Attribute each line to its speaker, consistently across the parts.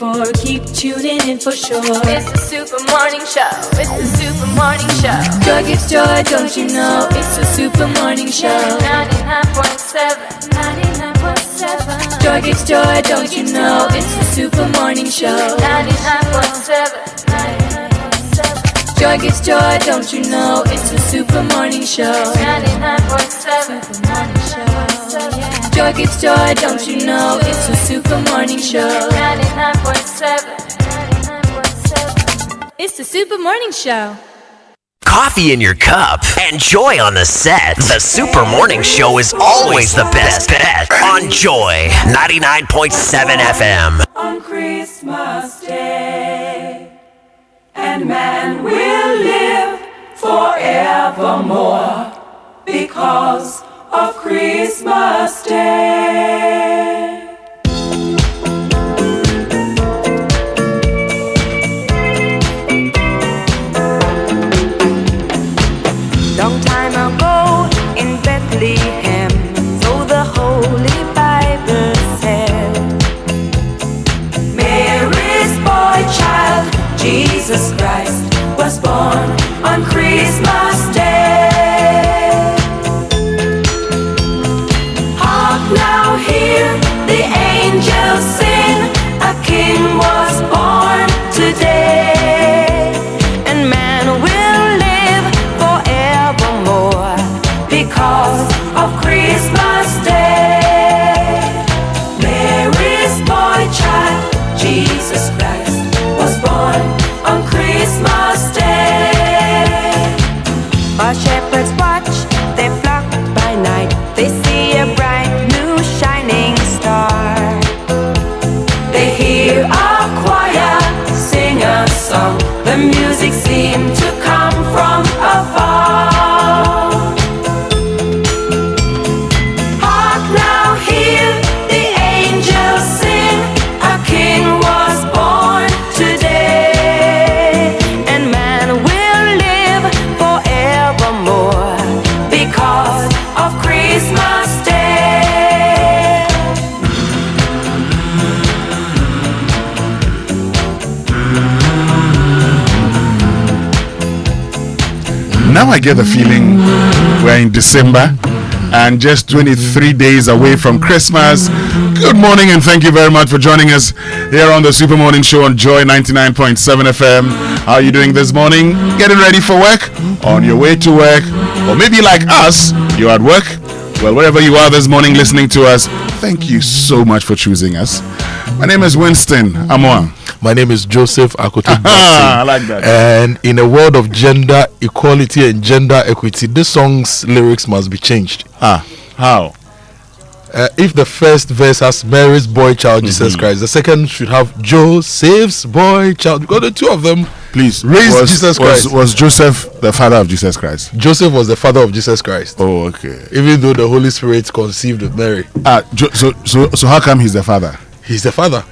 Speaker 1: for. Keep tuning in for sure.
Speaker 2: It's the Super Morning Show. It's the Super Morning Show.
Speaker 1: Joy gives joy, don't you know? It's the Super Morning Show.
Speaker 2: 99.7. 99.7.
Speaker 1: Joy gives joy, don't you know? It's the Super Morning Show.
Speaker 2: 99.7. 99.7.
Speaker 1: Joy gives joy, don't you know? It's the Super Morning Show.
Speaker 2: 99.7.
Speaker 1: Super Morning Show. Joy gives joy, don't you know? It's the Super Morning Show.
Speaker 2: 99.7. 99.7.
Speaker 1: It's the Super Morning Show.
Speaker 3: Coffee in your cup and joy on the set. The Super Morning Show is always the best bet on Joy 99.7 FM.
Speaker 4: On Christmas Day, and man will live forevermore because of Christmas Day.
Speaker 5: Long time ago in Bethlehem, so the Holy Bible said,
Speaker 4: Mary's boy child, Jesus Christ, was born on Christmas Day. Hark now, hear the angels sing, a king was born today,
Speaker 5: and man will live forevermore
Speaker 4: because of Christmas Day. Mary's boy child, Jesus Christ, was born on Christmas Day.
Speaker 5: While shepherds watch their flock by night, they see a bright new shining star.
Speaker 4: They hear a choir sing a song, the music seemed to come from afar. Hark now, hear the angels sing, a king was born today,
Speaker 5: And man will live forevermore
Speaker 4: because of Christmas Day.
Speaker 6: Now I get the feeling we're in December and just 23 days away from Christmas. Good morning and thank you very much for joining us here on the Super Morning Show on Joy 99.7 FM. How are you doing this morning? Getting ready for work? On your way to work? Or maybe like us, you're at work? Well, wherever you are this morning listening to us, thank you so much for choosing us. My name is Winston Amoah.
Speaker 7: My name is Joseph Akoto.
Speaker 6: I like that.
Speaker 7: And in a world of gender equality and gender equity, this song's lyrics must be changed.
Speaker 6: How?
Speaker 7: If the first verse has Mary's boy child, Jesus Christ, the second should have Joseph's boy child, because the two of them
Speaker 6: Please,
Speaker 7: raised Jesus Christ.
Speaker 6: Was Joseph the father of Jesus Christ?
Speaker 7: Joseph was the father of Jesus Christ.
Speaker 6: Oh, okay.
Speaker 7: Even though the Holy Spirit conceived of Mary.
Speaker 6: So how come he's the father?
Speaker 7: He's the father.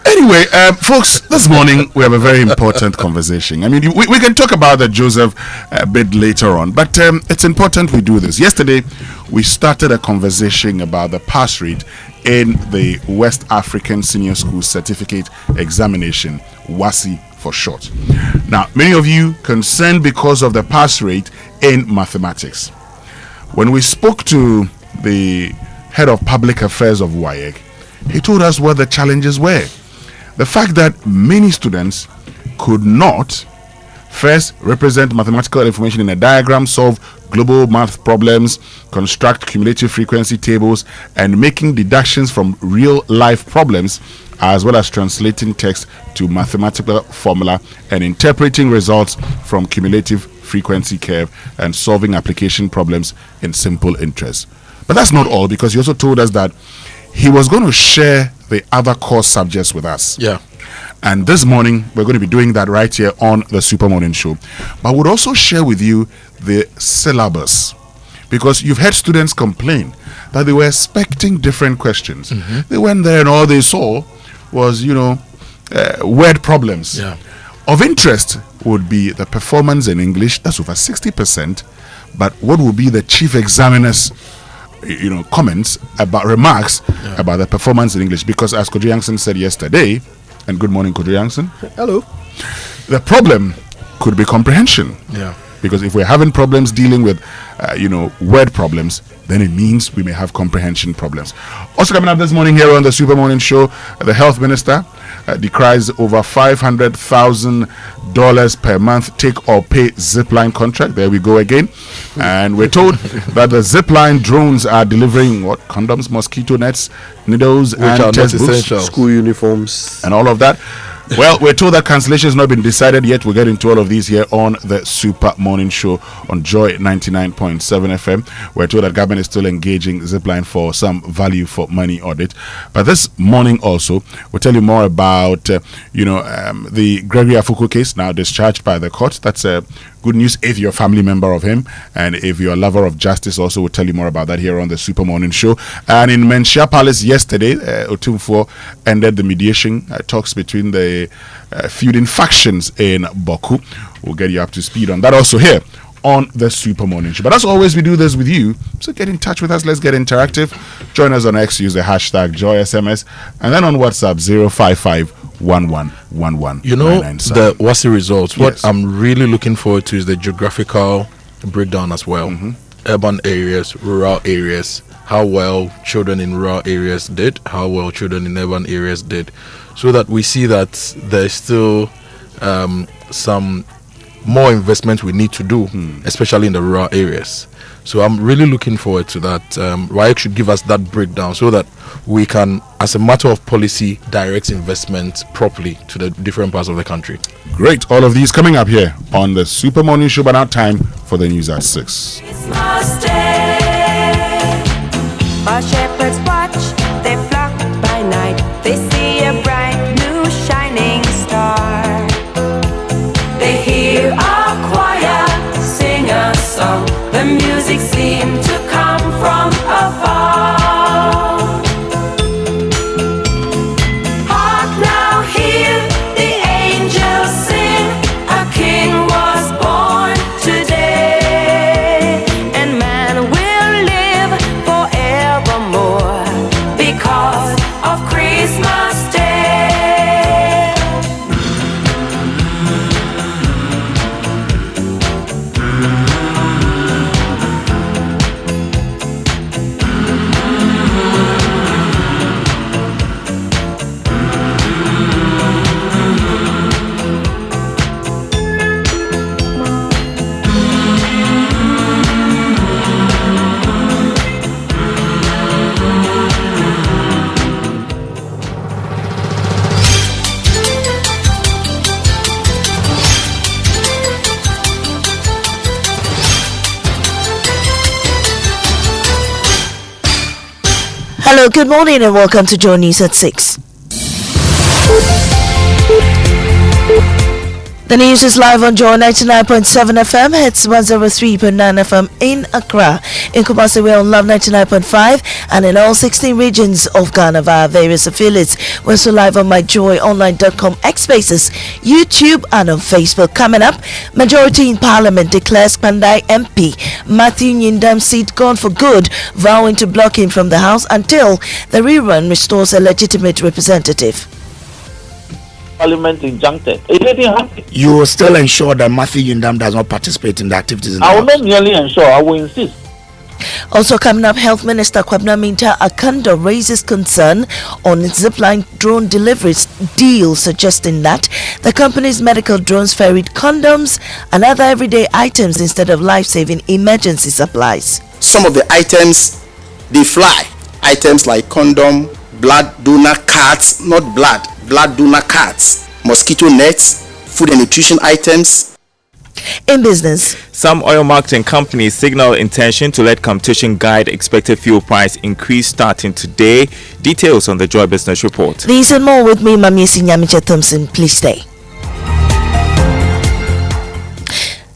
Speaker 6: Anyway, folks, this morning we have a very important conversation. I mean, we can talk about the Joseph a bit later on, but it's important we do this. Yesterday, we started a conversation about the pass rate in the West African Senior School Certificate Examination, WASSCE for short. Now, many of you concerned because of the pass rate in mathematics. When we spoke to the head of public affairs of WAEC, he told us what the challenges were. The fact that many students could not first represent mathematical information in a diagram, solve global math problems, construct cumulative frequency tables, and making deductions from real life problems, as well as translating text to mathematical formula and interpreting results from cumulative frequency curve and solving application problems in simple interest. But that's not all, because he also told us that he was going to share the other core subjects with us.
Speaker 7: Yeah.
Speaker 6: And this morning, we're going to be doing that right here on the Super Morning Show. But we'll also share with you the syllabus, because you've heard students complain that they were expecting different questions. They went there and all they saw was, word problems.
Speaker 7: Yeah.
Speaker 6: Of interest would be the performance in English. That's over 60%. But what will be the chief examiner's comments about remarks about the performance in English? Because as Kojo Yankson said yesterday, And good morning, Kojo Yankson.
Speaker 7: Hello.
Speaker 6: The problem could be comprehension.
Speaker 7: Yeah.
Speaker 6: Because if we're having problems dealing with, word problems, then it means we may have comprehension problems. Also coming up this morning here on the Super Morning Show, the health minister decries over $500,000 per month take or pay zipline contract. There we go again. And we're told that the zipline drones are delivering condoms, mosquito nets, needles,
Speaker 7: Which
Speaker 6: and
Speaker 7: are
Speaker 6: textbooks,
Speaker 8: school uniforms,
Speaker 6: and all of that. Well, we're told that cancellation has not been decided yet. We'll get into all of these here on the Super Morning Show on Joy 99.7 FM. We're told that government is still engaging Zipline for some value for money audit. But this morning also, we'll tell you more about, the Gregory Afuku case now discharged by the court. That's good news if you're a family member of him, and if you're a lover of justice also, we'll tell you more about that here on the Super Morning Show. And in Menchia Palace yesterday, Otumfuo ended the mediation talks between the feuding factions in Boku. We'll get you up to speed on that also here on the Super Morning Show. But as always, we do this with you, so get in touch with us. Let's get interactive. Join us on X, use the hashtag JoySMS, and then on WhatsApp 0551111.
Speaker 7: The WASSCE results. What
Speaker 6: Yes.
Speaker 7: I'm really looking forward to is the geographical breakdown as well. Urban areas, rural areas, how well children in rural areas did, how well children in urban areas did, so that we see that there's still some more investment we need to do, especially in the rural areas. So I'm really looking forward to that. WAEC should give us that breakdown so that we can, as a matter of policy, direct investment properly to the different parts of the country.
Speaker 6: Great. All of these coming up here on the Super Morning Show, but now time for the news at 6.
Speaker 5: Christmas Day. While shepherds watch, they flock by night. They see a bright new shining star.
Speaker 4: They hear a choir sing a song. The music seemed to come from afar. Hark now, hear the angels sing. A king was born
Speaker 5: Today, and man will live forevermore
Speaker 4: because of Christmas Day.
Speaker 9: Hello, good morning and welcome to Joy News at 6. The news is live on Joy 99.7 FM, hits 103.9 FM in Accra. In Kumasi, we're on Love 99.5 and in all 16 regions of Ghana via various affiliates. We're also live on myjoyonline.com, X Spaces, YouTube and on Facebook. Coming up, Majority in Parliament declares Pandai MP Matthew Nyindam's seat gone for good, vowing to block him from the House until the rerun restores a legitimate representative.
Speaker 10: Parliament injuncted. It didn't happen.
Speaker 11: You will still ensure that Matthew Yindam does not participate in the activities in the
Speaker 10: I will
Speaker 11: House.
Speaker 10: not merely ensure, I will insist.
Speaker 9: Also coming up, Health Minister Kwabena Minta Akoto raises concern on its zipline drone deliveries deal, suggesting that the company's medical drones ferried condoms and other everyday items instead of life-saving emergency supplies.
Speaker 12: Some of the items, they fly. Items like condom, blood donor cards, not blood donor cards, mosquito nets, food and nutrition items.
Speaker 9: In business,
Speaker 13: some oil marketing companies signal intention to let competition guide expected fuel price increase starting today. Details on the Joy Business Report.
Speaker 9: These and more with me, Mamiesi Nyamiche Thompson. Please stay.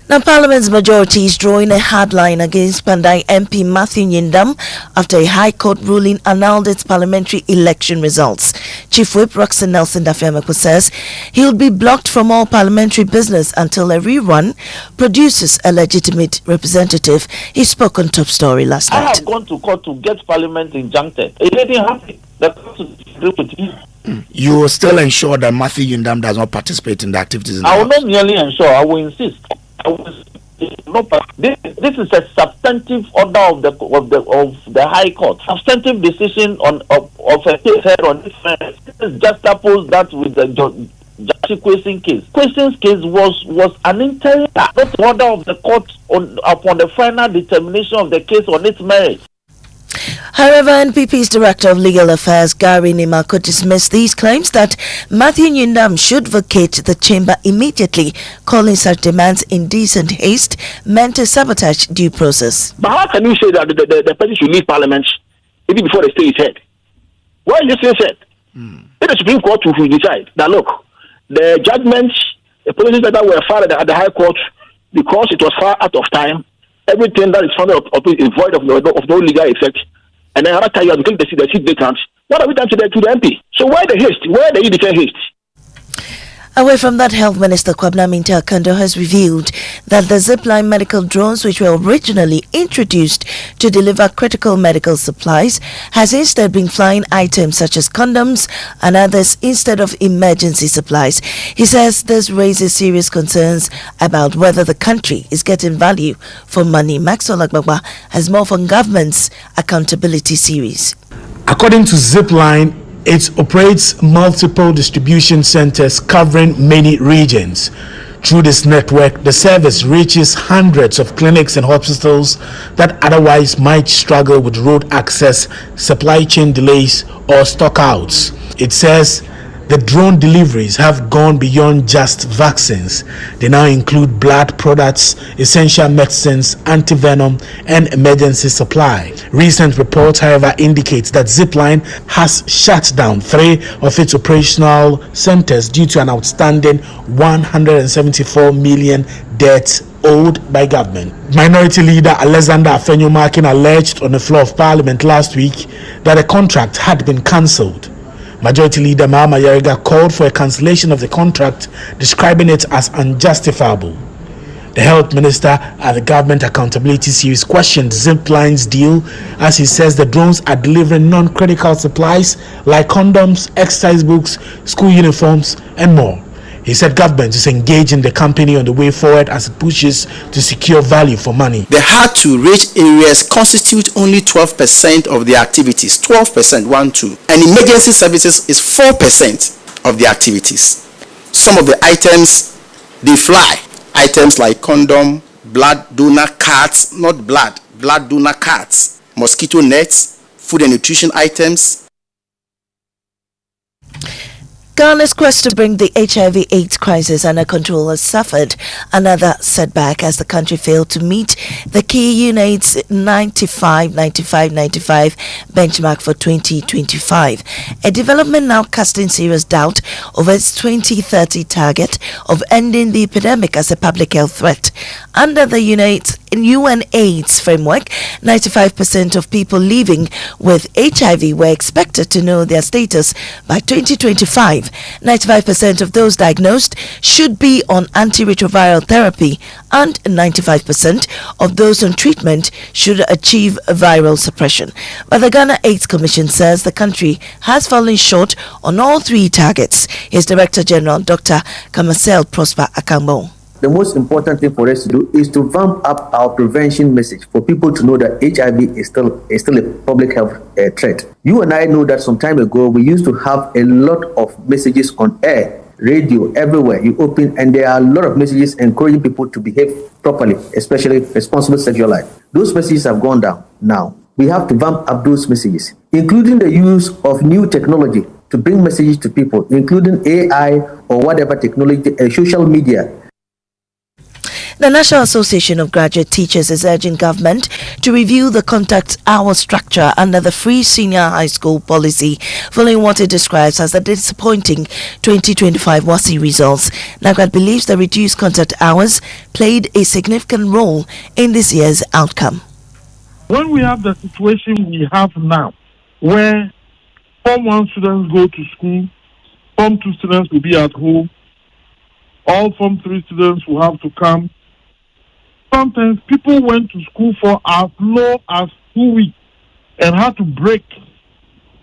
Speaker 9: Now, Parliament's majority is drawing a hard line against Pandai MP Matthew Nyindam after a High Court ruling annulled its parliamentary election results. Chief Whip Roxanne Nelson Dafiameko says he'll be blocked from all parliamentary business until a rerun produces a legitimate representative. He spoke on Top Story last
Speaker 10: I
Speaker 9: night.
Speaker 10: have gone to court to get Parliament injuncted. It didn't happen. The court will disagree with you.
Speaker 11: You will still ensure that Matthew Yundam does not participate in the activities in the
Speaker 10: I will
Speaker 11: house.
Speaker 10: not merely ensure, I will insist. This is a substantive order of the High Court. Substantive decision of a case heard on this matter. This juxtaposed that with the Judge Question's case. Question's case was an interim, not order of the court upon the final determination of the case on its merits.
Speaker 9: However, NPP's Director of Legal Affairs, Gary Nimako, dismissed these claims that Matthew Yundam should vacate the chamber immediately, calling such demands indecent haste meant to sabotage due process.
Speaker 8: But how can you say that the person should leave Parliament even before the stay is heard? Why is this said? If the Supreme Court will decide that, look, the judgments, the policies that were filed at the High Court, because it was far out of time, everything that is found is void of no legal effect, and then another time you are going to see the seat vacant. What have we done to the MP? So why the haste? Why the indecent haste?
Speaker 9: Away from that, Health Minister Kwabena Minta Akoto has revealed that the zipline medical drones, which were originally introduced to deliver critical medical supplies, has instead been flying items such as condoms and others instead of emergency supplies. He says this raises serious concerns about whether the country is getting value for money. Maxwell Agbagba has more from government's accountability series.
Speaker 14: According to Zipline, it operates multiple distribution centers covering many regions. Through this network, the service reaches hundreds of clinics and hospitals that otherwise might struggle with road access, supply chain delays, or stockouts. It says the drone deliveries have gone beyond just vaccines. They now include blood products, essential medicines, antivenom, and emergency supply. Recent reports, however, indicate that Zipline has shut down 3 of its operational centers due to an outstanding 174 million debt owed by government. Minority Leader Alexander Afenyo-Markin alleged on the floor of Parliament last week that a contract had been cancelled. Majority Leader Mahama Yariga called for a cancellation of the contract, describing it as unjustifiable. The Health Minister at the Government Accountability Series questioned Zipline's deal as he says the drones are delivering non-critical supplies like condoms, exercise books, school uniforms, and more. He said government is engaging the company on the way forward as it pushes to secure value for money.
Speaker 12: The hard-to-reach areas constitute only 12% of the activities. 12%, 1-2. And emergency services is 4% of the activities. Some of the items, they fly. Items like condom, blood donor cards, not blood donor cards, mosquito nets, food and nutrition items.
Speaker 9: Ghana's quest to bring the HIV/AIDS crisis under control has suffered another setback as the country failed to meet the key UNAIDS 95 benchmark for 2025. A development now casting serious doubt over its 2030 target of ending the epidemic as a public health threat. Under the UNAIDS framework, 95% of people living with HIV were expected to know their status by 2025. 95% of those diagnosed should be on antiretroviral therapy, and 95% of those on treatment should achieve viral suppression. But the Ghana AIDS Commission says the country has fallen short on all 3 targets. His Director General, Dr. Kamasel Prosper Akambo.
Speaker 15: The most important thing for us to do is to vamp up our prevention message for people to know that HIV is still a public health threat. You and I know that some time ago we used to have a lot of messages on air, radio, everywhere you open, and there are a lot of messages encouraging people to behave properly, especially responsible sexual life. Those messages have gone down. Now we have to vamp up those messages, including the use of new technology to bring messages to people, including AI or whatever technology, social media.
Speaker 9: The National Association of Graduate Teachers is urging government to review the contact hour structure under the free senior high school policy, following what it describes as the disappointing 2025 WASSCE results. NAGRAD believes the reduced contact hours played a significant role in this year's outcome.
Speaker 16: When we have the situation we have now, where Form 1 students go to school, Form 2 students will be at home, all Form 3 students will have to come. Sometimes people went to school for as low as 2 weeks and had to break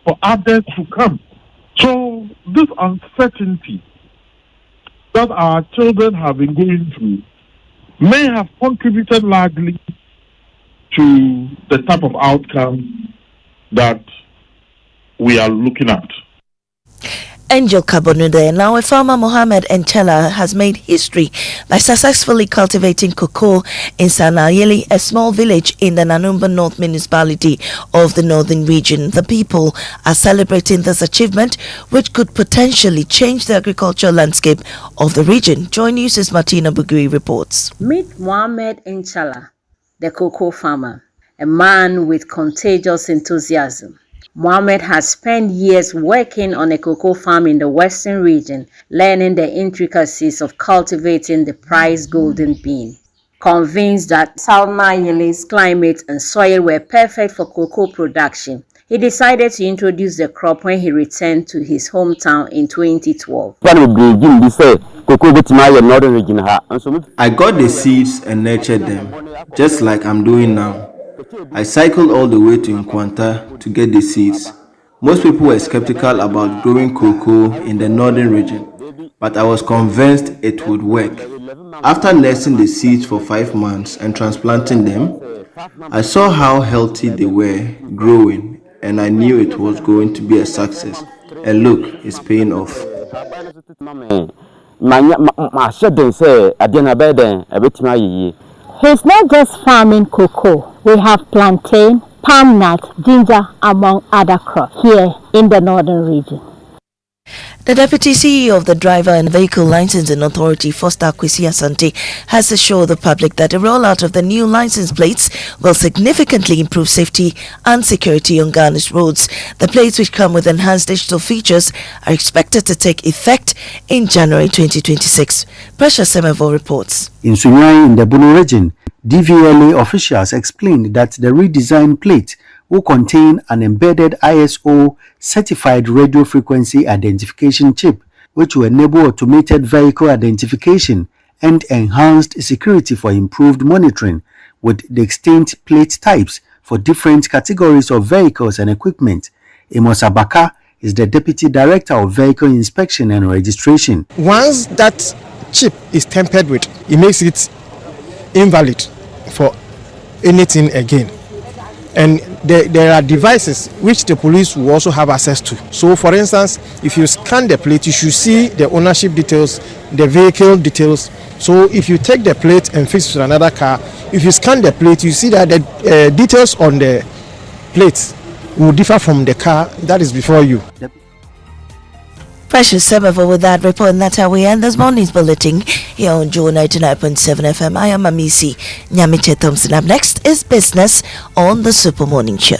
Speaker 16: for others to come. So this uncertainty that our children have been going through may have contributed largely to the type of outcome that we are looking at.
Speaker 9: Angel Kabonude. Now, a farmer, Mohammed Enchela, has made history by successfully cultivating cocoa in Sanayeli, a small village in the Nanumba North municipality of the northern region. The people are celebrating this achievement, which could potentially change the agricultural landscape of the region. Joy News' Martina Bugui reports.
Speaker 17: Meet Mohammed Enchela, the cocoa farmer, a man with contagious enthusiasm. Mohammed has spent years working on a cocoa farm in the western region, learning the intricacies of cultivating the prized golden bean. Convinced that Sanayeli's climate and soil were perfect for cocoa production, he decided to introduce the crop when he returned to his hometown in 2012.
Speaker 18: I got the seeds and nurtured them, just like I'm doing now. I cycled all the way to Nkwanta to get the seeds. Most people were skeptical about growing cocoa in the northern region, but I was convinced it would work. After nursing the seeds for 5 months and transplanting them, I saw how healthy they were growing, and I knew it was going to be a success. And look, it's paying off.
Speaker 19: He's not just farming cocoa. We have plantain, palm nut, ginger, among other crops here in the northern region.
Speaker 9: The Deputy CEO of the Driver and Vehicle Licensing Authority, Foster Kwesi Asante, has assured the public that the rollout of the new license plates will significantly improve safety and security on Ghana's roads. The plates, which come with enhanced digital features, are expected to take effect in January 2026. Precious Semevo reports.
Speaker 20: In Sunyai in the Bono region, DVLA officials explained that the redesigned plate will contain an embedded ISO certified radio frequency identification chip, which will enable automated vehicle identification and enhanced security for improved monitoring with distinct plate types for different categories of vehicles and equipment. Amos Abaka is the Deputy Director of Vehicle Inspection and Registration.
Speaker 21: Once that chip is tampered with, it makes it invalid for anything again. And there are devices which the police will also have access to. So, for instance, if you scan the plate, you should see the ownership details, the vehicle details. So, if you take the plate and fix it with another car, if you scan the plate, you see that the details on the plate will differ from the car that is before you.
Speaker 9: Precious Semevo with that report, and that's how we end this morning's bulletin here on Joe 99.7 FM. I am Amisi Nyamiche Thompson. Up next is Business on the Super Morning Show.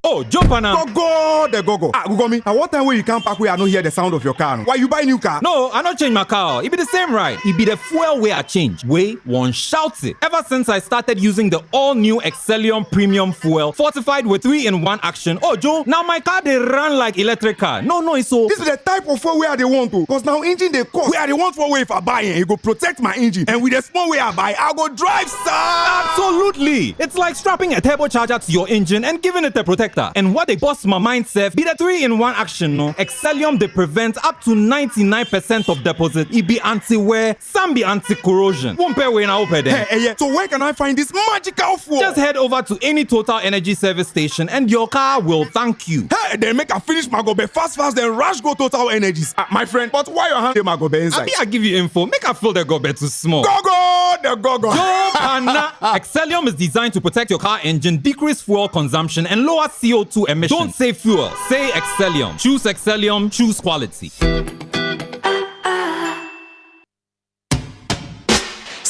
Speaker 22: Oh, jump on now. Go. Google me. And what time when you come back, we are not hear the sound of your car? Why you buy new car?
Speaker 23: No, I not change my car. It be the same, right? It be the fuel way I change. Way one shouts it. Ever since I started using the all-new Excellium Premium Fuel, fortified with 3-in-1 action. Oh, Joe, now my car they run like electric car. No, it's so.
Speaker 22: This is the type of fuel where they want to. Because now engine they cost. Where they want for way if I buy it, it go protect my engine. And with the small way I buy, I go drive, sir.
Speaker 23: Absolutely. It's like strapping a turbocharger to your engine and giving it a protector. And what they bust my mind, Seth, be the 3-in-1 action, no? Excellium, they prevent up to 99% of deposit. It be anti-wear, some be anti-corrosion. Won't pay when I open them.
Speaker 22: Hey, so where can I find this magical fuel?
Speaker 23: Just head over to any Total Energy service station and your car will thank you.
Speaker 22: Hey, then make a finish my gobe fast, then rush go Total Energies. My friend, but why your hand my gobe inside?
Speaker 23: I give you info. Make a fill the gobe too small.
Speaker 22: Go.
Speaker 23: Excellium is designed to protect your car engine, decrease fuel consumption, and lower CO2 emissions. Don't say fuel, say Excellium. Choose Excellium, choose quality.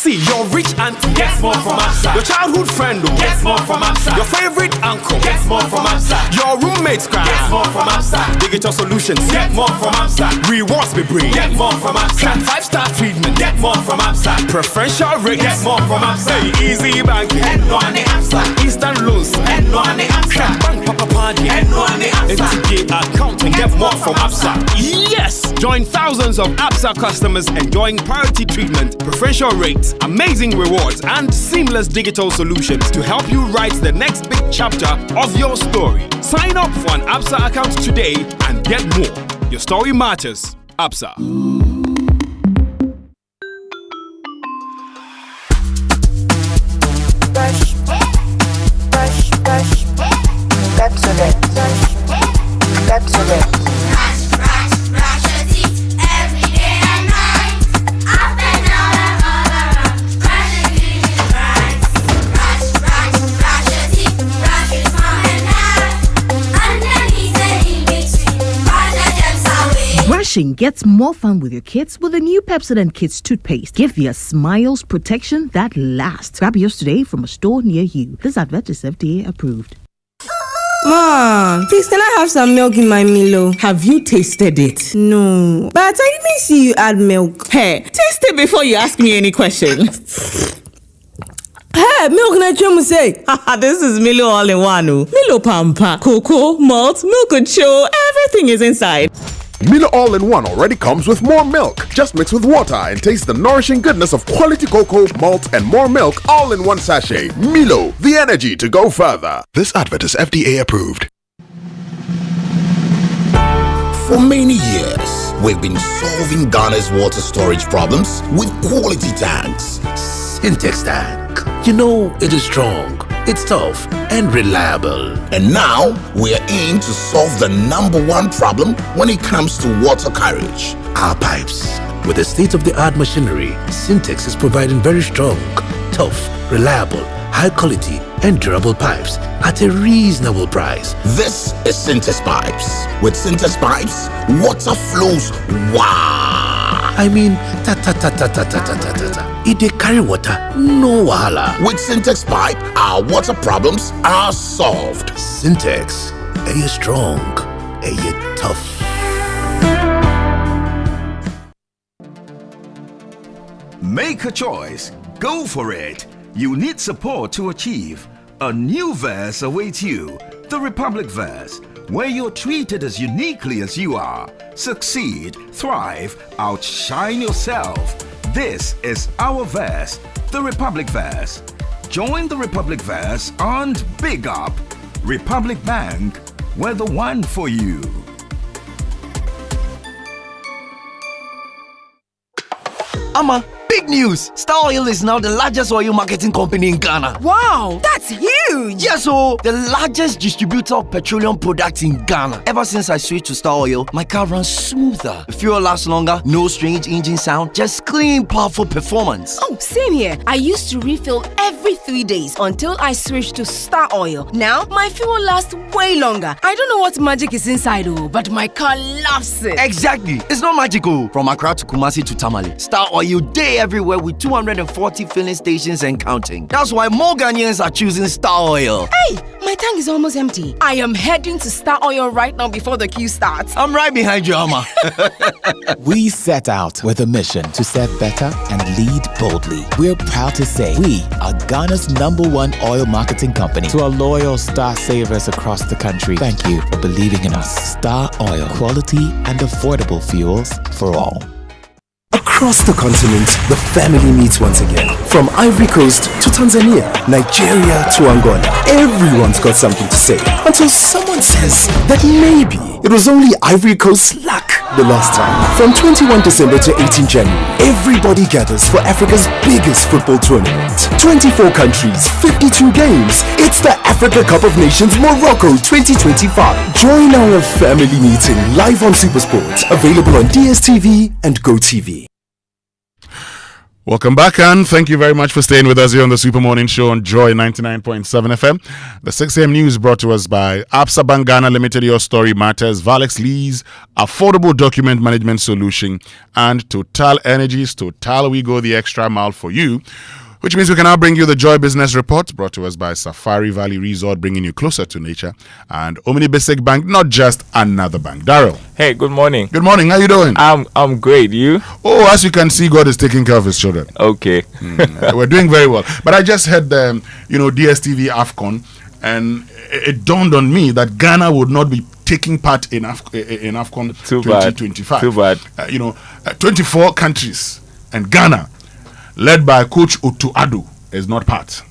Speaker 24: See, your rich auntie gets more from Absa. Your childhood friend gets more from Absa. Your favorite uncle gets more from Absa. Your roommates gets more from Absa. Digital solutions get more from Absa. Rewards we bring get more from Absa. 5-star treatment get more from Absa. Preferential rate get more from Absa. Easy banking and no ane Absa. Instant loans and no ane Absa. Bank papa party and no ane Absa. Integrate account and get get more from ABSA. Yes! Join thousands of ABSA customers enjoying priority treatment, preferential rates, amazing rewards, and seamless digital solutions to help you write the next big chapter of your story. Sign up for an ABSA account today and get more. Your story matters. ABSA.
Speaker 1: Brushing gets more fun with your kids with the new Pepsodent Kids toothpaste. Give your smiles protection that lasts. Grab yours today from a store near you. This advert is FDA approved.
Speaker 2: Mom, please can I have some milk in my Milo? Have you tasted it? No, but I didn't see you add milk. Hey, taste it before you ask me any question. Hey, milk na say. This is Milo all in one. Milo Pampa, cocoa, malt, milk and show, everything is inside.
Speaker 3: Milo All-in-One already comes with more milk. Just mix with water and taste the nourishing goodness of quality cocoa, malt, and more milk all in one sachet. Milo, the energy to go further.
Speaker 7: This advert is FDA approved.
Speaker 25: For many years, we've been solving Ghana's water storage problems with quality tanks. Syntex tank. You know, it is strong, it's tough, and reliable. And now, we are in to solve the #1 problem when it comes to water carriage: our pipes. With the state-of-the-art machinery, Syntex is providing very strong, tough, reliable, high quality, and durable pipes at a reasonable price. This is Syntex Pipes. With Syntex Pipes, water flows wow. I mean, ta-ta-ta-ta-ta-ta-ta-ta-ta. If they carry water, no wahala. With Syntex Pipe, our water problems are solved. Syntex, are you strong? Are you tough?
Speaker 26: Make a choice. Go for it. You need support to achieve. A new verse awaits you. The Republic Verse, where you're treated as uniquely as you are. Succeed, thrive, outshine yourself. This is our verse, the Republic Verse. Join the Republic Verse and big up. Republic Bank, we're the one for you.
Speaker 27: Ama, big news! Star Oil is now the largest oil marketing company in Ghana.
Speaker 2: Wow, that's huge!
Speaker 27: Yes, so the largest distributor of petroleum products in Ghana. Ever since I switched to Star Oil, my car runs smoother. The fuel lasts longer, no strange engine sound, just clean, powerful performance.
Speaker 2: Oh, same here. I used to refill every 3 days until I switched to Star Oil. Now, my fuel lasts way longer. I don't know what magic is inside, but my car loves it.
Speaker 27: Exactly. It's not magical. From Accra to Kumasi to Tamale, Star Oil day everywhere with 240 filling stations and counting. That's why more Ghanaians are choosing Star Oil.
Speaker 2: Hey, my tank is almost empty. I am heading to Star Oil right now before the queue starts.
Speaker 27: I'm right behind you, Ama.
Speaker 28: We set out with a mission to serve better and lead boldly. We're proud to say we are Ghana's #1 oil marketing company. To our loyal Star Savers across the country, thank you for believing in us. Star Oil, quality and affordable fuels for all.
Speaker 29: Across the continent, the family meets once again. From Ivory Coast to Tanzania, Nigeria to Angola, everyone's got something to say. Until someone says that maybe it was only Ivory Coast's luck the last time. From 21 December to 18 January, everybody gathers for Africa's biggest football tournament. 24 countries, 52 games. It's the Africa Cup of Nations Morocco 2025. Join our family meeting live on SuperSport, available on DSTV and GoTV.
Speaker 6: Welcome back, and thank you very much for staying with us here on the Super Morning Show on Joy 99.7 FM. The 6 a.m. news brought to us by Absa Bank Ghana Limited, Your Story Matters, Valex Lease, Affordable Document Management Solution, and Total Energies. Total, we go the extra mile for you. Which means we can now bring you the Joy Business Report, brought to us by Safari Valley Resort, bringing you closer to nature, and Omni Basic Bank, not just another bank. Daryl.
Speaker 13: Hey, good morning.
Speaker 6: Good morning. How you doing?
Speaker 13: I'm great. You?
Speaker 6: Oh, as you can see, God is taking care of His children.
Speaker 13: Okay.
Speaker 6: We're doing very well. But I just had the, DSTV AFCON, and it dawned on me that Ghana would not be taking part in AFCON
Speaker 13: Too bad.
Speaker 6: 2025.
Speaker 13: Too bad.
Speaker 6: 24 countries, and Ghana, led by Coach Otto Addo, is not part.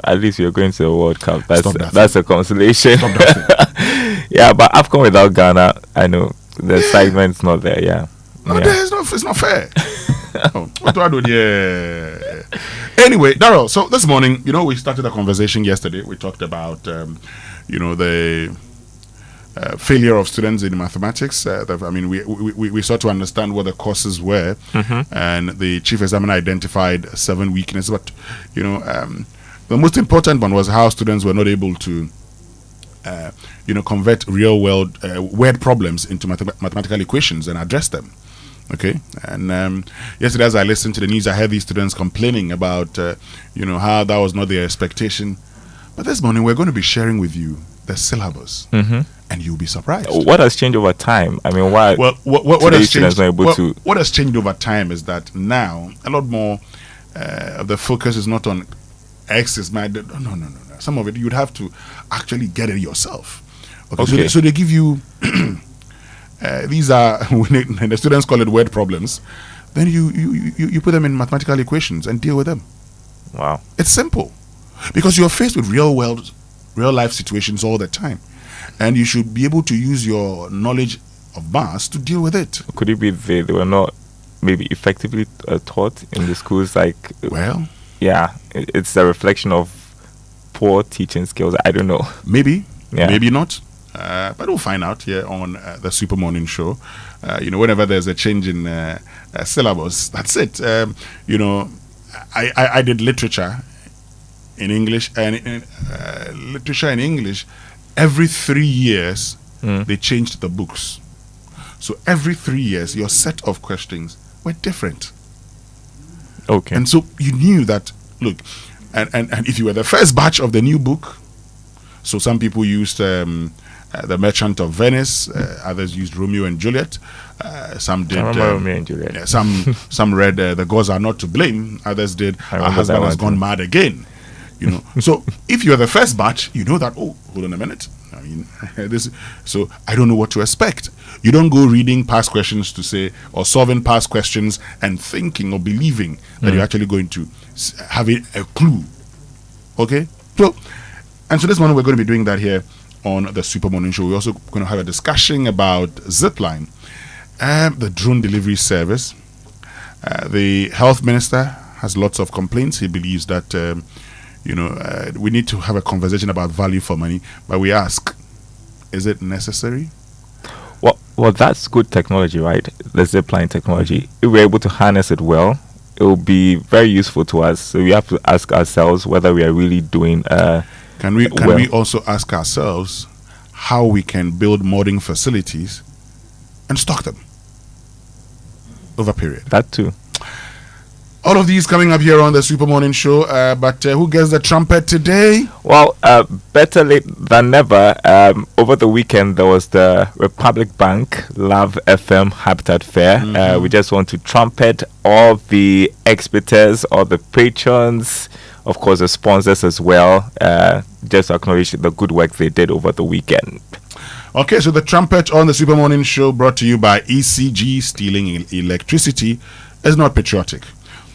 Speaker 13: At least you're going to the World Cup.
Speaker 6: Stop that
Speaker 13: That's a consolation.
Speaker 6: Stop that
Speaker 13: Yeah, but AFCON without Ghana, I know the excitement's not there. Yeah.
Speaker 6: No, it's not fair. Otto Addo, yeah. Anyway, Darrell, so this morning, we started a conversation yesterday. We talked about, the failure of students in mathematics. We sought to understand what the causes were, and the chief examiner identified 7 weaknesses. But, the most important one was how students were not able to, convert real-world word problems into mathematical equations and address them. Okay, and yesterday as I listened to the news, I heard these students complaining about, how that was not their expectation. But this morning, we're going to be sharing with you the syllabus, and you'll be surprised.
Speaker 13: What has changed over time? I mean, why?
Speaker 6: Well, what has changed over time is that now a lot more of the focus is not on X is my. No. Some of it you'd have to actually get it yourself. Okay. So they give you. These are when the students call it word problems. Then you put them in mathematical equations and deal with them.
Speaker 13: Wow,
Speaker 6: it's simple, because you're faced with real life situations all the time, and you should be able to use your knowledge of maths to deal with it.
Speaker 13: Could it be they were not maybe effectively taught in the schools? It's a reflection of poor teaching skills. I don't know. Maybe
Speaker 6: not. But we'll find out here on the Super Morning Show. Whenever there's a change in syllabus, that's it. I did literature in English, and literature in English, every 3 years, they changed the books. So every 3 years, your set of questions were different.
Speaker 13: Okay.
Speaker 6: And so you knew that, look, and if you were the first batch of the new book, so some people used The Merchant of Venice, others used Romeo and Juliet, some did
Speaker 13: Romeo and Juliet.
Speaker 6: Yeah, some read The Gods Are Not to Blame, others did Our Husband Has Gone Mad Again. So if you're the first batch, you know that, hold on a minute, so I don't know what to expect. You don't go reading past questions to say, or solving past questions and thinking or believing that you're actually going to have a clue. Okay? So this morning we're going to be doing that here on the Super Morning Show. We're also going to have a discussion about Zipline, the drone delivery service. The health minister has lots of complaints. He believes that we need to have a conversation about value for money, but we ask, is it necessary?
Speaker 13: Well, that's good technology, right? The Zipline technology. If we're able to harness it well, it will be very useful to us. So we have to ask ourselves whether we are really doing.
Speaker 6: Can we also ask ourselves how we can build modern facilities and stock them over a period?
Speaker 13: That too.
Speaker 6: All of these coming up here on the Super Morning Show. But who gets the trumpet today?
Speaker 13: Well, better late than never. Over the weekend, there was the Republic Bank Love FM Habitat Fair. We just want to trumpet all the experts, all the patrons, of course, the sponsors as well, just to acknowledge the good work they did over the weekend.
Speaker 6: Okay, so the trumpet on the Super Morning Show brought to you by ECG. Stealing electricity is not patriotic.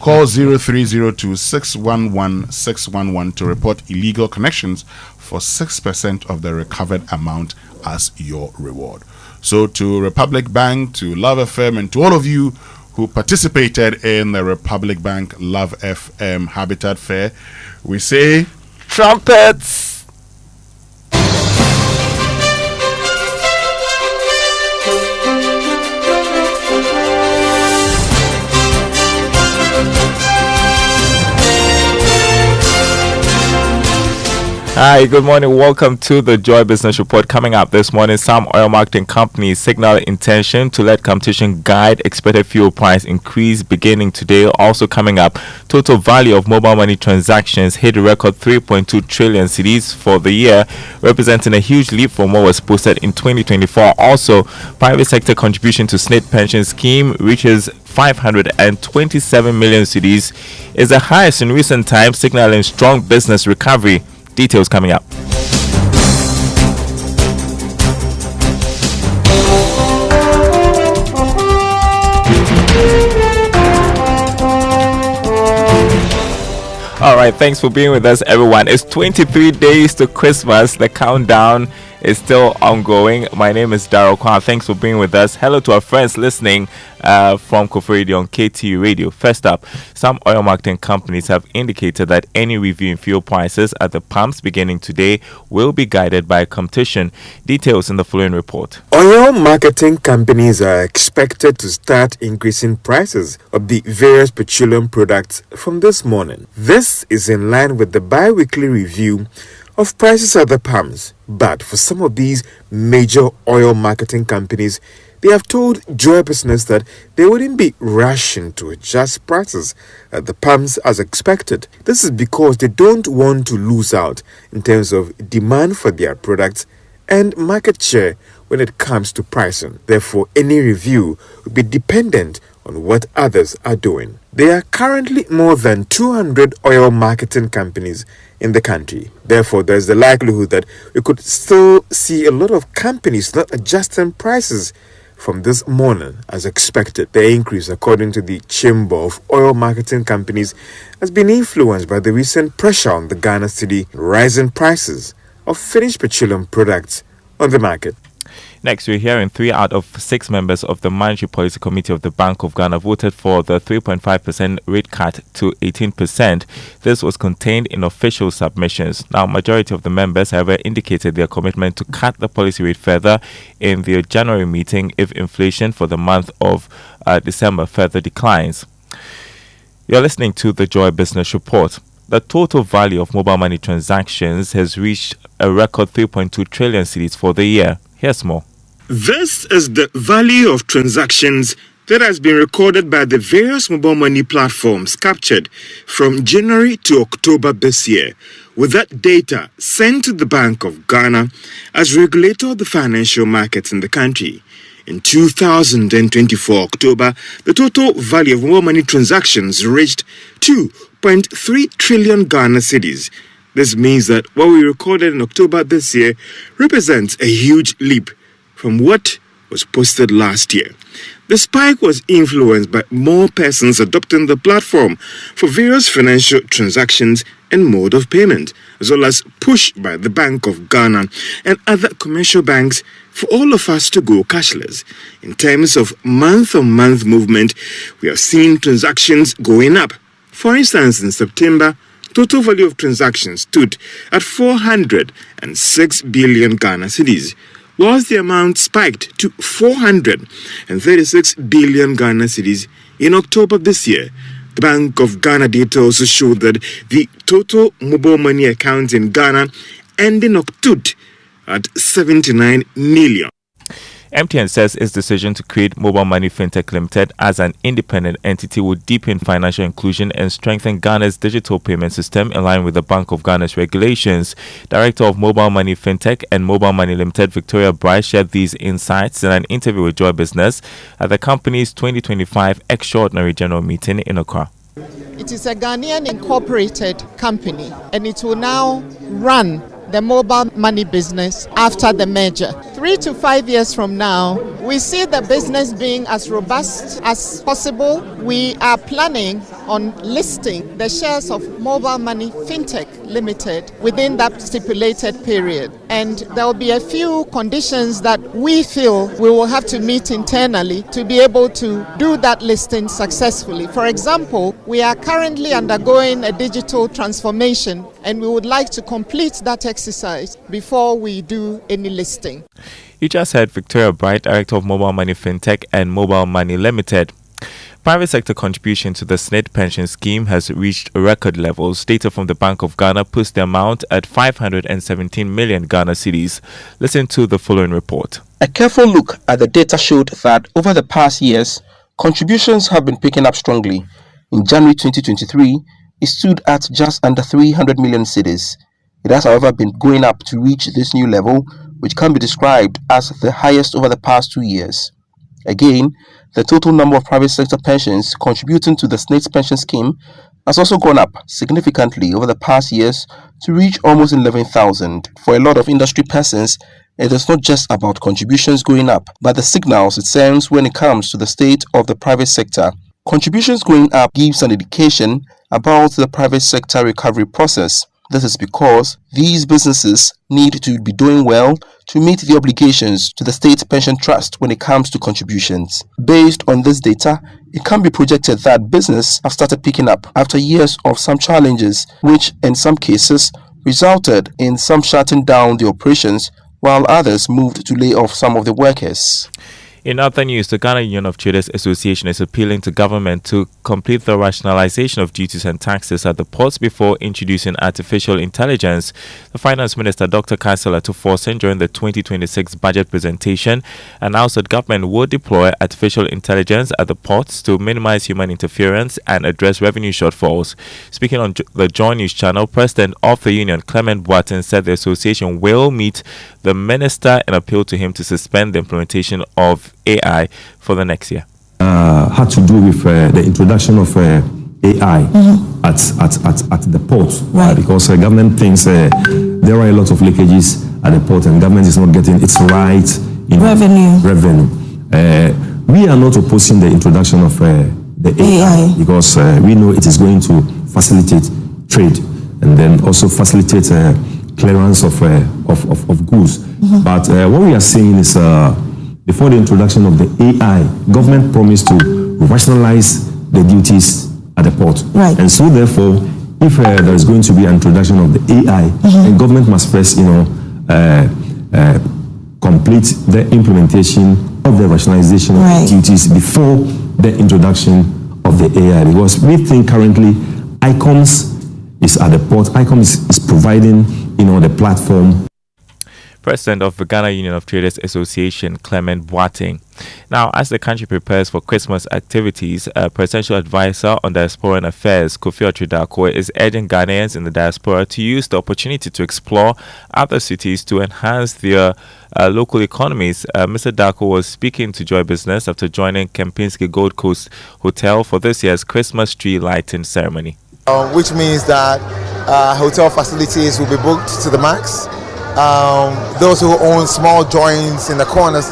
Speaker 6: Call 0302-611-611 to report illegal connections for 6% of the recovered amount as your reward. So to Republic Bank, to Love FM, and to all of you who participated in the Republic Bank Love FM Habitat Fair, we say
Speaker 13: trumpets! Hi, good morning. Welcome to the Joy Business Report. Coming up this morning, some oil marketing companies signal intention to let competition guide expected fuel price increase beginning today. Also coming up, total value of mobile money transactions hit a record 3.2 trillion cedis for the year, representing a huge leap from what was posted in 2024. Also, private sector contribution to SNIT pension scheme reaches 527 million cedis, is the highest in recent times, signaling strong business recovery. Details coming up. right, thanks for being with us, everyone. It's 23 days to Christmas. The countdown is still ongoing. My name is Daryl Kwan. Thanks for being with us. Hello to our friends listening from Kofi Radio on KTU Radio. First up, some oil marketing companies have indicated that any review in fuel prices at the pumps beginning today will be guided by competition. Details in the following report.
Speaker 4: Oil marketing companies are expected to start increasing prices of the various petroleum products from this morning. This is in line with the bi-weekly review of prices at the pumps, but for some of these major oil marketing companies, they have told Joy Business that they wouldn't be rushing to adjust prices at the pumps as expected. This is because they don't want to lose out in terms of demand for their products and market share when it comes to pricing. Therefore, any review will be dependent on what others are doing. There are currently more than 200 oil marketing companies in the country. Therefore, there's the likelihood that we could still see a lot of companies not adjusting prices from this morning as expected. The increase, according to the Chamber of Oil Marketing Companies, has been influenced by the recent pressure on the Ghana cedi and rising prices of finished petroleum products on the market.
Speaker 13: Next, we're hearing 3 out of 6 members of the Monetary Policy Committee of the Bank of Ghana voted for the 3.5% rate cut to 18%. This was contained in official submissions. Now, majority of the members, however, indicated their commitment to cut the policy rate further in their January meeting if inflation for the month of December further declines. You're listening to the Joy Business Report. The total value of mobile money transactions has reached a record 3.2 trillion cedis for the year. Here's more.
Speaker 4: This is the value of transactions that has been recorded by the various mobile money platforms captured from January to October this year, with that data sent to the Bank of Ghana as regulator of the financial markets in the country. In 2024 October, the total value of mobile money transactions reached 2.3 trillion Ghana cedis. This means that what we recorded in October this year represents a huge leap from what was posted last year. The spike was influenced by more persons adopting the platform for various financial transactions and mode of payment, as well as pushed by the Bank of Ghana and other commercial banks for all of us to go cashless. In terms of month-on-month movement, we have seen transactions going up. For instance, in September, total value of transactions stood at 406 billion Ghana cedis, whilst the amount spiked to 436 billion Ghana cedis in October this year. The Bank of Ghana data also showed that the total mobile money accounts in Ghana ending October at 79 million.
Speaker 13: MTN says its decision to create Mobile Money Fintech Limited as an independent entity would deepen financial inclusion and strengthen Ghana's digital payment system in line with the Bank of Ghana's regulations. Director of Mobile Money Fintech and Mobile Money Limited, Victoria Bright, shared these insights in an interview with Joy Business at the company's 2025 Extraordinary General Meeting in Accra.
Speaker 5: It is a Ghanaian incorporated company, and it will now run the mobile money business after the merger. 3 to 5 years from now, we see the business being as robust as possible. We are planning on listing the shares of Mobile Money Fintech Limited within that stipulated period. And there will be a few conditions that we feel we will have to meet internally to be able to do that listing successfully. For example, we are currently undergoing a digital transformation, and we would like to complete that exercise before we do any listing.
Speaker 13: You just heard Victoria Bright, Director of Mobile Money Fintech and Mobile Money Limited. Private sector contribution to the SNID pension scheme has reached record levels. Data from the Bank of Ghana puts the amount at 517 million Ghana cedis. Listen to the following report.
Speaker 8: A careful look at the data showed that over the past years, contributions have been picking up strongly. In January 2023, it stood at just under 300 million cedis. It has, however, been going up to reach this new level, which can be described as the highest over the past 2 years. Again, the total number of private sector pensions contributing to the SNID pension scheme has also gone up significantly over the past years to reach almost 11,000. For a lot of industry persons, it is not just about contributions going up, but the signals it sends when it comes to the state of the private sector. Contributions going up gives an indication about the private sector recovery process. This is because these businesses need to be doing well to meet the obligations to the State Pension Trust when it comes to contributions. Based on this data, it can be projected that business have started picking up after years of some challenges, which in some cases resulted in some shutting down the operations, while others moved to lay off some of the workers.
Speaker 13: In other news, the Ghana Union of Traders Association is appealing to government to complete the rationalization of duties and taxes at the ports before introducing artificial intelligence. The Finance Minister, Dr. Kansela Tuforsen, during the 2026 budget presentation, announced that government would deploy artificial intelligence at the ports to minimize human interference and address revenue shortfalls. Speaking on the Joy News channel, President of the Union, Clement Boateng, said the association will meet the minister and appeal to him to suspend the implementation of AI for the next year.
Speaker 10: Had to do with the introduction of AI at the port, because government thinks there are a lot of leakages at the port and government is not getting its right in revenue. We are not opposing the introduction of the AI because we know it is going to facilitate trade and then also facilitate clearance of goods. But what we are saying is before the introduction of the AI, government promised to rationalize the duties at the port. And so therefore, if there is going to be an introduction of the AI, then government must first, complete the implementation of the rationalization of the duties before the introduction of the AI. Because we think currently ICOMS is at the port. ICOMS is providing, the platform.
Speaker 13: President of the Ghana Union of Traders Association, Clement Boateng. Now, as the country prepares for Christmas activities, Presidential Advisor on Diasporan Affairs, Kojo Yankson, is urging Ghanaians in the diaspora to use the opportunity to explore other cities to enhance their local economies. Mr. Dako was speaking to Joy Business after joining Kempinski Gold Coast Hotel for this year's Christmas tree lighting ceremony.
Speaker 11: Which means that hotel facilities will be booked to the max. Those who own small joints in the corners,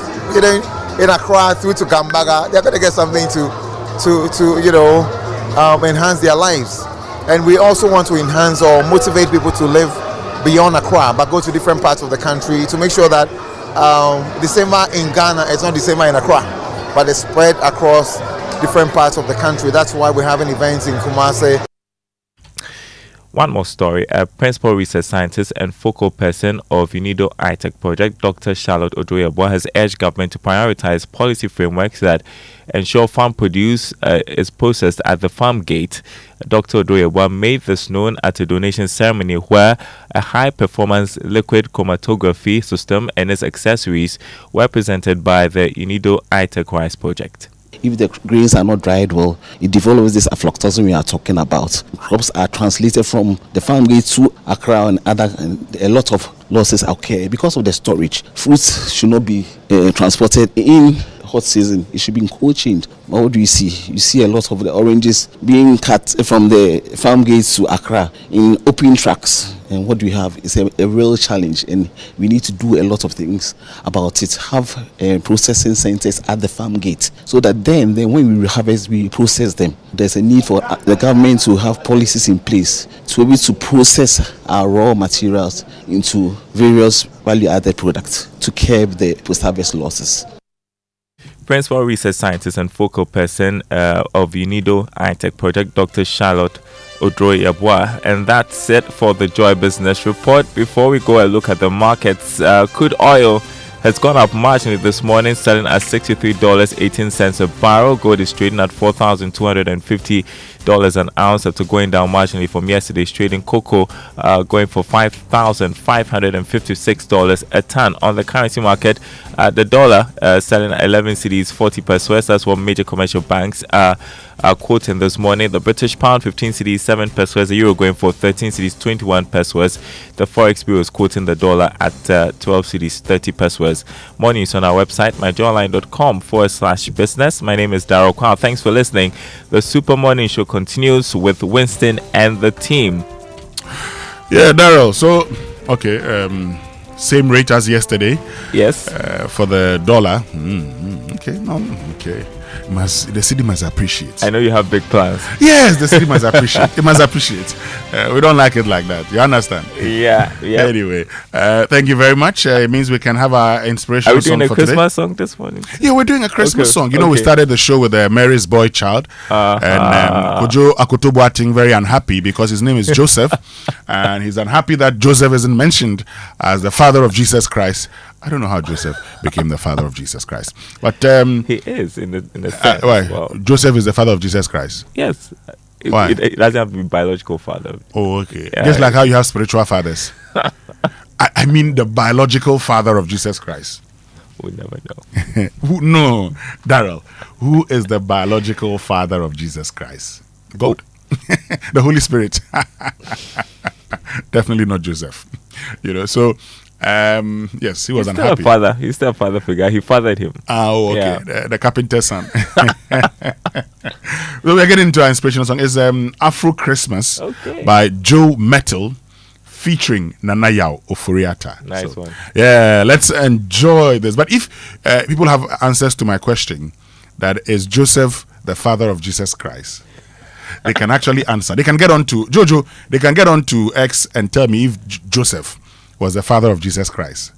Speaker 11: in Accra through to Gambaga, they're going to get something to enhance their lives. And we also want to enhance or motivate people to live beyond Accra, but go to different parts of the country to make sure that December in Ghana is not December in Accra, but it's spread across different parts of the country. That's why we're having events in Kumasi.
Speaker 13: One more story. A principal research scientist and focal person of UNIDO ITEC project, Dr. Charlotte Odoye-Aboah, has urged government to prioritize policy frameworks that ensure farm produce is processed at the farm gate. Dr. Odoye-Aboah made this known at a donation ceremony where a high-performance liquid chromatography system and its accessories were presented by the UNIDO ITEC rice project.
Speaker 12: If the grains are not dried well, it develops this aflatoxin we are talking about. Crops are translated from the farm gate to Accra and a lot of losses occur because of the storage. Fruits should not be transported in hot season. It should be in cold chain. But what do you see? You see a lot of the oranges being cut from the farm gates to Accra in open trucks. And what do we have? It's a real challenge, and we need to do a lot of things about it. Have processing centers at the farm gate so that then when we harvest, we process them. There's a need for the government to have policies in place to be able to process our raw materials into various value-added products to curb the post-harvest losses.
Speaker 13: Principal research scientist and focal person of UNIDO ITEC project, Dr. Charlotte Odoye-Aboah. And that's it for the Joy Business Report. Before we go and look at the markets, crude oil has gone up marginally this morning, selling at $63.18 a barrel. Gold is trading at $4,250 an ounce after going down marginally from yesterday's trading. Cocoa going for $5,556 a ton. On the currency market, the dollar selling at 11 cedis 40 pesos. That's what major commercial banks are quoting this morning. The British pound 15 cedis 7 pesos. The euro going for 13 cedis 21 pesos. The Forex Bureau is quoting the dollar at 12 cedis 30 pesos. More news on our website, myjoyonline.com/business. My name is Darryl Kwao. Thanks for listening. The Super Morning Show continues with Winston and the team.
Speaker 6: Yeah, Darryl. So, okay. same rate as yesterday.
Speaker 13: Yes.
Speaker 6: For the dollar. Okay. No. Okay. The city must appreciate.
Speaker 13: I know you have big plans.
Speaker 6: Yes, the city must appreciate. It must appreciate. We don't like it like that. You understand?
Speaker 13: Yeah.
Speaker 6: Anyway, thank you very much. It means we can have our inspirational song for today.
Speaker 13: Are we doing a Christmas song this morning?
Speaker 6: Yeah, we're doing a Christmas song. You know, we started the show with Mary's boy child. And Kojo Akoto Boateng very unhappy because his name is Joseph. And he's unhappy that Joseph isn't mentioned as the father of Jesus Christ. I don't know how Joseph became the father of Jesus Christ, but
Speaker 13: he is in the sense.
Speaker 6: Why? Well, Joseph is the father of Jesus Christ.
Speaker 13: Yes.
Speaker 6: Why?
Speaker 13: It doesn't have to be biological father.
Speaker 6: Oh, okay. Yeah. Just like how you have spiritual fathers. I mean the biological father of Jesus Christ.
Speaker 13: We never know.
Speaker 6: No, Daryl. Who is the biological father of Jesus Christ? God. The Holy Spirit. Definitely not Joseph. So. Yes, he was unhappy.
Speaker 13: He's still a father figure. He fathered him.
Speaker 6: Okay. Yeah. The carpenter's son. So we're getting into our inspirational song. It's Afro Christmas by Joe Metal featuring Nanayao Oforiatta.
Speaker 13: Nice one.
Speaker 6: Yeah, let's enjoy this. But if people have answers to my question, that is Joseph the father of Jesus Christ, they can actually answer. They can get on to Jojo. They can get on to X and tell me if Joseph was the father of Jesus Christ,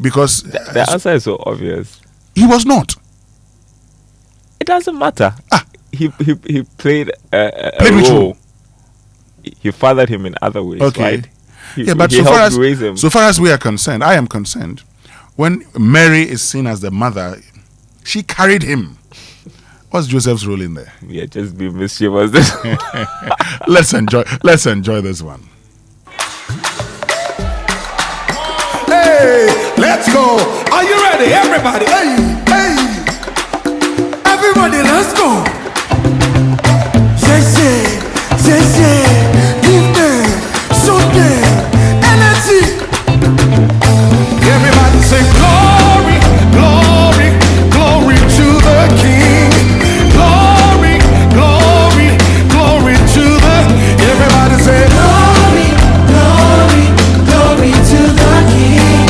Speaker 6: because
Speaker 13: the answer is so obvious.
Speaker 6: He was not.
Speaker 13: It doesn't matter. He played a
Speaker 6: role.
Speaker 13: He fathered him in other ways, right?
Speaker 6: But so far as we are concerned, I am concerned. When Mary is seen as the mother, she carried him. What's Joseph's role in there?
Speaker 13: Yeah, just be mischievous.
Speaker 6: Let's enjoy this one.
Speaker 24: Hey, let's go. Are you ready, everybody? Hey, everybody, let's go. Give them, show them energy. Everybody say glory, glory, glory to the King. Glory, glory, glory to the. Everybody say glory, glory, glory to the King.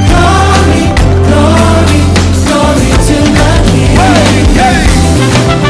Speaker 24: Glory, glory, glory to the King. Hey,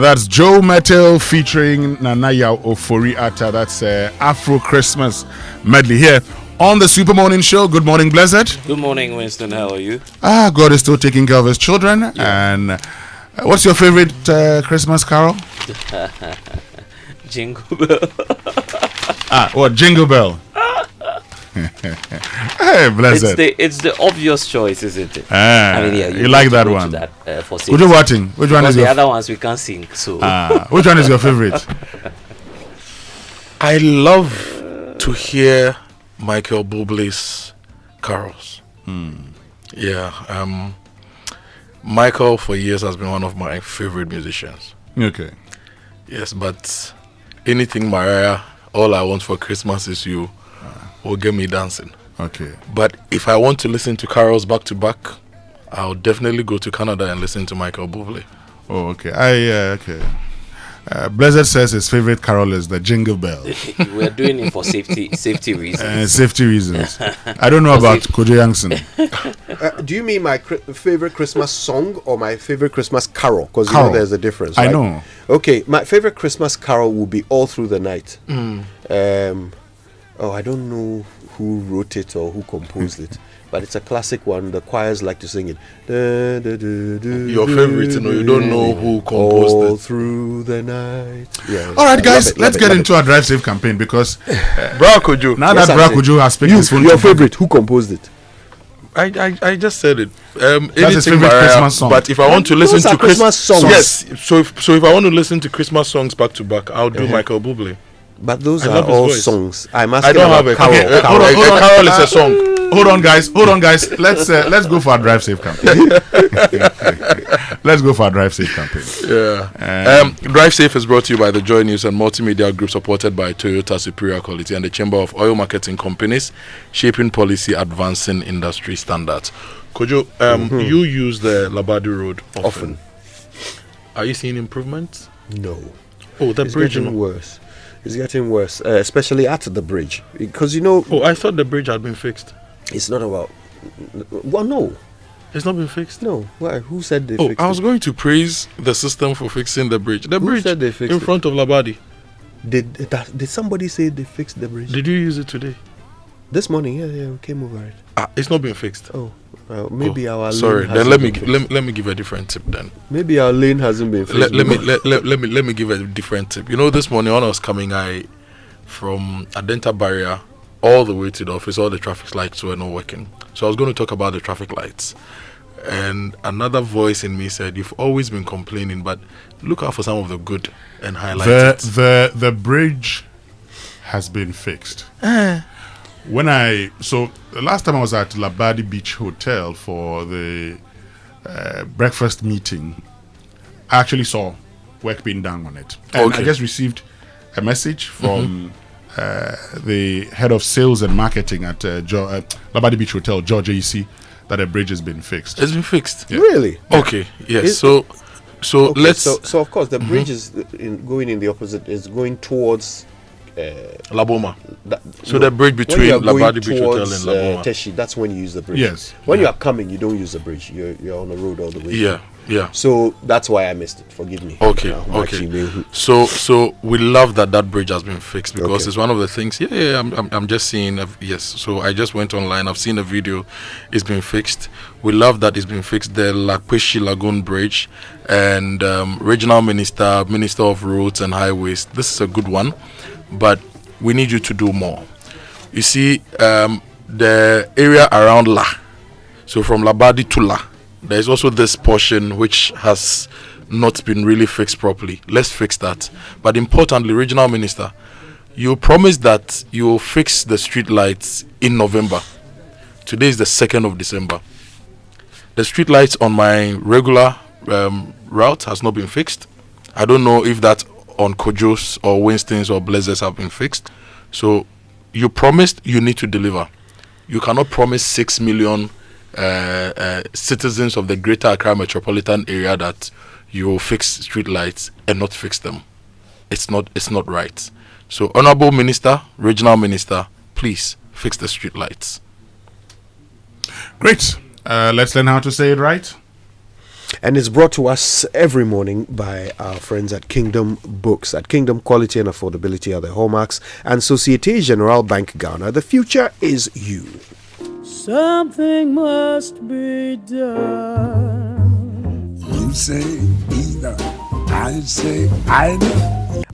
Speaker 6: That's Joe Metal featuring Nanayao Oforiatta. That's Afro Christmas medley here on the Super Morning Show. Good morning, Blessed.
Speaker 9: Good morning, Winston. How are you?
Speaker 6: God is still taking care of his children. Yeah. And what's your favorite Christmas carol?
Speaker 9: Jingle Bell.
Speaker 6: What? Jingle Bell. Hey, blessed.
Speaker 9: It's the obvious choice, isn't it?
Speaker 6: I mean, yeah, you like that one.
Speaker 9: For
Speaker 6: Kojo Boateng, which one is
Speaker 9: the
Speaker 6: your
Speaker 9: other ones we can't sing? So
Speaker 6: which one is your favorite?
Speaker 14: I love to hear Michael Bublé's carols. Yeah, Michael for years has been one of my favorite musicians.
Speaker 6: Okay.
Speaker 14: Yes, but anything Mariah, All I Want for Christmas Is You, will get me dancing.
Speaker 6: Okay.
Speaker 14: But if I want to listen to carols back to back, I'll definitely go to Canada and listen to Michael Bublé.
Speaker 6: Oh, okay. Okay. Blessed says his favorite carol is the Jingle Bell.
Speaker 9: We're doing it for safety reasons.
Speaker 6: Safety reasons. I don't know about Kojo Yankson.
Speaker 15: Do you mean my favorite Christmas song or my favorite Christmas carol? Because you know there's a difference, right?
Speaker 6: I know.
Speaker 15: Okay, my favorite Christmas carol will be All Through the Night. I don't know who wrote it or who composed it, but it's a classic one. The choirs like to sing it.
Speaker 14: Your favorite, you don't know who composed
Speaker 15: All
Speaker 14: it.
Speaker 15: Through the night. Yeah.
Speaker 6: All right, guys, let's get into our Drive Safe campaign because
Speaker 14: Bra Kojo.
Speaker 6: Now that Bra Kojo has picked his phone.
Speaker 15: Your favorite, who composed it?
Speaker 14: I just said it.
Speaker 6: That's his favorite Christmas song.
Speaker 14: But if I want to listen to
Speaker 15: Christmas songs,
Speaker 14: yes. So if I want to listen to Christmas songs back to back, I'll do Michael Bublé.
Speaker 15: But those are all songs. I'm asking.
Speaker 14: I don't have a carol. A carol is a song.
Speaker 6: Hold on, guys. Let's go for our Drive Safe campaign. Let's go for our Drive Safe campaign.
Speaker 14: Yeah. Drive Safe is brought to you by the Joy News and Multimedia Group, supported by Toyota Superior Quality and the Chamber of Oil Marketing Companies, shaping policy, advancing industry standards. Kojo, you use the Labadi Road often. Are you seeing improvements?
Speaker 15: No.
Speaker 14: Oh, the bridge
Speaker 15: is getting worse. It's getting worse, especially at the bridge, because you know.
Speaker 14: Oh, I thought the bridge had been fixed.
Speaker 15: It's not about. Well, no.
Speaker 14: It's not been fixed.
Speaker 15: No. Why? Who said they fixed it?
Speaker 14: I was going to praise the system for fixing the bridge. The bridge
Speaker 15: said they fixed
Speaker 14: in front of Labadi.
Speaker 15: Did somebody say they fixed the bridge?
Speaker 14: Did you use it today?
Speaker 15: This morning, yeah, we came over it.
Speaker 14: It's not been fixed.
Speaker 15: Oh, maybe our lane.
Speaker 14: Sorry, then let me give a different tip then.
Speaker 15: Maybe our lane hasn't been fixed.
Speaker 14: Let me give a different tip. You know, this morning when I was coming, from Adenta Barrier all the way to the office, all the traffic lights were not working. So I was going to talk about the traffic lights. And another voice in me said, "You've always been complaining, but look out for some of the good and highlight it."
Speaker 6: The bridge has been fixed. So the last time I was at Labadi Beach Hotel for the breakfast meeting, I actually saw work being done on it. And I just received a message from the head of sales and marketing at Labadi Beach Hotel, George AC, that a bridge has been fixed.
Speaker 14: It's been fixed?
Speaker 15: Yeah. Really?
Speaker 14: Okay, yes. So
Speaker 15: of course the bridge is going in the opposite, is going towards
Speaker 14: Laboma. The bridge between Labadi Beach Hotel and Laboma.
Speaker 15: Teshi, that's when you use the bridge.
Speaker 6: Yes.
Speaker 15: When you are coming, you don't use the bridge. You're on the road all the way.
Speaker 14: Yeah.
Speaker 15: So that's why I missed it. Forgive me.
Speaker 14: Okay. So we love that bridge has been fixed because it's one of the things. I'm just seeing. Yes. So I just went online. I've seen a video. It's been fixed. We love that it's been fixed. The Lakpeshi Lagoon Bridge and Regional Minister of Roads and Highways. This is a good one. But we need you to do more. You see, the area around La, so from Labadi to La, there's also this portion which has not been really fixed properly. Let's fix that. But importantly, Regional Minister, you promised that you will fix the street lights in November. Today is the 2nd of December. The street lights on my regular route has not been fixed. I don't know if that on Kojo's or Winston's or Blazers have been fixed. So you promised, you need to deliver. You cannot promise 6 million citizens of the Greater Accra metropolitan area that you will fix street lights and not fix them. It's not right. So Honorable Minister, Regional Minister, please fix the street lights.
Speaker 6: Great. Let's learn how to say it right.
Speaker 15: And it's brought to us every morning by our friends at Kingdom Books. At Kingdom, quality and affordability are the hallmarks. And Societe Generale Bank Ghana, the future is you.
Speaker 16: Something must be done.
Speaker 17: You say either, I say either.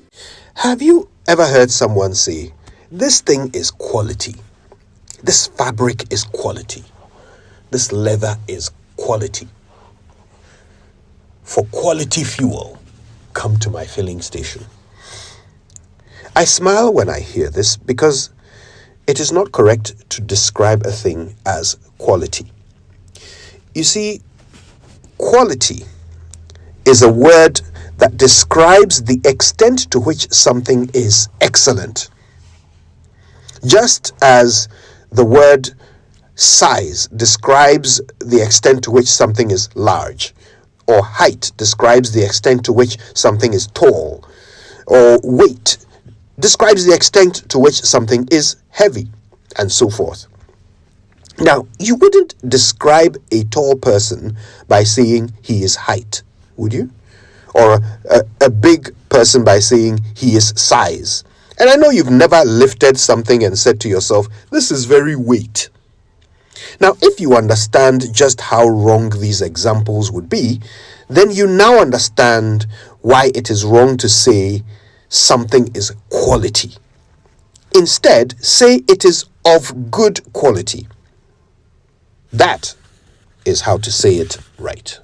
Speaker 15: Have you ever heard someone say, this thing is quality?
Speaker 1: This fabric is quality. This leather is quality. For quality fuel, come to my filling station. I smile when I hear this because it is not correct to describe a thing as quality. You see, quality is a word that describes the extent to which something is excellent. Just as the word size describes the extent to which something is large, or height describes the extent to which something is tall, or weight describes the extent to which something is heavy, and so forth. Now, you wouldn't describe a tall person by saying he is height, would you? Or a big person by saying he is size. And I know you've never lifted something and said to yourself, this is very weight. Now, if you understand just how wrong these examples would be, then you now understand why it is wrong to say something is quality. Instead, say it is of good quality. That is how to say it right.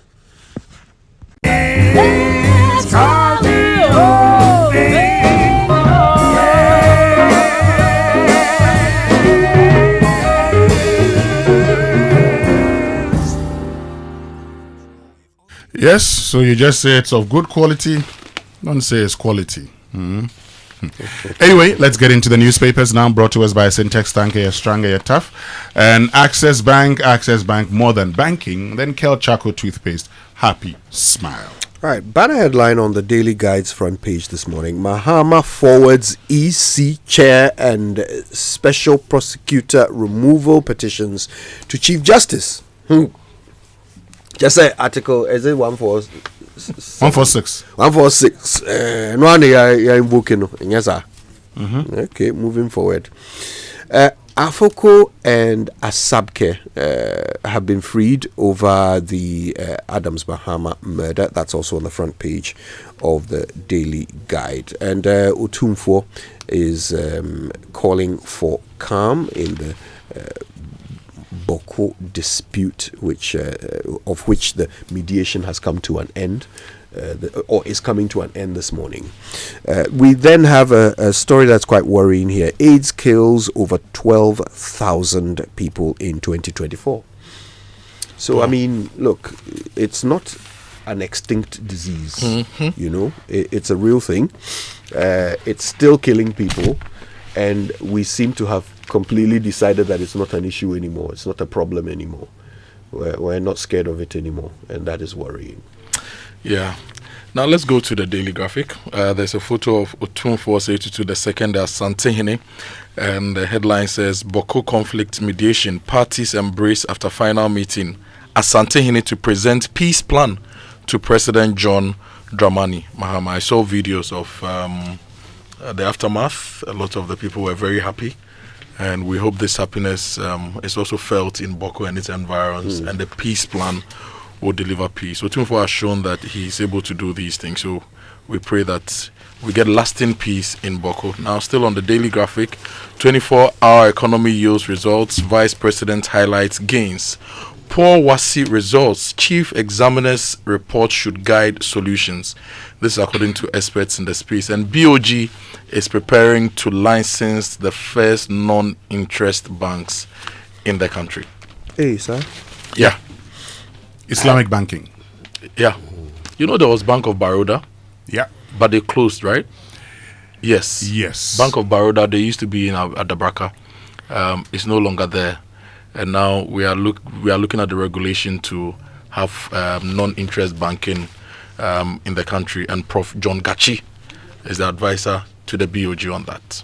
Speaker 6: Yes, so you just say it's of good quality. Don't say it's quality. Anyway, let's get into the newspapers now, brought to us by Syntex Tanker, you're stronger, you're tough. And Access Bank, more than banking. Then Kel Chaco toothpaste, happy smile.
Speaker 15: All right, banner headline on the Daily Guide's front page this morning. Mahama forwards EC chair and special prosecutor removal petitions to Chief Justice. Just say article, is it
Speaker 6: 146?
Speaker 15: 146. No one you're invoking. Yes, sir. Okay, moving forward. Afoko and Asabke have been freed over the Adams Bahama murder. That's also on the front page of the Daily Guide. And Utumfo is calling for calm in the Boko dispute, which of which the mediation has come to an end, or is coming to an end this morning. We then have a story that's quite worrying here. AIDS kills over 12,000 people in 2024. So, I mean, look, it's not an extinct disease, you know, it's a real thing. It's still killing people, and we seem to have completely decided that it's not an issue anymore. It's not a problem anymore. We're not scared of it anymore, and that is worrying.
Speaker 14: Yeah. Now let's go to the Daily Graphic. There's a photo of Otumfuo Osei-Tutu II at Asantehene, and the headline says, Boko conflict mediation, parties embrace after final meeting. Asantehene to present peace plan to President John Dramani Mahama. I saw videos of the aftermath. A lot of the people were very happy. And we hope this happiness is also felt in Boko and its environs, and the peace plan will deliver peace. So Otumfuo has shown that he is able to do these things. So we pray that we get lasting peace in Boko. Now, still on the Daily Graphic, 24-hour economy yields results. Vice President highlights gains. Poor WASSCE results. Chief examiner's report should guide solutions. This is according to experts in the space. And BOG is preparing to license the first non-interest banks in the country.
Speaker 15: Hey, sir.
Speaker 14: Yeah.
Speaker 6: Islamic banking.
Speaker 14: Yeah. You know there was Bank of Baroda?
Speaker 6: Yeah.
Speaker 14: But they closed, right? Yes.
Speaker 6: Yes.
Speaker 14: Bank of Baroda, they used to be in Adabraka. It's no longer there. And now we are looking at the regulation to have non-interest banking in the country. And Prof. John Gachi is the advisor to the BOG on that.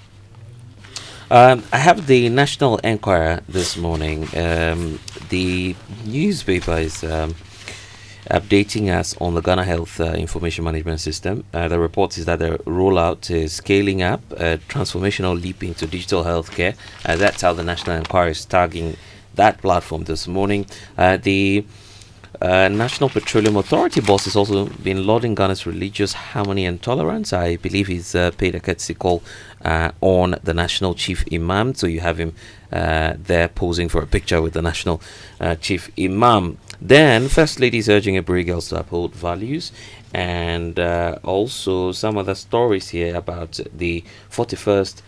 Speaker 9: I have the National Enquirer this morning. The newspaper is updating us on the Ghana Health Information Management System. The report is that the rollout is scaling up, a transformational leap into digital healthcare. That's how the National Enquirer is tagging that platform this morning. The National Petroleum Authority boss has also been lauding Ghana's religious harmony and tolerance. I believe he's paid a courtesy call on the National Chief Imam. So you have him there posing for a picture with the national chief imam. Then, First Lady is urging Eburi girls to uphold values, and also some other stories here about the 41st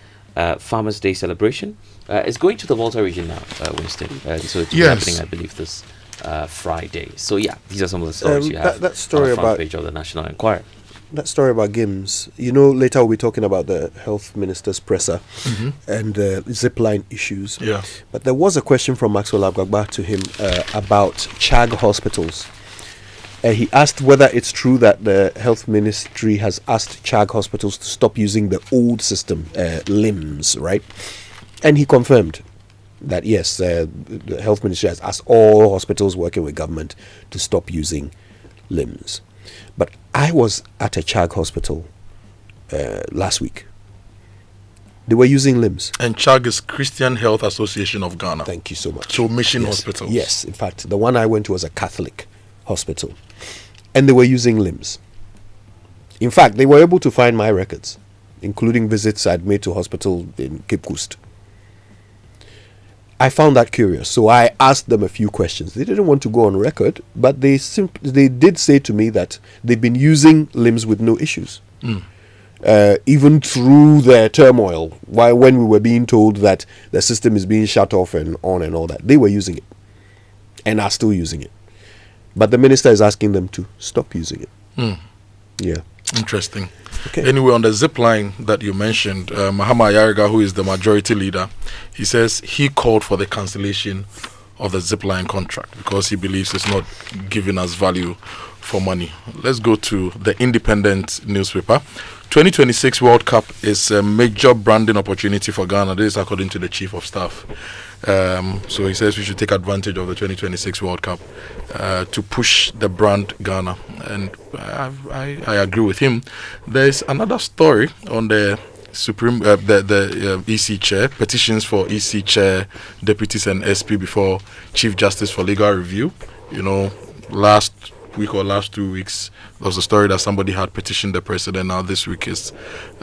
Speaker 9: Farmers' Day celebration. It's going to the Volta region now, Winston. So it's happening, I believe, this Friday. So yeah, these are some of the stories you have
Speaker 15: that story
Speaker 9: on the front
Speaker 15: about
Speaker 9: page of the National Enquirer.
Speaker 15: That story about GIMS, later we'll be talking about the health minister's presser and zipline issues.
Speaker 14: Yeah.
Speaker 15: But there was a question from Maxwell Agbagba to him about CHAG hospitals. He asked whether it's true that the health ministry has asked CHAG hospitals to stop using the old system, LIMS, right? And he confirmed that yes, the health ministry has asked all hospitals working with government to stop using LIMS. But I was at a CHAG hospital last week. They were using LIMS.
Speaker 14: And CHAG is Christian Health Association of Ghana.
Speaker 15: Thank you so much.
Speaker 14: So Mission Hospitals.
Speaker 15: Yes, in fact, the one I went to was a Catholic hospital. And they were using LIMS. In fact, they were able to find my records, including visits I'd made to hospital in Cape Coast. I found that curious, so I asked them a few questions. They didn't want to go on record, but they did say to me that they've been using LIMS with no issues. Even through their turmoil, when we were being told that the system is being shut off and on and all that, they were using it and are still using it. But the minister is asking them to stop using it. Yeah.
Speaker 14: Interesting.
Speaker 15: Okay.
Speaker 14: Anyway, on the zip line that you mentioned, Mahama Ayariga, who is the majority leader, he says he called for the cancellation of the zip line contract because he believes it's not giving us value for money. Let's go to the Independent newspaper. 2026 World Cup is a major branding opportunity for Ghana. This is according to the Chief of Staff. So he says we should take advantage of the 2026 World Cup to push the brand Ghana, and I agree with him. There's another story on the Supreme the EC chair, petitions for EC chair, deputies and SP before Chief Justice for legal review. Last week or last 2 weeks there was a story that somebody had petitioned the president. Now this week is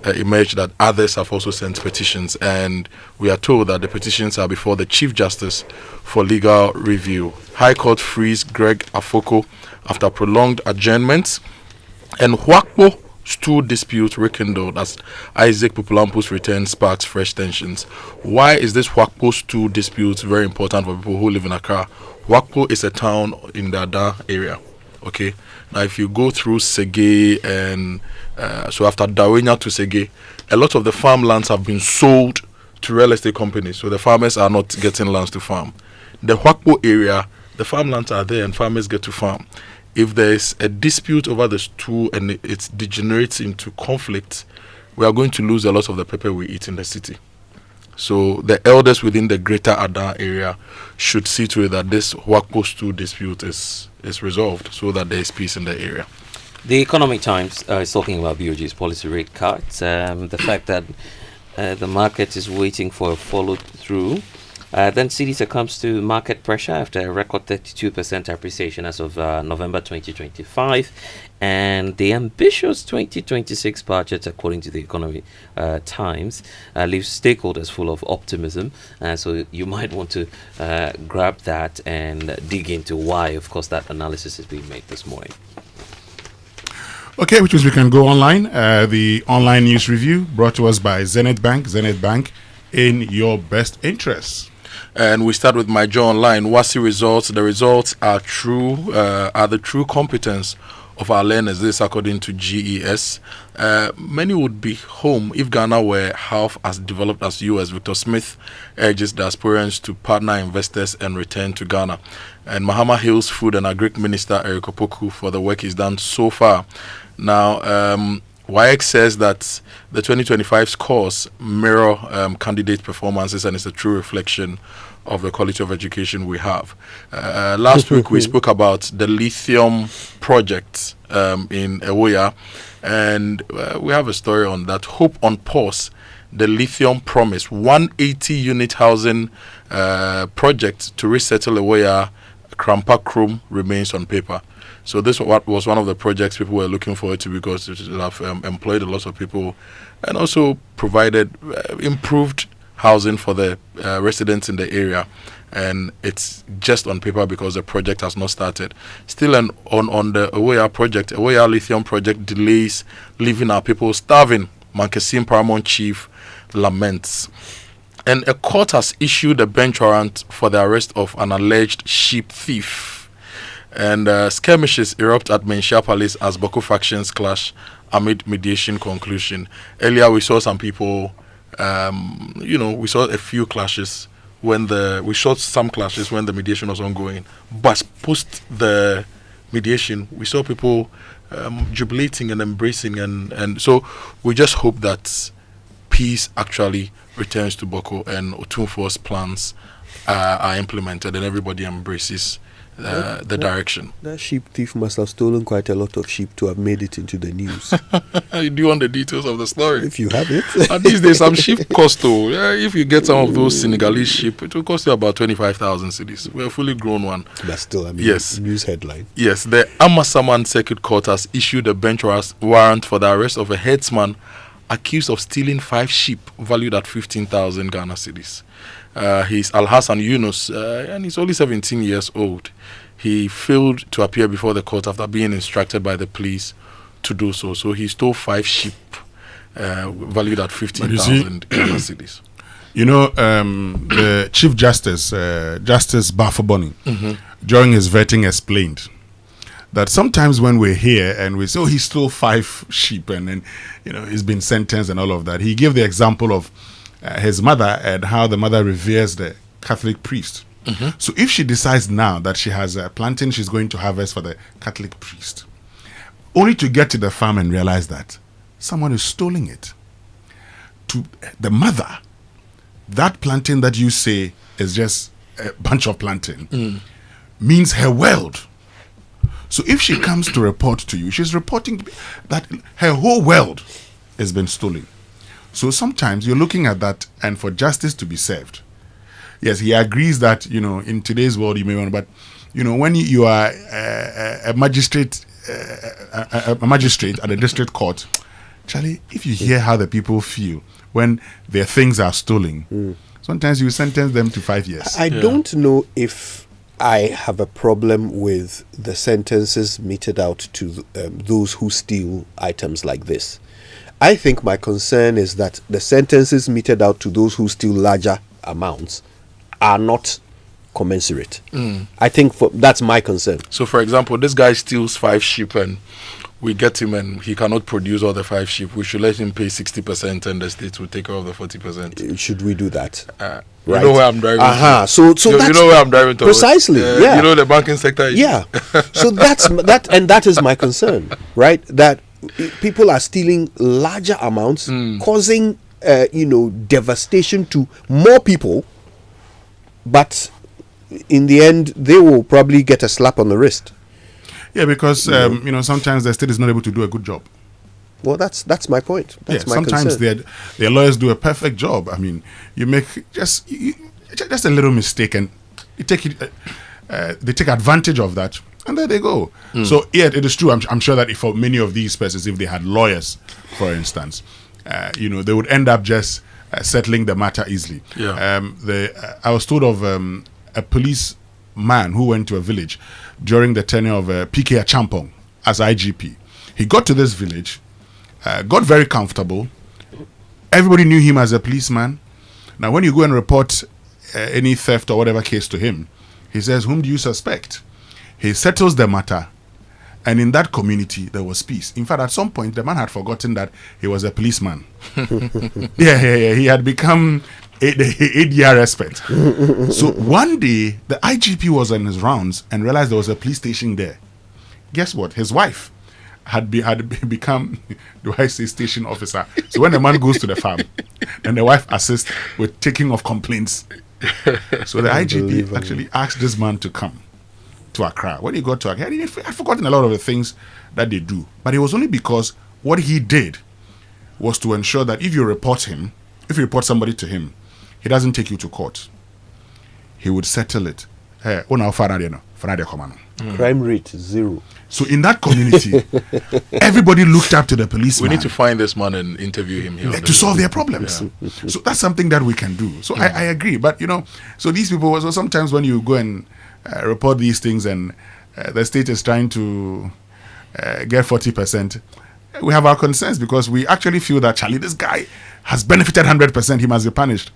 Speaker 14: emerged that others have also sent petitions, and we are told that the petitions are before the Chief Justice for legal review. High Court frees Greg Afoko after prolonged adjournments, and Wakpo stool dispute rekindled as Isaac Pupulampu's return sparks fresh tensions. Why is this Wakpo stool dispute very important for people who live in Accra? Wakpo is a town in the Ada area. Okay, now if you go through Sogah and so after Dawenya to Sogah, a lot of the farmlands have been sold to real estate companies, so the farmers are not getting lands to farm. The Wakpo area, the farmlands are there and farmers get to farm. If there is a dispute over the stool and it degenerates into conflict, we are going to lose a lot of the pepper we eat in the city. So the elders within the greater Ada area should see to it that this Wakpo stool dispute is resolved so that there is peace in the area.
Speaker 9: The Economic Times is talking about BOG's policy rate cuts, the fact that the market is waiting for a follow-through. Then cedi succumbs to market pressure after a record 32% appreciation as of November 2025, and the ambitious 2026 budget, according to the Economic Times, leaves stakeholders full of optimism. So you might want to grab that and dig into why, of course, that analysis is being made this morning.
Speaker 6: Okay, which means we can go online. The online news review brought to us by Zenith Bank. Zenith Bank, in your best interests.
Speaker 14: And we start with My Joe Online. WASSCE results. The results are the true competence of our learners. This according to GES. Many would be home if Ghana were half as developed as US. Victor Smith urges diasporans to partner investors and return to Ghana. And Mahama hails Food and Agric Minister Eric Opoku for the work he's done so far. Now, WAEC says that the 2025 scores mirror candidate performances and is a true reflection of the quality of education we have. Last week we spoke about the lithium project in Ewoya, and we have a story on that. Hope on pause. The lithium promise 180 unit housing project to resettle Ewoya Krampa Krom remains on paper. So this was one of the projects people were looking forward to because it will have employed a lot of people and also provided improved housing for the residents in the area, and it's just on paper because the project has not started. Still on the Awoya project, Awoya lithium project delays, leaving our people starving. Mankesim Paramount Chief laments. And a court has issued a bench warrant for the arrest of an alleged sheep thief. And skirmishes erupt at Menshia Palace as Boko factions clash amid mediation conclusion. Earlier we saw some people, we saw a few clashes we saw some clashes when the mediation was ongoing. But post the mediation, we saw people jubilating and embracing, and so we just hope that peace actually returns to Boko and Otunfo's plans are implemented and everybody embraces the direction.
Speaker 15: That sheep thief must have stolen quite a lot of sheep to have made it into the news.
Speaker 14: Do you want the details of the story?
Speaker 15: If you have it.
Speaker 14: And these days, some sheep cost though. If you get some of those Senegalese sheep, it will cost you about 25,000 cedis. We're a fully grown one.
Speaker 15: But still,
Speaker 14: yes.
Speaker 15: News headline.
Speaker 14: Yes, the Amasaman Circuit Court has issued a bench warrant for the arrest of a herdsman accused of stealing 5 sheep valued at 15,000 Ghana cedis. He's Al Hassan Yunus, and he's only 17 years old. He failed to appear before the court after being instructed by the police to do so. So he stole 5 sheep valued at 15,000 Ghana cedis.
Speaker 6: You know, the Chief Justice, Justice Bafoboni, during his vetting explained that sometimes when we're here and we say, oh, he stole 5 sheep and then, he's been sentenced and all of that, he gave the example of his mother and how the mother reveres the Catholic priest. So if she decides now that she has a plantain she's going to harvest for the Catholic priest, only to get to the farm and realize that someone is stealing it, to the mother, that plantain that you say is just a bunch of plantain means her world. So if she comes to report to you, she's reporting that her whole world has been stolen. So sometimes you're looking at that, and for justice to be served, yes, he agrees that, in today's world you may want, but, when you are a magistrate at a district court, Charlie, if you hear how the people feel when their things are stolen, sometimes you sentence them to 5 years.
Speaker 15: I don't know if I have a problem with the sentences meted out to those who steal items like this. I think my concern is that the sentences meted out to those who steal larger amounts are not commensurate. I think that's my concern.
Speaker 14: So, for example, this guy steals 5 sheep and we get him and he cannot produce all the 5 sheep. We should let him pay 60% and the state will take care of the 40%.
Speaker 15: Should we do that?
Speaker 14: Right. You know where I'm driving to.
Speaker 15: So
Speaker 14: you know where I'm driving to.
Speaker 15: Precisely. Yeah.
Speaker 14: You know the banking sector.
Speaker 15: Yeah. So that is my concern, right? That people are stealing larger amounts, causing devastation to more people, but in the end they will probably get a slap on the wrist.
Speaker 6: Yeah, because sometimes the state is not able to do a good job.
Speaker 15: Well, that's my point. That's my
Speaker 6: sometimes
Speaker 15: concern.
Speaker 6: their lawyers do a perfect job. I mean, you make just a little mistake and they take advantage of that, and there they go. So yeah, it is true. I'm sure that if for many of these persons, if they had lawyers, for instance, they would end up just settling the matter easily.
Speaker 14: Yeah.
Speaker 6: I was told of a policeman who went to a village during the tenure of PK Achampong as IGP. He got to this village, got very comfortable. Everybody knew him as a policeman. Now, when you go and report any theft or whatever case to him, he says, "Whom do you suspect?" He settles the matter, and in that community there was peace. In fact, at some point the man had forgotten that he was a policeman. He had become a DRS pet. So one day the IGP was on his rounds and realized there was a police station there. Guess what? His wife had become, do I say, station officer. So when the man goes to the farm, and the wife assists with taking of complaints. So the IGP actually asked this man to come to Accra. When he got to Accra, he had forgotten a lot of the things that they do. But it was only because what he did was to ensure that if you report somebody to him, he doesn't take you to court. He would settle it.
Speaker 15: Crime rate is 0.
Speaker 6: So in that community, everybody looked up to the policeman.
Speaker 14: We need to find this man and interview him here
Speaker 6: to solve their problems. Yeah. So that's something that we can do. So I agree. But, so these people, so sometimes when you go and report these things and the state is trying to get 40%, we have our concerns because we actually feel that, Charlie, this guy has benefited 100%. He must be punished.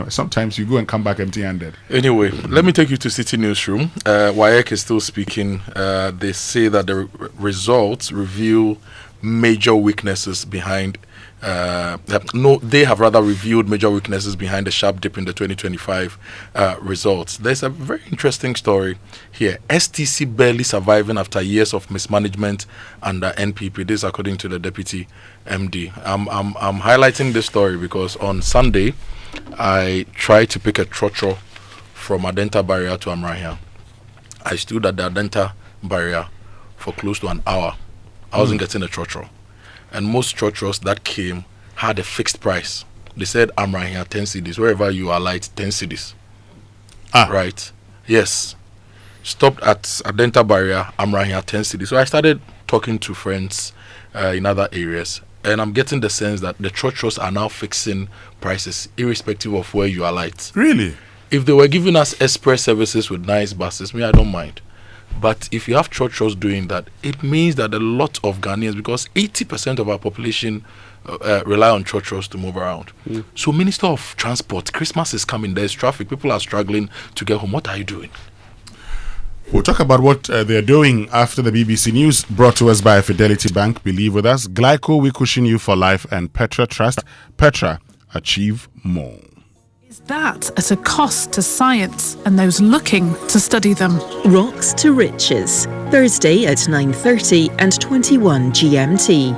Speaker 6: Sometimes you go and come back empty-handed.
Speaker 14: Anyway, let me take you to City Newsroom. WAEC is still speaking. They say that the results reveal major weaknesses behind. They have rather revealed major weaknesses behind the sharp dip in the 2025 results. There's a very interesting story here. STC barely surviving after years of mismanagement under NPP. This, according to the deputy MD. I'm highlighting this story because on Sunday, I tried to pick a trotro from Adenta barrier to Amrahia. I stood at the Adenta barrier for close to an hour. I wasn't getting a trotro. And most trotros that came had a fixed price. They said Amrahia 10 cedis. Wherever you are light, 10 cedis. Right. Yes. Stopped at Adenta barrier, Amrahia 10 cedis. So I started talking to friends in other areas. And I'm getting the sense that the trotros are now fixing prices irrespective of where you are light.
Speaker 6: Really?
Speaker 14: If they were giving us express services with nice buses, I don't mind. But if you have trotros doing that, it means that a lot of Ghanaians, because 80% of our population rely on trotros to move around. So Minister of Transport, Christmas is coming, there's traffic, people are struggling to get home. What are you doing?
Speaker 6: We'll talk about what they're doing after the BBC News, brought to us by Fidelity Bank. Believe with us. Glyco, we cushion you for life, and Petra Trust. Petra, achieve more.
Speaker 3: Is that at a cost to science and those looking to study them?
Speaker 7: Rocks to Riches, Thursday at 9:30 and 21 GMT.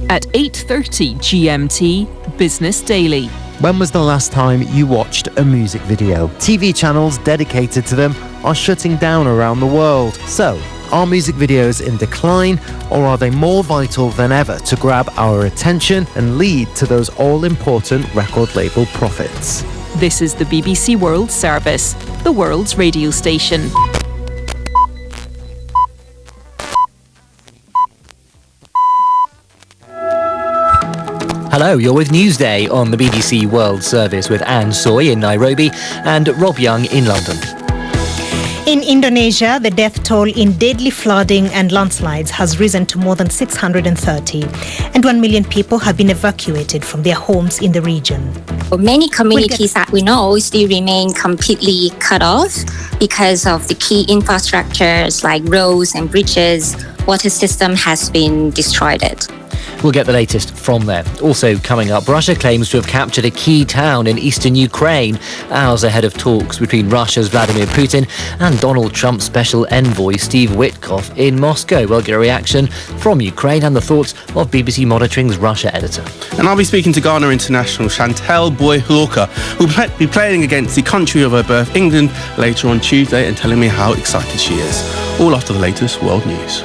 Speaker 7: At 8:30 GMT, Business Daily.
Speaker 18: When was the last time you watched a music video? TV channels dedicated to them are shutting down around the world. So, are music videos in decline, or are they more vital than ever to grab our attention and lead to those all-important record label profits?
Speaker 7: This is the BBC World Service, the world's radio station.
Speaker 19: Hello, you're with Newsday on the BBC World Service with Anne Soy in Nairobi and Rob Young in London.
Speaker 20: In Indonesia, the death toll in deadly flooding and landslides has risen to more than 630, and 1 million people have been evacuated from their homes in the region.
Speaker 21: Many communities that we know still remain completely cut off because of the key infrastructures like roads and bridges. Water system has been destroyed.
Speaker 19: We'll get the latest from there. Also coming up, Russia claims to have captured a key town in eastern Ukraine, hours ahead of talks between Russia's Vladimir Putin and Donald Trump's special envoy Steve Witkoff in Moscow. We'll get a reaction from Ukraine and the thoughts of BBC Monitoring's Russia editor.
Speaker 22: And I'll be speaking to Ghana international Chantel Boy-Hawker, who'll be playing against the country of her birth, England, later on Tuesday, and telling me how excited she is. All after the latest world news.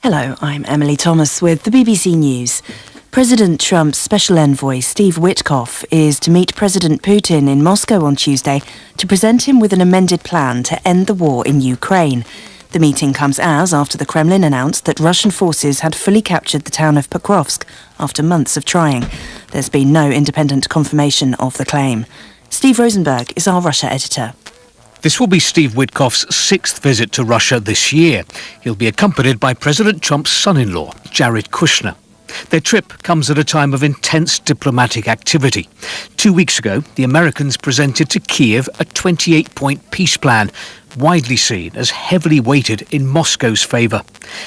Speaker 23: Hello, I'm Emily Thomas with the BBC News. President Trump's special envoy, Steve Witkoff, is to meet President Putin in Moscow on Tuesday to present him with an amended plan to end the war in Ukraine. The meeting comes after the Kremlin announced that Russian forces had fully captured the town of Pokrovsk after months of trying. There's been no independent confirmation of the claim. Steve Rosenberg is our Russia editor.
Speaker 25: This will be Steve Witkoff's 6th visit to Russia this year. He'll be accompanied by President Trump's son-in-law, Jared Kushner. Their trip comes at a time of intense diplomatic activity. 2 weeks ago, the Americans presented to Kiev a 28-point peace plan, widely seen as heavily weighted in Moscow's favour.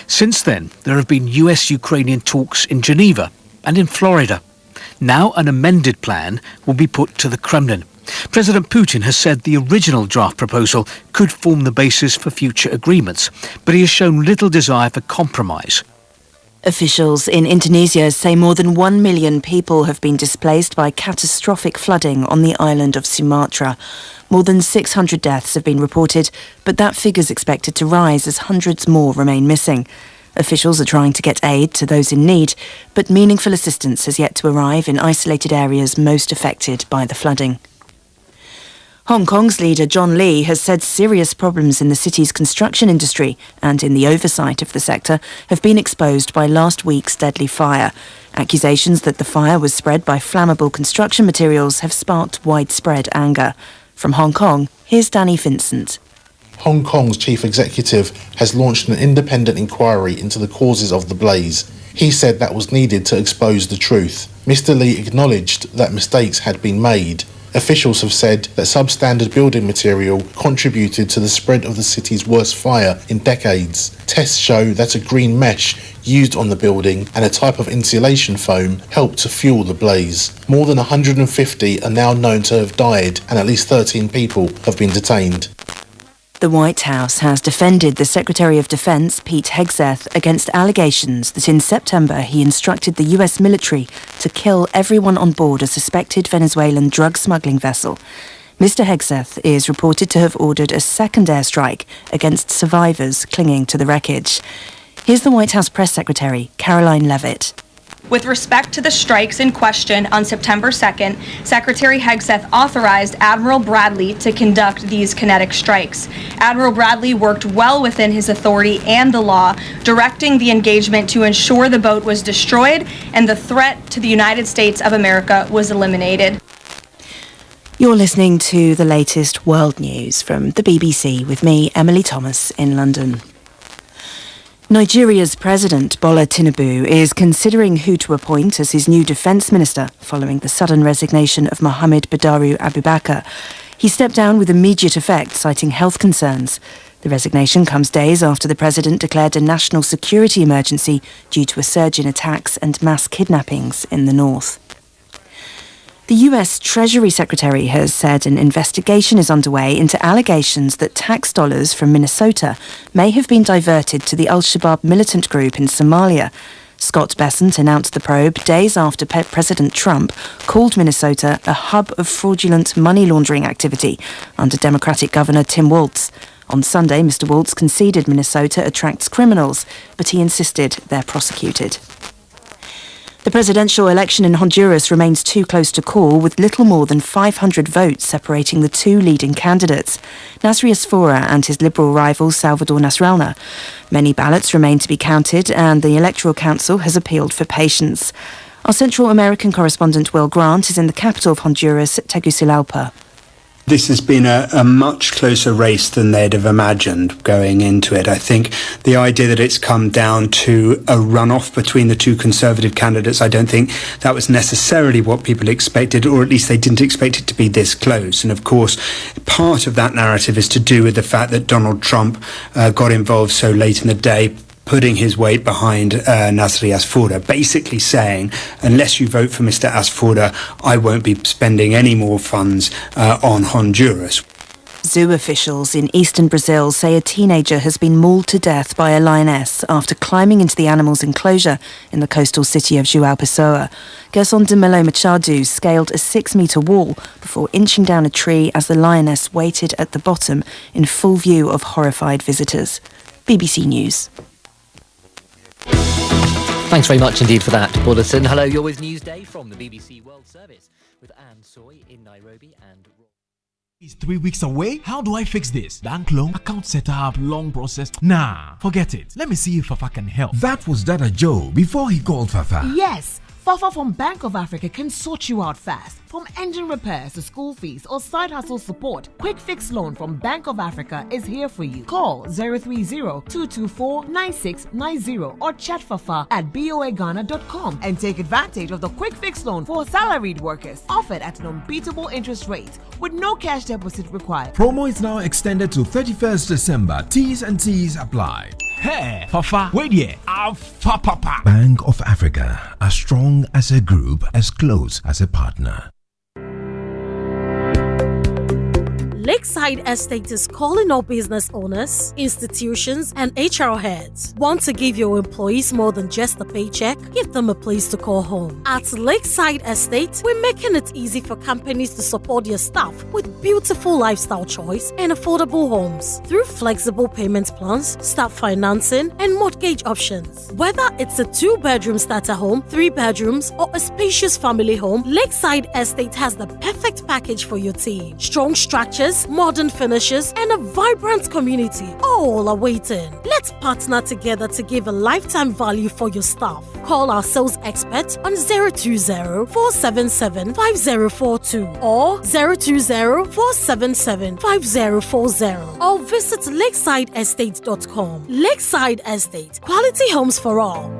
Speaker 25: Since then, there have been US-Ukrainian talks in Geneva and in Florida. Now an amended plan will be put to the Kremlin. President Putin has said the original draft proposal could form the basis for future agreements, but he has shown little desire for compromise.
Speaker 23: Officials in Indonesia say more than 1 million people have been displaced by catastrophic flooding on the island of Sumatra. More than 600 deaths have been reported, but that figure's expected to rise as hundreds more remain missing. Officials are trying to get aid to those in need, but meaningful assistance has yet to arrive in isolated areas most affected by the flooding. Hong Kong's leader John Lee has said serious problems in the city's construction industry and in the oversight of the sector have been exposed by last week's deadly fire. Accusations that the fire was spread by flammable construction materials have sparked widespread anger. From Hong Kong, here's Danny Vincent.
Speaker 2: Hong Kong's chief executive has launched an independent inquiry into the causes of the blaze. He said that was needed to expose the truth. Mr. Lee acknowledged that mistakes had been made. Officials have said that substandard building material contributed to the spread of the city's worst fire in decades. Tests show that a green mesh used on the building and a type of insulation foam helped to fuel the blaze. More than 150 are now known to have died and at least 13 people have been detained.
Speaker 23: The White House has defended the Secretary of Defense, Pete Hegseth, against allegations that in September he instructed the US military to kill everyone on board a suspected Venezuelan drug smuggling vessel. Mr. Hegseth is reported to have ordered a second airstrike against survivors clinging to the wreckage. Here's the White House Press Secretary, Caroline Leavitt.
Speaker 4: With respect to the strikes in question on September 2nd, Secretary Hegseth authorized Admiral Bradley to conduct these kinetic strikes. Admiral Bradley worked well within his authority and the law, directing the engagement to ensure the boat was destroyed and the threat to the United States of America was eliminated.
Speaker 23: You're listening to the latest world news from the BBC with me, Emily Thomas, in London. Nigeria's President Bola Tinubu is considering who to appoint as his new defence minister following the sudden resignation of Mohamed Badaru Abubakar. He stepped down with immediate effect, citing health concerns. The resignation comes days after the president declared a national security emergency due to a surge in attacks and mass kidnappings in the north. The US Treasury Secretary has said an investigation is underway into allegations that tax dollars from Minnesota may have been diverted to the Al-Shabaab militant group in Somalia. Scott Bessent announced the probe days after President Trump called Minnesota a hub of fraudulent money laundering activity under Democratic Governor Tim Walz. On Sunday, Mr. Walz conceded Minnesota attracts criminals, but he insisted they're prosecuted. The presidential election in Honduras remains too close to call, with little more than 500 votes separating the two leading candidates, Nasri Asfora and his liberal rival Salvador Nasralna. Many ballots remain to be counted, and the Electoral Council has appealed for patience. Our Central American correspondent Will Grant is in the capital of Honduras, Tegucigalpa.
Speaker 5: This has been a much closer race than they'd have imagined going into it. I think the idea that it's come down to a runoff between the two conservative candidates, I don't think that was necessarily what people expected, or at least they didn't expect it to be this close. And of course, part of that narrative is to do with the fact that Donald Trump got involved so late in the day, putting his weight behind Nasri Asfora, basically saying, unless you vote for Mr. Asfora, I won't be spending any more funds on Honduras.
Speaker 23: Zoo officials in eastern Brazil say a teenager has been mauled to death by a lioness after climbing into the animal's enclosure in the coastal city of João Pessoa. Gerson de Melo Machado scaled a 6-metre wall before inching down a tree as the lioness waited at the bottom in full view of horrified visitors. BBC News.
Speaker 19: Thanks very much indeed for that bulletin. Hello, you're with Newsday from the BBC World Service with Anne Soy in Nairobi and...
Speaker 8: It's 3 weeks away? How do I fix this? Bank loan, account setup, long process. Nah, forget it. Let me see if Fafa can help.
Speaker 10: That was Dada Joe before he called Fafa.
Speaker 26: Yes, Fafa from Bank of Africa can sort you out fast. From engine repairs to school fees or side hustle support, Quick Fix Loan from Bank of Africa is here for you. Call 030-224-9690 or chat Fafa at boaghana.com and take advantage of the Quick Fix Loan for salaried workers, offered at an unbeatable interest rate with no cash deposit required.
Speaker 10: Promo is now extended to 31st December. T's and C's apply.
Speaker 8: Hey, Fafa, wait here. Papa.
Speaker 10: Bank of Africa, as strong as a group, as close as a partner.
Speaker 11: Lakeside Estate is calling all business owners, institutions, and HR heads. Want to give your employees more than just a paycheck? Give them a place to call home. At Lakeside Estate, we're making it easy for companies to support their staff with beautiful lifestyle choice and affordable homes through flexible payment plans, staff financing, and mortgage options. Whether it's a 2-bedroom starter home, 3 bedrooms, or a spacious family home, Lakeside Estate has the perfect package for your team. Strong structures, modern finishes, and a vibrant community all are waiting. Let's partner together to give a lifetime value for your staff. Call our sales expert on 020-477-5042 or 020-477-5040 or visit lakesideestate.com. Lakeside Estate, quality homes for all.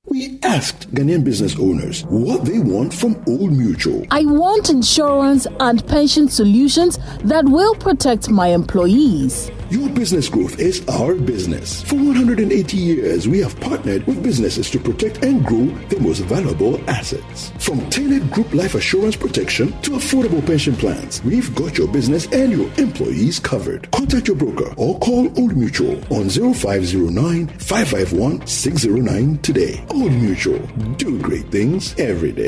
Speaker 12: We asked Ghanaian business owners what they want from Old Mutual.
Speaker 13: I want insurance and pension solutions that will protect my employees.
Speaker 12: Your business growth is our business. For 180 years, we have partnered with businesses to protect and grow their most valuable assets. From tailored group life assurance protection to affordable pension plans, we've got your business and your employees covered. Contact your broker or call Old Mutual on 0509-551-609 today. Old Mutual, do great things every day.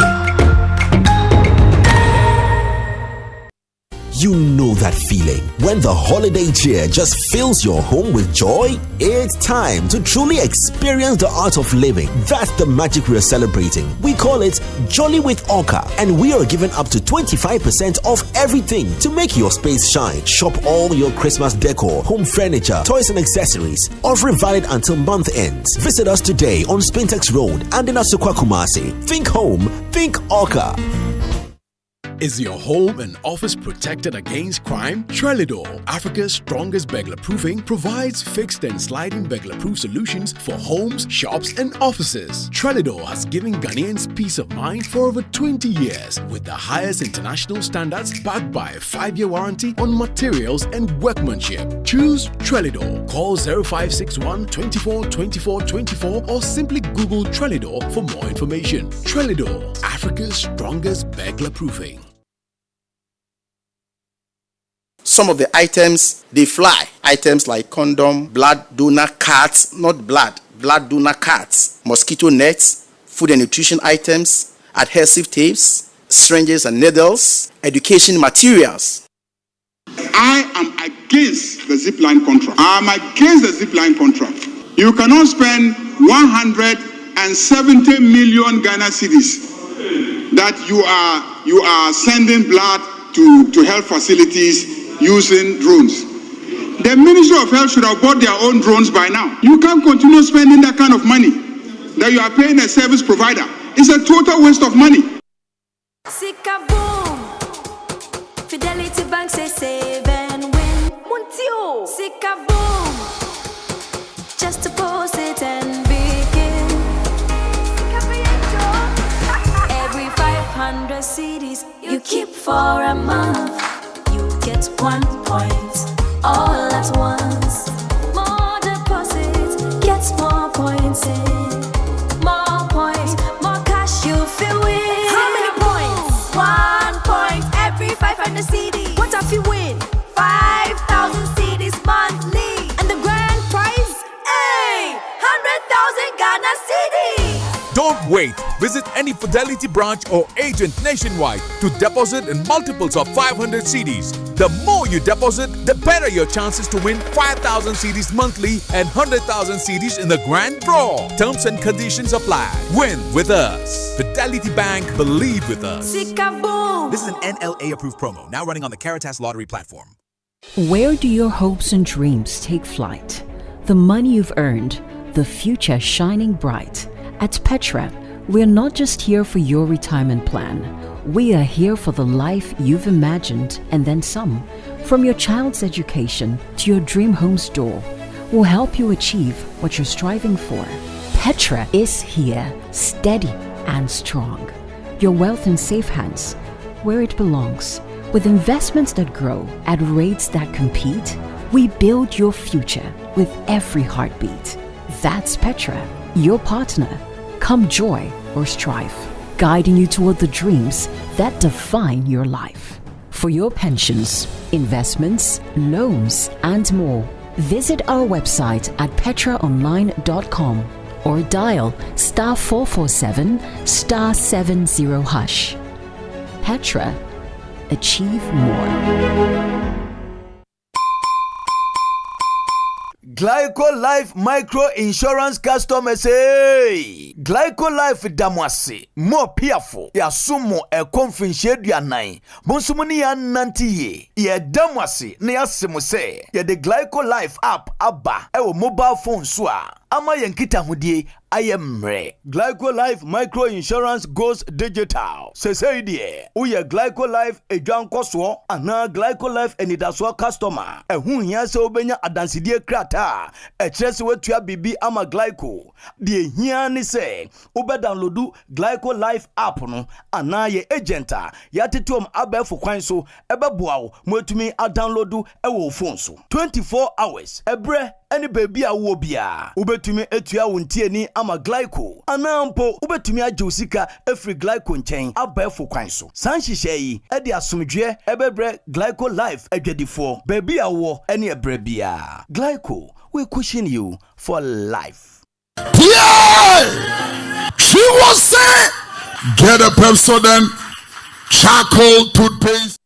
Speaker 16: You know that feeling when the holiday cheer just fills your home with joy? It's time to truly experience the art of living. That's the magic we are celebrating. We call it Jolly with Oka, and we are giving up to 25% off everything to make your space shine. Shop all your Christmas decor, home furniture, toys and accessories. Offer valid until month ends. Visit us today on Spintex Road and in Asukwa Kumasi. Think home, think Oka.
Speaker 17: Is your home and office protected against crime? Trelidor, Africa's strongest burglar proofing, provides fixed and sliding burglar proof solutions for homes, shops, and offices. Trelidor has given Ghanaians peace of mind for over 20 years with the highest international standards backed by a 5-year warranty on materials and workmanship. Choose Trelidor. Call 0561 24 24 24 or simply Google Trelidor for more information. Trelidor, Africa's strongest burglar proofing.
Speaker 24: Some of the items, they fly. Items like condom, blood donor cards, not blood donor cards, mosquito nets, food and nutrition items, adhesive tapes, syringes and needles, education materials.
Speaker 27: I am against the zipline contract. I am against the zipline contract. You cannot spend 170 million Ghana cedis that you are sending blood to health facilities using drones. The Ministry of Health should have bought their own drones by now. You can't continue spending that kind of money that you are paying a service provider. It's a total waste of money.
Speaker 28: Sika boom. Fidelity Bank say save and win. Muntio. Sika boom. Just deposit and begin. Every 500 CDs you keep for a month. Get 1 point all at once. More deposits, gets more points in. More points, more cash you feel win. How many points? 1 point every 500 CD. What if you win? 5,000 CDs monthly. And the grand prize? Hey! 100,000 Ghana CDs.
Speaker 29: Don't wait. Visit any Fidelity branch or agent nationwide to deposit in multiples of 500 CDs. The more you deposit, the better your chances to win 5,000 CDs monthly and 100,000 CDs in the grand draw. Terms and conditions apply. Win with us. Fidelity Bank, believe with us.
Speaker 28: Sika-boom.
Speaker 30: This is an NLA approved promo, now running on the Caritas Lottery platform.
Speaker 31: Where do your hopes and dreams take flight? The money you've earned, the future shining bright. At Petra, we're not just here for your retirement plan. We are here for the life you've imagined and then some. From your child's education to your dream home's door, we'll help you achieve what you're striving for. Petra is here, steady and strong. Your wealth in safe hands, where it belongs. With investments that grow at rates that compete, we build your future with every heartbeat. That's Petra, your partner. Come joy or strife, guiding you toward the dreams that define your life. For your pensions, investments, loans, and more, visit our website at petraonline.com or dial *447 *70#. Petra, achieve more.
Speaker 1: Glyco Life Micro Insurance Customers, hey! Glyco Life Damwasi, more piafo, ya sumo conference nine. Bonsumuni ya nanti ye Damwasi, ne ya simuse, ye the Glyco Life app abba, ewo mobile phone swa. Ama yankita hudie, I am re. Glyco Life Micro Insurance goes digital. Say die, uye Glyco Life ejan koswo, ana Glyco Life enidaswa customer. Ehun hiya se obenya adansidie krata. Echresi wetua bibi ama Glyco. Die hiya ni se, ube downloadu Glyco Life app no, ana ye agenta. Yatituom abefu kwanso, ebe buawo, mwetumi a downloadu ewo phone so. 24 hours, ebre, any baby a wobia. Ubetumi etua wuntie ni ama Glyco. Anampo ubetumi ajusika every Glyco nchen abefu kwanso. Sanhihye edi asumdwe ebebre Glyco Life edwedifo. Baby a wo any ebrebia. Glyco, we cushion you for life.
Speaker 27: Yeah! She was saying, get a Pepsodent charcoal toothpaste.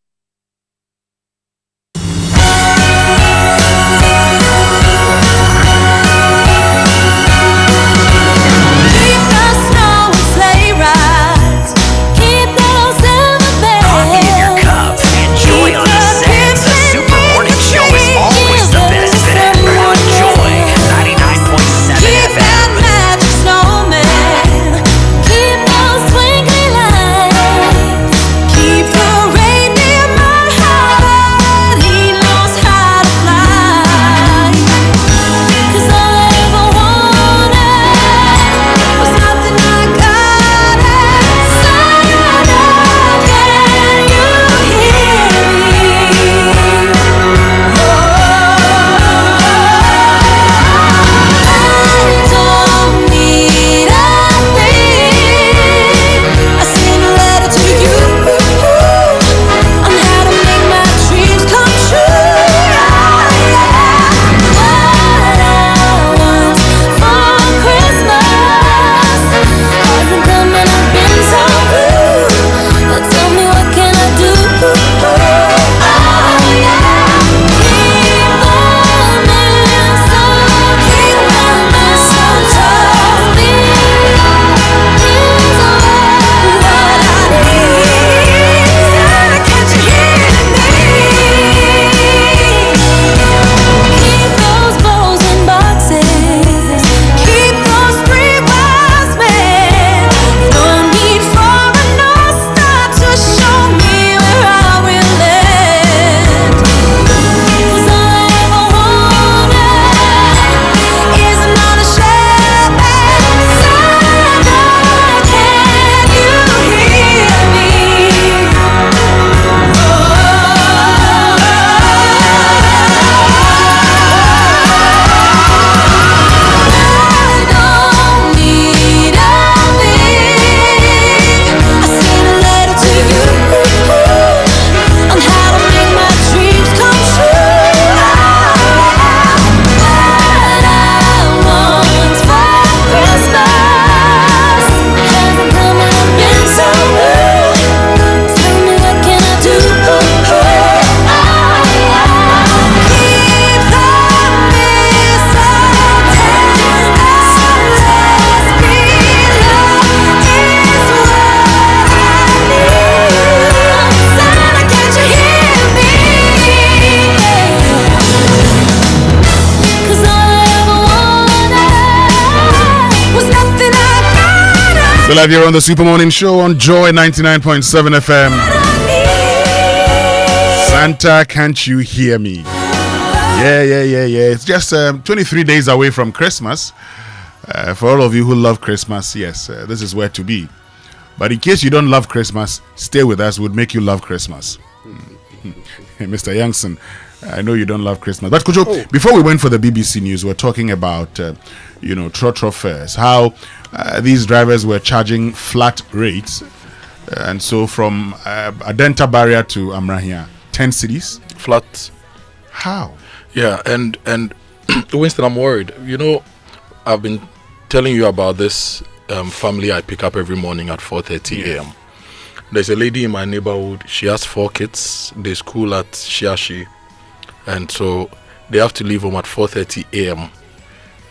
Speaker 3: We're live here on the Super Morning Show on Joy 99.7 FM. Santa, can't you hear me? Yeah. It's just 23 days away from Christmas. For all of you who love Christmas, yes, this is where to be. But in case you don't love Christmas, stay with us. We'll make you love Christmas. Mr. Yankson, I know you don't love Christmas. But Kojo, before we went for the BBC News, we're talking about, trotro fares, how these drivers were charging flat rates And so from Adenta barrier to Amrahia, 10 cities?
Speaker 2: Flat.
Speaker 3: How?
Speaker 2: Yeah, and Winston, I'm worried. You know, I've been telling you about this family I pick up every morning at 4:30 a.m. There's a lady in my neighborhood. She has 4 kids. They school at Shiashi. And so they have to leave home at 4:30 a.m.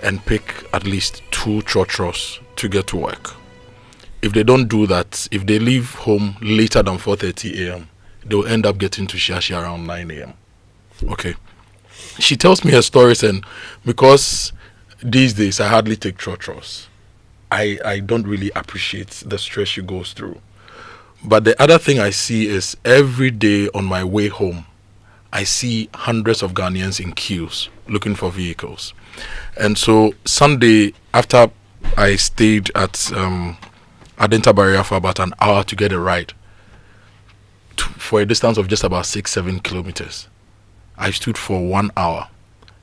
Speaker 2: and pick at least 2 trotros to get to work. If they don't do that, if they leave home later than 4:30 a.m., they'll end up getting to Shiashi around 9 a.m. Okay. She tells me her stories, and because these days I hardly take trotros, I don't really appreciate the stress she goes through. But the other thing I see is every day on my way home, I see hundreds of Ghanaians in queues looking for vehicles. And so Sunday, after I stayed at Adenta Barrier for about an hour to get a ride for a distance of just about 6-7 kilometers, I stood for 1 hour,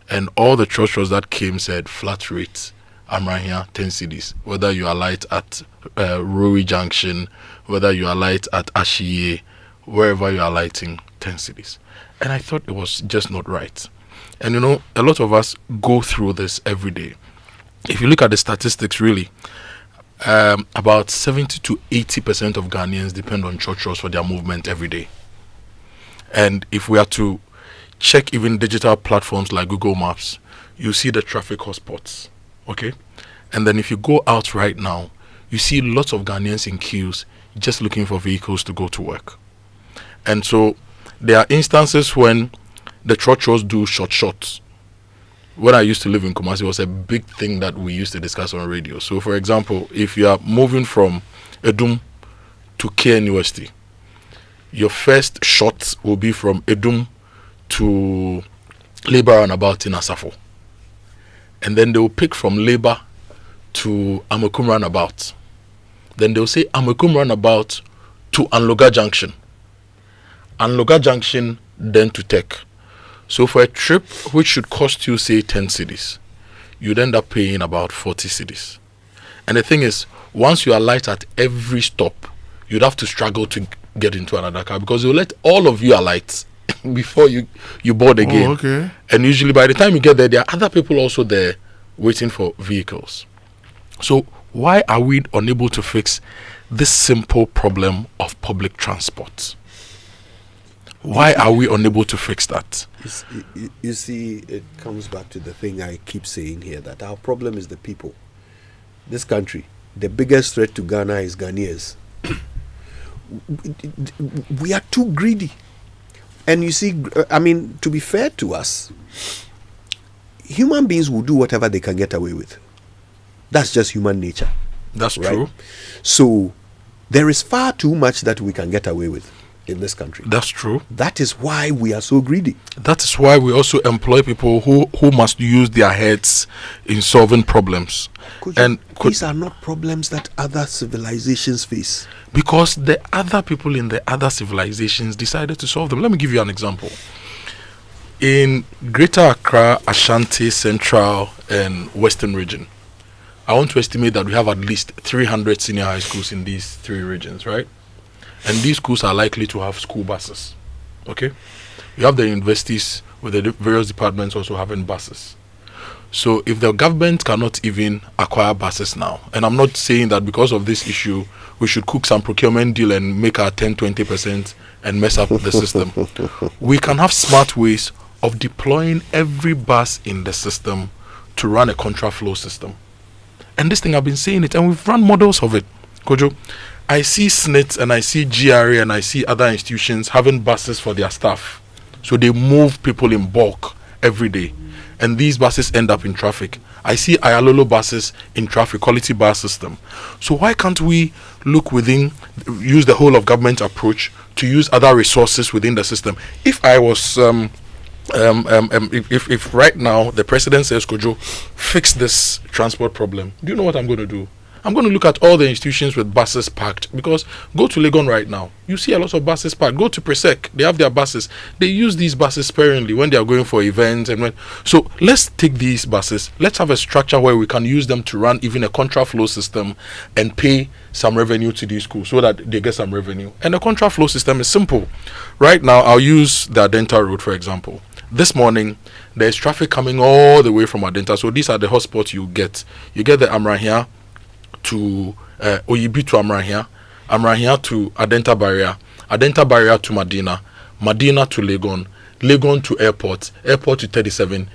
Speaker 2: and all the trotros that came said flat rates, Amrahia 10 cedis, whether you are light at Rui Junction, whether you are light at Ashiye, wherever you are lighting, 10 cedis. And I thought it was just not right. And you know, a lot of us go through this every day. If you look at the statistics, really, about 70 to 80% of Ghanaians depend on trotros for their movement every day. And if we are to check even digital platforms like Google Maps, you see the traffic hotspots. Okay? And then if you go out right now, you see lots of Ghanaians in queues just looking for vehicles to go to work. And so there are instances when the trotros do short shots. When I used to live in Kumasi, it was a big thing that we used to discuss on radio. So for example, if you are moving from Edum to KNUST, your first shot will be from Edum to Labour Roundabout in Asafo. And then they will pick from Labour to Amakum Roundabout. Then they will say Amakum Roundabout to Anloga Junction. Anloga Junction, then to Tech. So for a trip which should cost you, say, 10 cedis, you'd end up paying about 40 cedis. And the thing is, once you are light at every stop, you'd have to struggle to get into another car, because they'll let all of you alight before you board again.
Speaker 3: Oh, okay.
Speaker 2: And usually by the time you get there, there are other people also there waiting for vehicles. So why are we unable to fix this simple problem of public transport? Why are we unable to fix that?
Speaker 6: You see, it comes back to the thing I keep saying here, that our problem is the people. This country, the biggest threat to Ghana is Ghanaians. We are too greedy. And you see, I mean, to be fair to us, human beings will do whatever they can get away with. That's just human nature.
Speaker 2: That's
Speaker 6: right?
Speaker 2: true.
Speaker 6: So there is far too much that we can get away with in this country.
Speaker 2: That's true.
Speaker 6: That is why we are so greedy.
Speaker 2: That is why we also employ people who must use their heads in solving problems.
Speaker 6: These are not problems that other civilizations face.
Speaker 2: Because the other people in the other civilizations decided to solve them. Let me give you an example. In Greater Accra, Ashanti, Central, and Western region, I want to estimate that we have at least 300 senior high schools in these 3 regions, right? And these schools are likely to have school buses. Okay? You have the universities with the various departments also having buses. So if the government cannot even acquire buses now, and I'm not saying that because of this issue we should cook some procurement deal and make our 10-20% and mess up the system, we can have smart ways of deploying every bus in the system to run a contraflow system. And this thing, I've been saying it, and we've run models of it. Kojo, I see SNIT and I see GRA and I see other institutions having buses for their staff. So they move people in bulk every day. And these buses end up in traffic. I see Ayalolo buses in traffic, quality bus system. So why can't we look within, use the whole of government approach to use other resources within the system? If I was, if right now the president says, Kojo, fix this transport problem, do you know what I'm going to do? I'm going to look at all the institutions with buses parked, because go to Legon right now, you see a lot of buses parked. Go to Presec, they have their buses. They use these buses sparingly when they are going for events. So let's take these buses, let's have a structure where we can use them to run even a contraflow system and pay some revenue to these schools so that they get some revenue. And the contraflow system is simple. Right now, I'll use the Adenta Road, for example. This morning, there's traffic coming all the way from Adenta. So these are the hotspots you get. You get the Amrahia to Oyibi to Amrahia to Adenta Barrier to Medina to Legon to airport to 37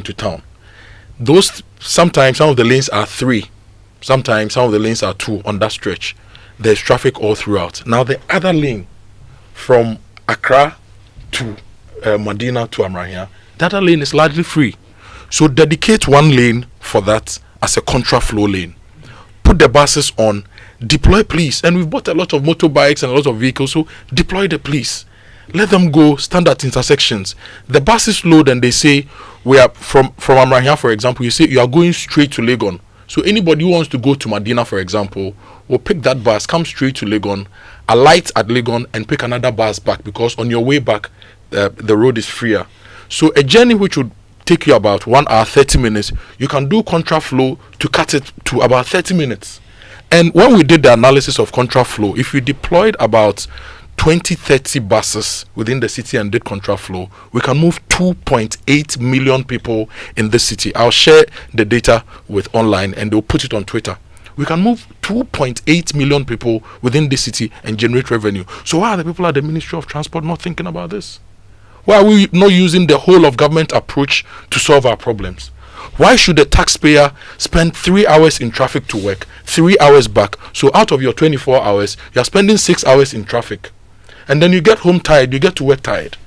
Speaker 2: to town. Those, sometimes some of the lanes are 3, sometimes some of the lanes are 2 on that stretch. There's traffic all throughout. Now the other lane from Accra to Medina to Amrahia, the other lane is largely free. So dedicate one lane for that as a contraflow lane. Put the buses on, deploy police, and we've bought a lot of motorbikes and a lot of vehicles, so deploy the police. Let them go stand at intersections. The buses load and they say, we are from Amrahia, for example, you say you are going straight to Legon. So anybody who wants to go to Medina, for example, will pick that bus, come straight to Legon, alight at Legon, and pick another bus back, because on your way back, the road is freer. So a journey which would take you about 1 hour 30 minutes, you can do contraflow to cut it to about 30 minutes. And when we did the analysis of contraflow, if we deployed about 20-30 buses within the city and did contraflow, we can move 2.8 million people in the city. I'll share the data with online and they'll put it on Twitter. We can move 2.8 million people within the city and generate revenue. So why are the people at the Ministry of Transport not thinking about this? Why are we not using the whole of government approach to solve our problems? Why should the taxpayer spend 3 hours in traffic to work, 3 hours back? So out of your 24 hours, you're spending 6 hours in traffic. And then you get home tired, you get to work tired.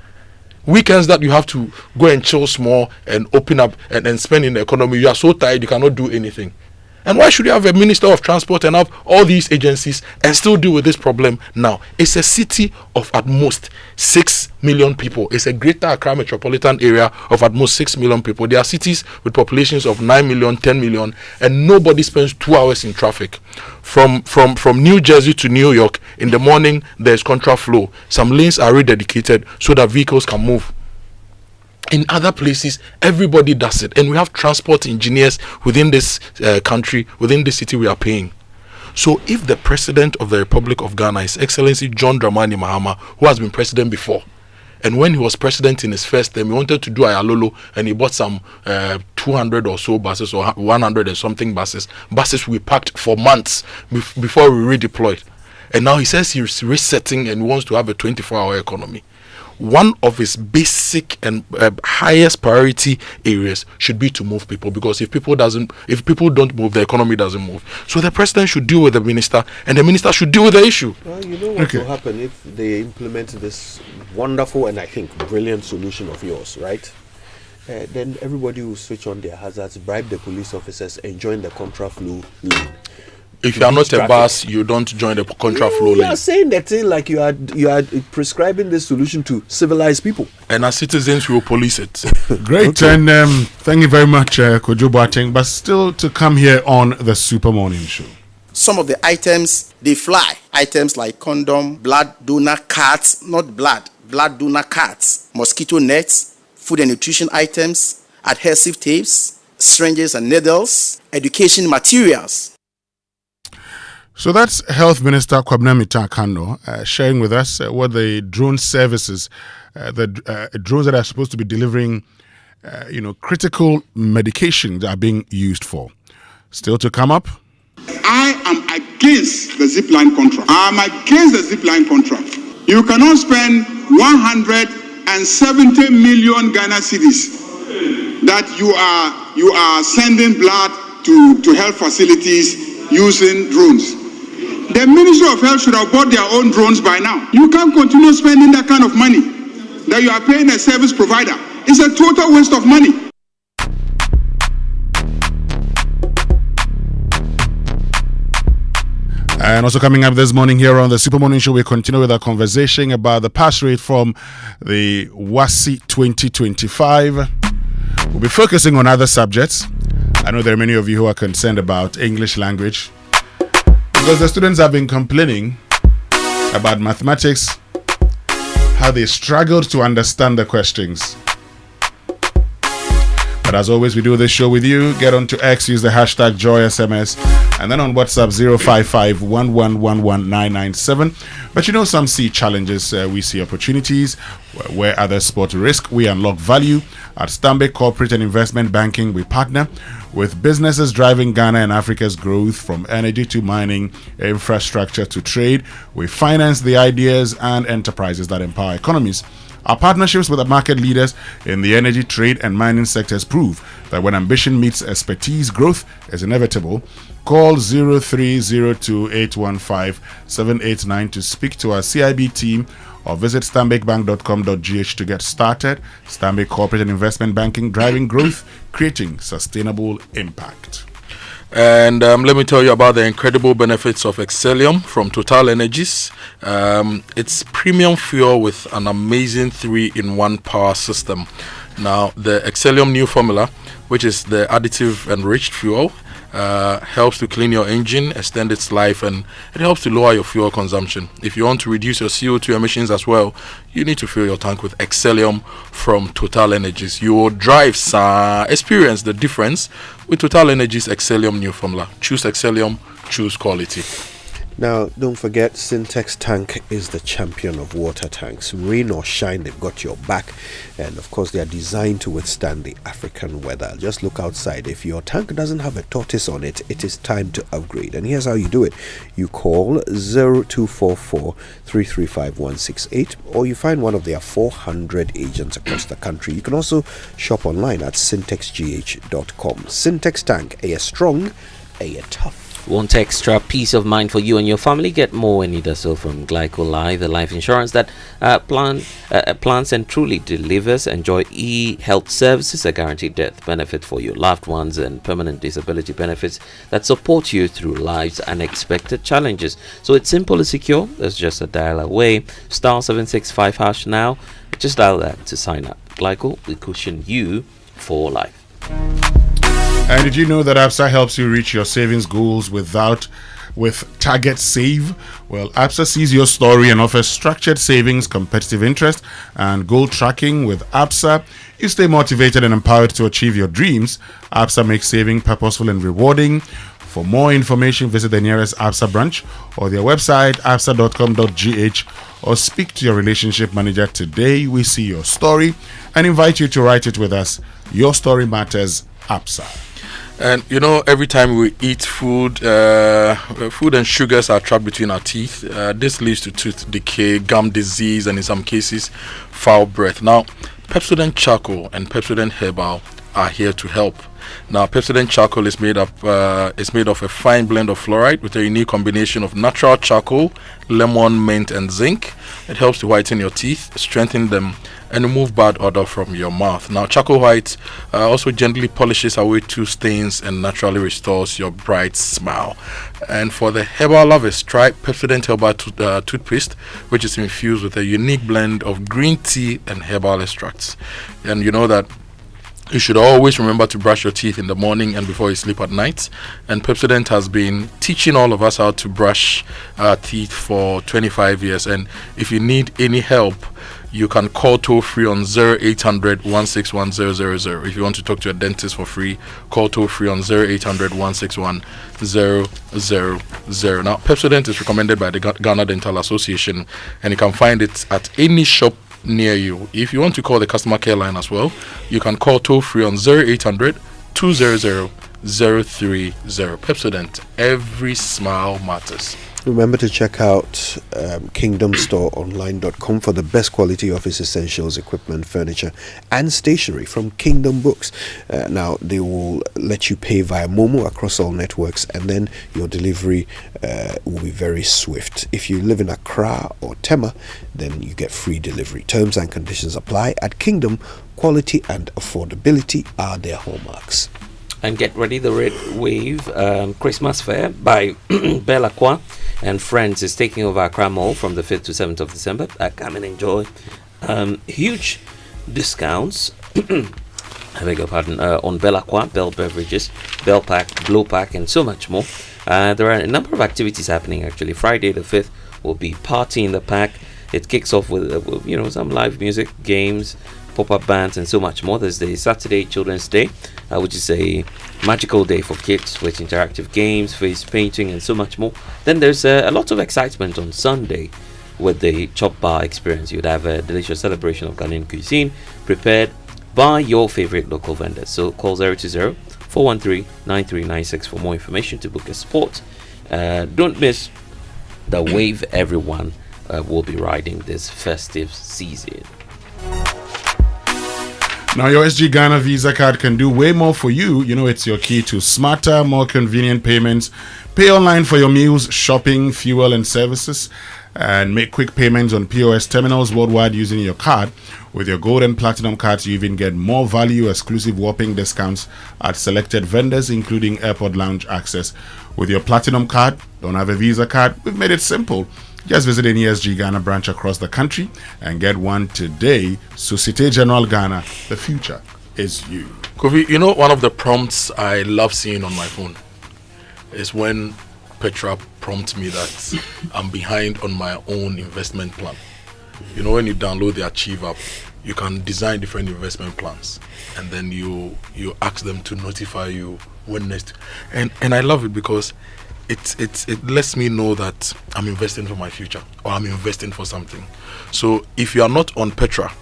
Speaker 2: Weekends that you have to go and chill small and open up and spend in the economy, you are so tired you cannot do anything. And why should you have a Minister of Transport and have all these agencies and still deal with this problem now? It's a city of at most 6 million people. It's a greater Accra metropolitan area of at most 6 million people. There are cities with populations of 9 million, 10 million, and nobody spends 2 hours in traffic. From New Jersey to New York, in the morning, there's contraflow. Some lanes are rededicated so that vehicles can move. In other places, everybody does it. And we have transport engineers within this country, within the city we are paying. So if the President of the Republic of Ghana, His Excellency John Dramani Mahama, who has been president before, and when he was president in his first term, he wanted to do Ayalolo, and he bought some 200 or so buses, or 100 and something buses we packed for months before we redeployed. And now he says he's resetting and wants to have a 24-hour economy. One of his basic and highest priority areas should be to move people, because if people don't move, the economy doesn't move. So the president should deal with the minister, and the minister should deal with the issue.
Speaker 6: Well, you know what will happen if they implement this wonderful and I think brilliant solution of yours, right? Then everybody will switch on their hazards, bribe the police officers, and join the contraflow lane.
Speaker 2: If you are not a bus, you don't join the contraflow lane.
Speaker 6: You are saying that thing like you are prescribing this solution to civilized people.
Speaker 2: And as citizens, we will police it.
Speaker 3: Great, okay. And thank you very much, Kojo Boateng. But still to come here on the Super Morning Show.
Speaker 24: Some of the items, they fly. Items like condom, blood donor cards, not blood donor cards, mosquito nets, food and nutrition items, adhesive tapes, syringes and needles, education materials.
Speaker 3: So that's Health Minister Kwabena Mintah-Kando sharing with us what the drone services, the drones that are supposed to be delivering, critical medications are being used for. Still to come up.
Speaker 27: I am against the zipline contract. I am against the zipline contract. You cannot spend 170 million Ghana cedis that you are sending blood to health facilities using drones. The Ministry of Health should have bought their own drones by now. You can't continue spending that kind of money that you are paying a service provider. It's a total waste of money.
Speaker 3: And also coming up this morning here on the Super Morning Show, we continue with our conversation about the pass rate from the WASSCE 2025. We'll be focusing on other subjects. I know there are many of you who are concerned about English language. Because the students have been complaining about mathematics, how they struggled to understand the questions. But as always, we do this show with you. Get onto X, use the hashtag JoySMS, and then on WhatsApp 055-1111997. But you know, some see challenges, we see opportunities. Where others spot risk, we unlock value. At Stanbic Corporate and Investment Banking, we partner with businesses driving Ghana and Africa's growth, from energy to mining, infrastructure to trade. We finance the ideas and enterprises that empower economies. Our partnerships with the market leaders in the energy, trade, and mining sectors prove that when ambition meets expertise, growth is inevitable. Call 0302-815-789 to speak to our CIB team, or visit stanbicbank.com.gh to get started. Stanbic Corporate and Investment Banking, driving growth, creating sustainable impact.
Speaker 2: And let me tell you about the incredible benefits of Excellium from Total Energies. It's premium fuel with an amazing 3-in-1 power system. Now, the Excellium new formula, which is the additive enriched fuel, helps to clean your engine, extend its life, and it helps to lower your fuel consumption. If you want to reduce your CO2 emissions as well, you need to fill your tank with Excellium from Total Energies. You will experience the difference with Total Energies Excellium new formula. Choose Excellium, choose quality.
Speaker 6: Now, don't forget, Syntex Tank is the champion of water tanks. Rain or shine, they've got your back. And of course, they are designed to withstand the African weather. Just look outside. If your tank doesn't have a tortoise on it, it is time to upgrade. And here's how you do it. You call 0244 335 168, or you find one of their 400 agents across the country. You can also shop online at syntexgh.com. Syntex Tank, a strong, a tough.
Speaker 4: Want extra peace of mind for you and your family? Get more when you do so from Glyco-Life, the life insurance that plans and truly delivers. Enjoy e-health services, a guaranteed death benefit for your loved ones, and permanent disability benefits that support you through life's unexpected challenges. So it's simple and secure. There's just a dial away. *765# now. Just dial that to sign up. Glyco, we cushion you for life.
Speaker 3: And did you know that ABSA helps you reach your savings goals with Target Save? Well, ABSA sees your story and offers structured savings, competitive interest, and goal tracking. With ABSA, you stay motivated and empowered to achieve your dreams. ABSA makes saving purposeful and rewarding. For more information, visit the nearest ABSA branch or their website, absa.com.gh, or speak to your relationship manager today. We see your story and invite you to write it with us. Your story matters, ABSA.
Speaker 2: And you know, every time we eat food, food and sugars are trapped between our teeth. This leads to tooth decay, gum disease, and in some cases, foul breath. Now, Pepsodent Charcoal and Pepsodent Herbal are here to help. Now, Pepsodent Charcoal is made of a fine blend of fluoride with a unique combination of natural charcoal, lemon, mint, and zinc. It helps to whiten your teeth, strengthen them, and remove bad odor from your mouth. Now, charcoal white also gently polishes away tooth stains and naturally restores your bright smile. And for the herbal lovers, try Pepsodent Herbal toothpaste, which is infused with a unique blend of green tea and herbal extracts. And you know that you should always remember to brush your teeth in the morning and before you sleep at night. And Pepsodent has been teaching all of us how to brush our teeth for 25 years. And if you need any help, you can call toll-free on 0800 161 000. If you want to talk to a dentist for free, call toll-free on 0800 161 000. Now, Pepsodent is recommended by the Ghana Dental Association, and you can find it at any shop near you. If you want to call the customer care line as well, you can call toll-free on 0800 200 030. Pepsodent, every smile matters.
Speaker 6: Remember to check out kingdomstoreonline.com for the best quality office essentials, equipment, furniture, and stationery from Kingdom Books. Now, they will let you pay via Momo across all networks, and then your delivery will be very swift. If you live in Accra or Tema, then you get free delivery. Terms and conditions apply. At Kingdom, quality and affordability are their hallmarks.
Speaker 4: And get ready, the Red Wave Christmas Fair by Belacqua and Friends is taking over Accra Mall from the 5th to 7th of December. Come and enjoy huge discounts. I beg your pardon, on Belacqua, Bell Beverages, Bell Pack, Blow Pack, and so much more. There are a number of activities happening actually. Friday the 5th will be Party in the Park. It kicks off with some live music, games, pop-up bands, and so much more. There's the Saturday Children's Day, which is a magical day for kids with interactive games, face painting, and so much more. Then there's a lot of excitement on Sunday with the Chop Bar experience. You'd have a delicious celebration of Ghanaian cuisine prepared by your favorite local vendors. So call 020-413-9396 for more information to book a spot. Don't miss the wave everyone will be riding this festive season.
Speaker 3: Now, your SG Ghana Visa card can do way more for you. You know, it's your key to smarter, more convenient payments. Pay online for your meals, shopping, fuel, and services, and make quick payments on POS terminals worldwide using your card. With your gold and platinum cards, you even get more value, exclusive whopping discounts at selected vendors, including airport lounge access. With your platinum card, don't have a Visa card? We've made it simple. Just visit any SG Ghana branch across the country and get one today. Societe Generale Ghana, the future is you.
Speaker 2: Kofi, you know, one of the prompts I love seeing on my phone is when Petra prompts me that I'm behind on my own investment plan. You know, when you download the Achieve app, you can design different investment plans, and then you ask them to notify you when next. And I love it because it lets me know that I'm investing for my future, or I'm investing for something. So if you are not on Petra,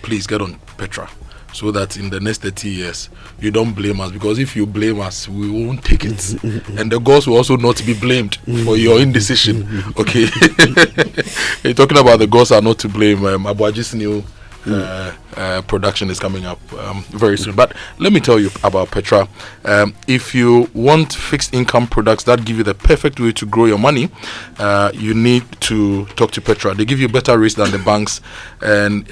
Speaker 2: please get on Petra, so that in the next 30 years you don't blame us, because if you blame us, we won't take it. And the girls will also not be blamed for your indecision. Okay. You're talking about the girls are not to blame. Abuaji's new production is coming up very soon. But let me tell you about Petra. If you want fixed income products that give you the perfect way to grow your money, you need to talk to Petra. They give you better rates than the banks. And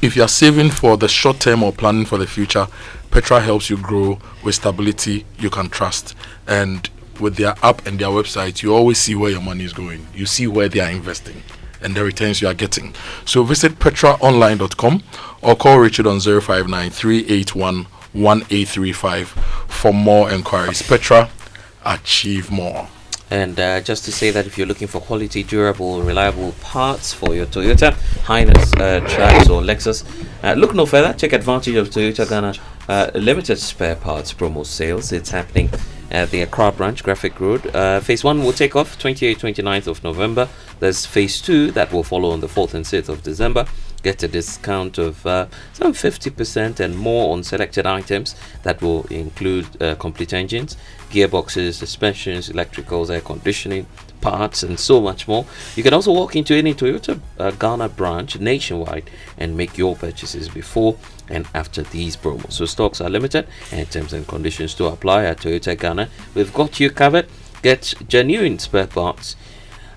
Speaker 2: if you are saving for the short term or planning for the future, Petra helps you grow with stability you can trust. And with their app and their website, you always see where your money is going. You see where they are investing and the returns you are getting. So visit petraonline.com or call Richard on 059-381-1835 for more inquiries. Petra, achieve more.
Speaker 4: And just to say that if you're looking for quality, durable, reliable parts for your Toyota, Hilux, Trax or Lexus, look no further. Take advantage of Toyota Ghana limited spare parts promo sales. It's happening at the Accra branch, Graphic Road. Phase 1 will take off 29th of November. There's Phase 2 that will follow on the 4th and 6th of December. Get a discount of some 50% and more on selected items that will include complete engines, gearboxes, suspensions, electricals, air conditioning, parts, and so much more. You can also walk into any Toyota Ghana branch nationwide and make your purchases before and after these promos. So stocks are limited and terms and conditions to apply at Toyota Ghana. We've got you covered. Get genuine spare parts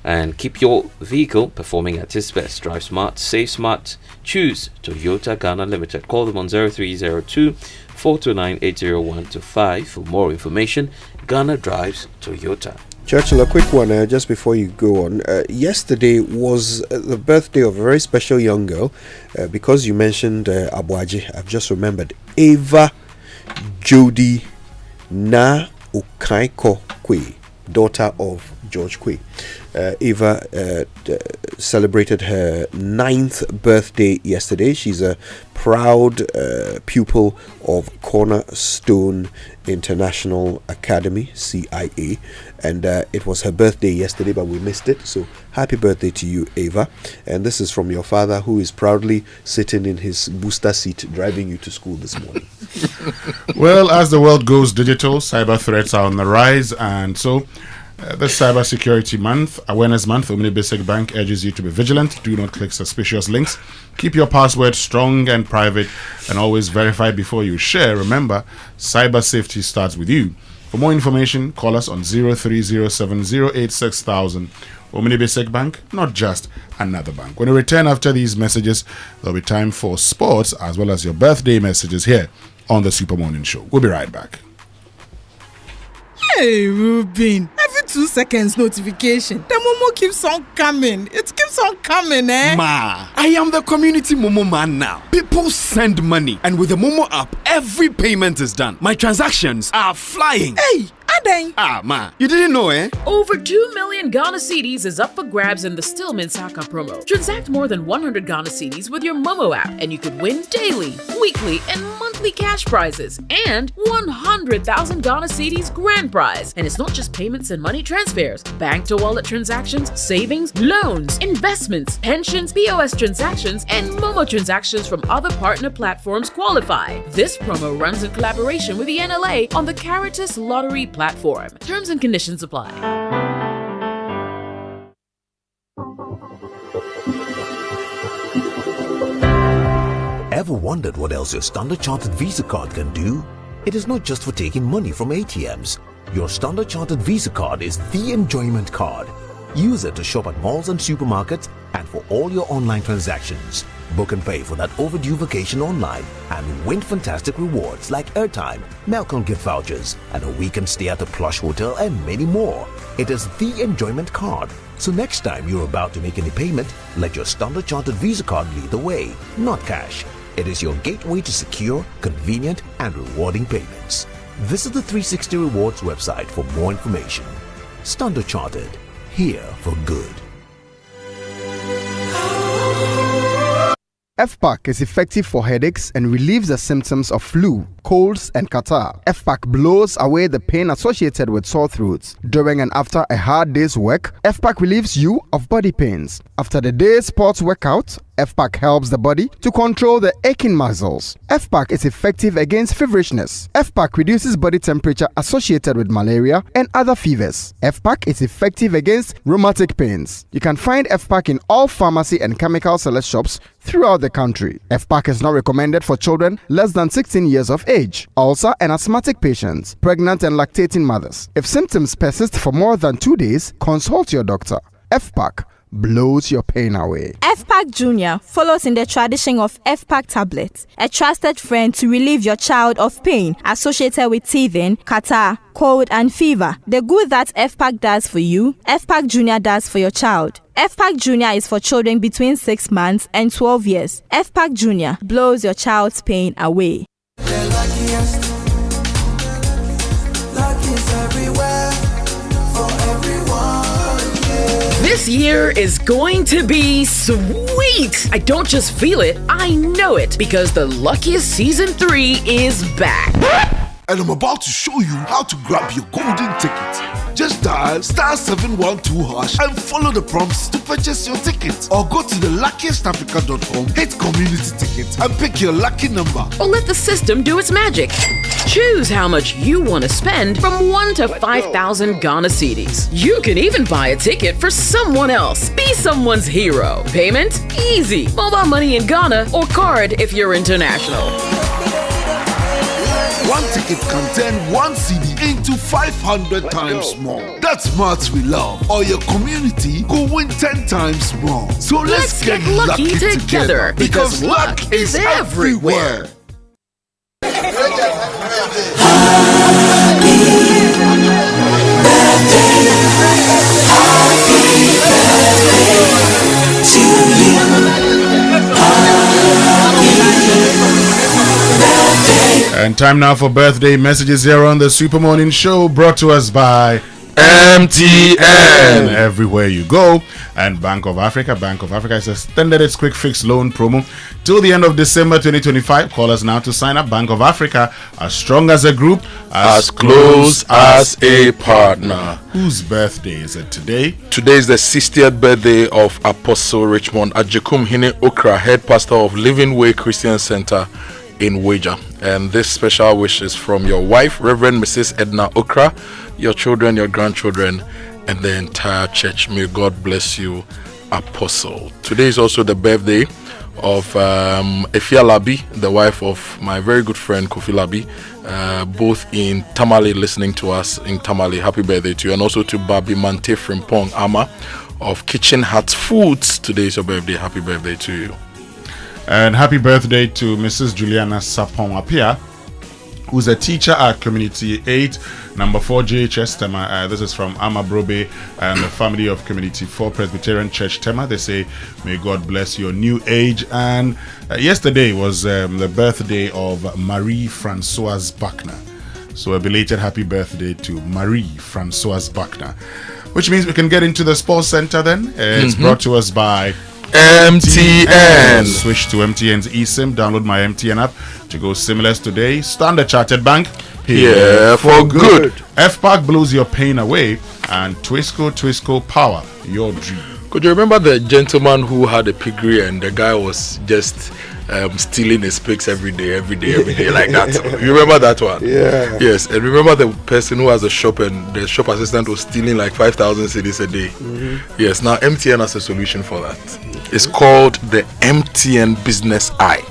Speaker 4: and keep your vehicle performing at its best. Drive smart, save smart. Choose Toyota Ghana Limited. Call them on 0302-429-80125 for more information. Ghana drives Toyota.
Speaker 6: Churchill, a quick one just before you go on. Yesterday was the birthday of a very special young girl. Because you mentioned Abuaji, I've just remembered Eva Jody Na Ukaiko Kwe, daughter of George Kwe. Eva celebrated her 9th birthday yesterday. She's a proud pupil of Cornerstone International Academy, CIA, and it was her birthday yesterday, but we missed it. So happy birthday to you, Eva. And this is from your father, who is proudly sitting in his booster seat driving you to school this morning.
Speaker 3: Well, as the world goes digital, cyber threats are on the rise, and so this Cyber Security Month, Awareness Month, Omni Basic Bank urges you to be vigilant. Do not click suspicious links. Keep your password strong and private, and always verify before you share. Remember, cyber safety starts with you. For more information, call us on 0307086000. Omni Basic Bank, not just another bank. When we return after these messages, there'll be time for sports as well as your birthday messages here on the Super Morning Show. We'll be right back.
Speaker 5: Hey, Ruben. Every 2 seconds notification. The Momo keeps on coming. It keeps on coming, eh?
Speaker 7: Ma, I am the community Momo man now. People send money, and with the Momo app, every payment is done. My transactions are flying.
Speaker 5: Hey, Adeng.
Speaker 7: Ah, ma, you didn't know, eh?
Speaker 9: Over 2 million Ghana cedis is up for grabs in the Stillman Saka promo. Transact more than 100 Ghana cedis with your Momo app, and you could win daily, weekly, and monthly cash prizes, and 100,000 Ghana cedis grand prize. And it's not just payments and money transfers. Bank to wallet transactions, savings, loans, investments, pensions, POS transactions, and Momo transactions from other partner platforms qualify. This promo runs in collaboration with the NLA on the Caritas Lottery platform. Terms and conditions apply.
Speaker 14: Ever wondered what else your Standard Chartered Visa card can do? It is not just for taking money from ATMs. Your Standard Chartered Visa card is the enjoyment card. Use it to shop at malls and supermarkets and for all your online transactions. Book and pay for that overdue vacation online and win fantastic rewards like airtime, Melcon gift vouchers, and a weekend stay at a plush hotel and many more. It is the enjoyment card. So next time you're about to make any payment, let your Standard Chartered Visa card lead the way, not cash. It is your gateway to secure, convenient, and rewarding payments. Visit the 360 Rewards website for more information. Standard Chartered, here for good.
Speaker 15: FPAC is effective for headaches and relieves the symptoms of flu, colds, and catarrh. FPAC blows away the pain associated with sore throats. During and after a hard day's work, FPAC relieves you of body pains. After the day's sports workout, FPAC helps the body to control the aching muscles. FPAC is effective against feverishness. FPAC reduces body temperature associated with malaria and other fevers. FPAC is effective against rheumatic pains. You can find FPAC in all pharmacy and chemical select shops throughout the country. FPAC is not recommended for children less than 16 years of age, ulcer and asthmatic patients, pregnant and lactating mothers. If symptoms persist for more than 2 days, consult your doctor. FPAC blows your pain away.
Speaker 18: FPAC Junior follows in the tradition of FPAC tablets, a trusted friend to relieve your child of pain associated with teething, catarrh, cold, and fever. The good that FPAC does for you, FPAC Junior does for your child. FPAC Junior is for children between 6 months and 12 years. FPAC Junior blows your child's pain away.
Speaker 9: This year is going to be sweet. I don't just feel it, I know it, because the Luckiest Season 3 is back.
Speaker 19: And I'm about to show you how to grab your golden ticket. Just dial *712# and follow the prompts to purchase your ticket. Or go to theluckiestafrica.com, hit community tickets, and pick your lucky number.
Speaker 9: Or let the system do its magic. Choose how much you want to spend from 1 to 5,000 Ghana cedis. You can even buy a ticket for someone else. Be someone's hero. Payment? Easy. Mobile money in Ghana or card if you're international.
Speaker 19: One ticket can turn 1 CD into 500 times more. That's maths we love. Or your community go win 10 times more. So let's get lucky together because luck is everywhere.
Speaker 3: And time now for birthday messages here on the Super Morning Show, brought to us by MTN. Everywhere you go. And Bank of Africa. Bank of Africa has extended its quick fix loan promo till the end of December 2025. Call us now to sign up. Bank of Africa, as strong as a group,
Speaker 2: as close as a partner.
Speaker 3: Whose birthday is it today?
Speaker 2: Today is the 60th birthday of Apostle Richmond Ajekum Hine Okra, head pastor of Living Way Christian Center in Wager. And this special wish is from your wife, Reverend Mrs. Edna Okra, your children, your grandchildren, and the entire church. May God bless you, Apostle. Today is also the birthday of Efia Labi, the wife of my very good friend Kofi Labi, both in Tamale, listening to us in Tamale. Happy birthday to you. And also to Babi Mante Frimpong Ama of Kitchen Hut Foods. Today is your birthday. Happy birthday to you.
Speaker 3: And happy birthday to Mrs. Juliana Sapon Apia, who's a teacher at Community 8, number 4 JHS Tema. This is from Ama Brobe and the family of Community 4 Presbyterian Church Tema. They say, may God bless your new age. And yesterday was the birthday of Marie Francoise Buckner. So a belated happy birthday to Marie Francoise Buckner. Which means we can get into the sports center then. It's brought to us by
Speaker 2: MTN.
Speaker 3: Switch to MTN's eSIM. Download my MTN app to go SIM-less today. Standard Chartered Bank.
Speaker 2: Here for good.
Speaker 3: FPAC blows your pain away. And Twisco Power your dream.
Speaker 2: Could you remember the gentleman who had a piggery and the guy was just stealing his pigs every day like that? You remember that one?
Speaker 6: Yeah.
Speaker 2: Yes, and remember the person who has a shop and the shop assistant was stealing like 5,000 cedis a day? Yes, now MTN has a solution for that. It's called the MTN Business Eye.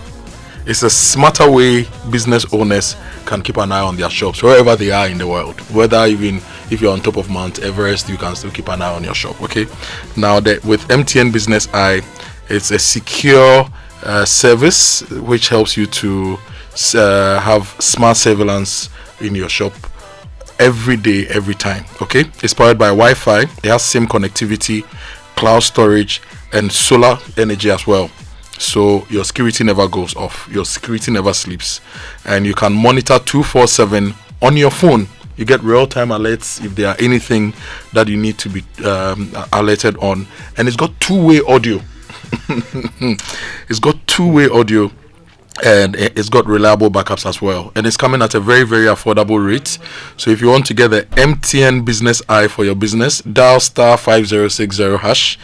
Speaker 2: It's a smarter way business owners can keep an eye on their shops wherever they are in the world. Whether even if you're on top of Mount Everest, you can still keep an eye on your shop. Okay. Now with MTN Business Eye, it's a secure service which helps you to have smart surveillance in your shop every day, every time. Okay. It's powered by Wi-Fi. It has SIM connectivity, cloud storage, and solar energy as well. So your security never goes off, your security never sleeps, and you can monitor 24/7 on your phone. You get real-time alerts if there are anything that you need to be alerted on, and it's got two-way audio. It's got two-way audio, and it's got reliable backups as well, and it's coming at a very, very affordable rate. So if you want to get the MTN Business Eye for your business, dial *5060#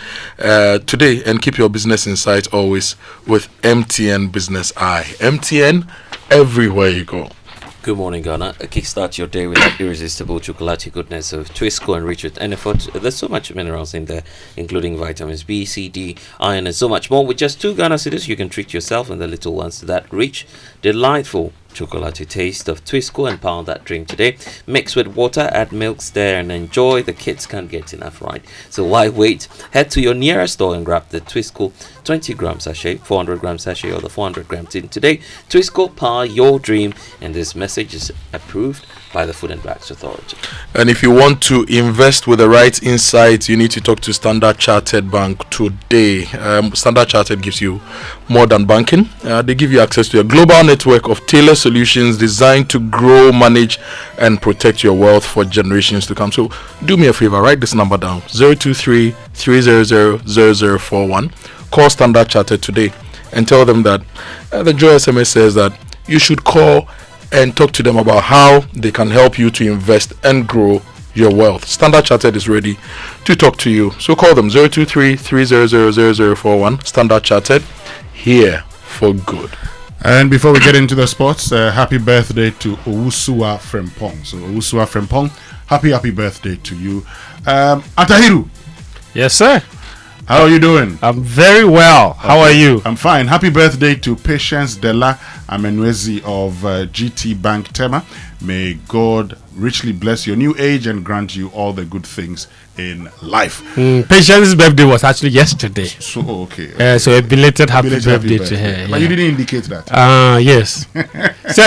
Speaker 2: today and keep your business in sight always with MTN Business Eye. MTN everywhere you go.
Speaker 4: Good morning, Ghana. Kickstart your day with that irresistible chocolate goodness of Twisco and rich with Enerfort. There's so much minerals in there, including vitamins B, C, D, iron, and so much more. With just 2 Ghana cedis, you can treat yourself and the little ones to that rich, delightful chocolate taste of Twisco and pound that drink today. Mix with water, add milk, stir, and enjoy. The kids can't get enough, right? So why wait? Head to your nearest store and grab the Twisco 20-gram sachet, 400-gram sachet, or the 400-gram tin today. Twisco, power your dream, and this message is approved by the Food and Drugs Authority.
Speaker 2: And if you want to invest with the right insights, you need to talk to Standard Chartered Bank today. Standard Chartered gives you more than banking. They give you access to a global network of tailored solutions designed to grow, manage, and protect your wealth for generations to come. So do me a favor, write this number down: 023-300-0041. Call Standard Chartered today and tell them that the Joy SMS says that you should call and talk to them about how they can help you to invest and grow your wealth. Standard Chartered is ready to talk to you. So call them: 023-300-0041. Standard Chartered, here for good.
Speaker 3: And before we get into the sports, happy birthday to Owusua Frempong. So Owusua Frempong, happy birthday to you. Atahiru.
Speaker 8: Yes, sir.
Speaker 3: How are you doing?
Speaker 8: I'm very well. How are you?
Speaker 3: I'm fine. Happy birthday to Patience Dela Amenwezi of GT Bank Tema. May God richly bless your new age and grant you all the good things in life.
Speaker 8: Patience's birthday was actually yesterday.
Speaker 3: So, okay.
Speaker 8: So a belated happy birthday to her.
Speaker 3: But you didn't indicate that.
Speaker 8: Yes. So,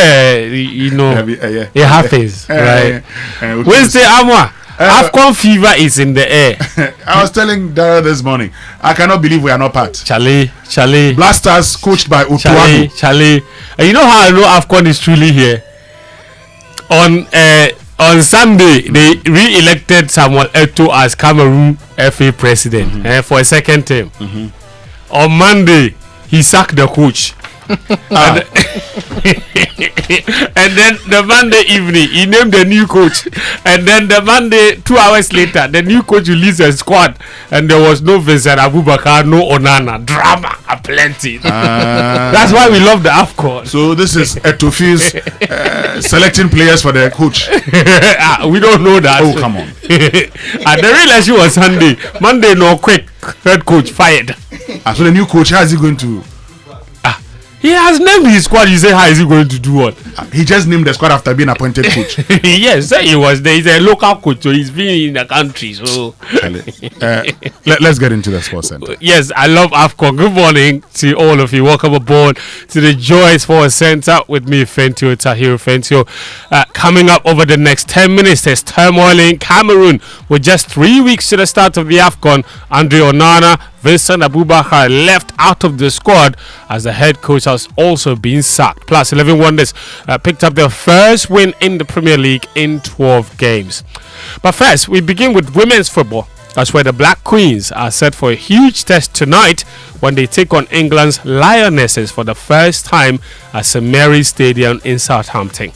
Speaker 8: you know, it happens, right? Winston Amoah. AFCON fever is in the air.
Speaker 3: I was telling Dara this morning, I cannot believe we are not part.
Speaker 8: Charlie.
Speaker 3: Blasters coached by Utuadu.
Speaker 8: Charlie. You know how I know AFCON is truly here? On Sunday, they re-elected Samuel Eto'o as Cameroon FA president for a second term. On Monday, he sacked the coach. And then the Monday evening, he named the new coach. And then the Monday, 2 hours later, the new coach released a squad. And there was no Vincent Abubakar, no Onana. Drama aplenty. That's why we love the AFCON.
Speaker 3: So this is Etofi's selecting players for the coach.
Speaker 8: We don't know that.
Speaker 3: Oh, come on.
Speaker 8: And the real issue was Sunday. Monday, no quick. Head coach fired.
Speaker 3: So the new coach, how is he going to...
Speaker 8: He has named his squad. You say, how is he going to do what?
Speaker 3: He just named the squad after being appointed coach.
Speaker 8: Yes, he was there. He's a local coach, so he's been in the country. So
Speaker 3: let's get into the sports center.
Speaker 8: Yes, I love AFCON. Good morning to all of you. Welcome aboard to the Joy Sports Center with me, Fentio Tahiru Fentio. Coming up over the next 10 minutes, there's turmoil in Cameroon with just 3 weeks to the start of the AFCON. Andre Onana, Vincent Abubakar left out of the squad as the head coach has also been sacked. Plus 11 wonders picked up their first win in the Premier League in 12 games. But first, we begin with women's football. That's where the Black Queens are set for a huge test tonight when they take on England's Lionesses for the first time at St Mary's Stadium in Southampton.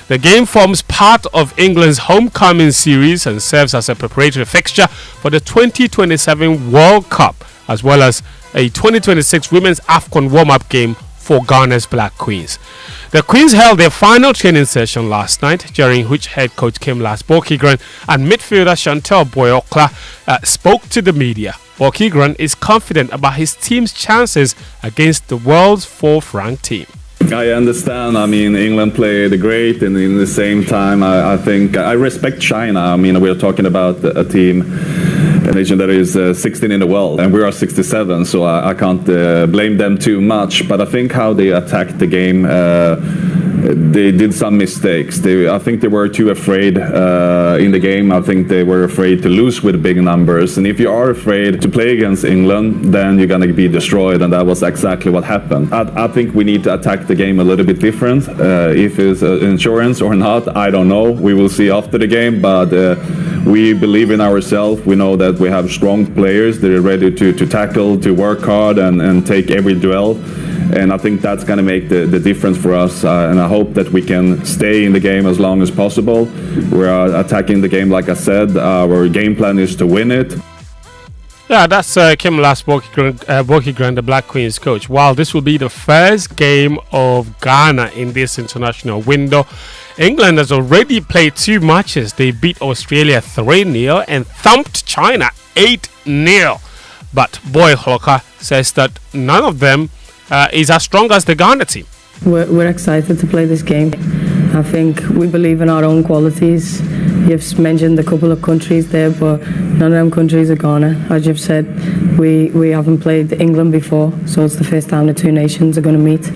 Speaker 8: The game forms part of England's homecoming series and serves as a preparatory fixture for the 2027 World Cup, as well as a 2026 Women's AFCON warm-up game for Ghana's Black Queens. The Queens held their final training session last night, during which head coach Kim Las-Bokigran and midfielder Chantel Boyokla spoke to the media. Bokigran is confident about his team's chances against the world's fourth-ranked team.
Speaker 10: I understand. I mean, England played great, and in the same time, I think I respect China. I mean, we're talking about a team, a nation that is 16 in the world, and we are 67, so I can't blame them too much. But I think how they attacked the game, they did some mistakes. I think they were too afraid in the game. I think they were afraid to lose with big numbers. And if you are afraid to play against England, then you're going to be destroyed. And that was exactly what happened. I think we need to attack the game a little bit different. If it's insurance or not, I don't know. We will see after the game. But we believe in ourselves. We know that we have strong players. They're ready to tackle, to work hard and take every duel. And I think that's going to make the difference for us. And I hope that we can stay in the game as long as possible. We're attacking the game, like I said. Our game plan is to win it.
Speaker 8: Yeah, that's Kim Las-Bokigran, the Black Queens coach. While this will be the first game of Ghana in this international window, England has already played 2 matches. They beat Australia 3-0 and thumped China 8-0. But Boy Holoka says that none of them is as strong as the Ghana team.
Speaker 11: We're excited to play this game. I think we believe in our own qualities. You've mentioned a couple of countries there, but none of them countries are Ghana. As you've said, we haven't played England before, so it's the first time the two nations are going to meet.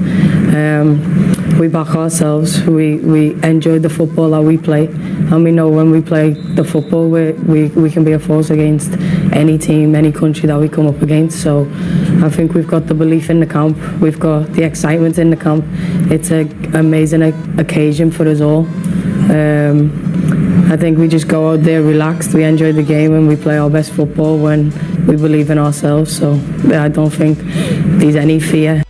Speaker 11: We back ourselves. We enjoy the football that we play, and we know when we play the football, we can be a force against any team, any country that we come up against. So I think we've got the belief in the camp. We've got the excitement in the camp. It's an amazing occasion for us all. I think we just go out there relaxed, we enjoy the game, and we play our best football when we believe in ourselves. So I don't think there's any fear.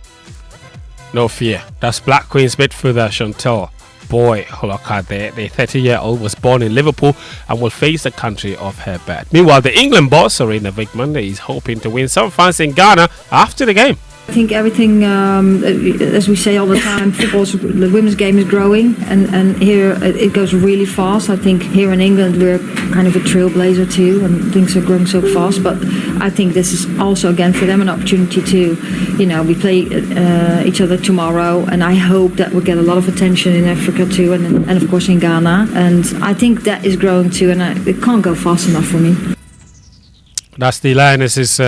Speaker 8: No fear. That's Black Queens midfielder Chantel Boy Holoka there. The 30-year-old was born in Liverpool and will face the country of her birth. Meanwhile, the England boss, Serena Wickman, is hoping to win some fans in Ghana after the game.
Speaker 12: I think everything, as we say all the time, the women's game is growing, and here it goes really fast. I think here in England we're kind of a trailblazer too, and things are growing so fast. But I think this is also again for them an opportunity to, we play each other tomorrow, and I hope that we'll get a lot of attention in Africa too, and of course in Ghana. And I think that is growing too, and it can't go fast enough for me.
Speaker 8: That's the Lionesses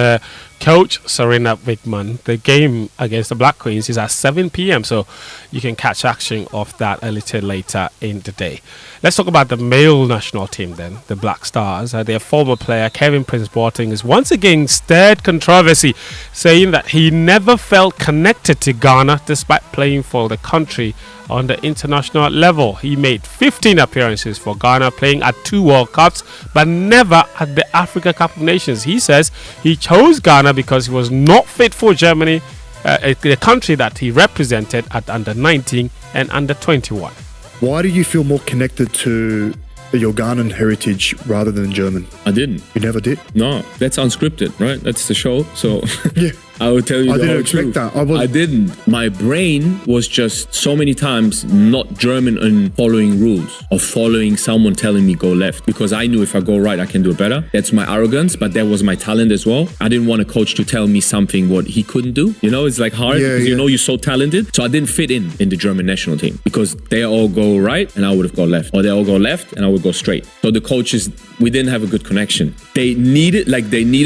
Speaker 8: coach, Serena Wickman. The game against the Black Queens is at 7 p.m, so you can catch action of that a little later in the day. Let's talk about the male national team then, the Black Stars. Their former player, Kevin Prince Boateng, is once again stirred controversy, saying that he never felt connected to Ghana despite playing for the country on the international level. He made 15 appearances for Ghana, playing at 2 World Cups, but never at the Africa Cup of Nations. He says he chose Ghana because he was not fit for Germany, the country that he represented at under 19 and under 21.
Speaker 13: Why do you feel more connected to your Ghanaian heritage rather than German?
Speaker 16: I didn't.
Speaker 13: You never did?
Speaker 16: No, that's unscripted, right? That's the show. So
Speaker 13: yeah.
Speaker 16: I will tell you
Speaker 13: I
Speaker 16: the
Speaker 13: didn't
Speaker 16: whole
Speaker 13: expect
Speaker 16: truth.
Speaker 13: that.
Speaker 16: I didn't. My brain was just so many times not German and following rules or following someone telling me go left, because I knew if I go right, I can do it better. That's my arrogance, but that was my talent as well. I didn't want a coach to tell me something what he couldn't do. It's like hard because you know you're so talented. So I didn't fit in the German national team because they all go right and I would have gone left, or they all go left and I would go straight. So the coaches, we didn't have a good connection. They needed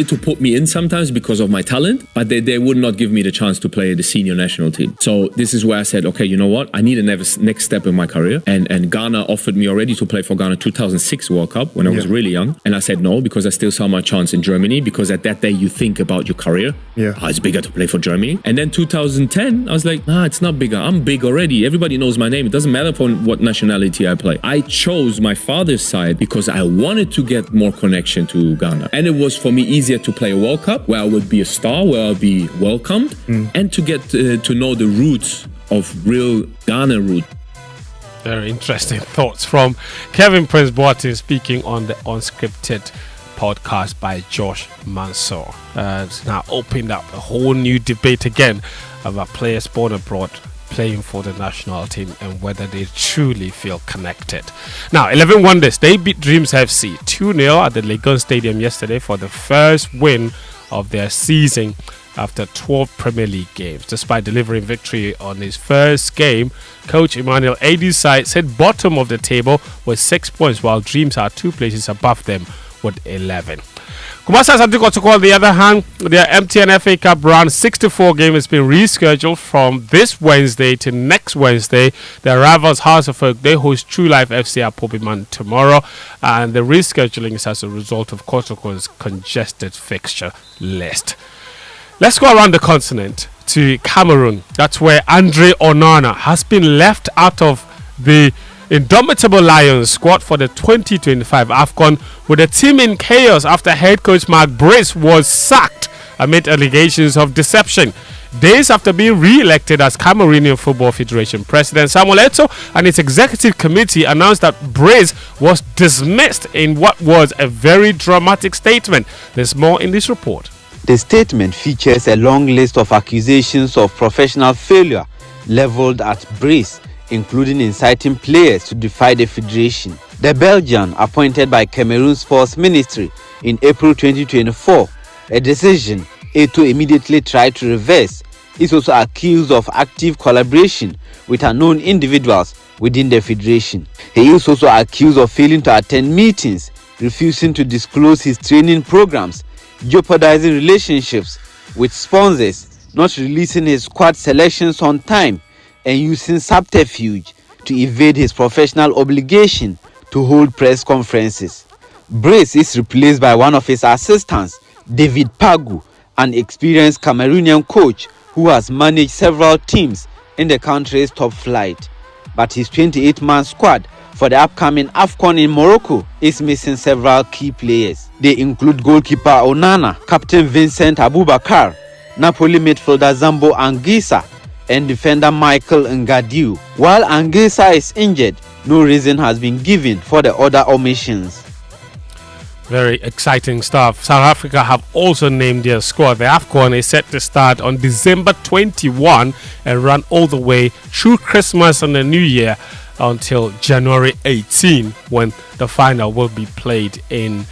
Speaker 16: to put me in sometimes because of my talent, but they would not give me the chance to play the senior national team. So this is where I said, okay, you know what? I need a next step in my career. And Ghana offered me already to play for Ghana 2006 World Cup when I was really young. And I said no, because I still saw my chance in Germany, because at that day you think about your career. It's bigger to play for Germany. And then 2010, I was like, it's not bigger. I'm big already. Everybody knows my name. It doesn't matter for what nationality I play. I chose my father's side because I wanted to get more connection to Ghana. And it was for me easier to play a World Cup where I would be a star, where I'll be welcomed, and to get to know the roots of real Ghana roots.
Speaker 8: Very interesting thoughts from Kevin Prince Boateng speaking on the unscripted podcast by Josh Mansour. It's now opened up a whole new debate again about players born abroad playing for the national team and whether they truly feel connected. Now, 11 Wonders, they beat Dreams FC 2-0 at the Legon Stadium yesterday for the first win of their season after 12 Premier League games. Despite delivering victory on his first game, coach Emmanuel Adi's side sit bottom of the table with 6 points, while Dreams are 2 places above them with 11. Kumasi Asante Kotoko, on the other hand, their MTN FA Cup round 64 game has been rescheduled from this Wednesday to next Wednesday. Their rivals House of Oak, they host True Life FC at Pobiman tomorrow, and the rescheduling is as a result of Kotoko's congested fixture list. Let's go around the continent to Cameroon. That's where Andre Onana has been left out of the Indomitable Lions squad for the 2025 AFCON, with the team in chaos after head coach Mark Brice was sacked amid allegations of deception. Days after being re-elected as Cameroonian Football Federation President, Samuel Eto'o and its executive committee announced that Brice was dismissed in what was a very dramatic statement. There's more in this report.
Speaker 17: The statement features a long list of accusations of professional failure leveled at Brice, including inciting players to defy the federation. The Belgian, appointed by Cameroon Sports Ministry in April 2024, a decision Eto'o immediately tried to reverse, is also accused of active collaboration with unknown individuals within the federation. He is also accused of failing to attend meetings, refusing to disclose his training programs, jeopardizing relationships with sponsors, not releasing his squad selections on time, and using subterfuge to evade his professional obligation to hold press conferences. Brice is replaced by one of his assistants, David Pagu, an experienced Cameroonian coach who has managed several teams in the country's top flight. But his 28-man squad for the upcoming AFCON in Morocco is missing several key players. They include goalkeeper Onana, captain Vincent Abubakar, Napoli midfielder Zambo Anguissa, and defender Michael Ngadiu. While Anguissa is injured, no reason has been given for the other omissions.
Speaker 8: Very exciting stuff. South Africa have also named their squad. The AFCON is set to start on December 21 and run all the way through Christmas and the New Year until January 18, when the final will be played in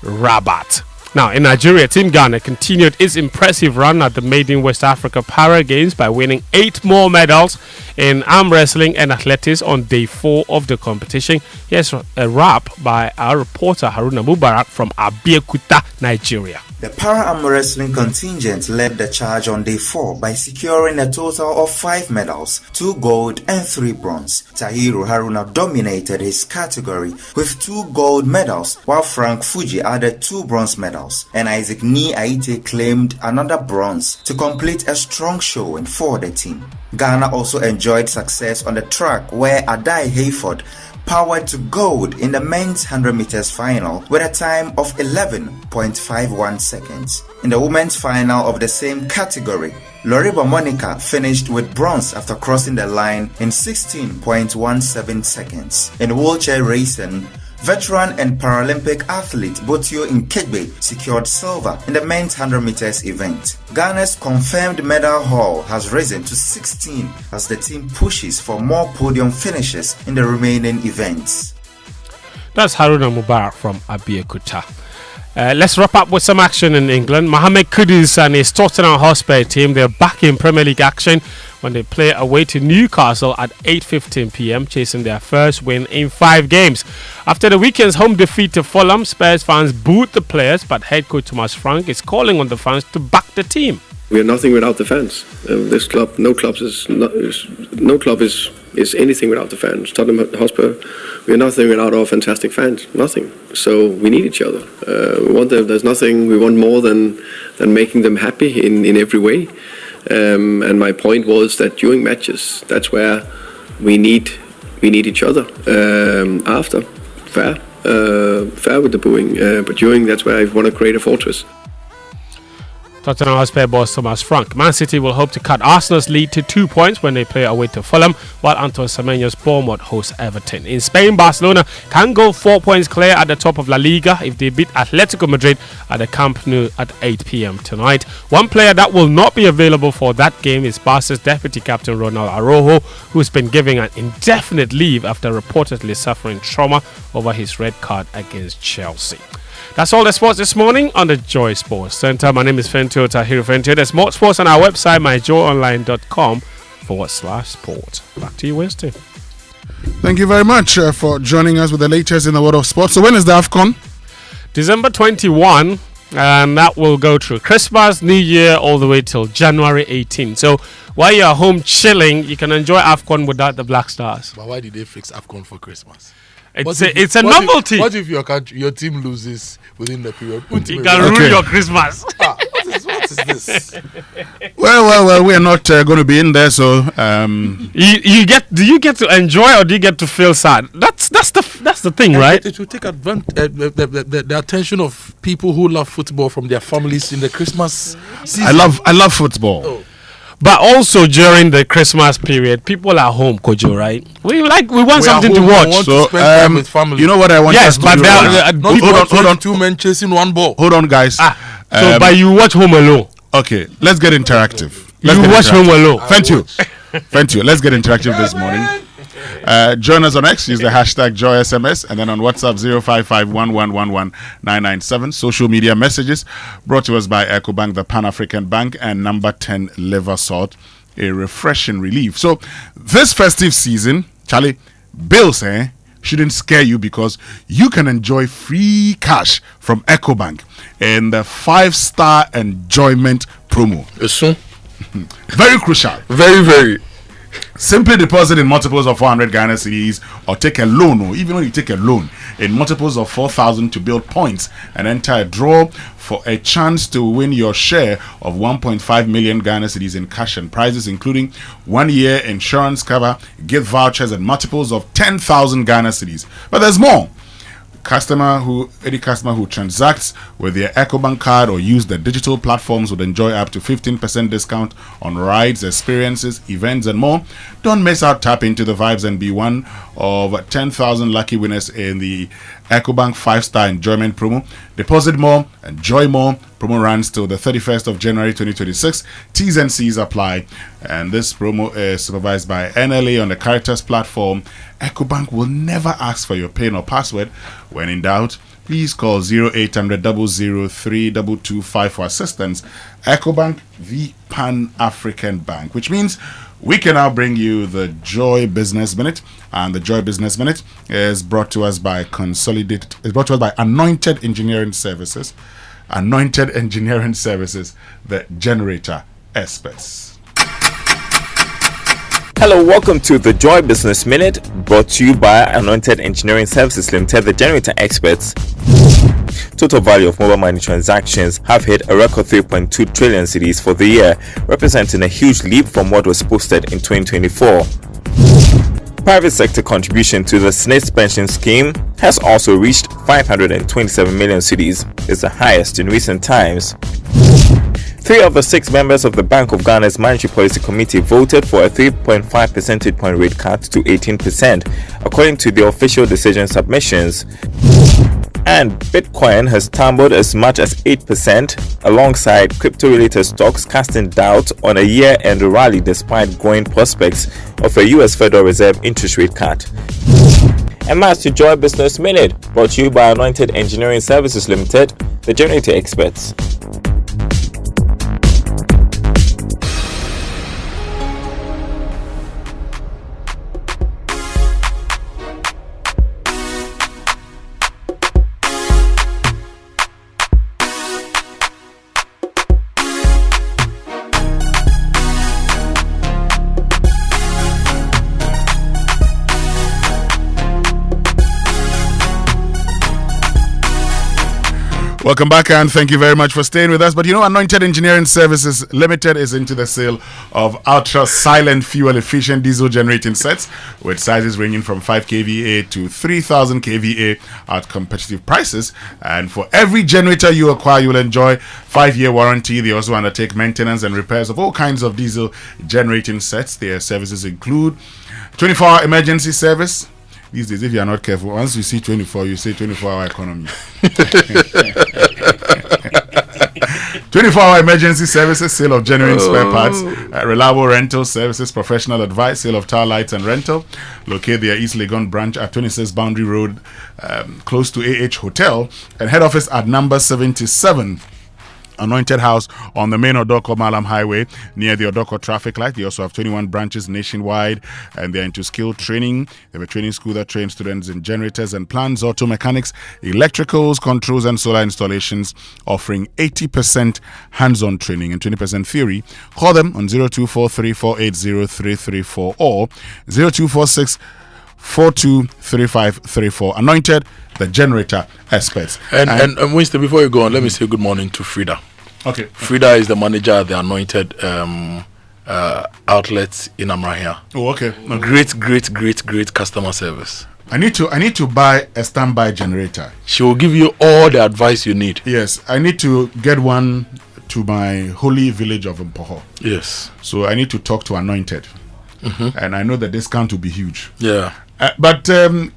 Speaker 8: Rabat. Now, in Nigeria, Team Ghana continued its impressive run at the maiden West Africa Para Games by winning 8 more medals in arm wrestling and athletics on day 4 of the competition. Here's a wrap by our reporter Haruna Mubarak from Abeokuta, Nigeria.
Speaker 20: The para-arm wrestling contingent led the charge on day 4 by securing a total of 5 medals, 2 gold and 3 bronze. Tahiru Haruna dominated his category with 2 gold medals, while Frank Fuji added 2 bronze medals, and Isaac Ni Aite claimed another bronze to complete a strong showing for the team. Ghana also enjoyed success on the track, where Adai Hayford powered to gold in the men's 100 meters final with a time of 11.51 seconds. In the women's final of the same category, Loriba Monica finished with bronze after crossing the line in 16.17 seconds. In wheelchair racing, veteran and Paralympic athlete Botio Nkegbe secured silver in the men's 100 meters event. Ghana's confirmed medal haul has risen to 16 as the team pushes for more podium finishes in the remaining events.
Speaker 8: That's Haruna Mubarak from Abeokuta. Let's wrap up with some action in England. Mohamed Kudus and his Tottenham Hotspur team, they're back in Premier League action when when they play away to Newcastle at 8:15 p.m, chasing their first win in 5 games. After the weekend's home defeat to Fulham, Spurs fans booed the players, but head coach Thomas Frank is calling on the fans to back the team.
Speaker 1: We are nothing without the fans. This club, no club is anything without the fans. Tottenham Hotspur, we are nothing without our fantastic fans. Nothing. So we need each other. There's nothing we want more than making them happy in every way. And my point was that during matches, that's where we need each other. After, fair with the booing, but during, that's where I want to create a fortress.
Speaker 8: Tottenham Hotspur boss Thomas Frank. Man City will hope to cut Arsenal's lead to 2 points when they play away to Fulham, while Anton Semenyo's Bournemouth hosts Everton. In Spain, Barcelona can go 4 points clear at the top of La Liga if they beat Atletico Madrid at the Camp Nou at 8 p.m. tonight. One player that will not be available for that game is Barca's deputy captain Ronald Araujo, who's been given an indefinite leave after reportedly suffering trauma over his red card against Chelsea. That's all the sports this morning on the Joy Sports Center. My name is Fentio Tahiru Fentio. There's more sports on our website, myjoyonline.com/sport. Back to you, Winston.
Speaker 3: Thank you very much for joining us with the latest in the world of sports. So when is the AFCON?
Speaker 8: December 21, and that will go through Christmas, New Year, all the way till January 18. So while you're home chilling, you can enjoy AFCON without the Black Stars.
Speaker 2: But why did they fix AFCON for Christmas?
Speaker 8: It's a novelty.
Speaker 2: What if your team loses within the period?
Speaker 8: You can ruin your Christmas.
Speaker 2: What is this?
Speaker 3: Well, we are not going to be in there, so
Speaker 8: do you get to enjoy or do you get to feel sad? That's the thing, right?
Speaker 2: It will take advantage the attention of people who love football from their families in the Christmas season.
Speaker 3: I love football.
Speaker 2: Oh.
Speaker 8: But also during the Christmas period, people are home, Kojo, right? We want something to watch.
Speaker 2: Want to spend time with family.
Speaker 3: You know what I want?
Speaker 8: Yes, but
Speaker 2: hold on. 2 men chasing one ball.
Speaker 3: Hold on, guys.
Speaker 8: But you watch Home Alone.
Speaker 3: Okay, let's get interactive.
Speaker 8: Watch Home Alone.
Speaker 3: Thank you. Let's get interactive this morning. Join us on X, use the hashtag JoySMS, and then on WhatsApp 0551111997. Social media messages brought to us by EcoBank, the Pan-African Bank, and number 10 Liver Salt, a refreshing relief. So this festive season, Charlie, bills shouldn't scare you because you can enjoy free cash from EcoBank in the 5-star enjoyment promo. Very crucial.
Speaker 2: Very, very.
Speaker 3: Simply deposit in multiples of 400 Ghana cedis or take a loan, or even when you take a loan, in multiples of 4,000 to build points and enter a draw for a chance to win your share of 1.5 million Ghana cedis in cash and prizes, including 1-year insurance cover, gift vouchers, and multiples of 10,000 Ghana cedis. But there's more. Any customer who transacts with their EcoBank card or use the digital platforms would enjoy up to 15% discount on rides, experiences, events, and more. Don't miss out. Tap into the vibes and be one of 10,000 lucky winners in the EcoBank 5-star enjoyment promo. Deposit more, enjoy more. Promo runs till the 31st of January 2026. T's and C's apply. And this promo is supervised by NLA on the Caritas platform. EcoBank will never ask for your PIN or password. When in doubt, please call 0800 003 for assistance. EcoBank, the Pan-African Bank, which means we can now bring you the Joy Business Minute, and the Joy Business Minute is brought to us by Anointed Engineering Services. Anointed Engineering Services, the generator experts.
Speaker 21: Hello, welcome to the Joy Business Minute, brought to you by Anointed Engineering Services Limited, the generator experts. Total value of mobile money transactions have hit a record 3.2 trillion cedis for the year, representing a huge leap from what was posted in 2024. Private sector contribution to the SNITS pension scheme has also reached 527 million cedis. It's the highest in recent times. 3 of the 6 members of the Bank of Ghana's Monetary Policy Committee voted for a 3.5 percentage point rate cut to 18%, according to the official decision submissions. And Bitcoin has tumbled as much as 8%, alongside crypto-related stocks casting doubt on a year-end rally despite growing prospects of a US Federal Reserve interest rate cut. And that's the Joy Business Minute, brought to you by Anointed Engineering Services Limited, the generator experts.
Speaker 3: Welcome back, and thank you very much for staying with us. But Anointed Engineering Services Limited is into the sale of ultra-silent fuel-efficient diesel generating sets with sizes ranging from 5 kVA to 3,000 kVA at competitive prices. And for every generator you acquire, you will enjoy 5-year warranty. They also undertake maintenance and repairs of all kinds of diesel generating sets. Their services include 24-hour emergency service. These days, if you are not careful, once you see 24, you say 24-hour economy. 24-hour emergency services, sale of genuine spare parts, reliable rental services, professional advice, sale of tower lights and rental. Locate their East Legon branch at 26 Boundary Road, close to AH Hotel, and head office at number 77. Anointed House on the main Odoko Malam Highway near the Odoko traffic light. They also have 21 branches nationwide, and they're into skill training. They have a training school that trains students in generators and plants, auto mechanics, electricals, controls, and solar installations, offering 80% hands-on training and 20% theory. Call them on 0243480334 or 0246423534. Anointed, the generator experts.
Speaker 2: And Winston, before you go on, let me say good morning to Frida.
Speaker 3: Okay.
Speaker 2: Frida is the manager at the Anointed outlets in Amrahia.
Speaker 3: Oh, okay.
Speaker 2: Great customer service.
Speaker 3: I need to buy a standby generator.
Speaker 2: She will give you all the advice you need.
Speaker 3: Yes, I need to get one to my holy village of Mpoho.
Speaker 2: Yes.
Speaker 3: So I need to talk to Anointed. And I know the discount will be huge.
Speaker 2: Yeah.
Speaker 3: But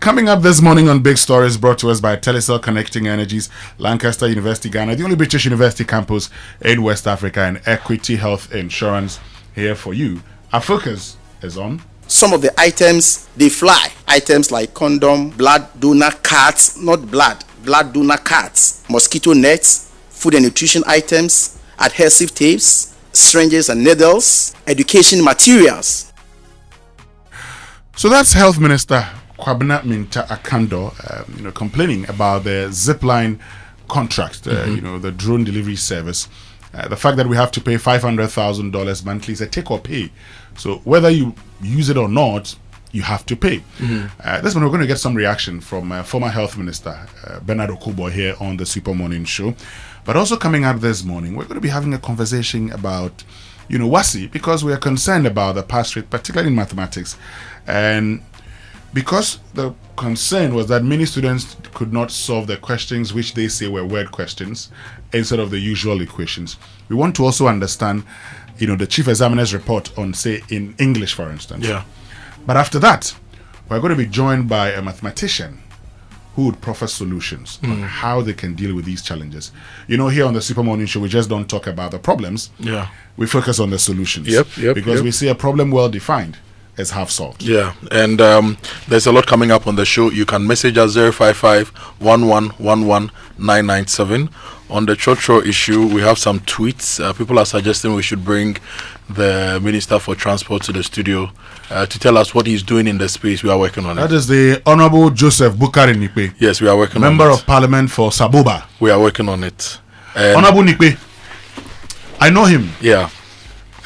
Speaker 3: coming up this morning on Big Stories, brought to us by Telecel Connecting Energies, Lancaster University, Ghana, the only British university campus in West Africa, and Equity Health Insurance here for you. Our focus is on
Speaker 5: some of the items they fly. Items like condom, blood donor cards, not blood donor cards, mosquito nets, food and nutrition items, adhesive tapes, syringes and needles, education materials.
Speaker 3: So that's Health Minister Kwabena Minta Akando, complaining about the zipline contract, the drone delivery service. The fact that we have to pay $500,000 monthly is a take or pay. So whether you use it or not, you have to pay. This one, we're going to get some reaction from former Health Minister Bernard Okubo here on the Super Morning Show. But also coming up this morning, we're going to be having a conversation about WASSCE, because we are concerned about the pass rate, particularly in mathematics. And because the concern was that many students could not solve the questions which they say were word questions instead of the usual equations, we want to also understand, the chief examiner's report on, say, in English, for instance.
Speaker 2: Yeah.
Speaker 3: But after that, we're going to be joined by a mathematician who would proffer solutions on how they can deal with these challenges. Here on the Super Morning Show, we just don't talk about the problems.
Speaker 2: Yeah.
Speaker 3: We focus on the solutions.
Speaker 2: Because
Speaker 3: we see a problem well defined is half solved.
Speaker 2: Yeah, and there's a lot coming up on the show. You can message us 055-1111-997. On the Chotro issue, we have some tweets. People are suggesting we should bring the Minister for Transport to the studio to tell us what he's doing in the space. We are working on it.
Speaker 3: That is the Honorable Joseph Bukari Nikwe.
Speaker 2: Yes, we are working on it.
Speaker 3: Member of Parliament for Saboba.
Speaker 2: We are working on it.
Speaker 3: Honorable Nikwe, I know him.
Speaker 2: Yeah.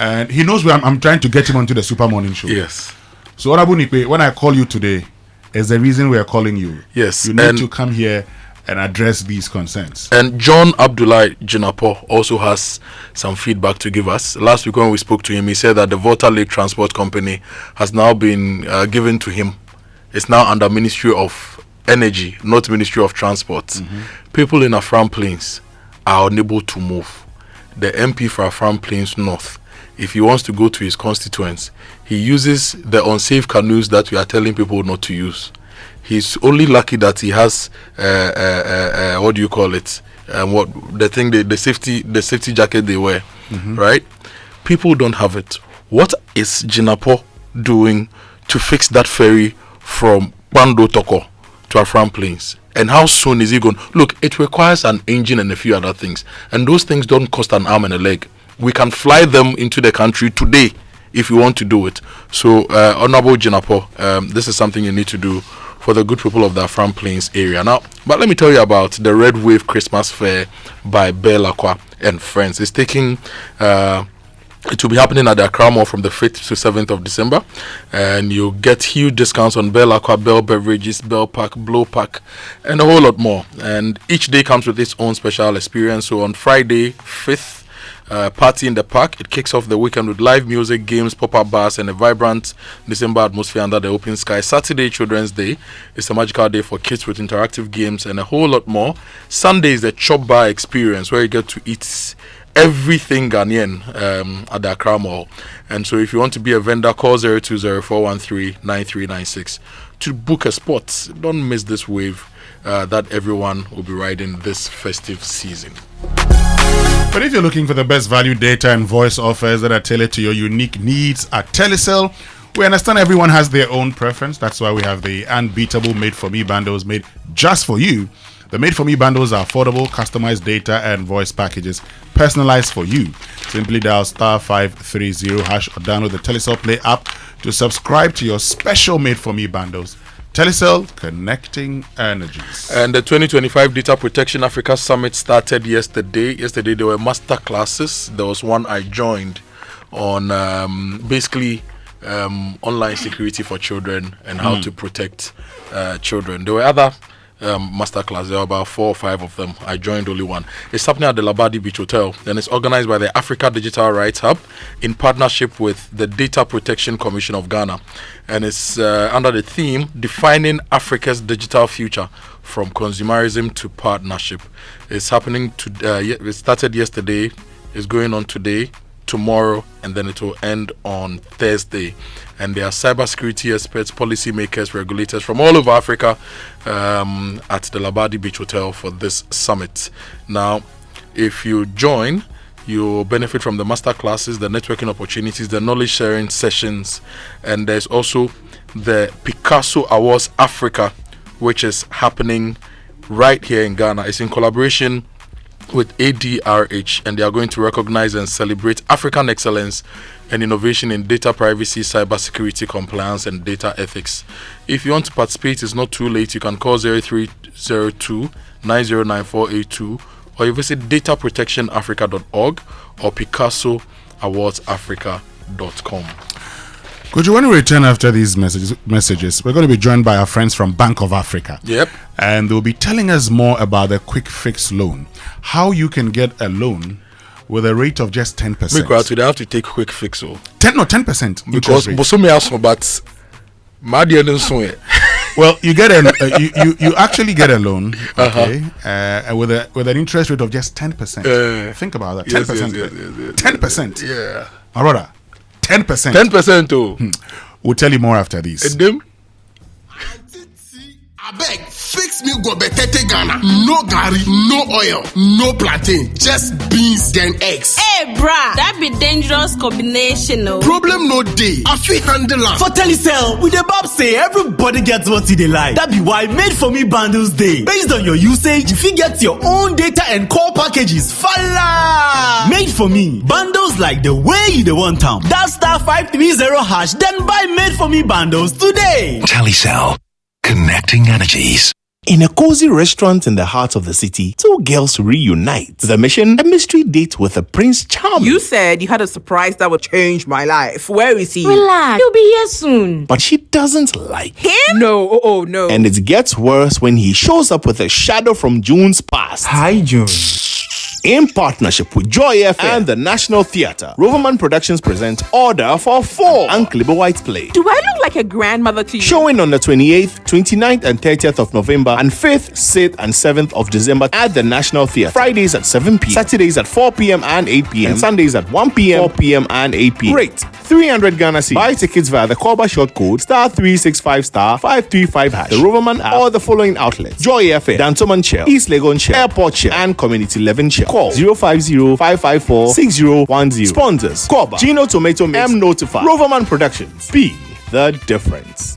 Speaker 3: And he knows where I'm trying to get him onto the Super Morning Show.
Speaker 2: Yes.
Speaker 3: So, Honorable Nikwe, when I call you today, is the reason we are calling you.
Speaker 2: Yes.
Speaker 3: You need to come here and address these concerns.
Speaker 2: And John Abdullahi Jinapo also has some feedback to give us. Last week when we spoke to him, he said that the Volta Lake Transport Company has now been given to him. It's now under Ministry of Energy, not Ministry of Transport. People in Afram Plains are unable to move. The MP for Afram Plains North, if he wants to go to his constituents, he uses the unsafe canoes that we are telling people not to use. He's only lucky that he has what do you call it? The safety jacket they wear, right? People don't have it. What is Jinapo doing to fix that ferry from Bando Toko to Afram Plains? And how soon is he going? Look, it requires an engine and a few other things, and those things don't cost an arm and a leg. We can fly them into the country today if you want to do it. So, Honorable Jinapo, this is something you need to do for the good people of the Afram Plains area. Now, but let me tell you about the Red Wave Christmas Fair by Bell Aqua and Friends. It's taking It will be happening at the Accra Mall from the 5th to 7th of December. And you'll get huge discounts on Bell Aqua, Bell Beverages, Bell Pack, Blow Pack, and a whole lot more. And each day comes with its own special experience. So on Friday, 5th, party in the park. It kicks off the weekend with live music, games, pop-up bars, and a vibrant December atmosphere under the open sky. Saturday, Children's Day. It's a magical day for kids with interactive games and a whole lot more. Sunday is the chop bar experience where you get to eat everything Ghanaian at the Accra Mall. And so if you want to be a vendor, call 020-413-9396 to book a spot. Don't miss this wave that everyone will be riding this festive season.
Speaker 3: But if you're looking for the best value data and voice offers that are tailored to your unique needs at Telecel, we understand everyone has their own preference. That's why we have the unbeatable Made For Me bundles made just for you. The Made For Me bundles are affordable, customized data and voice packages personalized for you. Simply dial *530# or download the Telecel Play app to subscribe to your special Made For Me bundles. Telecel, connecting energies.
Speaker 2: And the 2025 Data Protection Africa Summit started yesterday. Yesterday there were master classes. There was one I joined on basically online security for children and how to protect children. There were other master classes. There were about 4 or 5 of them. I joined only one. It's happening at the Labadi Beach Hotel, and it's organized by the Africa Digital Rights Hub in partnership with the Data Protection Commission of Ghana, and it's under the theme Defining Africa's Digital Future from Consumerism to Partnership. It's happening it started yesterday, it's going on today, tomorrow, and then it will end on Thursday. And there are cybersecurity experts, policymakers, regulators from all over Africa at the Labadi Beach Hotel for this summit. Now, if you join, you'll benefit from the master classes, the networking opportunities, the knowledge sharing sessions, and there's also the Picasso Awards Africa, which is happening right here in Ghana. It's in collaboration with ADRH, and they are going to recognize and celebrate African excellence and innovation in data privacy, cybersecurity, compliance, and data ethics. If you want to participate, it's not too late. You can call 0302-909482, or you visit dataprotectionafrica.org or picassoawardsafrica.com.
Speaker 3: Could you want to return after these messages? We're going to be joined by our friends from Bank of Africa.
Speaker 2: Yep.
Speaker 3: And they'll be telling us more about the quick fix loan. How you can get a loan with a rate of just 10%.
Speaker 2: Because today I have to take quick fix.
Speaker 3: 10%.
Speaker 2: Because Bosumi has but
Speaker 3: well, you get you actually get a loan, okay, with an interest rate of just 10%. Think about that. 10%. 10%.
Speaker 2: Yeah.
Speaker 3: My brother. 10%.
Speaker 2: 10% too.
Speaker 3: We'll tell you more after this.
Speaker 7: Abeg, fix me go betete Ghana. No gari, no oil, no plantain, just beans then eggs.
Speaker 22: Hey, brah, that be dangerous combination, no.
Speaker 7: Problem no day. I fit handle am.
Speaker 23: For Telecel, we the Bob say everybody gets what they like. That be why Made For Me bundles day. Based on your usage, you fit get your own data and call packages. Fala! Made For Me bundles like the way you the want them. Dial *530#, then buy Made For Me bundles today.
Speaker 24: Telecel. Connecting energies.
Speaker 25: In a cozy restaurant in the heart of the city, two girls reunite. The mission, a mystery date with a Prince Charming.
Speaker 26: You said you had a surprise that would change my life. Where is he?
Speaker 22: Relax, he'll be here soon.
Speaker 25: But she doesn't like
Speaker 26: him. No, oh no.
Speaker 25: And it gets worse when he shows up with a shadow from June's past.
Speaker 26: Hi, June.
Speaker 25: In partnership with Joy FM and the National Theatre, Roverman Productions presents Order for 4, Uncle White's play.
Speaker 26: Do I look like a grandmother to you?
Speaker 25: Showing on the 28th, 29th and 30th of November and 5th, 6th and 7th of December at the National Theatre. Fridays at 7 p.m, Saturdays at 4 p.m. and 8 p.m, and Sundays at 1 p.m, 4 p.m. and 8 p.m. Rate 300 Ghana cedis. Buy tickets via the Korba short code *365*535#, the Roverman app, or the following outlets: Joy FM, Dantoman Shell, East Legon Shell, Airport Shell, and Community 11 Shell. Call 050-554-6010. Sponsors: Korba, Gino Tomato Mix, M Notify, Roverman Productions. Be the difference.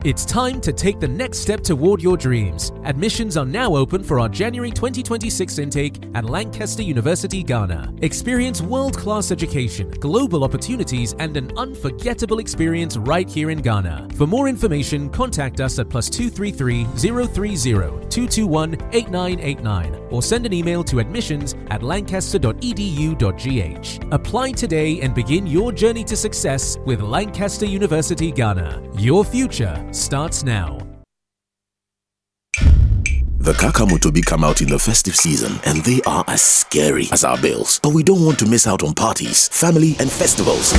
Speaker 6: It's time to take the next step toward your dreams. Admissions are now open for our January 2026 intake at Lancaster University, Ghana. Experience world-class education, global opportunities, and an unforgettable experience right here in Ghana. For more information, contact us at +233 030 221 8989 or send an email to admissions@lancaster.edu.gh. Apply today and begin your journey to success with Lancaster University, Ghana. Your future starts now.
Speaker 24: The Kakamotobi come out in the festive season and they are as scary as our bills. But we don't want to miss out on parties, family and festivals.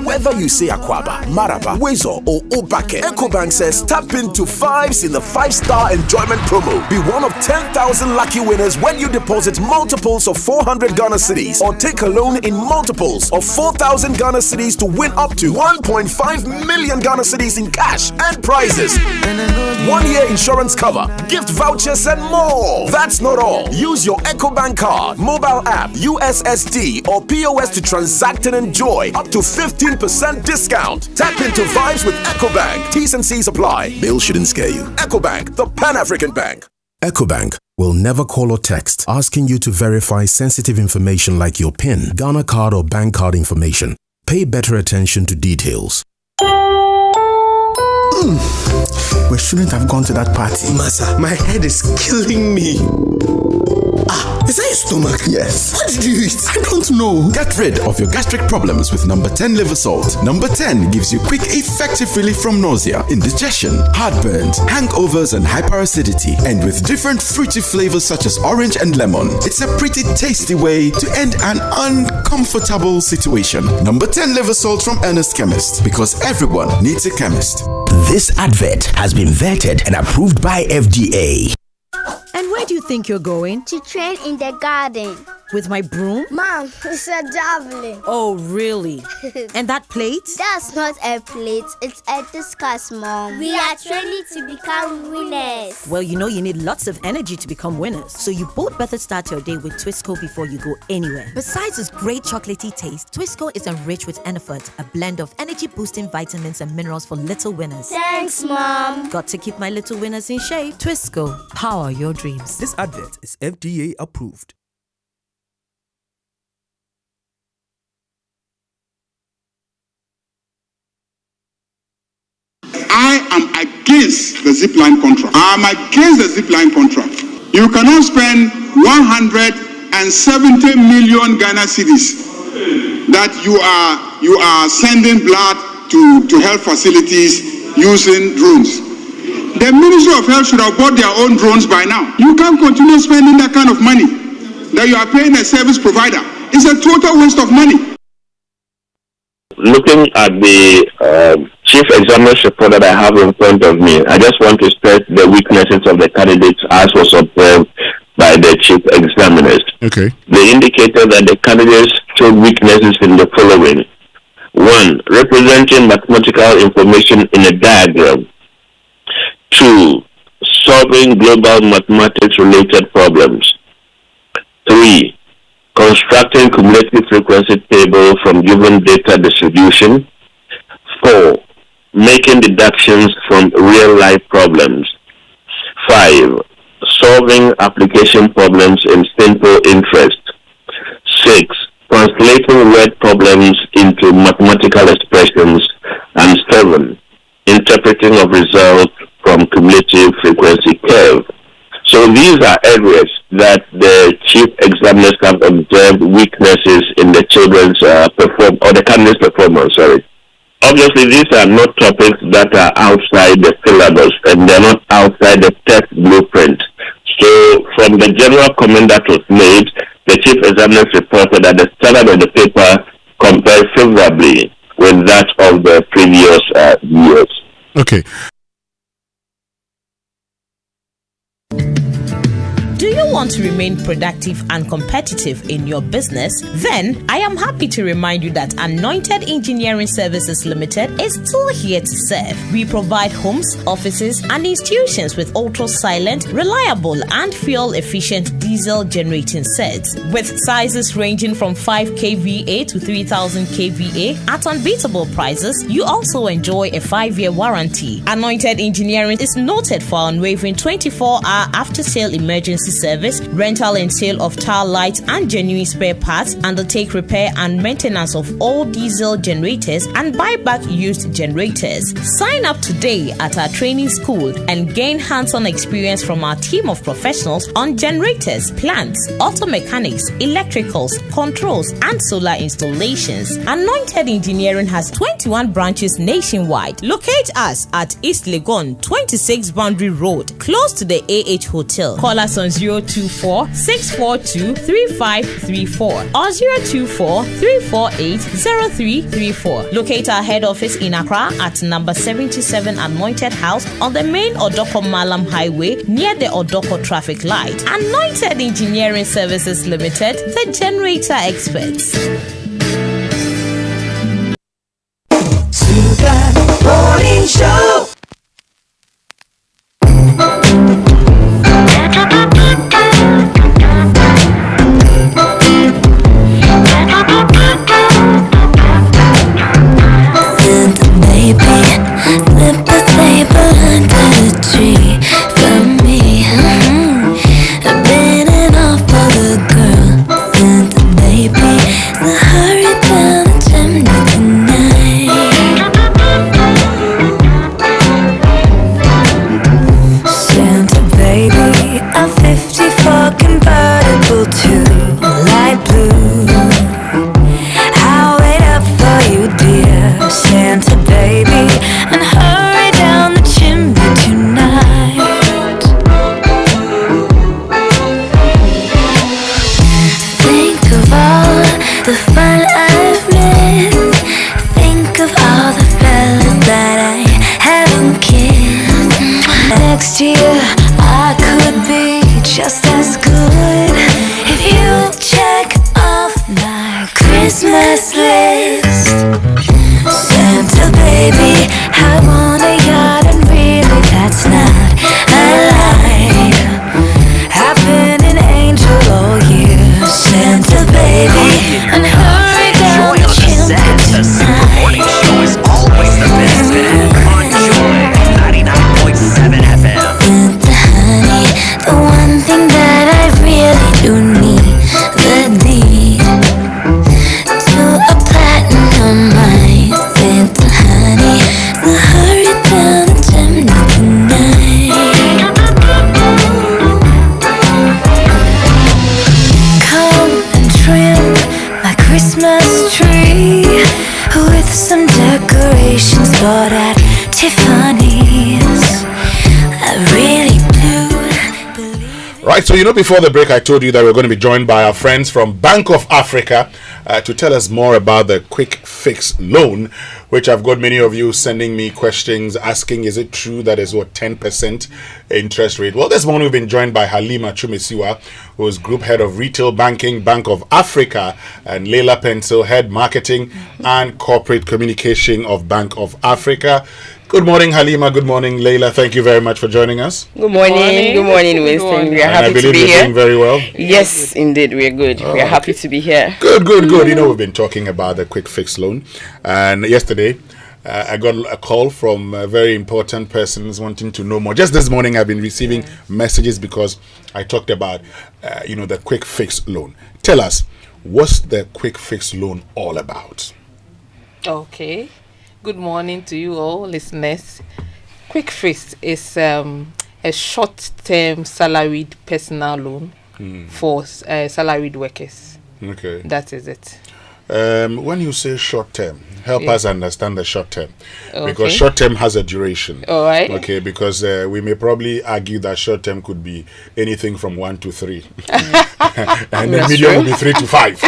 Speaker 24: Whether you say Akwaba, Maraba, Wezo or Obake, EcoBank says tap into Vibes in the 5-star enjoyment promo. Be one of 10,000 lucky winners when you deposit multiples of 400 Ghana cedis or take a loan in multiples of 4,000 Ghana cedis to win up to 1.5 million Ghana cedis in cash and prizes. 1-year insurance cover, gift vouchers and more. That's not all. Use your EcoBank card, mobile app, USSD or POS to transact and enjoy up to 15% discount. Tap into Vibes with EcoBank. T's and C's apply. Bill shouldn't scare you. EcoBank, the Pan-African Bank.
Speaker 9: EcoBank will never call or text asking you to verify sensitive information like your PIN, Ghana card or bank card information. Pay better attention to details.
Speaker 25: We shouldn't have gone to that party.
Speaker 24: Masa, my head is killing me.
Speaker 25: Is that your stomach?
Speaker 24: Yes.
Speaker 25: What did you eat? I don't know.
Speaker 14: Get rid of your gastric problems with number 10 liver salt. Number 10 gives you quick, effective relief from nausea, indigestion, heartburns, hangovers, and hyperacidity. And with different fruity flavors such as orange and lemon, it's a pretty tasty way to end an uncomfortable situation. Number 10 liver salt from Ernest Chemist, because everyone needs a chemist.
Speaker 24: This advert has been vetted and approved by FDA.
Speaker 15: And where do you think you're going?
Speaker 18: To train in the garden.
Speaker 15: With my broom?
Speaker 18: Mom, it's a javelin.
Speaker 15: Oh, really? And that plate?
Speaker 18: That's not a plate, it's a discus, Mom. We are training to become winners.
Speaker 15: Well, you know you need lots of energy to become winners. So you both better start your day with Twisco before you go anywhere. Besides its great chocolatey taste, Twisco is enriched with Enafort, a blend of energy-boosting vitamins and minerals for little winners.
Speaker 18: Thanks, Mom.
Speaker 15: Got to keep my little winners in shape. Twisco, power your dreams.
Speaker 19: This advert is FDA approved.
Speaker 27: I am against the zipline contract. I am against the zipline contract. You cannot spend 170 million Ghana cedis that you are sending blood to health facilities using drones. The Ministry of Health should have bought their own drones by now. You can't continue spending that kind of money that you are paying a service provider. It's a total waste of money.
Speaker 28: Looking at the chief examiner's report that I have in front of me, I just want to stress the weaknesses of the candidates as was observed by the chief examiners.
Speaker 3: Okay.
Speaker 28: They indicated that the candidates showed weaknesses in the following. 1. Representing mathematical information in a diagram. 2. Solving global mathematics-related problems. 3. Constructing cumulative frequency table from given data distribution. 4. Making deductions from real-life problems. 5. Solving application problems in simple interest. 6. Translating word problems into mathematical expressions. And 7. Interpreting of results from cumulative frequency curve. So these are areas that the chief examiners have observed weaknesses in the children's the candidates' performance. Obviously, these are not topics that are outside the syllabus and they're not outside the test blueprint. So from the general comment that was made, the chief examiners reported that the standard of the paper compared favorably with that of the previous years.
Speaker 3: Okay.
Speaker 22: Do you want to remain productive and competitive in your business? Then I am happy to remind you that Anointed Engineering Services Limited is still here to serve. We provide homes, offices, and institutions with ultra-silent, reliable, and fuel-efficient diesel generating sets with sizes ranging from 5 kVA to 3000 kVA at unbeatable prices. You also enjoy a 5-year warranty. Anointed Engineering is noted for unwavering 24-hour after-sale emergency service, rental and sale of tile lights and genuine spare parts, undertake repair and maintenance of all diesel generators, and buy back used generators. Sign up today at our training school and gain hands-on experience from our team of professionals on generators, plants, auto mechanics, electricals, controls, and solar installations. Anointed Engineering has 21 branches nationwide. Locate us at East Legon, 26 Boundary Road, close to the AH Hotel. Call us on 024 642 3534 or 024 348 0334. Locate our head office in Accra at number 77 Anointed House on the main Odoko Malam Highway near the Odoko traffic light. Anointed Engineering Services Limited, the generator experts.
Speaker 4: Sogah Morning Show. Next year I could be just as good if you check off my Christmas list. Santa baby, I want a yacht, and really that's not a lie. I've been an angel all year, Santa baby, and hurry down the chimney tonight. Morning show is always the best. On Joy 99.7 FM. Santa honey, the one thing that I really do need, the need to a platinum mind. Santa honey, so hurry down the chimney tonight. Come and trim my Christmas tree with some decorations bought at Tiffany's. I really do.
Speaker 3: Right, so before the break I told you that we're going to be joined by our friends from Bank of Africa to tell us more about the quick fix loan, which I've got many of you sending me questions asking, is it true that is 10% interest rate? Well, this morning we've been joined by Halima Chumesiwa, who is Group Head of Retail Banking, Bank of Africa, and Leila Pencil, Head Marketing and Corporate Communication of Bank of Africa. Good morning, Halima. Good morning, Leila. Thank you very much for joining us.
Speaker 10: Good morning. Good morning, Winston. We are happy to be here.
Speaker 3: Doing very well.
Speaker 10: Yes, indeed, we are good. We are happy to be here.
Speaker 3: Good. We've been talking about the quick fix loan, and yesterday I got a call from very important persons wanting to know more. Just this morning, I've been receiving messages because I talked about, the quick fix loan. Tell us, what's the quick fix loan all about?
Speaker 11: Okay. Good morning to you all, listeners. Quick Fix is a short-term salaried personal loan for salaried workers.
Speaker 3: Okay.
Speaker 11: That is it.
Speaker 3: When you say short-term, help us understand the short-term.
Speaker 11: Okay.
Speaker 3: Because short-term has a duration.
Speaker 11: All right.
Speaker 3: Okay, because we may probably argue that short-term could be anything from 1 to 3. And the medium will be 3 to 5.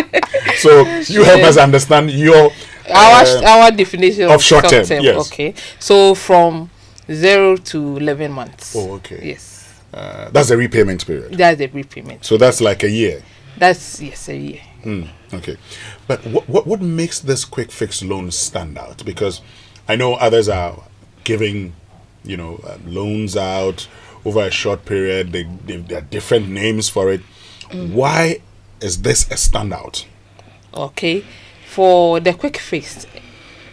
Speaker 3: So you help us understand your...
Speaker 11: Our definition of short term.
Speaker 3: Yes.
Speaker 11: Okay. So from 0 to 11 months.
Speaker 3: Oh, okay.
Speaker 11: Yes.
Speaker 3: That's the repayment period.
Speaker 11: That's the repayment.
Speaker 3: So that's like a year.
Speaker 11: That's a year.
Speaker 3: Okay, but what makes this quick fix loan stand out? Because I know others are giving, loans out over a short period. There are different names for it. Why is this a standout?
Speaker 11: Okay, for the quick fix,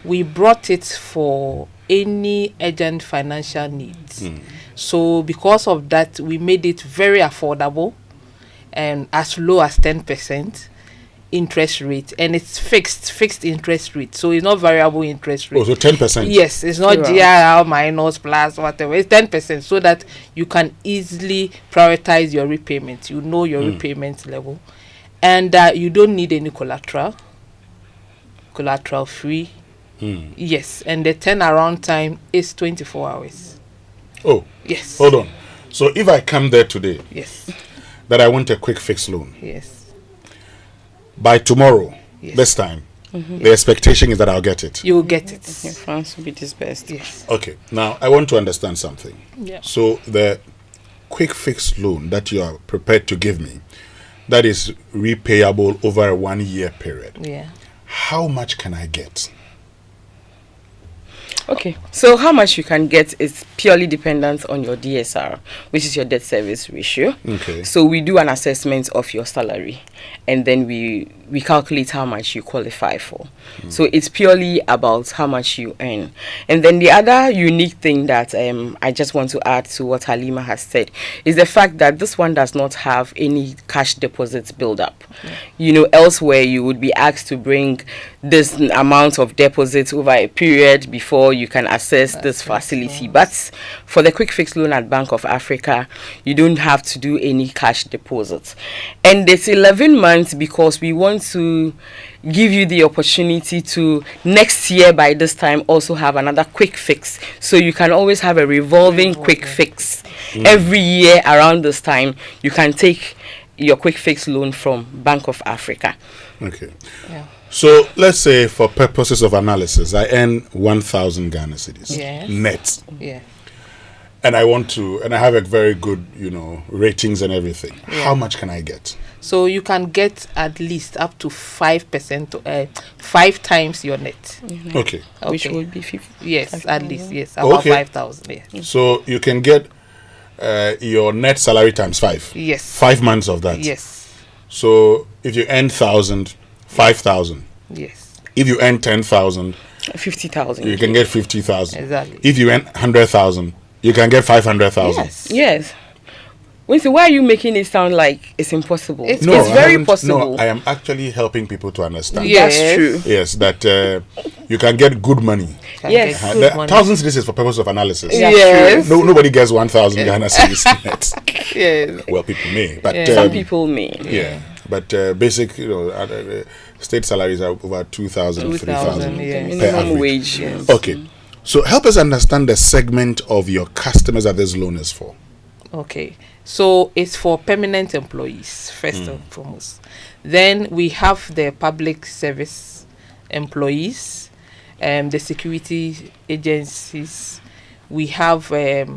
Speaker 11: we brought it for any urgent financial needs. So because of that, we made it very affordable and as low as 10% interest rate, and it's fixed interest rate, so it's not variable interest rate.
Speaker 3: So 10%?
Speaker 11: Yes, it's not GRR minus plus whatever. It's 10%, so that you can easily prioritize your repayment. You know your repayment level, and you don't need any collateral free. Yes, and the turnaround time is 24 hours.
Speaker 3: Oh,
Speaker 11: yes.
Speaker 3: Hold on. So if I come there today,
Speaker 11: yes,
Speaker 3: that I want a quick fix loan,
Speaker 11: yes,
Speaker 3: by tomorrow, this time, the expectation is that I'll get it.
Speaker 11: You will get it.
Speaker 10: Your funds will be disbursed.
Speaker 11: Yes.
Speaker 3: Okay. Now I want to understand something.
Speaker 11: Yeah.
Speaker 3: So the quick fix loan that you are prepared to give me, that is repayable over a 1 year period.
Speaker 11: Yeah.
Speaker 3: How much can I get?
Speaker 10: Okay, so how much you can get is purely dependent on your DSR, which is your debt service ratio.
Speaker 3: Okay.
Speaker 10: So we do an assessment of your salary, and then we calculate how much you qualify for. So it's purely about how much you earn. And then the other unique thing that I just want to add to what Halima has said is the fact that this one does not have any cash deposits build up. Elsewhere you would be asked to bring this amount of deposits over a period before you can access this facility. But for the quick fix loan at Bank of Africa, you don't have to do any cash deposits. And it's 11 months because we want to give you the opportunity to next year by this time also have another quick fix. So you can always have a revolving quick fix. Every year around this time, you can take your quick fix loan from Bank of Africa.
Speaker 3: Okay. Yeah. So let's say for purposes of analysis, I earn 1,000 Ghana cedis net.
Speaker 11: Yeah.
Speaker 3: And I have a very good, ratings and everything. Yeah. How much can I get?
Speaker 11: So you can get at least up to 5%, 5 times your net.
Speaker 3: Okay.
Speaker 10: Which would be 50.
Speaker 11: Yes, at least, about 5,000. Yeah.
Speaker 3: So you can get your net salary times 5.
Speaker 11: Yes.
Speaker 3: 5 months of that.
Speaker 11: Yes.
Speaker 3: So if you earn 1,000, 5,000.
Speaker 11: Yes.
Speaker 3: If you earn 10,000,
Speaker 10: 50,000.
Speaker 3: You can get 50,000.
Speaker 11: Exactly.
Speaker 3: If you earn 100,000, you can get 500,000.
Speaker 10: Yes. Winston, why are you making it sound like it's impossible?
Speaker 11: It's very possible.
Speaker 3: No, I am actually helping people to understand.
Speaker 10: Yes. That's true.
Speaker 3: Yes, that you can get good money.
Speaker 10: Yes.
Speaker 3: Good money. Thousands this is for purpose of analysis.
Speaker 11: Yes.
Speaker 3: Nobody gets 1,000 Ghana cedis net.
Speaker 11: Yes.
Speaker 3: Well, people may, but
Speaker 10: some people may.
Speaker 3: Yeah. But basic, state salaries are over 2,000, 3,000 per average.
Speaker 10: Wage. Yes.
Speaker 3: Okay. So help us understand the segment of your customers that this loan is for.
Speaker 11: Okay. So it's for permanent employees, first and foremost. Then we have the public service employees, the security agencies. We have the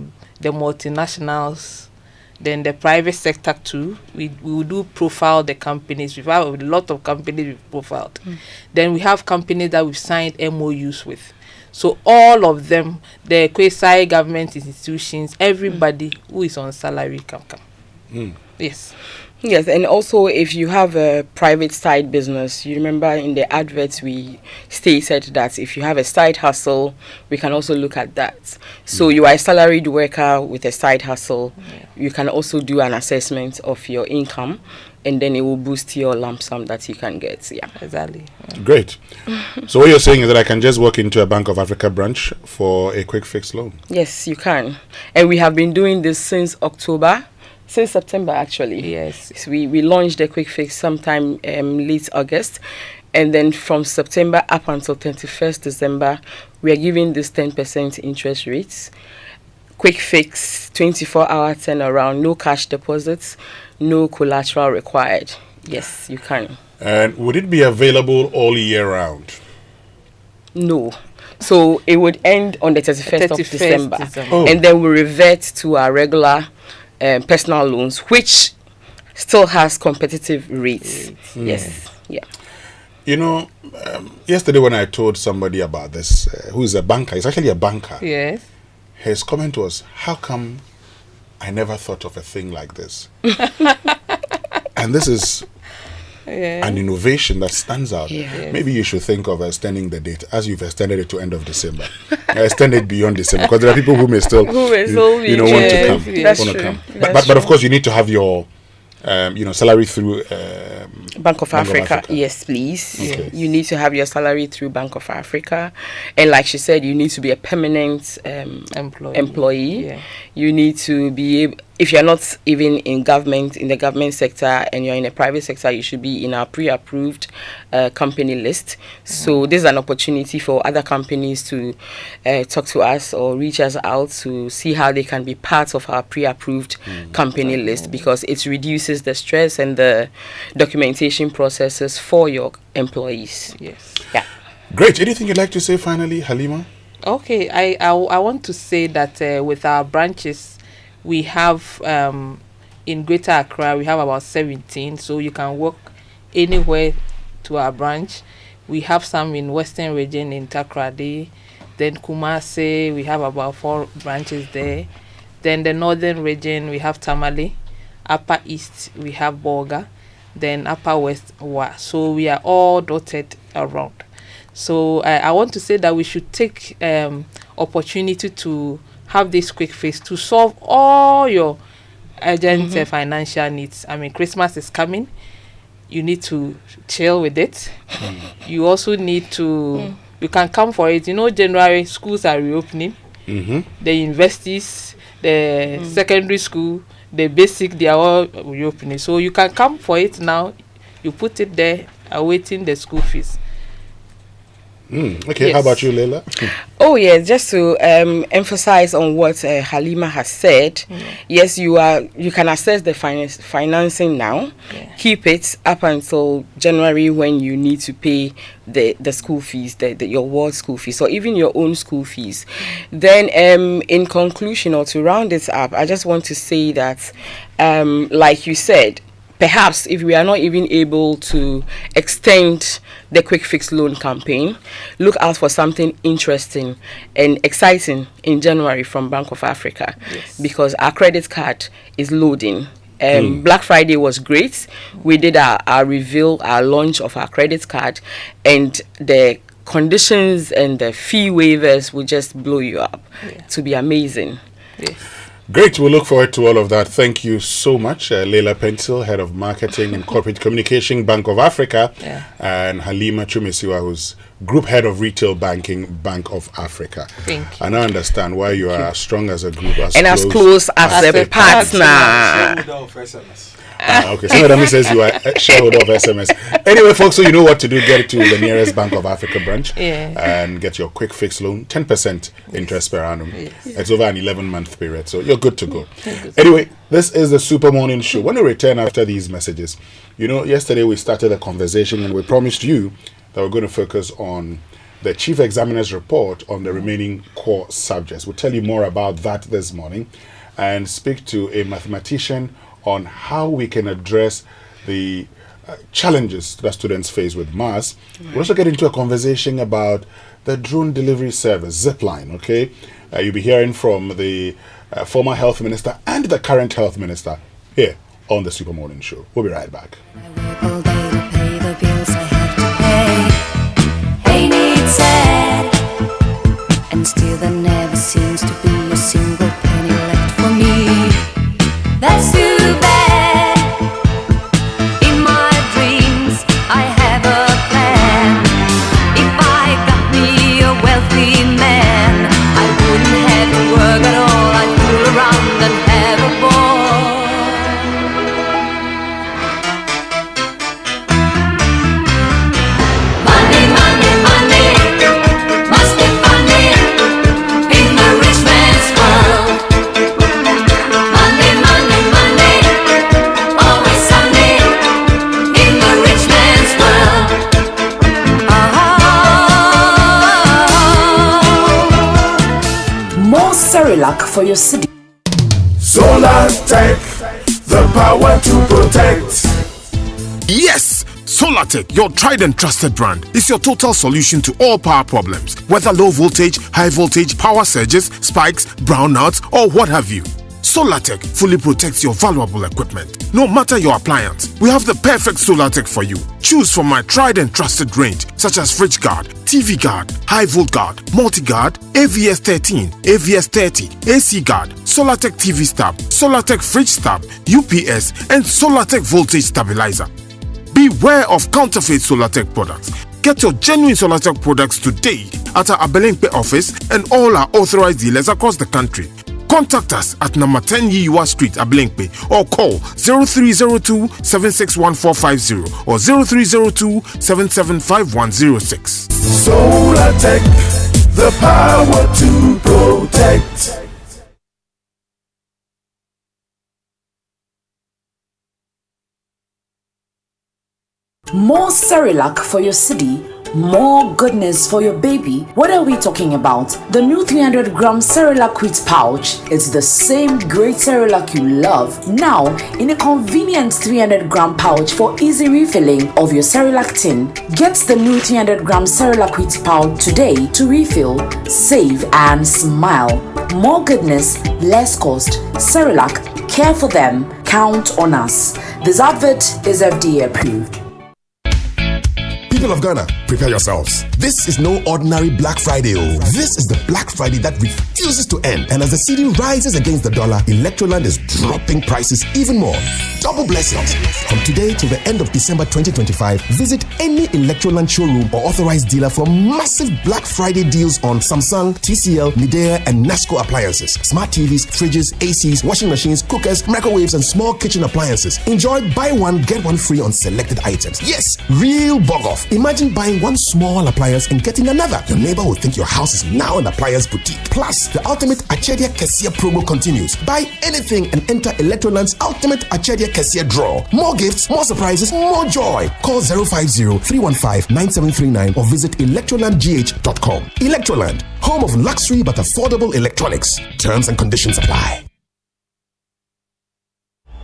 Speaker 11: multinationals. Then the private sector too. We will do profile the companies. We have a lot of companies we've profiled. Then we have companies that we've signed MOUs with. So all of them, the quasi government institutions, everybody who is on salary can come. Yes.
Speaker 10: Yes, and also if you have a private side business, you remember in the adverts we stated that if you have a side hustle, we can also look at that. So you are a salaried worker with a side hustle, you can also do an assessment of your income, and then it will boost your lump sum that you can get. Yeah,
Speaker 11: exactly.
Speaker 3: Great. So what you're saying is that I can just walk into a Bank of Africa branch for a quick fix loan?
Speaker 10: Yes, you can. And we have been doing this since September actually.
Speaker 11: Yes.
Speaker 10: So we launched the quick fix sometime late August, and then from September up until 31st December, we are giving this 10% interest rates. Quick fix, 24-hour turnaround, no cash deposits, no collateral required. Yes, you can.
Speaker 3: And would it be available all year round?
Speaker 10: No. So it would end on the 31st of December.
Speaker 3: Oh.
Speaker 10: And then we revert to our regular personal loans, which still has competitive rates. Yes. Yeah.
Speaker 3: You know, yesterday when I told somebody about this, who is a banker, he's actually a banker.
Speaker 11: Yes.
Speaker 3: His comment was, how come I never thought of a thing like this? And this is an innovation that stands out.
Speaker 10: Yes.
Speaker 3: Maybe you should think of extending the date, as you've extended it to end of December. Extend it beyond December, because there are people who may still, want to come.
Speaker 10: That's
Speaker 3: want to
Speaker 10: true.
Speaker 3: come.
Speaker 10: That's
Speaker 3: But of course, you need to have your salary through
Speaker 10: Bank of Africa. Yes, please.
Speaker 3: Okay.
Speaker 10: You need to have your salary through Bank of Africa, and like she said, you need to be a permanent employee.
Speaker 11: Yeah.
Speaker 10: You need to be able, if you're not even in the government sector, and you're in the private sector, you should be in our pre-approved company list. So this is an opportunity for other companies to talk to us or reach us out to see how they can be part of our pre-approved company list, because it reduces the stress and the documentation processes for your employees.
Speaker 11: Yes.
Speaker 10: Yeah.
Speaker 3: Great. Anything you'd like to say finally, Halima?
Speaker 11: Okay, I want to say that with our branches, we have in Greater Accra, we have about 17, so you can walk anywhere to our branch. We have some in Western region in Takoradi, then Kumasi, we have about 4 branches there. Then the Northern region, we have Tamale. Upper East, we have Boga. Then Upper West, Wa. So we are all dotted around. So I want to say that we should take opportunity to have this quick fix to solve all your urgent financial needs. I mean, Christmas is coming. You need to chill with it. You also need to, you can come for it. You know, January, schools are reopening. The universities, the secondary school, the basic, they are all reopening. So you can come for it now. You put it there, awaiting the school fees.
Speaker 3: Okay, how about you, Leila?
Speaker 10: Oh yeah, just to emphasize on what Halima has said. Yes, you can access the financing now. Keep it up until January, when you need to pay the school fees, your ward school fees, or even your own school fees. Then in conclusion, or to round it up, I just want to say that like you said, perhaps if we are not even able to extend the quick fix loan campaign, look out for something interesting and exciting in January from Bank of Africa, because our credit card is loading. Black Friday was great. We did our reveal, our launch of our credit card, and the conditions and the fee waivers will just blow you up. To be amazing.
Speaker 3: Great. We'll look forward to all of that. Thank you so much, Leila Pencil, Head of Marketing and Corporate Communication, Bank of Africa, and Halima Chumesiwa, who's Group Head of Retail Banking, Bank of Africa.
Speaker 11: Thank you.
Speaker 3: And I understand why you are as strong as a group,
Speaker 10: and as close as a partner.
Speaker 3: Okay, so that says you are a shareholder of SMS. Anyway, folks, so you know what to do. Get to the nearest Bank of Africa branch and get your quick fix loan, 10% interest per annum. It's over an 11-month period, so you're good to go. Anyway, this is the Super Morning Show. When we return after these messages, you know, yesterday we started a conversation and we promised you that we're going to focus on the Chief Examiner's report on the remaining core subjects. We'll tell you more about that this morning and speak to a mathematician on how we can address the challenges that students face with maths. We'll also get into a conversation about the drone delivery service, Zipline, okay? You'll be hearing from the former health minister and the current health minister here on the Super Morning Show. We'll be right back.
Speaker 4: All day to pay the bills I have to pay. Ain't it sad? And still there never seems to be a single penny left for me. That's too bad. In my dreams, I have a plan. If I got me a wealthy man, I wouldn't have to work at all. I'd fool around and have a ball. Money, money, money, must be funny in the rich man's world. Money, money, money, always sunny in the rich man's world.
Speaker 1: More Cerelac for your city.
Speaker 14: Solar Tech, the power to protect.
Speaker 1: Yes! SolarTech, your tried and trusted brand, is your total solution to all power problems, whether low voltage, high voltage, power surges, spikes, brownouts, or what have you. SolarTech fully protects your valuable equipment. No matter your appliance, we have the perfect SolarTech for you. Choose from my tried and trusted range, such as Fridge Guard, TV Guard, High Volt Guard, Multi Guard, AVS 13, AVS 30, AC Guard, SolarTech TV Stab, SolarTech Fridge Stab, UPS, and SolarTech Voltage Stabilizer. Beware of counterfeit SolarTech products. Get your genuine SolarTech products today at our Abelenkpe office and all our authorized dealers across the country. Contact us at number 10 Yiwa Street, Abelenkpe, or call 0302-761450 or 0302-775106.
Speaker 14: SolarTech, the power to protect.
Speaker 8: More Cerelac for your city, more goodness for your baby. What are we talking about? The new 300-gram Cerelac wheat pouch is the same great Cerelac you love, now in a convenient 300-gram pouch for easy refilling of your Cerelac tin. Get the new 300-gram Cerelac wheat pouch today to refill, save and smile. More goodness, less cost. Cerelac, care for them, count on us. This advert is FDA approved.
Speaker 12: People of Ghana, prepare yourselves. This is no ordinary Black Friday. This is the Black Friday that refuses to end. And as the cedi rises against the dollar, Electroland is dropping prices even more. Double blessings. From today to the end of December 2025, visit any Electroland showroom or authorized dealer for massive Black Friday deals on Samsung, TCL, Midea, and Nasco appliances, smart TVs, fridges, ACs, washing machines, cookers, microwaves, and small kitchen appliances. Enjoy buy one, get one free on selected items. Yes, real bug off. Imagine buying one small appliance and getting another. Your neighbor will think your house is now an appliance boutique. Plus, the ultimate Achedia Kessia promo continues. Buy anything and enter Electroland's ultimate Achedia Kessia draw. More gifts, more surprises, more joy. Call 050-315-9739 or visit electrolandgh.com. Electroland, home of luxury but affordable electronics. Terms and conditions apply.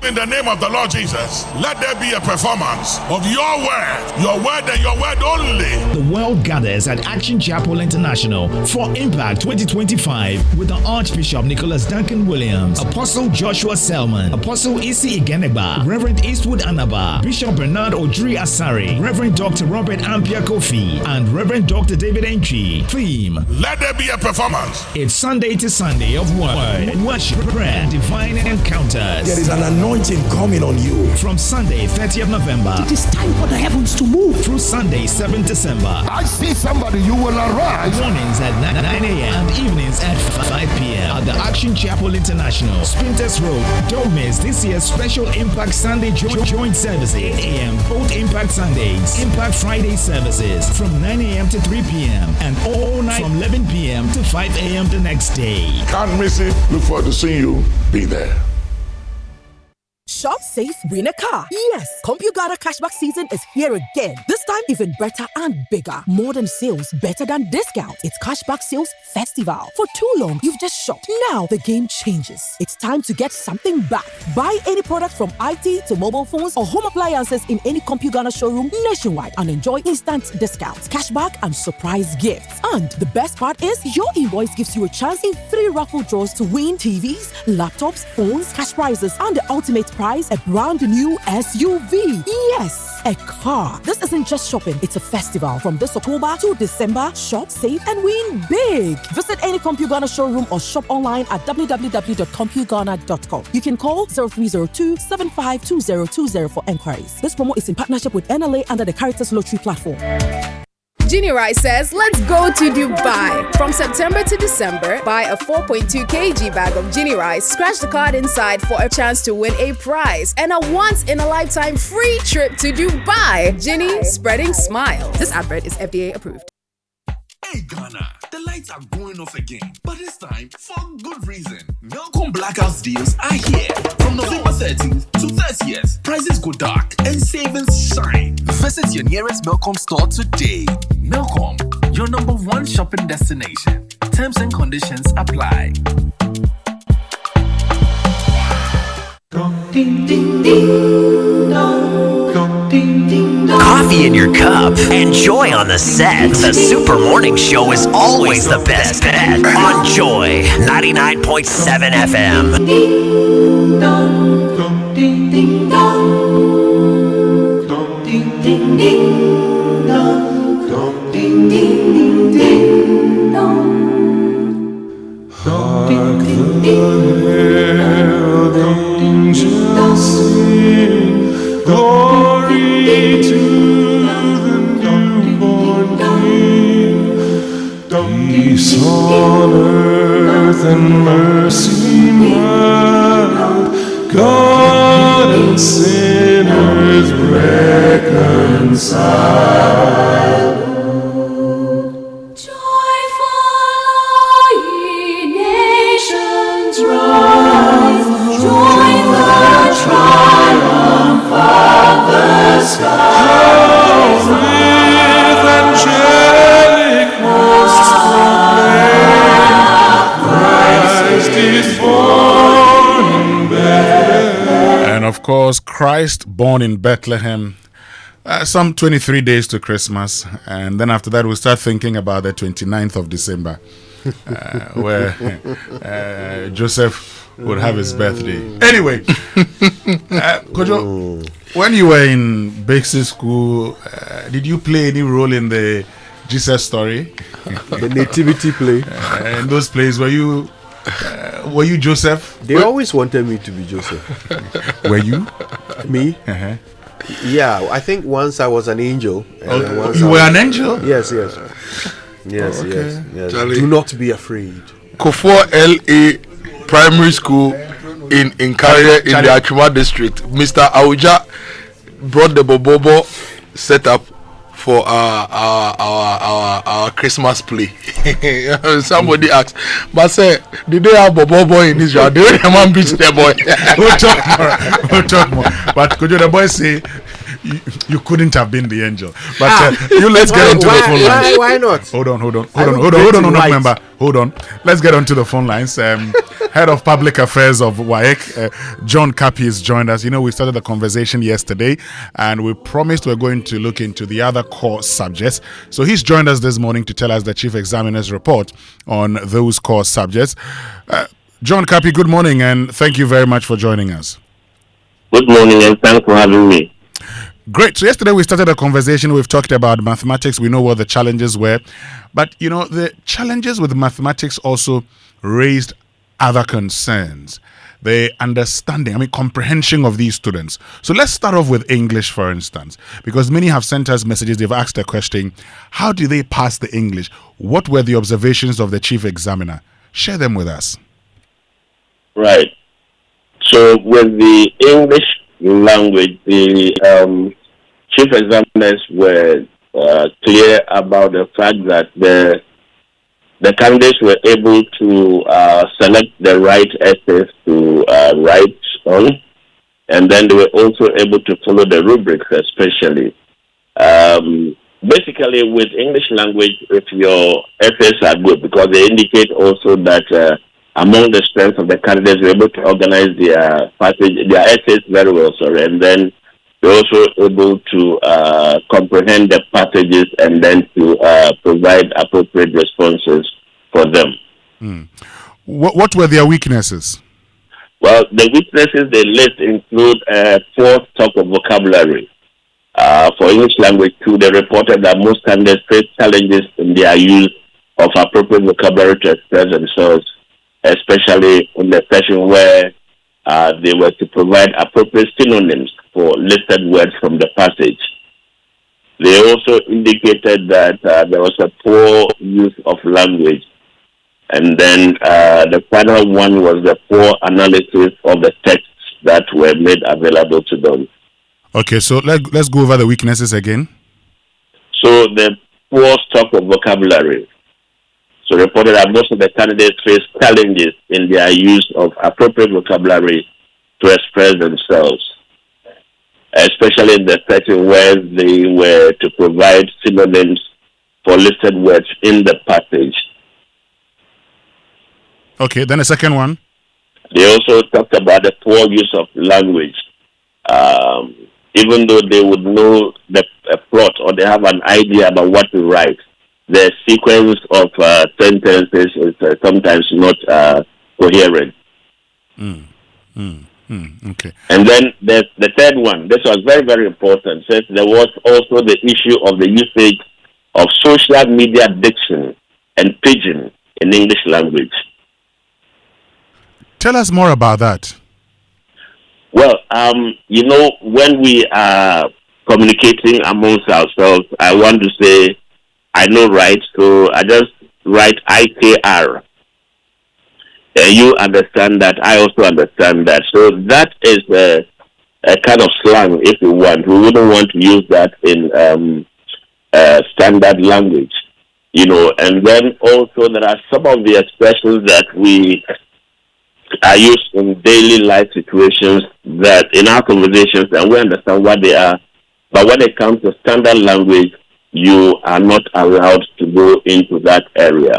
Speaker 13: In the name of the Lord Jesus, let there be a performance of your word and your word only.
Speaker 16: The world gathers at Action Chapel International for Impact 2025 with the Archbishop Nicholas Duncan Williams, Apostle Joshua Selman, Apostle Isi Igenegba, Reverend Eastwood Anaba, Bishop Bernard Odri Asari, Reverend Dr. Robert Ampia Kofi, and Reverend Dr. David Entry. Theme:
Speaker 13: let there be a performance.
Speaker 16: It's Sunday to Sunday of word, worship, prayer, divine encounters.
Speaker 12: There is an anointing coming on you.
Speaker 16: From Sunday 30th November,
Speaker 12: it is time for the heavens to move.
Speaker 16: Through Sunday 7th December.
Speaker 13: I see somebody, you will arise.
Speaker 16: Mornings at 9 a.m. and evenings at 5 p.m. at the Action Chapel International, Sprinters Road. Don't miss this year's special Impact Sunday joint services. 8 a.m. both Impact Sundays, Impact Friday services from 9 a.m. to 3 p.m. and all night from 11 p.m. to 5 a.m. the next day.
Speaker 13: Can't miss it. Look forward to seeing you. Be there.
Speaker 17: Shop, save, win a car. Yes, CompuGada cashback season is here again. This time even better and bigger. More than sales, better than discounts. It's Cashback Sales Festival. For too long, you've just shopped. Now the game changes. It's time to get something back. Buy any product from IT to mobile phones or home appliances in any CompuGada showroom nationwide and enjoy instant discounts, cashback, and surprise gifts. And the best part is your invoice gives you a chance in 3 raffle draws to win TVs, laptops, phones, cash prizes, and the ultimate prize, a brand new SUV. Yes, a car. This isn't just shopping, it's a festival. From this October to December, shop, save, and win big. Visit any CompuGana showroom or shop online at www.compugana.com. You can call 0302-752020 for enquiries. This promo is in partnership with NLA under the Caritas Lottery platform.
Speaker 20: Ginny Rice says, let's go to Dubai. From September to December, buy a 4.2 kg bag of Ginny Rice, scratch the card inside for a chance to win a prize and a once-in-a-lifetime free trip to Dubai. Ginny, spreading smiles. This advert is FDA approved.
Speaker 21: Hey Ghana, the lights are going off again, but this time for good reason. Melcom Blackouts deals are here. From November 13th to 30th, prices go dark and savings shine. Visit your nearest Melcom store today. Melcom, your #1 shopping destination. Terms and conditions apply.
Speaker 2: Coffee in your cup and joy on the set. The Super Morning Show is always the best bet on Joy 99.7 FM.
Speaker 5: Hark the herald angels sing, glory to the newborn King. Peace on earth and mercy mild, God and sinners reconciled.
Speaker 4: Triumph of the skies,
Speaker 5: with angelic hosts proclaim, Christ is born in Bethlehem.
Speaker 3: And of course, Christ born in Bethlehem. Some 23 days to Christmas, and then after that we'll start thinking about the 29th of December, where Joseph would have his birthday. Anyway, Kojo, when you were in basic school, did you play any role in the Jesus story?
Speaker 6: The nativity play?
Speaker 3: In those plays, were you Joseph?
Speaker 6: They always wanted me to be Joseph.
Speaker 3: Were you?
Speaker 6: Me?
Speaker 3: Uh-huh.
Speaker 6: Yeah, I think once I was an angel. And once
Speaker 3: you were an angel?
Speaker 6: Yes. Yes,
Speaker 3: okay.
Speaker 6: yes. Do not be afraid.
Speaker 7: Kofor LA Primary School in Carrier in the Achuma district. Mr. Auja brought the Bobobo setup for our Christmas play. Somebody asked, but say, did they have Bobobo in Israel? They didn't want to beat the boy.
Speaker 3: We'll talk more. But could you the boy say you couldn't have been the angel? But let's get onto the phone lines.
Speaker 6: Why not?
Speaker 3: Hold on, member. Hold on. Let's get onto the phone lines. Head of Public Affairs of WAEC, John Kapi, has joined us. You know, we started the conversation yesterday, and we promised we're going to look into the other core subjects. So he's joined us this morning to tell us the Chief Examiner's report on those core subjects. John Kapi, good morning, and thank you very much for joining us.
Speaker 28: Good morning, and thanks for having me.
Speaker 3: Great. So yesterday we started a conversation. We've talked about mathematics. We know what the challenges were. But, you know, the challenges with mathematics also raised other concerns. The understanding, comprehension of these students. So let's start off with English, for instance, because many have sent us messages. They've asked a question: how do they pass the English? What were the observations of the Chief Examiner? Share them with us.
Speaker 28: Right. So with the English language, the Chief Examiners were clear about the fact that the candidates were able to select the right essays to write on, and then they were also able to follow the rubrics, especially. Basically, with English language, if your essays are good, because they indicate also that among the strengths of the candidates, were able to organize their essays very well, and then they're also able to comprehend the passages and then to provide appropriate responses for them.
Speaker 3: What were their weaknesses?
Speaker 28: Well, the weaknesses they list include poor stock of vocabulary. For English language too, they reported that most candidates face challenges in their use of appropriate vocabulary to express themselves, especially in the session where they were to provide appropriate synonyms for listed words from the passage. They also indicated that there was a poor use of language. And then the final one was the poor analysis of the texts that were made available to them.
Speaker 3: Okay, so let's go over the weaknesses again.
Speaker 28: So the poor stock of vocabulary. So reported that most of the candidates faced challenges in their use of appropriate vocabulary to express themselves, especially in the setting where they were to provide synonyms for listed words in the passage.
Speaker 3: Okay, then the second one.
Speaker 28: They also talked about the poor use of language. Even though they would know the plot or they have an idea about what to write, the sequence of sentences is sometimes not coherent.
Speaker 3: Okay.
Speaker 28: And then the third one, this was very, very important, says there was also the issue of the usage of social media diction and pidgin in English language.
Speaker 3: Tell us more about that.
Speaker 28: Well, when we are communicating amongst ourselves, I want to say, I know, right? So I just write IKR. And you understand that, I also understand that. So that is a kind of slang, if you want. We wouldn't want to use that in standard language, And then also there are some of the expressions that we are used in daily life situations that in our conversations, and we understand what they are. But when it comes to standard language, you are not allowed to go into that area.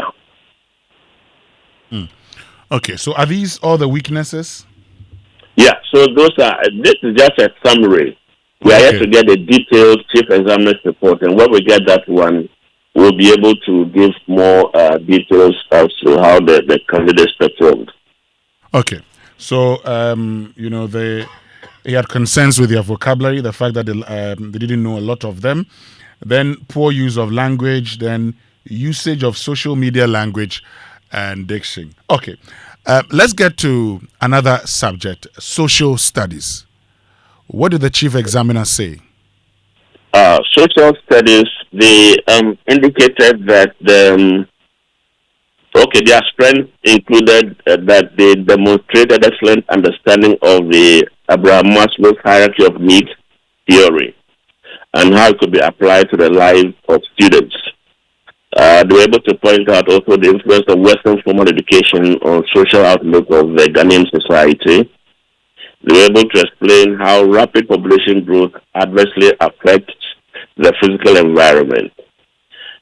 Speaker 3: Okay, so are these all the weaknesses?
Speaker 28: Yeah, so this is just a summary. We are yet to get a detailed chief examiner's report, and when we get that one, we'll be able to give more details as to how the candidates performed.
Speaker 3: Okay, so he had concerns with their vocabulary, the fact that they didn't know a lot of them, then poor use of language, then usage of social media language and diction. Okay, let's get to another subject, social studies. What did the chief examiner say?
Speaker 28: Social studies, they indicated that their strengths included that they demonstrated excellent understanding of the Abraham Maslow's hierarchy of needs theory and how it could be applied to the lives of students. They were able to point out also the influence of Western formal education on social outlook of the Ghanaian society. They were able to explain how rapid population growth adversely affects the physical environment.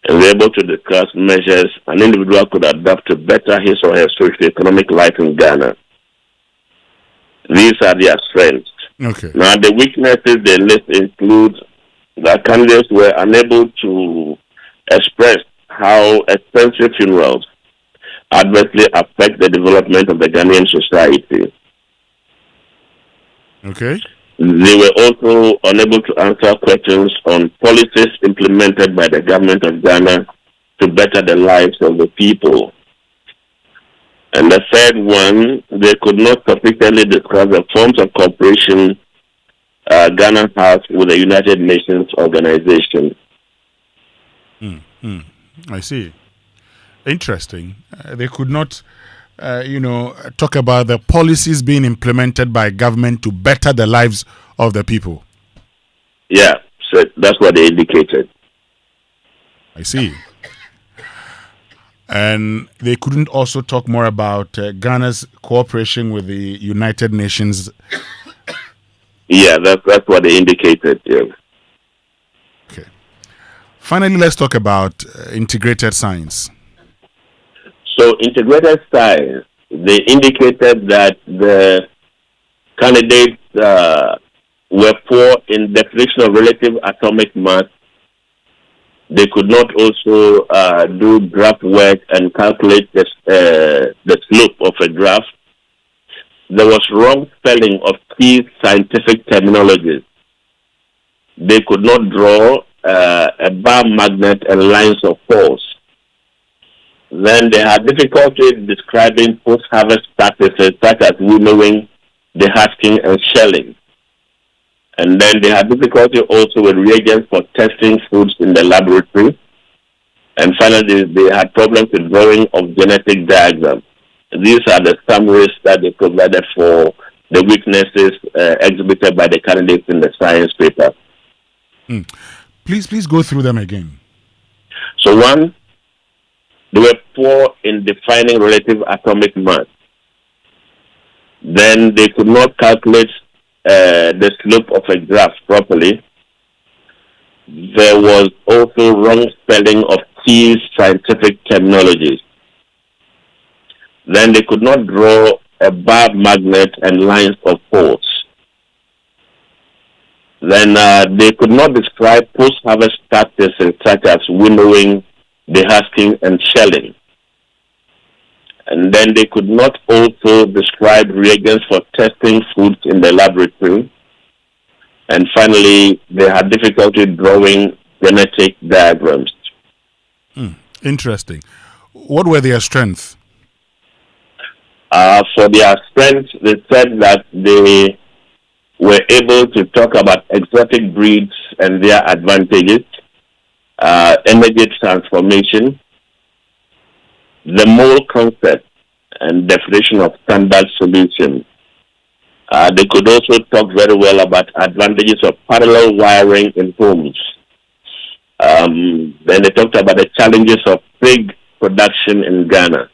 Speaker 28: And they were able to discuss measures an individual could adopt to better his or her socio-economic life in Ghana. These are their strengths.
Speaker 3: Okay.
Speaker 28: Now, the weaknesses they list include that candidates were unable to express how expensive funerals adversely affect the development of the Ghanaian society.
Speaker 3: Okay.
Speaker 28: They were also unable to answer questions on policies implemented by the government of Ghana to better the lives of the people. And the third one, they could not sufficiently discuss the forms of cooperation Ghana has with the United Nations organization.
Speaker 3: I see. Interesting. They could not, talk about the policies being implemented by government to better the lives of the people.
Speaker 28: Yeah, so that's what they indicated.
Speaker 3: I see. And they couldn't also talk more about Ghana's cooperation with the United Nations.
Speaker 28: Yeah, that's what they indicated. Yeah.
Speaker 3: Okay. Finally, let's talk about integrated science.
Speaker 28: So, integrated science, they indicated that the candidates were poor in definition of relative atomic mass. They could not also do graph work and calculate the slope of a graph. There was wrong spelling of key scientific terminologies. They could not draw a bar magnet and lines of force. Then they had difficulty describing post-harvest practices such as winnowing, dehusking, and shelling. And then they had difficulty also with reagents for testing foods in the laboratory. And finally, they had problems with drawing of genetic diagrams. These are the summaries that they provided for the weaknesses exhibited by the candidates in the science paper.
Speaker 3: Please go through them again.
Speaker 28: So one, they were poor in defining relative atomic mass. Then they could not calculate the slope of a graph properly. There was also wrong spelling of key scientific terminologies. Then they could not draw a bar magnet, and lines of force. Then they could not describe post-harvest practices such as winnowing, dehusking, and shelling. And then they could not also describe reagents for testing foods in the laboratory. And finally, they had difficulty drawing genetic diagrams.
Speaker 3: Interesting. What were their strengths?
Speaker 28: For their strengths, they said that they were able to talk about exotic breeds and their advantages, energy transformation, the mole concept and definition of standard solution. They could also talk very well about advantages of parallel wiring in homes. Then they talked about the challenges of pig production in Ghana.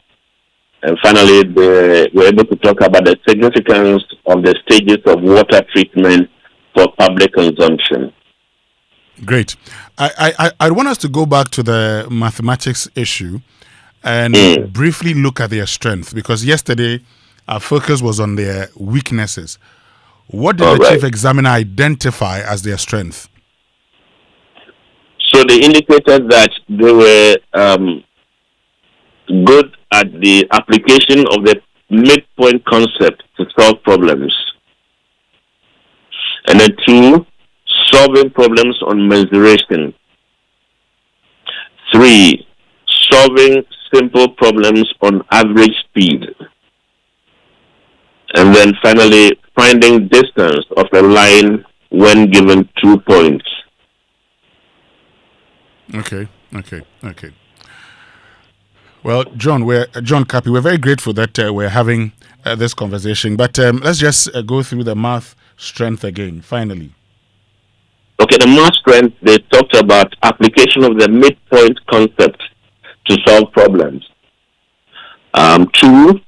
Speaker 28: And finally, they were able to talk about the significance of the stages of water treatment for public consumption.
Speaker 3: Great. I want us to go back to the mathematics issue and briefly look at their strength, because yesterday our focus was on their weaknesses. What did the chief examiner identify as their strength?
Speaker 28: So they indicated that they were good at the application of the midpoint concept to solve problems. And then 2, solving problems on mensuration. 3, solving simple problems on average speed. And then finally, finding distance of a line when given 2 points.
Speaker 3: Okay. Well, John Kapi, we're very grateful that we're having this conversation. But let's just go through the math strength again, finally.
Speaker 28: Okay, the math strength, they talked about application of the midpoint concept to solve problems. 2,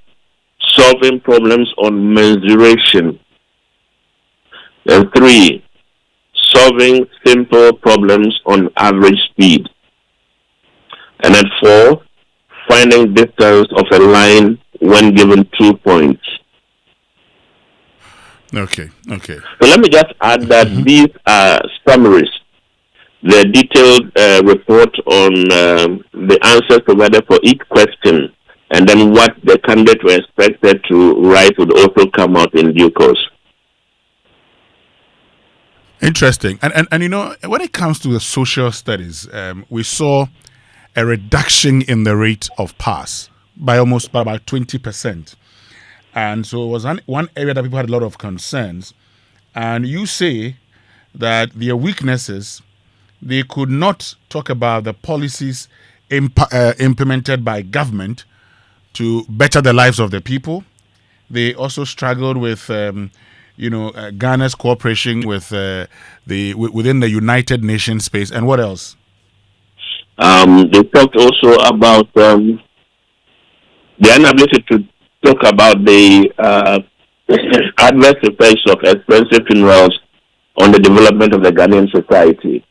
Speaker 28: solving problems on mensuration. And 3, solving simple problems on average speed. And then 4, finding distance of a line when given 2 points.
Speaker 3: Okay.
Speaker 28: So let me just add that these are summaries. The detailed report on the answers provided for each question, and then what the candidate were expected to write would also come out in due course.
Speaker 3: Interesting. And you know, when it comes to the social studies, we saw a reduction in the rate of pass by about 20%. And so it was one area that people had a lot of concerns. And you say that their weaknesses, they could not talk about the policies implemented by government to better the lives of the people. They also struggled with, Ghana's cooperation with within the United Nations space. And what else?
Speaker 28: They talked also about the inability to talk about the adverse effects of expensive funerals on the development of the Ghanaian society.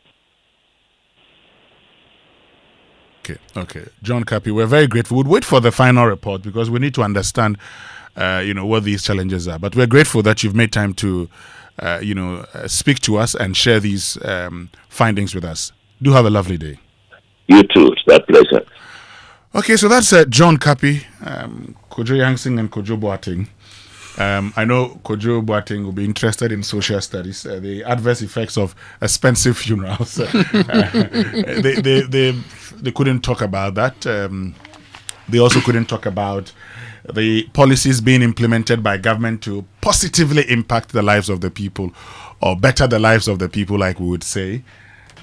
Speaker 3: Okay. John Kapi, we're very grateful. We'll wait for the final report because we need to understand, what these challenges are. But we're grateful that you've made time to, speak to us and share these findings with us. Do have a lovely day.
Speaker 28: You too. It's my pleasure.
Speaker 3: Okay, so that's John Kapi, Kojo Yankson, and Kojo Boateng. I know Kojo Boateng will be interested in social studies, the adverse effects of expensive funerals. They couldn't talk about that. They also couldn't talk about the policies being implemented by government to positively impact the lives of the people or better the lives of the people, like we would say.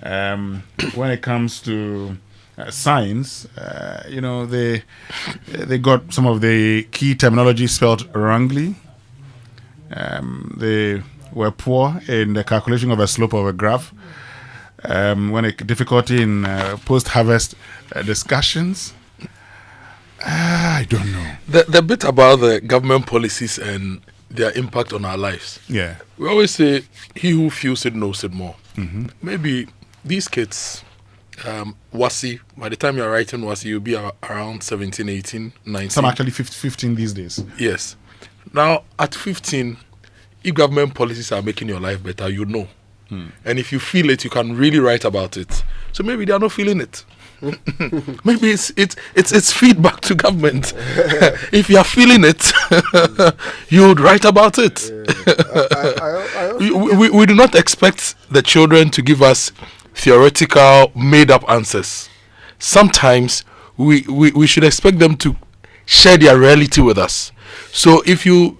Speaker 3: When it comes to science, they got some of the key terminology spelled wrongly. They were poor in the calculation of a slope of a graph. When a difficulty in post-harvest discussions. I don't know.
Speaker 7: The bit about the government policies and their impact on our lives.
Speaker 3: Yeah.
Speaker 7: We always say, he who feels it knows it more.
Speaker 3: Mm-hmm.
Speaker 7: Maybe these kids, WASSCE, by the time you're writing WASSCE, you'll be around 17, 18, 19.
Speaker 3: Some actually 15 these days.
Speaker 7: Yes. Now, at 15, if government policies are making your life better, you know. And if you feel it, you can really write about it. So maybe they are not feeling it. Maybe it's feedback to government. If you are feeling it, you would write about it. We do not expect the children to give us theoretical, made-up answers. Sometimes we should expect them to share their reality with us. So if you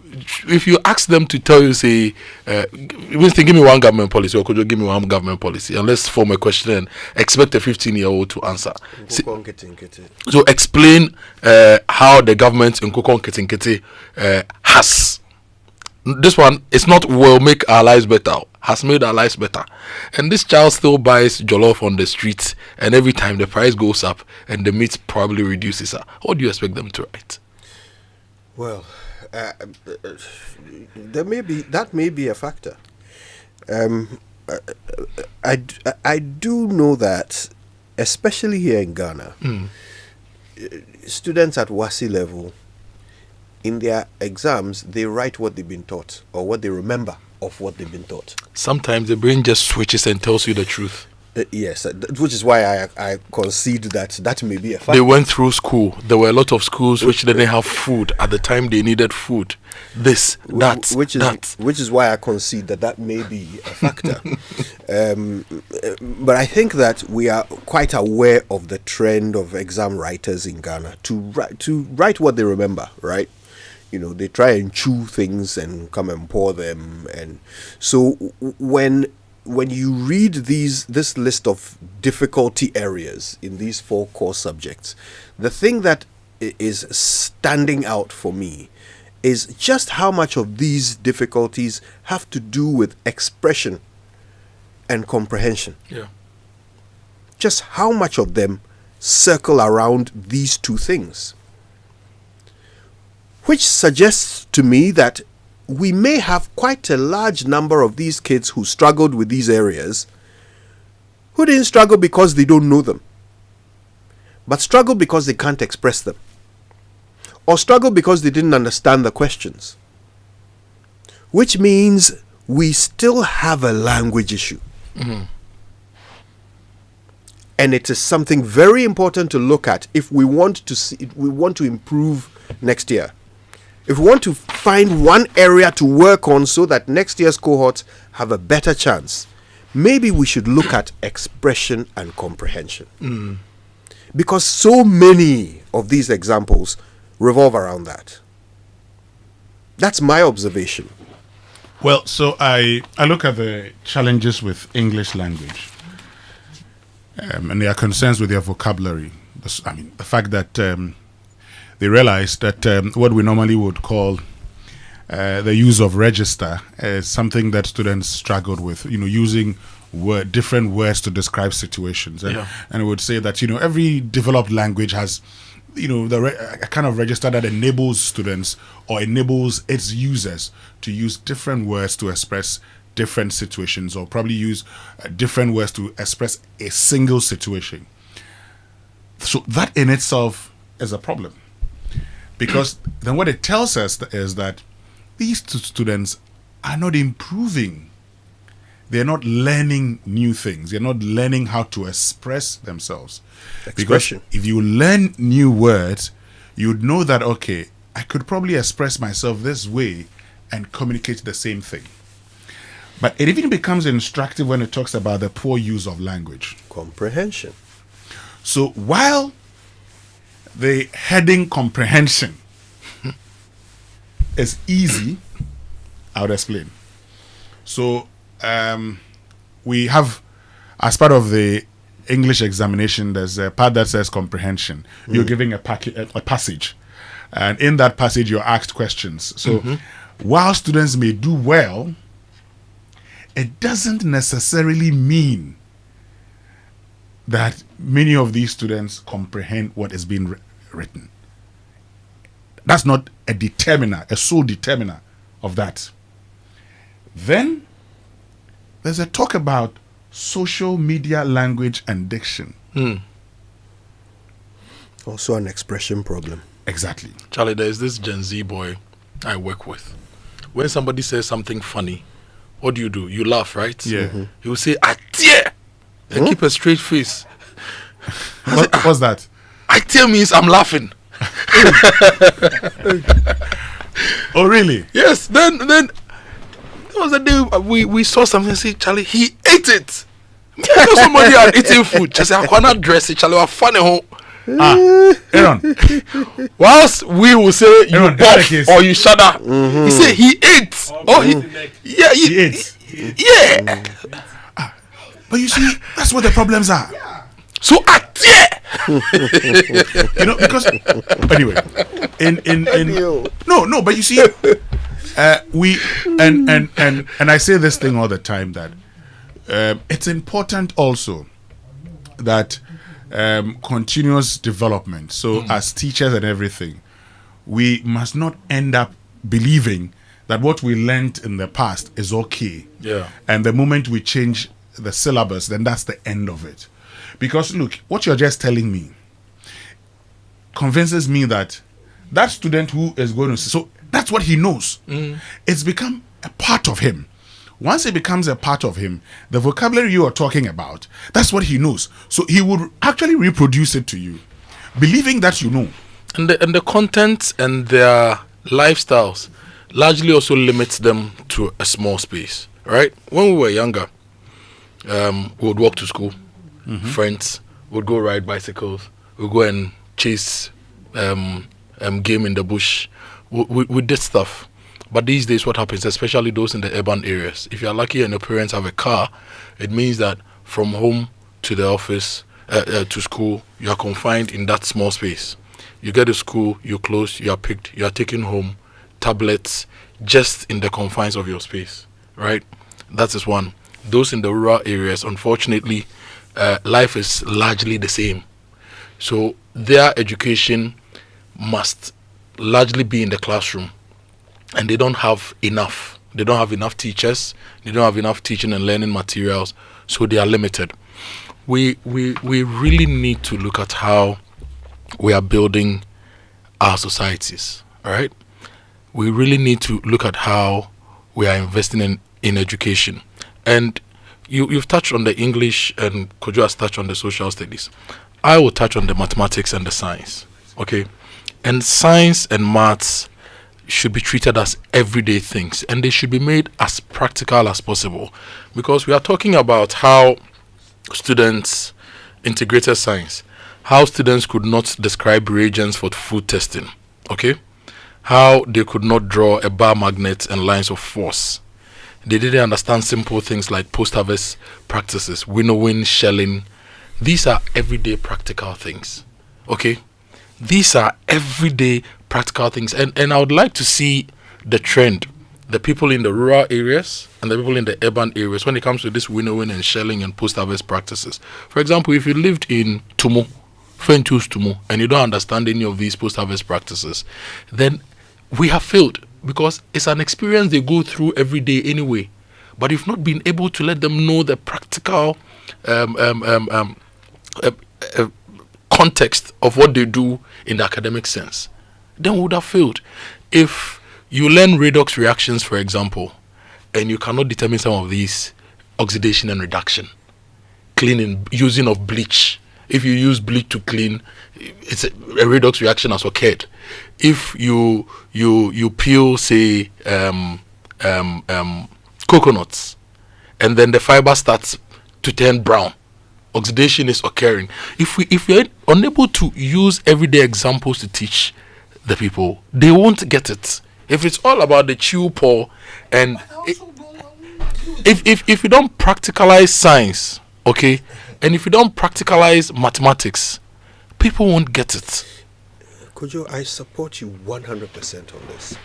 Speaker 7: ask them to tell you, say, Winston, give me one government policy, or Kojo, give me one government policy, and let's form a question and expect a 15-year-old to answer. So explain how the government in Kokon Kitinkiti has. This one, it's not will make our lives better, has made our lives better. And this child still buys jollof on the streets, and every time the price goes up and the meat probably reduces. What do you expect them to write?
Speaker 6: Well, that may be a factor. I do know that, especially here in Ghana, students at WASSCE level, in their exams, they write what they've been taught or what they remember of what they've been taught.
Speaker 7: Sometimes the brain just switches and tells you the truth.
Speaker 6: Yes, which is why I concede that may be a fact.
Speaker 7: They went through school. There were a lot of schools which didn't have food at the time they needed food. Which is why I concede that may be a factor. But I think that we are quite aware of the trend of exam writers in Ghana to write what they remember, right? You know, they try and chew things and come and pour them, and so when you read this list of difficulty areas in these 4 core subjects, the thing that is standing out for me is just how much of these difficulties have to do with expression and comprehension. Yeah.
Speaker 6: Just how much of them circle around these 2 things. Which suggests to me that we may have quite a large number of these kids who struggled with these areas who didn't struggle because they don't know them, but struggle because they can't express them, or struggle because they didn't understand the questions, which means we still have a language issue.
Speaker 7: Mm-hmm.
Speaker 6: And it is something very important to look at if we want to improve next year. If we want to find one area to work on so that next year's cohorts have a better chance, maybe we should look at expression and comprehension. Because so many of these examples revolve around that. That's my observation.
Speaker 3: Well, so I look at the challenges with English language, and there are concerns with their vocabulary. The fact that they realize that what we normally would call the use of register is something that students struggled with, using different words to describe situations. And I would say that, every developed language has, a kind of register that enables students or enables its users to use different words to express different situations, or probably use different words to express a single situation. So that in itself is a problem. Because then what it tells us is that these 2 students are not improving. They're not learning new things. They're not learning how to express themselves.
Speaker 6: Expression.
Speaker 3: Because if you learn new words, you'd know that, okay, I could probably express myself this way and communicate the same thing. But it even becomes instructive when it talks about the poor use of language.
Speaker 6: Comprehension.
Speaker 3: So while the heading comprehension is easy, I would explain. So we have, as part of the English examination, there's a part that says comprehension. You're giving a passage, and in that passage you're asked questions. So while students may do well, it doesn't necessarily mean that many of these students comprehend what is being written. That's not a determiner, a sole determiner of that. Then there's a talk about social media language and diction.
Speaker 6: Also an expression problem.
Speaker 3: Exactly.
Speaker 7: Charlie, there's this Gen Z boy. I work with, when somebody says something funny, what do? You laugh, right?
Speaker 3: Yeah.
Speaker 7: He will say, "Atie," and keep a straight face.
Speaker 3: What's that?
Speaker 7: Atie means I'm laughing.
Speaker 3: Oh, really?
Speaker 7: Yes. Then there was a day we saw something and say, Charlie, he ate it. Because somebody had eaten food. Just say, I cannot dress it, Charlie. We're funny home.
Speaker 3: Aaron.
Speaker 7: Whilst we will say you
Speaker 3: Aaron,
Speaker 7: buff or you shudder, he say he ate. He
Speaker 3: ate.
Speaker 7: Yeah.
Speaker 3: But you see, that's what the problems are.
Speaker 7: So
Speaker 3: because anyway, no, but you see, we and I say this thing all the time that it's important also that continuous development. So as teachers and everything, we must not end up believing that what we learned in the past is okay.
Speaker 7: Yeah.
Speaker 3: And the moment we change the syllabus, then that's the end of it. Because look, what you're just telling me convinces me that student who is going to, so that's what he knows. It's become a part of him. Once it becomes a part of him, the vocabulary you are talking about, that's what he knows. So he would actually reproduce it to you, believing that you know.
Speaker 7: And the content and their lifestyles largely also limits them to a small space, right? When we were younger, we would walk to school. Friends would go ride bicycles. We'd go and chase game in the bush. We did stuff. But these days, what happens, especially those in the urban areas, if you're lucky and your parents have a car, it means that from home to the office, to school, you are confined in that small space. You get to school, you close, you are picked, you are taken home, tablets, just in the confines of your space, right? That is one. Those in the rural areas, unfortunately, life is largely the same. So their education must largely be in the classroom, and they don't have enough. They don't have enough teachers. They don't have enough teaching and learning materials, so they are limited. We really need to look at how we are building our societies, all right? We really need to look at how we are investing in education. And you've touched on the English, and Kojo has touched on the social studies. I will touch on the mathematics and the science, okay? And science and maths should be treated as everyday things, and they should be made as practical as possible, because we are talking about how students integrated science, how students could not describe reagents for food testing, okay? How they could not draw a bar magnet and lines of force. They didn't understand simple things like post-harvest practices, winnowing, shelling. These are everyday practical things, okay? These are everyday practical things. And I would like to see the trend, the people in the rural areas and the people in the urban areas when it comes to this winnowing and shelling and post-harvest practices. For example, if you lived in Tumu, Fentus Tumu, and you don't understand any of these post-harvest practices, then we have failed, because it's an experience they go through every day anyway. But you've not been able to let them know the practical context of what they do in the academic sense, then we would have failed. If you learn redox reactions, for example, and you cannot determine some of these, oxidation and reduction, cleaning, using of bleach. If you use bleach to clean, it's a redox reaction has occurred. If you peel, say, coconuts, and then the fiber starts to turn brown, oxidation is occurring. If we are unable to use everyday examples to teach the people, they won't get it. If it's all about the chew pour, and if you don't practicalize science, okay, and if you don't practicalize mathematics, people won't get it.
Speaker 6: Kojo, I support you 100% on this.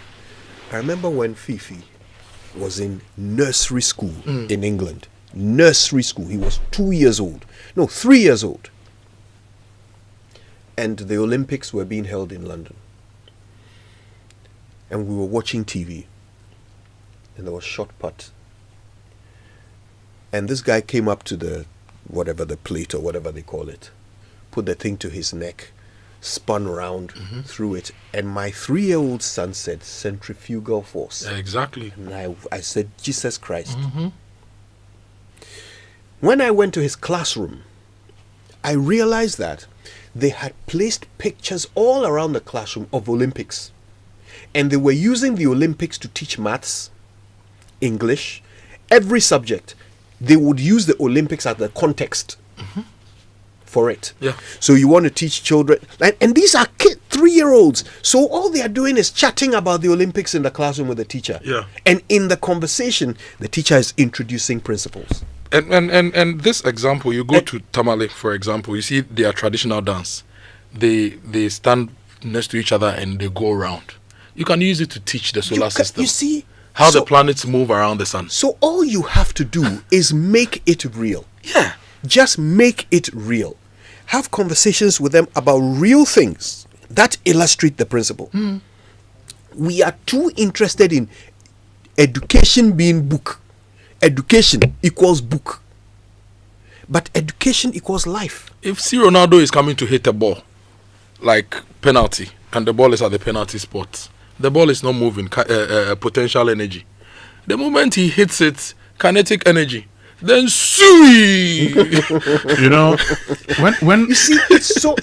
Speaker 6: I remember when Fifi was in nursery school in England. Nursery school. He was 3 years old. And the Olympics were being held in London. And we were watching TV. And there was shot put. And this guy came up to the plate or whatever they call it, put the thing to his neck, spun around through it, and my 3-year-old son said centrifugal force.
Speaker 7: Exactly.
Speaker 6: And I said, Jesus Christ. When I went to his classroom, I realized that they had placed pictures all around the classroom of Olympics, and they were using the Olympics to teach maths, English, every subject. They would use the Olympics as the context for it.
Speaker 7: Yeah.
Speaker 6: So you want to teach children, and these are 3-year-olds. So all they are doing is chatting about the Olympics in the classroom with the teacher.
Speaker 7: Yeah.
Speaker 6: And in the conversation, the teacher is introducing principles.
Speaker 7: And this example, you go to Tamale, for example, you see their traditional dance. They stand next to each other and they go around. You can use it to teach the solar system.
Speaker 6: You see
Speaker 7: how the planets move around the sun.
Speaker 6: So all you have to do is make it real.
Speaker 7: Yeah.
Speaker 6: Just make it real. Have conversations with them about real things that illustrate the principle. We are too interested in education being book. Education equals book. But education equals life.
Speaker 7: If C. Ronaldo is coming to hit a ball, like penalty, and the ball is at the penalty spot, the ball is not moving, potential energy. The moment he hits it, kinetic energy, then sui.
Speaker 3: You know, when
Speaker 6: you see, it's so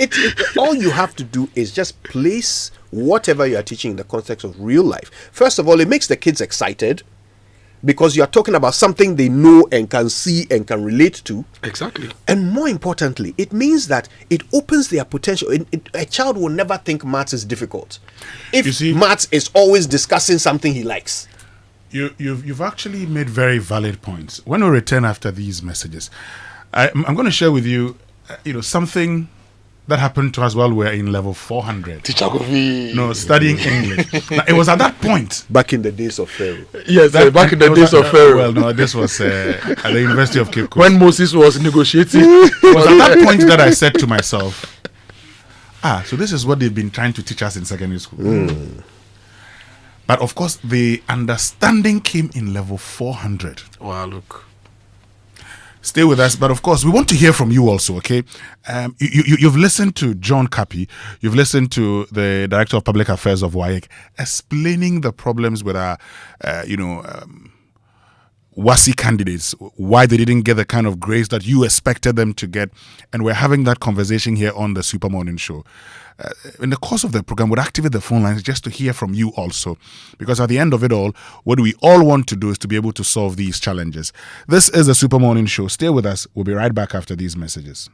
Speaker 6: all you have to do is just place whatever you are teaching in the context of real life. First of all, it makes the kids excited, because you are talking about something they know and can see and can relate to.
Speaker 7: Exactly.
Speaker 6: And more importantly, it means that it opens their potential. A child will never think maths is difficult if maths is always discussing something he likes.
Speaker 3: You've actually made very valid points. When we return after these messages, I'm going to share with you, something that happened to us while we were in level 400.
Speaker 7: Teacher Kofi.
Speaker 3: No, studying English. Now, it was at that point.
Speaker 6: Back in the days of Pharaoh.
Speaker 7: Yes, back in the days of Pharaoh.
Speaker 3: Well, no, this was at the University of Cape Coast.
Speaker 7: When Moses was negotiating.
Speaker 3: It was at that point that I said to myself, so this is what they've been trying to teach us in secondary school. But of course, the understanding came in level 400.
Speaker 7: Wow, look.
Speaker 3: Stay with us, but of course, we want to hear from you also, okay? You've listened to John Kapi, you've listened to the Director of Public Affairs of WAEC explaining the problems with our, WASSCE candidates, why they didn't get the kind of grades that you expected them to get, and we're having that conversation here on the Super Morning Show. In the course of the program, we'll activate the phone lines just to hear from you also, because at the end of it all, what we all want to do is to be able to solve these challenges. This is the Super Morning Show. Stay with us. We'll be right back after these messages.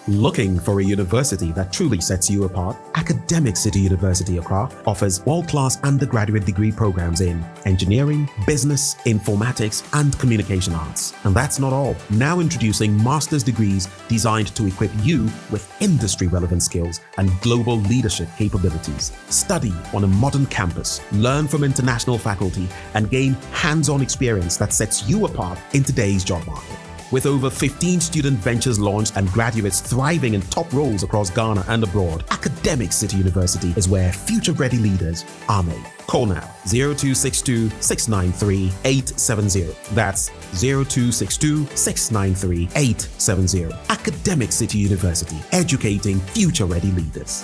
Speaker 9: Looking for a university that truly sets you apart? Academic City University Accra offers world-class undergraduate degree programs in engineering, business, informatics, and communication arts. And that's not all. Now introducing master's degrees designed to equip you with industry-relevant skills and global leadership capabilities. Study on a modern campus, learn from international faculty, and gain hands-on experience that sets you apart in today's job market. With over 15 student ventures launched and graduates thriving in top roles across Ghana and abroad, Academic City University is where future-ready leaders are made. Call now 0262 693 870. That's 0262 693 870. Academic City University, educating future-ready leaders.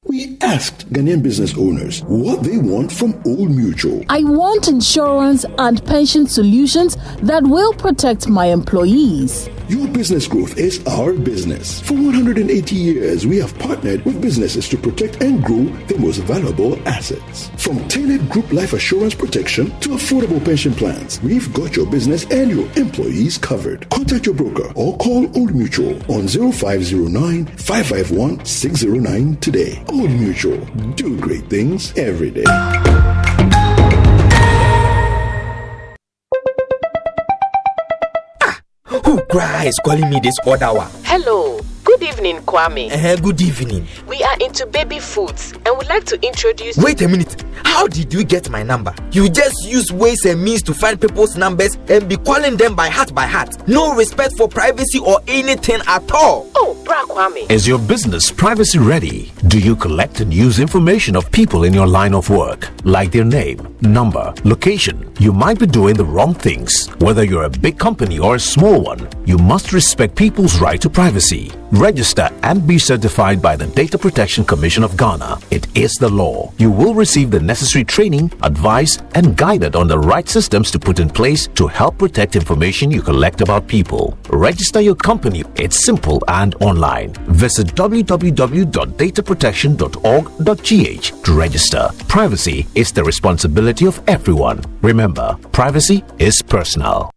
Speaker 15: We asked Ghanaian business owners what they want from Old Mutual.
Speaker 18: I want insurance and pension solutions that will protect my employees.
Speaker 15: Your business growth is our business. For 180 years, we have partnered with businesses to protect and grow their most valuable assets. From tailored group life assurance protection to affordable pension plans, we've got your business and your employees covered. Contact your broker or call Old Mutual on 0509 551 609 today. Old Mutual, do great things every day.
Speaker 19: Who cries calling me this odd hour?
Speaker 23: Hello. Good evening, Kwame.
Speaker 19: Good evening.
Speaker 23: We are into baby foods and would like to introduce...
Speaker 19: Wait a minute. How did you get my number? You just use ways and means to find people's numbers and be calling them by heart. No respect for privacy or anything at all.
Speaker 23: Oh, Bra Kwame.
Speaker 24: Is your business privacy ready? Do you collect and use information of people in your line of work, like their name, number, location? You might be doing the wrong things. Whether you're a big company or a small one, you must respect people's right to privacy. Register and be certified by the Data Protection Commission of Ghana. It is the law. You will receive the necessary training, advice, and guided on the right systems to put in place to help protect information you collect about people. Register your company. It's simple and online. Visit www.dataprotection.org.gh to register. Privacy is the responsibility of everyone. Remember, privacy is personal.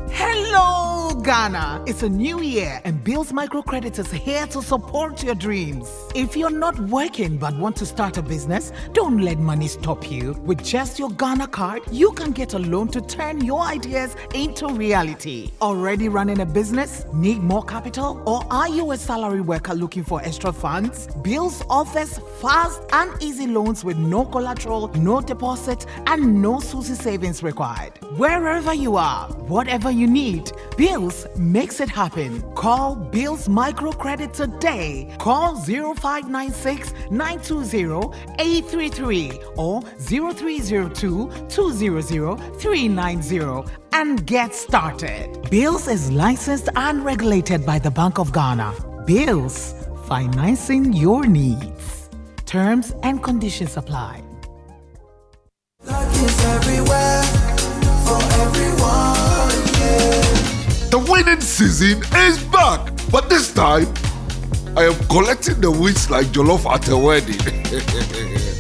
Speaker 1: Hello, Ghana. It's a new year and Bill's Microcredit is here to support your dreams. If you're not working but want to start a business, don't let money stop you. With just your Ghana card, you can get a loan to turn your ideas into reality. Already running a business? Need more capital? Or are you a salary worker looking for extra funds? Bills offers fast and easy loans with no collateral, no deposit, and no SUSI savings required. Wherever you are, whatever you need, Bills makes it happen. Call Bills Microcredit today. Call 0596 920 833 or 0302 200 390 and get started. Bills is licensed and regulated by the Bank of Ghana. Bills, financing your needs. Terms and conditions apply.
Speaker 10: Luck is everywhere for everyone, yeah.
Speaker 11: The winning season is back, but this time I am collecting the wins like Jollof at a wedding.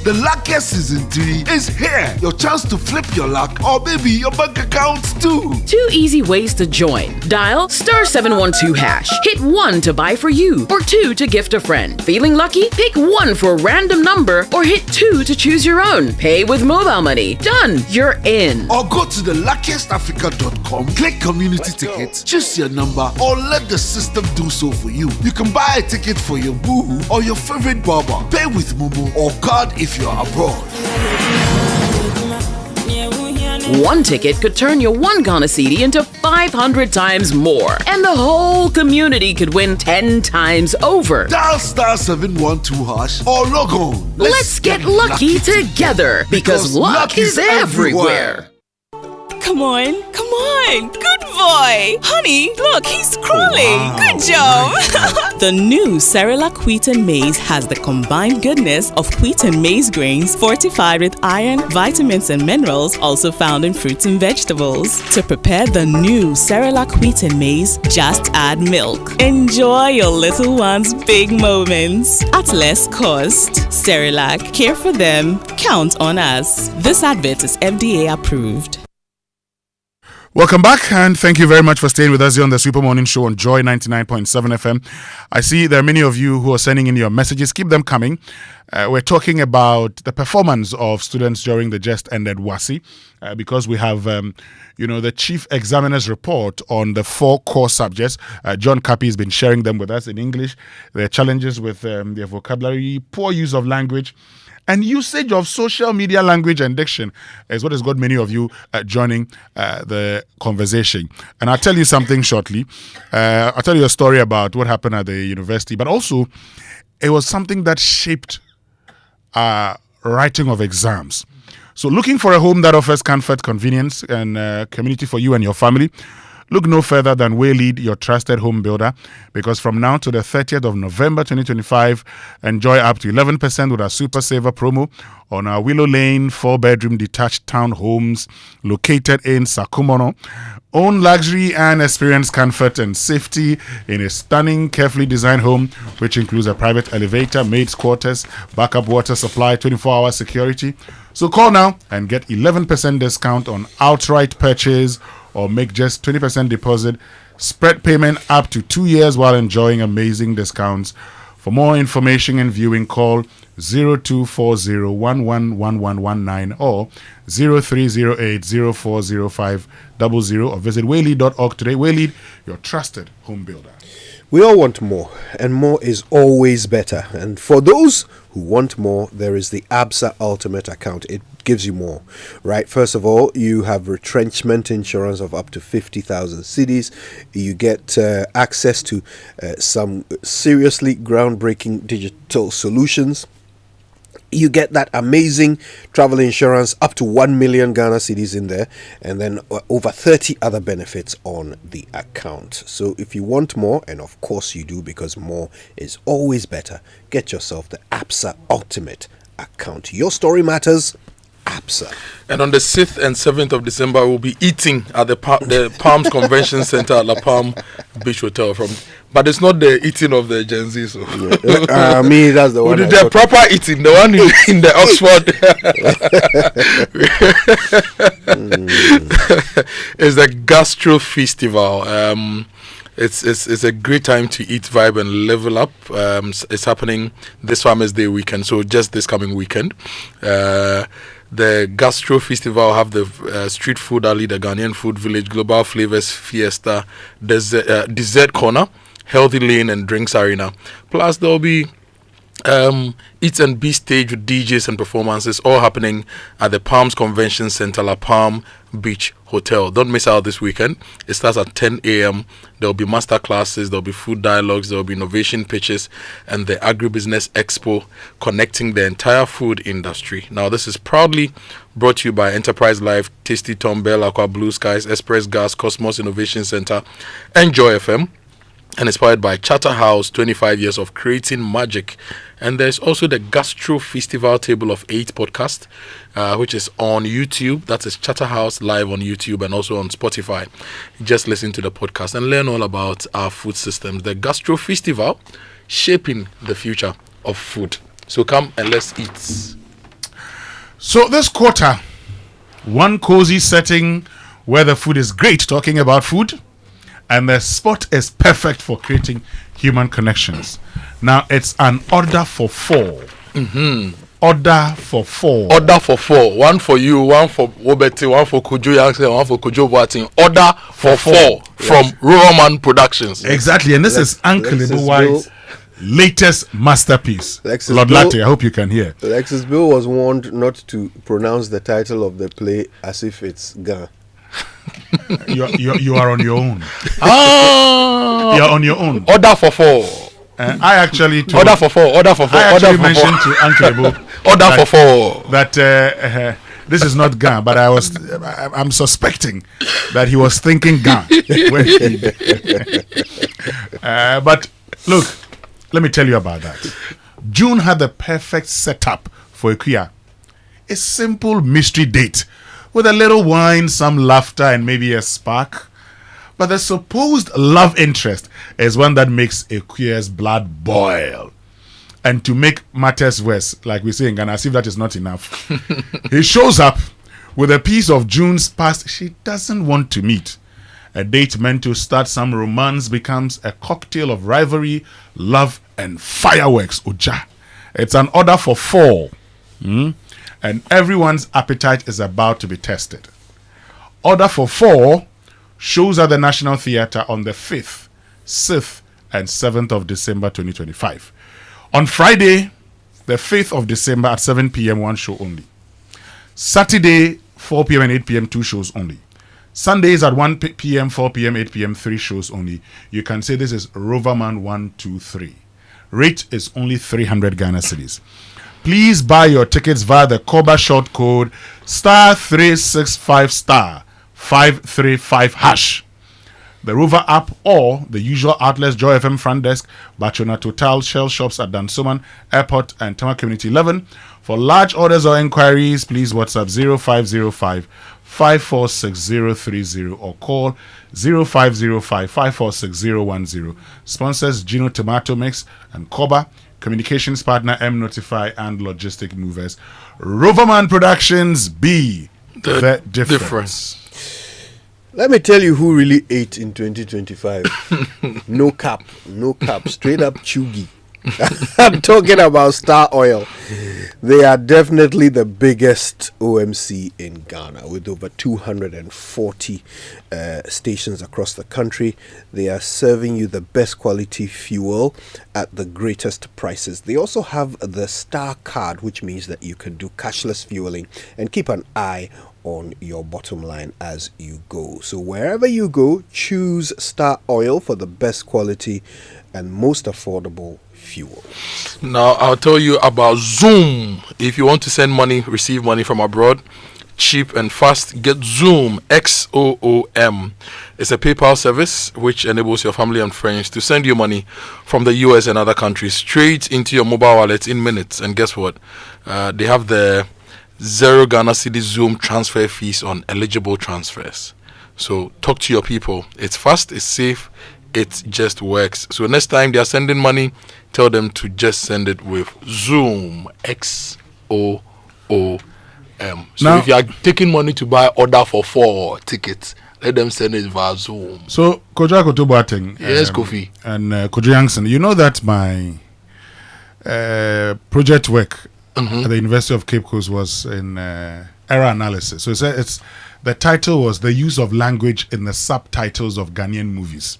Speaker 11: The luckiest season 3 is here. Your chance to flip your luck or maybe your bank accounts too.
Speaker 14: 2 easy ways to join. Dial *712#. Hit 1 to buy for you or 2 to gift a friend. Feeling lucky? Pick 1 for a random number or hit 2 to choose your own. Pay with mobile money. Done. You're in.
Speaker 11: Or go to the luckiestafrica.com, click community tickets, choose your number or let the system do so for you. You can buy a ticket for your boo or your favorite barber. Pay with Momo or card if you're abroad.
Speaker 14: 1 ticket could turn your 1 Ghana cedi into 500 times more. And the whole community could win 10 times over.
Speaker 11: Dial *712# or log on.
Speaker 14: Let's get lucky together because luck is everywhere.
Speaker 22: Come on, come on. Good boy. Honey, look, he's crawling.
Speaker 11: Wow.
Speaker 22: Good job. The new Cerelac Wheat and Maize has the combined goodness of wheat and maize grains fortified with iron, vitamins, and minerals also found in fruits and vegetables. To prepare the new Cerelac Wheat and Maize, just add milk. Enjoy your little one's big moments at less cost. Cerelac, care for them, count on us. This advert is FDA approved.
Speaker 3: Welcome back, and thank you very much for staying with us here on the Super Morning Show on Joy 99.7 FM. I see there are many of you who are sending in your messages. Keep them coming. We're talking about the performance of students during the just ended WASSCE because we have, the chief examiner's report on the 4 core subjects. John Kapi has been sharing them with us in English. There are challenges with their vocabulary, poor use of language, and usage of social media language and diction is what has got many of you joining the conversation. And I'll tell you something shortly. I'll tell you a story about what happened at the university, but also it was something that shaped writing of exams. So looking for a home that offers comfort, convenience, and community for you and your family? Look no further than Waylead, your trusted home builder, because from now to the 30th of November 2025, enjoy up to 11% with our Super Saver promo on our Willow Lane 4-bedroom detached townhomes located in Sakumono. Own luxury and experience comfort and safety in a stunning, carefully designed home, which includes a private elevator, maid's quarters, backup water supply, 24-hour security. So call now and get 11% discount on outright purchase or make just 20% deposit. Spread payment up to 2 years while enjoying amazing discounts. For more information and viewing, call 0240111119 or 0308040500 or visit waylead.org today. Waylead, your trusted home builder.
Speaker 6: We all want more, and more is always better. And for those who want more, there is the ABSA Ultimate account. It gives you more, right? First of all, you have retrenchment insurance of up to 50,000 cedis. You get access to some seriously groundbreaking digital solutions. You get that amazing travel insurance up to 1 million Ghana cedis in there, and then over 30 other benefits on the account. So if you want more, and of course you do, because more is always better, get yourself the ABSA Ultimate account. Your story matters. ABSA.
Speaker 7: And on the 6th and 7th of December, we'll be eating at the Palms Convention Center at La Palm Beach Hotel. But it's not the eating of the Gen Z. So.
Speaker 6: Me, that's the one.
Speaker 7: The proper eating, the one in the Oxford. It's the Gastro Festival. It's a great time to eat, vibe, and level up. It's happening this Farmers Day weekend, so just this coming weekend. The Gastro Festival will have the Street Food Alley, the Ghanaian Food Village, Global Flavors Fiesta, Dessert Corner, Healthy Lane, and Drinks Arena. Plus, there will be Eat and Be stage with DJs and performances, all happening at the Palms Convention Center, La Palm Beach Hotel. Don't miss out this weekend. It starts at 10 a.m. There will be master classes, there will be food dialogues, there will be innovation pitches, and the Agribusiness Expo connecting the entire food industry. Now, this is proudly brought to you by Enterprise Life, Tasty Tom, Bell Aqua, Blue Skies, Express Gas, Cosmos Innovation Center, and Joy FM. And inspired by Charterhouse, 25 years of creating magic. And there's also the Gastro Festival Table of 8 podcast, which is on YouTube. That is Charterhouse live on YouTube and also on Spotify. Just listen to the podcast and learn all about our food systems. The Gastro Festival, shaping the future of food. So come and let's eat.
Speaker 3: So this quarter, one cozy setting where the food is great, talking about food. And the spot is perfect for creating human connections. Now, it's an order for 4.
Speaker 7: Mm-hmm.
Speaker 3: Order for 4.
Speaker 7: Order for 4. One for you, one for Boateng, one for Kojo Yankson, one for Kojo Boateng. Order for 4 from Roman Productions.
Speaker 3: Exactly. And this is Uncle Ibuwai's latest masterpiece. Lord Latte, I hope you can hear.
Speaker 6: Alexis Bill was warned not to pronounce the title of the play as if it's Ga.
Speaker 3: You are on your own. You're on your own.
Speaker 7: Order for 4.
Speaker 3: I actually
Speaker 7: order for 4. Order for 4.
Speaker 3: I actually mentioned to Uncle Ibu
Speaker 7: order for 4
Speaker 3: that this is not Gan, but I'm suspecting that he was thinking Gan. But look, let me tell you about that. June had the perfect setup for Ikuya. A simple mystery date with a little wine, some laughter, and maybe a spark. But the supposed love interest is one that makes Ikuya's blood boil. And to make matters worse, like we say in Ghana, as if that is not enough, he shows up with a piece of June's past she doesn't want to meet. A date meant to start some romance becomes a cocktail of rivalry, love, and fireworks. Uja. It's an order for 4. And everyone's appetite is about to be tested. Order for 4 shows at the National Theatre on the 5th, 6th, and 7th of December 2025. On Friday, the 5th of December at 7 p.m., 1 show only. Saturday, 4 p.m. and 8 p.m., 2 shows only. Sundays at 1 p.m., 4 p.m., 8 p.m., 3 shows only. You can say this is Roverman 123. Rate is only 300 Ghana cedis. Please buy your tickets via the Koba short code *365 *535#. The Rover app or the usual outlets, Joy FM front desk, Bachona Total, Shell shops at Dansoman, Airport, and Tama Community 11. For large orders or inquiries, please WhatsApp 0505 546030 or call 0505 546010. Sponsors Gino Tomato Mix and Koba. Communications partner M Notify and Logistic Movers. Roverman Productions, be the difference.
Speaker 6: Let me tell you who really ate in 2025. No cap, straight up chuggy. I'm talking about Star Oil. They are definitely the biggest OMC in Ghana with over 240 stations across the country. They are serving you the best quality fuel at the greatest prices. They also have the Star Card, which means that you can do cashless fueling and keep an eye on your bottom line as you go. So wherever you go, choose Star Oil for the best quality and most affordable fuel.
Speaker 7: Now I'll tell you about Zoom. If you want to send money, receive money from abroad, cheap and fast, get Zoom, XOOM. It's a PayPal service which enables your family and friends to send you money from the US and other countries straight into your mobile wallet in minutes. And guess what? They have the 0 Ghana Cedi Zoom transfer fees on eligible transfers. So talk to your people. It's fast, it's safe, it just works. So next time they are sending money, tell them to just send it with Zoom, XOOM. So
Speaker 3: Now,
Speaker 7: if you are taking money to buy order for 4 tickets, let them send it via Zoom.
Speaker 3: So, Kojo Boateng.
Speaker 7: Yes, Kofi.
Speaker 3: And Kojo Yankson, you know that my project work at the University of Cape Coast was in error analysis. So it's the title was The Use of Language in the Subtitles of Ghanaian Movies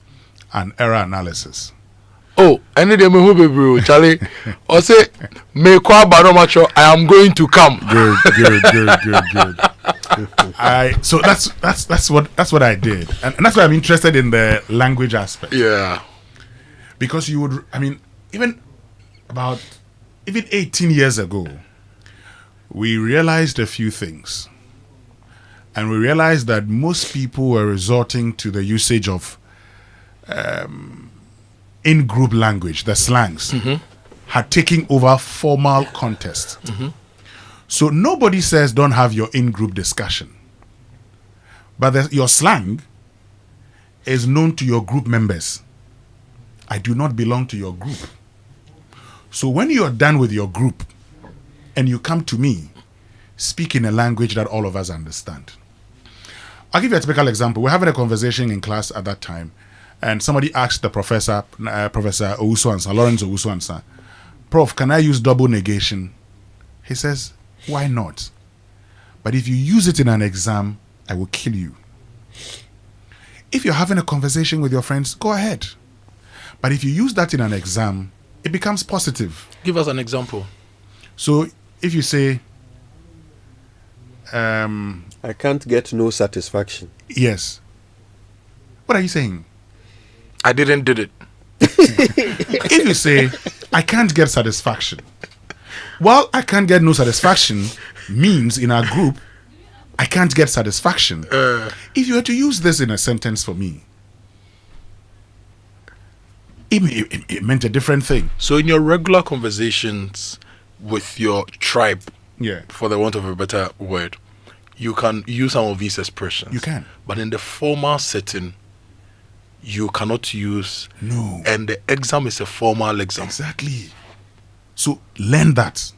Speaker 3: and Error Analysis.
Speaker 7: Oh, any day me who be bro, Charlie. Or say me kwa barometro, I am going to come.
Speaker 3: Good. So that's what I did, and that's why I'm interested in the language aspect.
Speaker 7: Yeah,
Speaker 3: because you would, even 18 years ago, we realized a few things, and we realized that most people were resorting to the usage of in-group language, the slangs, had taken over formal context. So nobody says don't have your in-group discussion. But your slang is known to your group members. I do not belong to your group. So when you are done with your group and you come to me, speak in a language that all of us understand. I'll give you a typical example. We're having a conversation in class at that time, and somebody asked the professor, Professor Owusu-Ansah, Lawrence Owusu-Ansah, Prof, can I use double negation? He says, why not? But if you use it in an exam, I will kill you. If you're having a conversation with your friends, go ahead. But if you use that in an exam, it becomes positive.
Speaker 7: Give us an example.
Speaker 3: So if you say,
Speaker 6: I can't get no satisfaction.
Speaker 3: Yes. What are you saying?
Speaker 7: I didn't did it.
Speaker 3: If you say, I can't get satisfaction. Well, I can't get no satisfaction means in our group, I can't get satisfaction. If you were to use this in a sentence for me, it meant a different thing.
Speaker 7: So in your regular conversations with your tribe,
Speaker 3: yeah,
Speaker 7: for the want of a better word, you can use some of these expressions.
Speaker 3: You can.
Speaker 7: But in the formal setting, you cannot use.
Speaker 3: No.
Speaker 7: And the exam is a formal exam.
Speaker 3: Exactly. So learn that.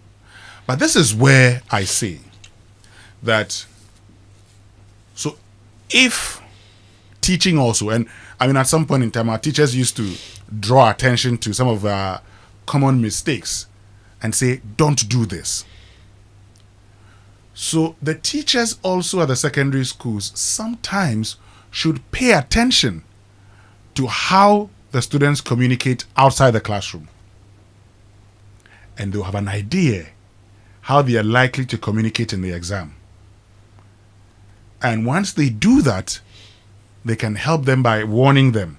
Speaker 3: But this is where I say that, so if teaching also, and at some point in time, our teachers used to draw attention to some of our common mistakes and say, don't do this. So the teachers also at the secondary schools sometimes should pay attention to how the students communicate outside the classroom. And they'll have an idea how they are likely to communicate in the exam. And once they do that, they can help them by warning them.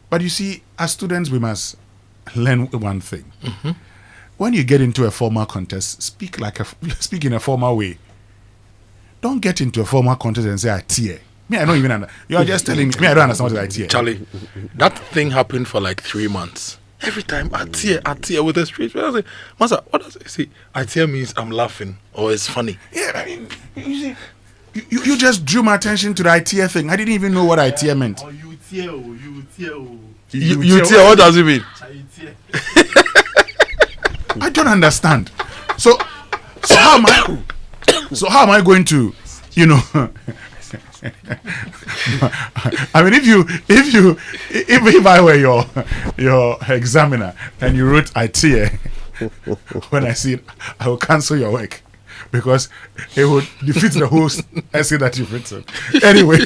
Speaker 3: But you see, as students, we must learn one thing. When you get into a formal contest, speak in a formal way. Don't get into a formal contest and say, I tear. Me, I don't even understand. You are just telling me, I don't understand what I tear.
Speaker 7: Charlie, that thing happened for like 3 months. Every time I tear with a straight face. I say, Master, what does it say? I tear means I'm laughing or it's funny.
Speaker 3: Yeah, you see, you just drew my attention to the ITF thing. I didn't even know what ITF meant.
Speaker 7: Oh, you tear. You tear, what does it mean?
Speaker 3: I don't understand. So how am I going to, if I were your examiner and you wrote I tear, when I see it, I will cancel your work because it would defeat the whole essay that you've written. Anyway,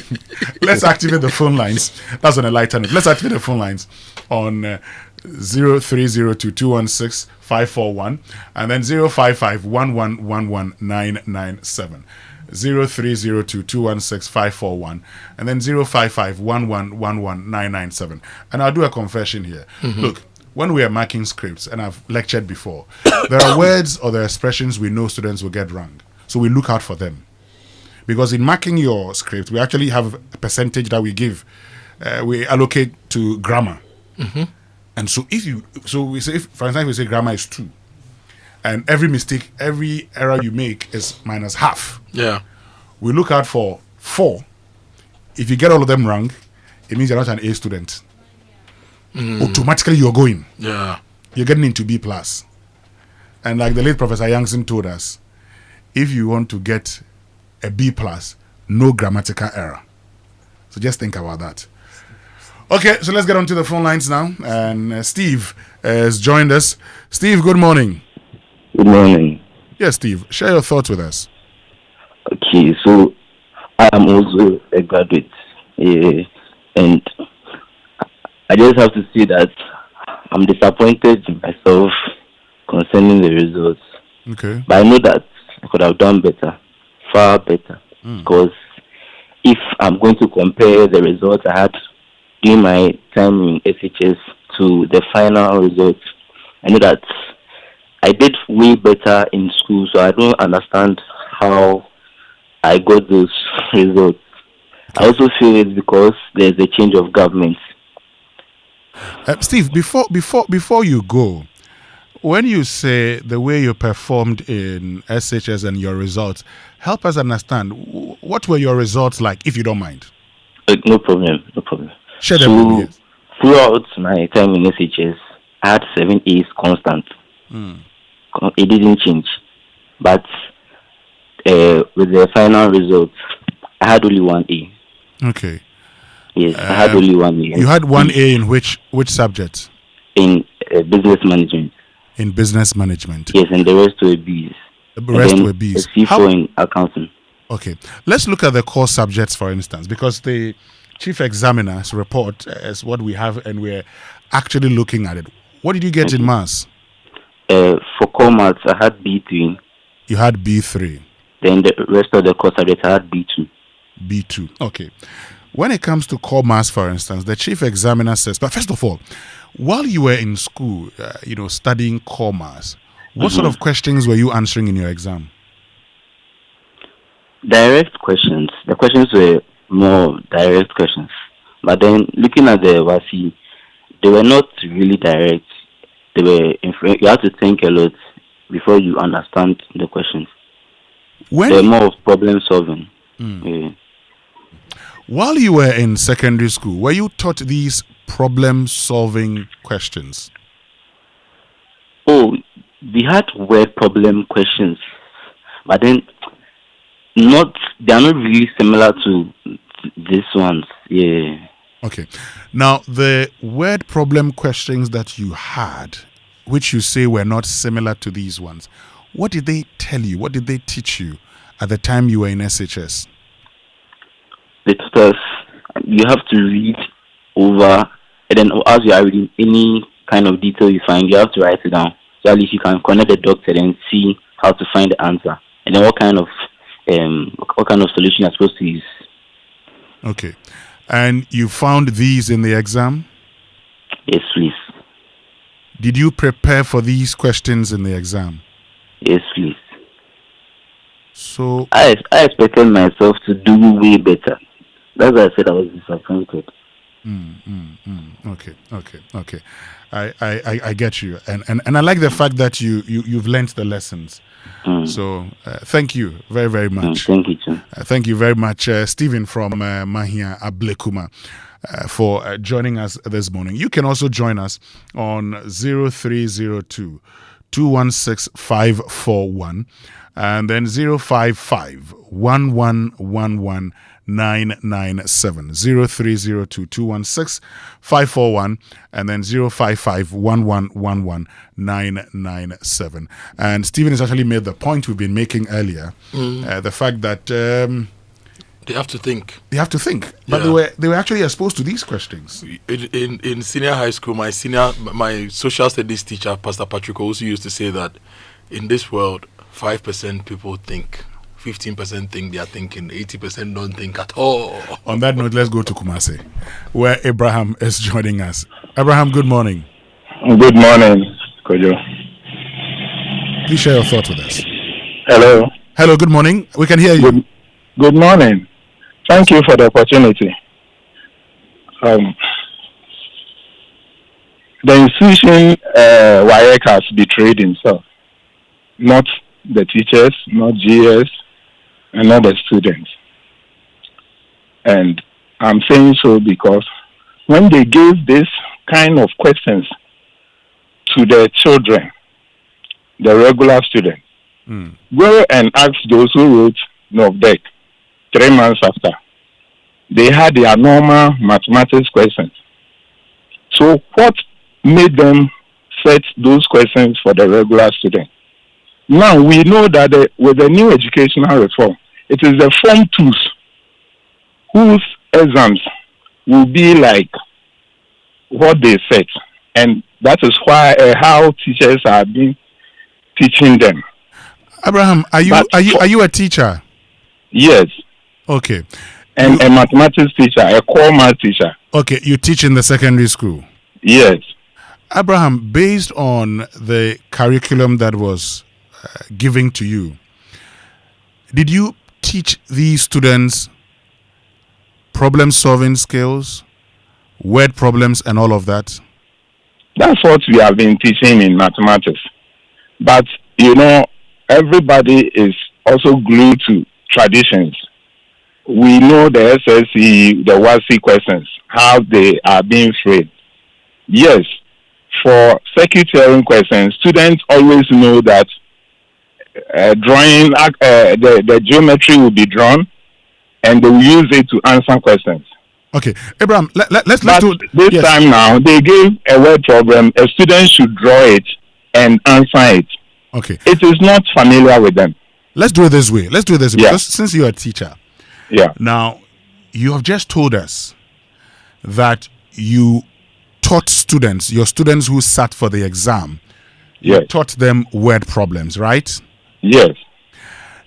Speaker 3: let's activate the phone lines. That's on a lighter note. Let's activate the phone lines on 0302-216-541 and then 055-1111-997. 0302-216-541 and then 055-1111-997. And I'll do a confession here. Look, when we are marking scripts, and I've lectured before, there are words or there are expressions we know students will get wrong. So we look out for them. Because in marking your script, we actually have a percentage that we give. We allocate to grammar. And so we say, for example, we say grammar is 2. And every mistake, every error you make is minus half.
Speaker 7: Yeah.
Speaker 3: We look out for 4. If you get all of them wrong, it means you're not an A student. Automatically you're going.
Speaker 7: Yeah.
Speaker 3: You're getting into B+. And like the late Professor Yankson told us, if you want to get a B+, no grammatical error. So just think about that. Okay, so let's get on to the phone lines now. And Steve has joined us. Steve, good morning.
Speaker 8: Good morning.
Speaker 3: Yes, Steve. Share your thoughts with us.
Speaker 8: Okay, so I am also a graduate. And I just have to say that I'm disappointed in myself concerning the results.
Speaker 3: Okay.
Speaker 8: But I know that I could have done better, far better. Because if I'm going to compare the results I had during my time in SHS to the final results, I know that I did way better in school, so I don't understand how I got those results. I also feel it's because there's a change of government.
Speaker 3: Steve, before you go, when you say the way you performed in SHS and your results, help us understand, what were your results like, if you don't mind?
Speaker 8: No problem.
Speaker 3: Share them with me.
Speaker 8: Throughout my time in SHS, I had 7 A's constant. It didn't change. But with the final results, I had only 1 A.
Speaker 3: Okay.
Speaker 8: Yes, I had only 1 A.
Speaker 3: You had 1 A in which subject?
Speaker 8: In business management.
Speaker 3: In business management.
Speaker 8: Yes, and the rest were B's.
Speaker 3: The rest were B's.
Speaker 8: A C4 in accounting.
Speaker 3: Okay. Let's look at the core subjects, for instance, because the chief examiner's report is what we have and we're actually looking at it. What did you get in maths?
Speaker 8: For core maths, I had B3.
Speaker 3: You had B3.
Speaker 8: Then the rest of the core subjects, I had B2.
Speaker 3: B2. Okay. When it comes to core maths, for instance, the chief examiner says, but first of all, while you were in school, studying core maths, what sort of questions were you answering in your exam?
Speaker 8: Direct questions. The questions were more direct questions. But then looking at the WASSCE, they were not really direct. They were you have to think a lot before you understand the questions. They're more of problem solving. Yeah.
Speaker 3: While you were in secondary school, were you taught these problem solving questions?
Speaker 8: Oh, we had word problem questions, but then they are not really similar to these ones. Yeah.
Speaker 3: Okay. Now, the word problem questions that you had, which you say were not similar to these ones, what did they tell you? What did they teach you at the time you were in SHS?
Speaker 8: They taught us you have to read over, and then as you are reading any kind of detail you find, you have to write it down. So at least you can connect the dots and see how to find the answer, and then what kind of solution you're supposed to use.
Speaker 3: Okay. And you found these in the exam?
Speaker 8: Yes, please.
Speaker 3: Did you prepare for these questions in the exam?
Speaker 8: Yes, please.
Speaker 3: So
Speaker 8: I expected myself to do way better. That's why I said I was disappointed.
Speaker 3: Okay. I get you, and I like the fact that you've learned the lessons. So thank you very, very much.
Speaker 8: Thank you too.
Speaker 3: Thank you very much, Stephen from Mahia Ablekuma, for joining us this morning. You can also join us on 0302 216 541 and then 055 1111 997 0302 216 541 and then 055 1111 997. And Stephen has actually made the point we've been making earlier, the fact that
Speaker 7: They have to think.
Speaker 3: They have to think. But they were actually exposed to these questions.
Speaker 7: In senior high school, my social studies teacher, Pastor Patrick, also used to say that in this world, 5% people think, 15% think they are thinking, 80% don't think at all.
Speaker 3: On that note, let's go to Kumasi, where Abraham is joining us. Abraham, good morning.
Speaker 12: Good morning, Kojo.
Speaker 3: Please share your thoughts with us.
Speaker 12: Hello.
Speaker 3: Hello, good morning. We can hear you.
Speaker 12: Good morning. Thank you for the opportunity. The institution WASSCE has betrayed himself, not the teachers, not GS, and not the students. And I'm saying so because when they gave this kind of questions to the children, the regular students, go and ask those who wrote NOVDEC 3 months after. They had their normal mathematics questions. So what made them set those questions for the regular student? Now we know that with the new educational reform, it is the Form 2s whose exams will be like what they set. And that is why how teachers are being teaching them.
Speaker 3: Abraham, are you a teacher?
Speaker 12: Yes.
Speaker 3: Okay.
Speaker 12: And a mathematics teacher, a core math teacher.
Speaker 3: Okay, you teach in the secondary school?
Speaker 12: Yes.
Speaker 3: Abraham, based on the curriculum that was given to you, did you teach these students problem-solving skills, word problems, and all of that?
Speaker 12: That's what we have been teaching in mathematics. But, everybody is also glued to traditions. We know the SSE, the WASSCE questions, how they are being framed. Yes, for circuit theory questions, students always know that the geometry will be drawn, and they will use it to answer questions.
Speaker 3: Okay, Abraham, let's
Speaker 12: do this time now. They gave a word problem. A student should draw it and answer it.
Speaker 3: Okay,
Speaker 12: it is not familiar with them.
Speaker 3: Let's do it this way. Because since you're a teacher, now you have just told us that you taught students, your students who sat for the exam, you taught them word problems, right?
Speaker 12: Yes.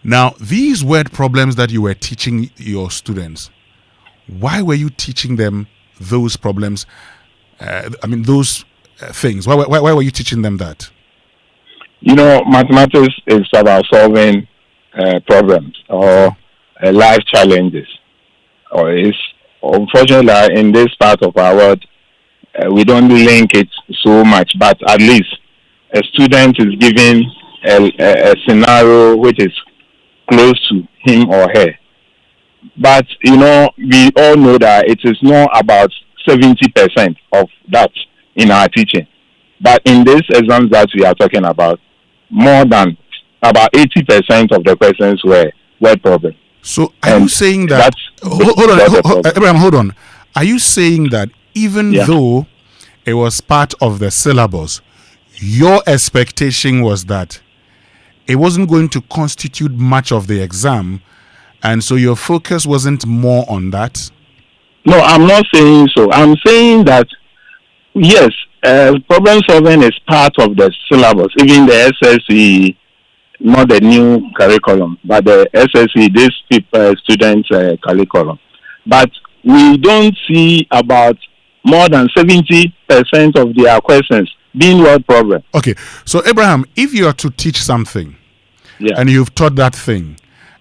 Speaker 3: Now, these word problems that you were teaching your students, why were you teaching them those problems? Those things. Why were you teaching them that?
Speaker 12: Mathematics is about solving problems or life challenges. Unfortunately, in this part of our world, we don't link it so much. But at least a student is given a scenario which is close to him or her. But, we all know that it is not about 70% of that in our teaching. But in this exams that we are talking about, more than about 80% of the questions were word problems.
Speaker 3: So are you saying that... Abraham, hold on. Are you saying that even though it was part of the syllabus, your expectation was that it wasn't going to constitute much of the exam, and so your focus wasn't more on that?
Speaker 12: No, I'm not saying so. I'm saying that, yes, problem solving is part of the syllabus, even the SSE, not the new curriculum, but the SSE, this students' curriculum. But we don't see about more than 70% of their questions being word problem.
Speaker 3: Okay, so Abraham, if you are to teach something, and you've taught that thing,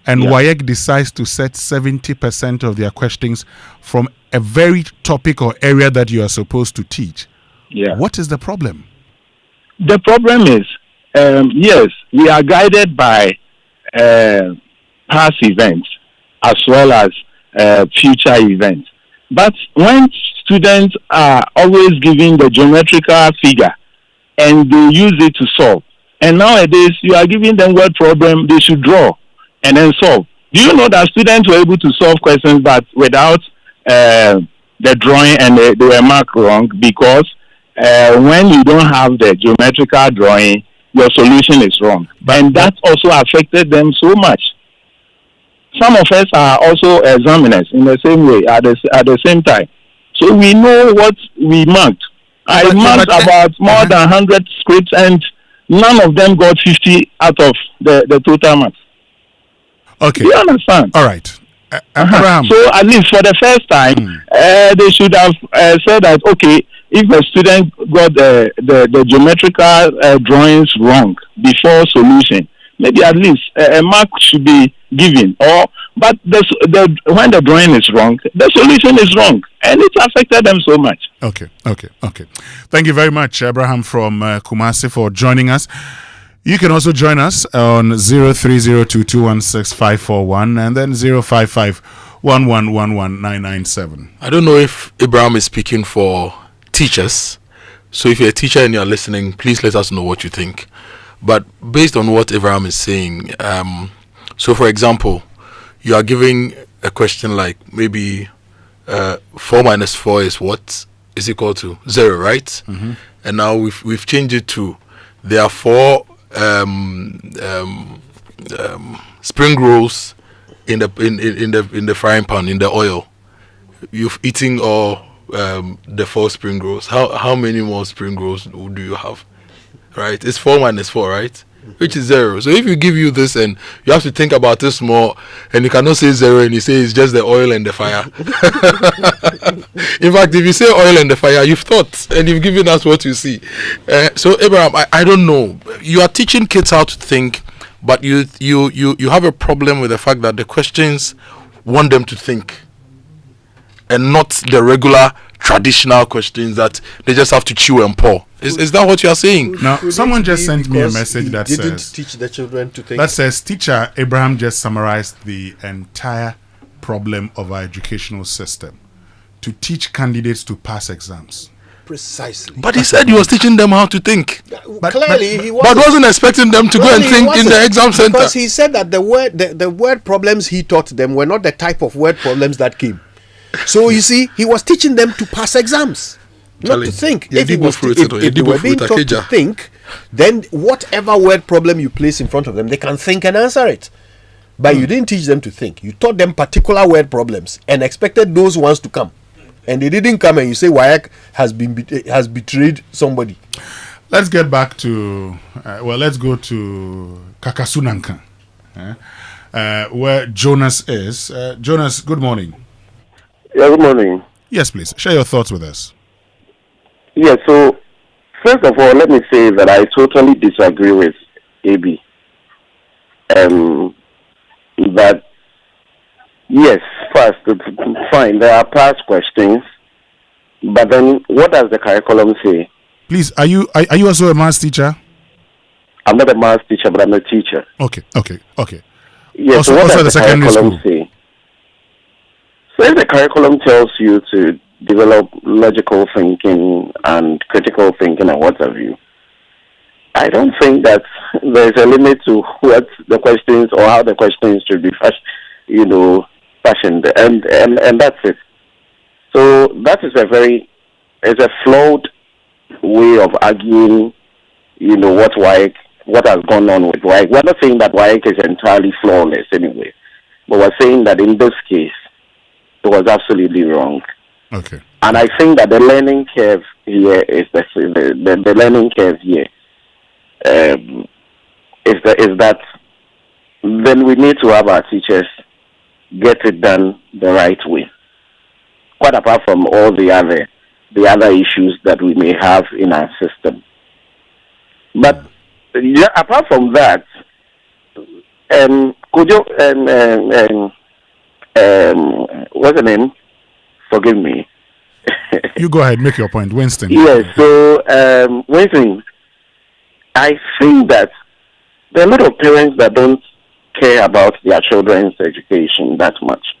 Speaker 3: and WASSCE decides to set 70% of their questions from a very topic or area that you are supposed to teach, what is the problem?
Speaker 12: The problem is, yes, we are guided by past events as well as future events. But when students are always given the geometrical figure and they use it to solve, and nowadays you are giving them word problem, they should draw and then solve. Do you know that students were able to solve questions but without the drawing, and they were marked wrong because when you don't have the geometrical drawing, your solution is wrong. And that also affected them so much. some of us are also examiners in the same way at the same time. So we know what we marked. I marked about more than 100 scripts, and none of them got 50 out of the total marks.
Speaker 3: Okay.
Speaker 12: Do you understand?
Speaker 3: All right. Abraham.
Speaker 12: So at least for the first time, they should have said that, okay, if a student got the geometrical drawings wrong before solution, maybe at least a mark should be given. But when the drawing is wrong, the solution is wrong, and it affected them so much.
Speaker 3: Okay. Thank you very much, Abraham from Kumasi, for joining us. You can also join us on 0302216541 and then 05511119997.
Speaker 7: I don't know if Abraham is speaking for teachers. So if you're a teacher and you're listening, please let us know what you think. But based on what Abraham is saying, so for example, you are giving a question like maybe 4 minus 4 is what? Is equal to 0, right?
Speaker 3: Mm-hmm.
Speaker 7: And now we've changed it to there are 4 spring rolls in the frying pan in the oil. You've eaten all the 4 spring rolls. How many more spring rolls do you have? Right? It's 4 minus 4, right? Which is 0. So if you give you this and you have to think about this more, and you cannot say 0 and you say it's just the oil and the fire. In fact, if you say oil and the fire, you've thought and you've given us what you see. So Abraham, I don't know. You are teaching kids how to think, but you have a problem with the fact that the questions want them to think, and not the regular traditional questions that they just have to chew and pour. Is that what you are saying?
Speaker 3: Now, someone just sent me a message that
Speaker 6: didn't
Speaker 3: says
Speaker 6: teach the children to think.
Speaker 3: That says, teacher Abraham just summarized the entire problem of our educational system: to teach candidates to pass exams.
Speaker 6: Precisely.
Speaker 7: But he said he was teaching them how to think.
Speaker 6: But clearly, he
Speaker 7: wasn't expecting them to go and think in the exam center.
Speaker 6: Because he said that the word problems he taught them were not the type of word problems that came. So you see, he was teaching them to pass exams, not to think. If they were being taught to think, then whatever word problem you place in front of them, they can think and answer it. But you didn't teach them to think. You taught them particular word problems and expected those ones to come. And they didn't come, and you say WAEC has betrayed somebody.
Speaker 3: Let's get back to let's go to Kakasunanka, where Jonas is. Jonas, good morning.
Speaker 28: Yeah, good morning.
Speaker 3: Yes, please share your thoughts with us.
Speaker 28: Yeah, so first of all, let me say that I totally disagree with AB. That yes, first, fine, there are past questions, but then what does the curriculum say?
Speaker 3: Please, are you also a maths teacher?
Speaker 28: I'm not a maths teacher, but I'm a teacher.
Speaker 3: Okay.
Speaker 28: Yes,
Speaker 3: also,
Speaker 28: so what
Speaker 3: also
Speaker 28: does
Speaker 3: the
Speaker 28: the
Speaker 3: secondary
Speaker 28: curriculum
Speaker 3: school.
Speaker 28: say? So if the curriculum tells you to develop logical thinking and critical thinking and what have you, I don't think that there's a limit to what the questions or how the questions should be fashioned, and that's it. So that is it's a flawed way of arguing, what has gone on with WAEC. We're not saying that WAEC is entirely flawless anyway, but we're saying that in this case, it was absolutely wrong.
Speaker 3: Okay.
Speaker 28: And I think that the learning curve here is the learning curve here is that then we need to have our teachers get it done the right way. Quite apart from all the other issues that we may have in our system. But yeah, apart from that, Kojo, what's the name? Forgive me.
Speaker 3: You go ahead, make your point, Winston.
Speaker 28: Yes, so Winston, I think that there are a lot of parents that don't care about their children's education that much.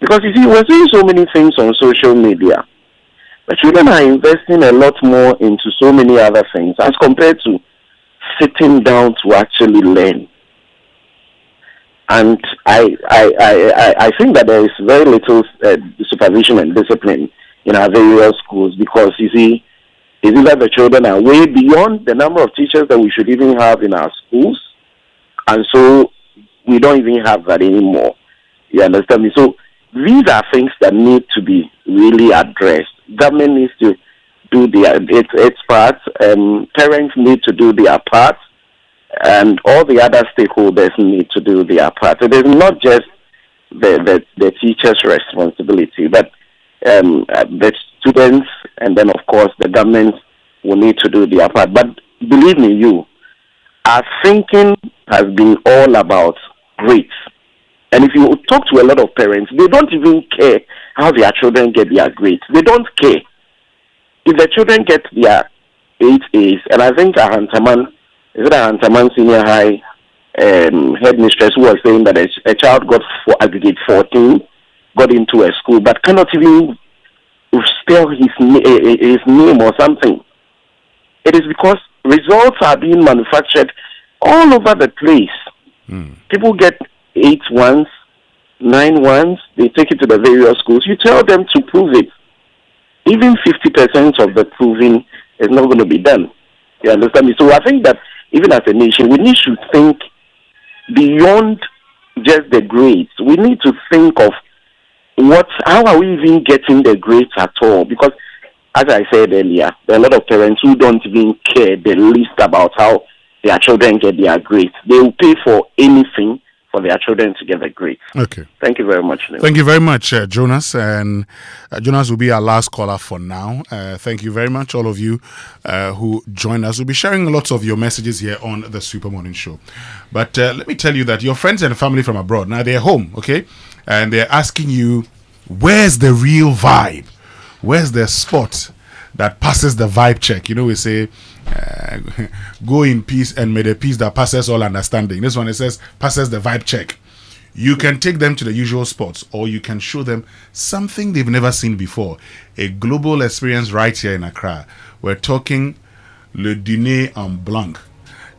Speaker 28: Because you see, we're seeing so many things on social media. The children are investing a lot more into so many other things as compared to sitting down to actually learn. And I think that there is very little supervision and discipline in our various schools, because you see, it's either the children are way beyond the number of teachers that we should even have in our schools, and so we don't even have that anymore. You understand me? So these are things that need to be really addressed. Government needs to do its part. Parents need to do their part, and all the other stakeholders need to do their part. It is not just the teacher's responsibility, but the students, and then of course the government will need to do their part. But believe me, our thinking has been all about grades. And if you talk to a lot of parents, they don't even care how their children get their grades. They don't care. If the children get their 8 A's, and I think Ahantaman Senior High headmistress who was saying that a child got for aggregate 14, got into a school, but cannot even spell his name or something. It is because results are being manufactured all over the place. People get 8 ones, 9 ones, they take it to the various schools. You tell them to prove it. Even 50% of the proving is not going to be done. You understand me? So I think that even as a nation, we need to think beyond just the grades. We need to think of how are we even getting the grades at all? Because as I said earlier, there are a lot of parents who don't even care the least about how their children get their grades. They will pay for anything for their children to get the grades.
Speaker 3: Okay.
Speaker 28: Thank you very much. Neil.
Speaker 3: Thank you very much, Jonas. And Jonas will be our last caller for now. Thank you very much, all of you who joined us. We'll be sharing lots of your messages here on the Super Morning Show. But let me tell you that your friends and family from abroad, now they're home, okay? And they're asking you, where's the real vibe? Where's the spot that passes the vibe check? You know, we say, go in peace and may the peace that passes all understanding. This one, it says, passes the vibe check. You can take them to the usual spots, or you can show them something they've never seen before. A global experience right here in Accra. We're talking Le Dîner en Blanc.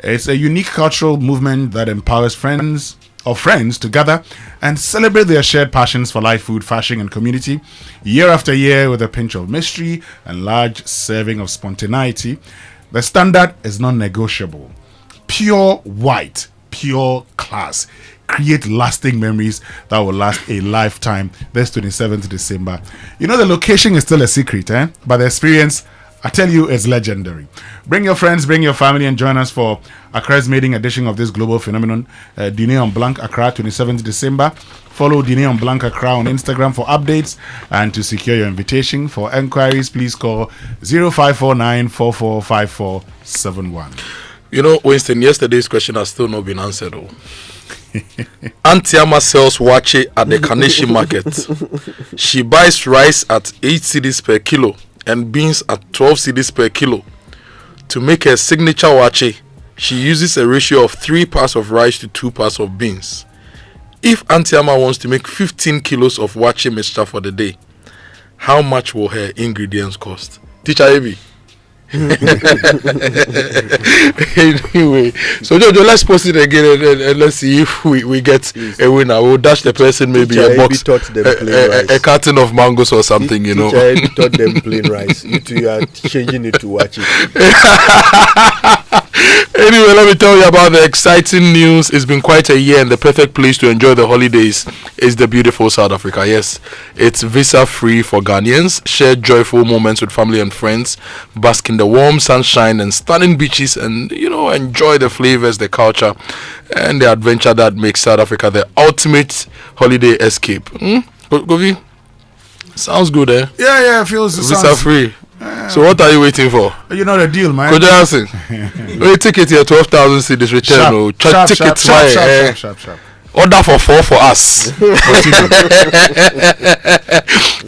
Speaker 3: It's a unique cultural movement that empowers friends to gather and celebrate their shared passions for life, food, fashion, and community, year after year, with a pinch of mystery and large serving of spontaneity. The standard is non-negotiable. Pure white, pure class. Create lasting memories that will last a lifetime. This 27th December. You know, the location is still a secret, but the experience, I tell you, is legendary. Bring your friends, bring your family, and join us for Accra's maiden edition of this global phenomenon, Dîner en Blanc Accra, 27th December. Follow Dîner en Blanc Accra on Instagram for updates and to secure your invitation. For enquiries, please call 0549 445471.
Speaker 7: You know, Winston, yesterday's question has still not been answered, though. Antiama sells wache at the Kaneshi market. She buys rice at 8 cedis per kilo and beans at 12 cedis per kilo. To make her signature wache, she uses a ratio of 3 parts of rice to 2 parts of beans. If Antiama wants to make 15 kilos of wache mixture for the day, how much will her ingredients cost? Teacher Abby. Anyway, so Jojo, let's post it again and let's see if we get a winner. We'll dash the person maybe a box, a carton of mangoes or something, you know.
Speaker 6: Teacher taught them plain rice. You are changing it to watch it.
Speaker 7: Anyway, let me tell you about the exciting news. It's been quite a year, and the perfect place to enjoy the holidays is the beautiful South Africa. Yes, it's visa-free for Ghanaians. Share joyful moments with family and friends. Bask in the warm sunshine and stunning beaches, and, you know, enjoy the flavors, the culture, and the adventure that makes South Africa the ultimate holiday escape. Govi? Sounds good, eh?
Speaker 3: Yeah, feels
Speaker 7: visa-free. So what are you waiting for?
Speaker 3: You know the deal, man.
Speaker 7: Kojo Yankson. When you ticket here, 12,000 cedis return. Sharp. Order for 4 for us.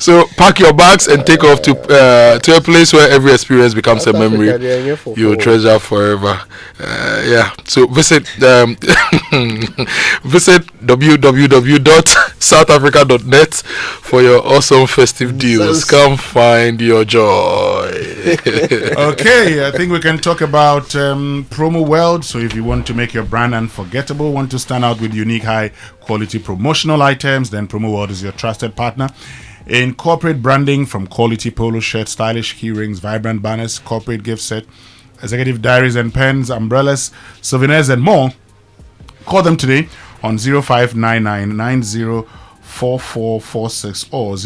Speaker 7: So pack your bags and take off to a place where every experience becomes a memory you'll treasure forever. So visit www.southafrica.net for your awesome festive deals. Come find your joy.
Speaker 3: Okay, I think we can talk about Promo World. So if you want to make your brand unforgettable, want to stand out with unique high quality promotional items, then Promo World is your trusted partner in corporate branding, from quality polo shirts, stylish key rings, vibrant banners, corporate gift set, executive diaries and pens, umbrellas, souvenirs, and more. Call them today on 0599-904446 or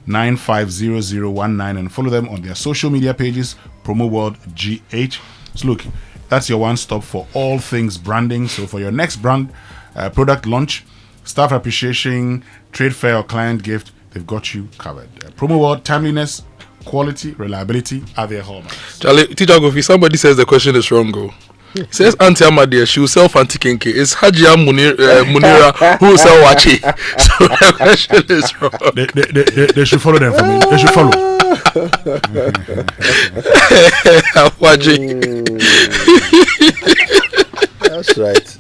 Speaker 3: 0599-950019 and follow them on their social media pages, Promo World GH. So look, that's your one stop for all things branding. So for your next brand product launch, staff appreciation, trade fair or client gift, they've got you covered. Promo World, timeliness, quality, reliability are their hallmarks.
Speaker 7: Charlie, Teacher Gofi, somebody says the question is wrong. Go. He says Auntie Amadia, she will sell Fanti Kenke. It's Hajia Munira who will sell Wachi. So the question is wrong.
Speaker 3: They should follow them for me. They should follow.
Speaker 7: Wachi.
Speaker 6: That's right.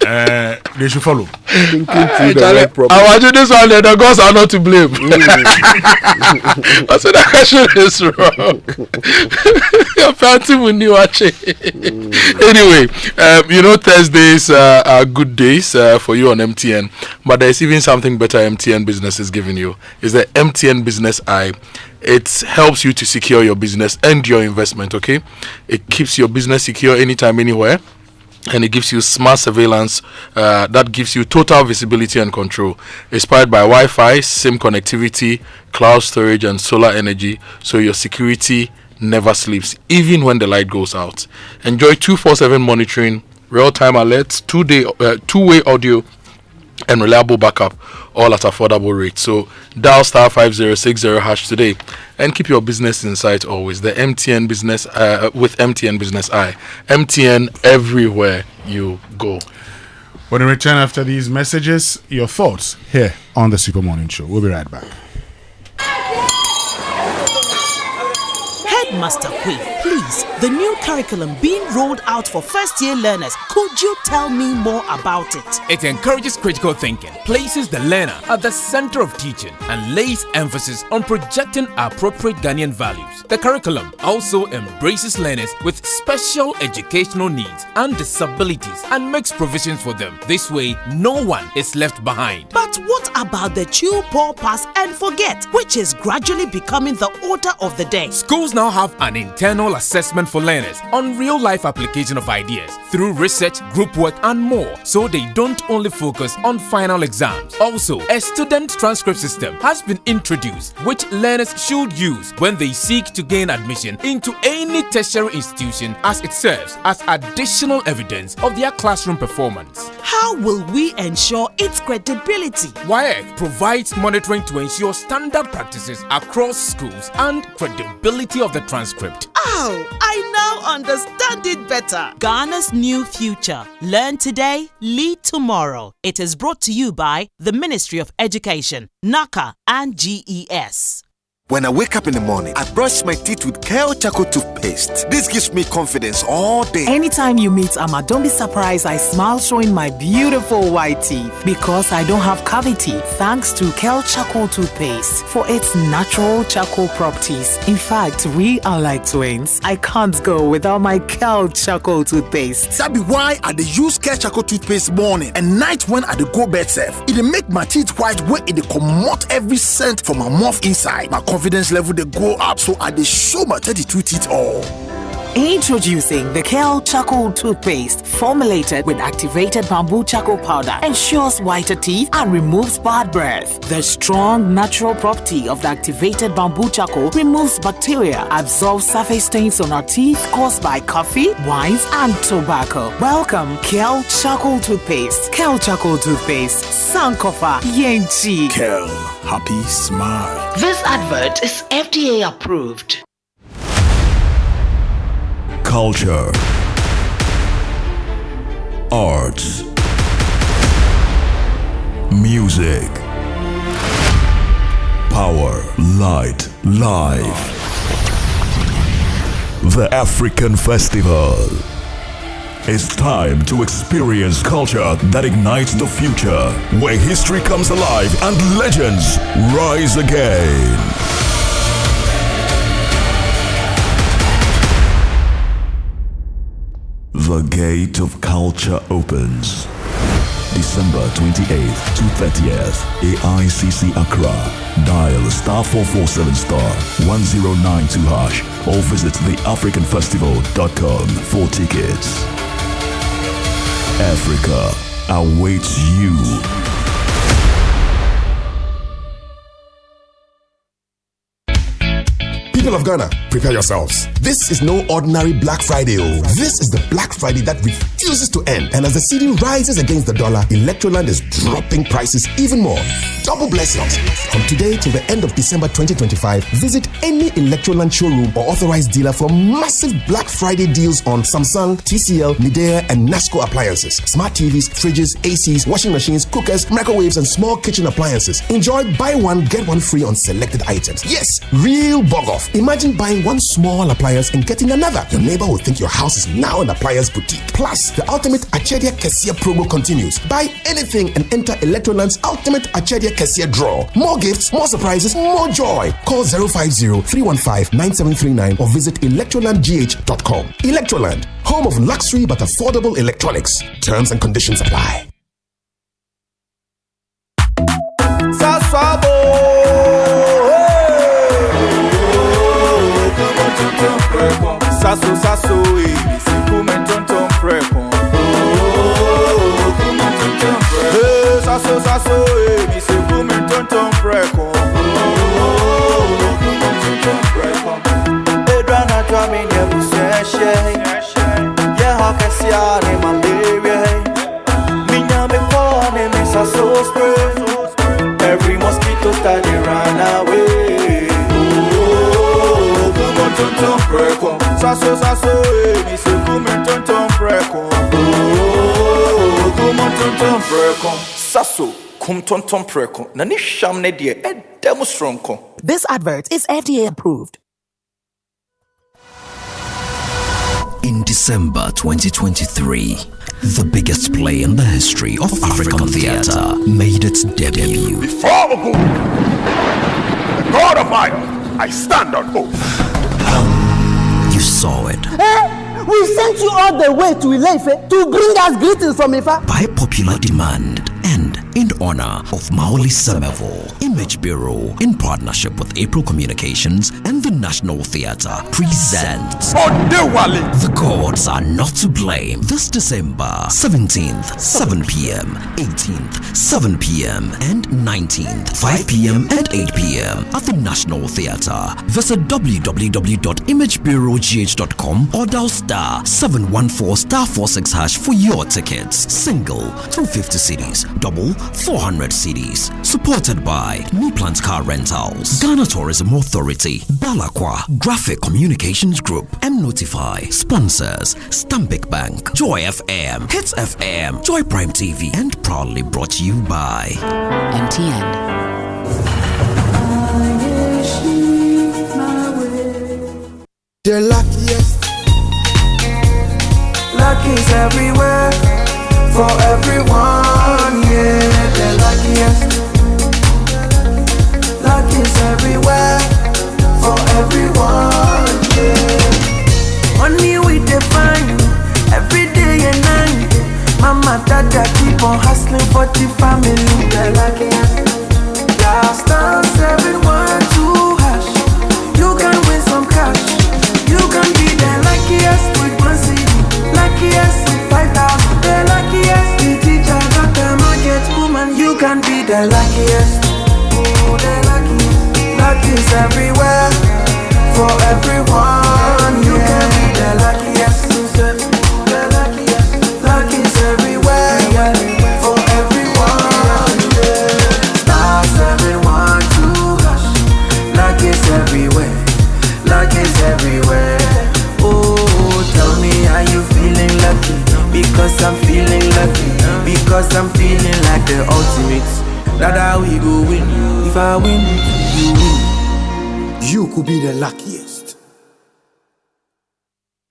Speaker 3: They should follow.
Speaker 6: Thinking through the right problem.
Speaker 7: I watch this one, the gods are not to blame. I said that question is wrong. Anyway, Thursdays are good days for you on MTN, but there's even something better MTN Business is giving you. Is the MTN Business Eye. It helps you to secure your business and your investment, okay? It keeps your business secure anytime, anywhere. And it gives you smart surveillance that gives you total visibility and control. It's powered by Wi-Fi, SIM connectivity, cloud storage, and solar energy, so your security never sleeps, even when the light goes out. Enjoy 24/7 monitoring, real-time alerts, two-way audio, and reliable backup, all at affordable rates. So dial *5060# today and keep your business in sight always. The MTN Business with MTN Business Eye. MTN everywhere you go.
Speaker 3: When we return after these messages, your thoughts here on the Super Morning Show. We'll be right back.
Speaker 13: Headmaster Queen, please, the new curriculum being rolled out for first-year learners, could you tell me more about it?
Speaker 16: It encourages critical thinking, places the learner at the center of teaching, and lays emphasis on projecting appropriate Ghanaian values. The curriculum also embraces learners with special educational needs and disabilities and makes provisions for them. This way, no one is left behind.
Speaker 13: But what about the chew, pour, pass, and forget, which is gradually becoming the order of the day?
Speaker 16: Schools now have an internal assessment for learners on real-life application of ideas through research, group work, and more, so they don't only focus on final exams. Also, a student transcript system has been introduced, which learners should use when they seek to gain admission into any tertiary institution, as it serves as additional evidence of their classroom performance.
Speaker 13: How will we ensure its credibility?
Speaker 16: WASSCE provides monitoring to ensure standard practices across schools and credibility of the transcript.
Speaker 13: Oh, I now understand it better. Ghana's new future. Learn today, lead tomorrow. It is brought to you by the Ministry of Education, NACA, and GES.
Speaker 17: When I wake up in the morning, I brush my teeth with Kale Charcoal toothpaste. This gives me confidence all day.
Speaker 1: Anytime you meet Amma, don't be surprised I smile showing my beautiful white teeth because I don't have cavity thanks to Kale Charcoal toothpaste for its natural charcoal properties. In fact, we are like twins. I can't go without my Kale Charcoal toothpaste.
Speaker 17: That be why I dey use Kale Charcoal toothpaste morning and night when I dey go bed safe. It dey make my teeth white where it dey comot every scent from my mouth inside. My confidence level they go up, so I dey show my 32 teeth all.
Speaker 1: Introducing the Kale Charcoal toothpaste, formulated with activated bamboo charcoal powder, ensures whiter teeth and removes bad breath. The strong natural property of the activated bamboo charcoal removes bacteria, absorbs surface stains on our teeth caused by coffee, wines, and tobacco. Welcome, Kale Charcoal toothpaste. Kale Charcoal toothpaste, Sankofa Yenchi.
Speaker 17: Kale, happy smile.
Speaker 20: This advert is FDA approved.
Speaker 21: Culture, arts, music, power, light, life. The African Festival. It's time to experience culture that ignites the future, where history comes alive and legends rise again. The gate of culture opens December 28th to 30th, AICC Accra. Dial *447*1092# or visit theafricanfestival.com for tickets. Africa, awaits you.
Speaker 2: People of Ghana, prepare yourselves. This is no ordinary Black Friday. This is the Black Friday that refuses to end. And as the cedi rises against the dollar, Electroland is dropping prices even more. Double blessings. From today till the end of December 2025, visit any Electroland showroom or authorized dealer for massive Black Friday deals on Samsung, TCL, Midea, and Nasco appliances, smart TVs, fridges, ACs, washing machines, cookers, microwaves, and small kitchen appliances. Enjoy buy one, get one free on selected items. Yes, real bug off. Imagine buying one small appliance and getting another. Your neighbor will think your house is now an appliance boutique. Plus, the ultimate Achedia Kessia promo continues. Buy anything and enter Electroland's ultimate Achedia Kessia draw. More gifts, more surprises, more joy. Call 050-315-9739 or visit electrolandgh.com. Electroland, home of luxury but affordable electronics. Terms and conditions apply.
Speaker 4: Sasso, sasso, si come tonton preko. Sasso, sasso, si come tonton preko. Edrana drami ne buseshe. Ye hakesia ne malaria. Minya me pone me sasso spray. Every mosquito start to run away. Tonton preko. Sasso, sasso, mi se come tonton preko. Come tonton preko. Sasso, come tonton preko. Nani sham ne die, demo stronko.
Speaker 5: This advert is FDA approved.
Speaker 9: In December 2023, the biggest play in the history of African theatre made its debut.
Speaker 11: Before the God of Iron, I stand on oath.
Speaker 9: You saw it.
Speaker 18: We sent you all the way to Ileife to bring us greetings from Ifa.
Speaker 9: By popular demand and in honor of Maoli Semevo, Image Bureau, in partnership with April Communications and the National Theatre, presents The Gods Are Not to Blame this December 17th, 7 p.m., 18th, 7 p.m., and 19th, 5 p.m. and 8 p.m. at the National Theatre. Visit www.imagebureaugh.com or dial *714*46# for your tickets. Single 250 cedis, double 400 cedis. Supported by Newplant Car Rentals, Ghana Tourism Authority, Balakwa, Graphic Communications Group, M-Notify. Sponsors Stambic Bank, Joy FM, Hits FM, Joy Prime TV, and proudly brought to you by MTN.
Speaker 10: The luckiest. Luck is everywhere, for everyone, yeah. The luckiest. Luck is everywhere, for everyone, yeah. Money we define, every day and night. Mama, dada keep on hustling for the family. The luckiest. Last time 712 hash, you can win some cash. You can be the luckiest with one CD, luckiest with 5,000. The luckiest, the teacher, doctor, market woman. You can be the luckiest. Oh, the luckiest. Luck is everywhere, for everyone. You can be the luckiest. The luckiest. Luck is everywhere, yeah, for everyone. Yeah. Star 712 hash. Luck is everywhere. Luck is everywhere. Oh, tell me, are you feeling lucky? Because I'm feeling lucky. Because I'm feeling like the ultimate. That we go win. If I win, you win. You could be the luckiest.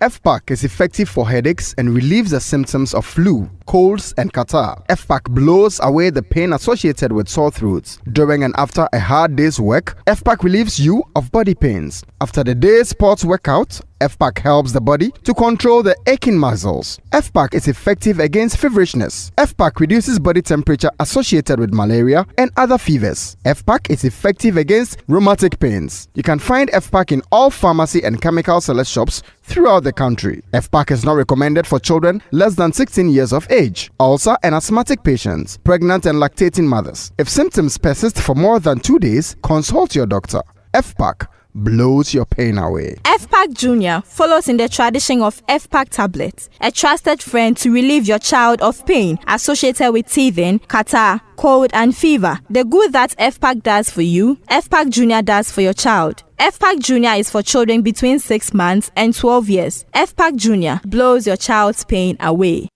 Speaker 25: FPAC is effective for headaches and relieves the symptoms of flu, colds, and catarrh. FPAC blows away the pain associated with sore throats. During and after a hard day's work, FPAC relieves you of body pains. After the day's sports workout, FPAC helps the body to control the aching muscles. FPAC is effective against feverishness. FPAC reduces body temperature associated with malaria and other fevers. FPAC is effective against rheumatic pains. You can find FPAC in all pharmacy and chemical select shops throughout the country. FPAC is not recommended for children less than 16 years of age. age, ulcer and asthmatic patients, pregnant and lactating mothers. If symptoms persist for more than 2 days, consult your doctor. FPAC blows your pain away.
Speaker 14: FPAC Junior follows in the tradition of FPAC tablets, a trusted friend to relieve your child of pain associated with teething, catarrh, cold and fever. The good that FPAC does for you, FPAC Junior does for your child. FPAC Junior is for children between 6 months and 12 years. FPAC Junior blows your child's pain away.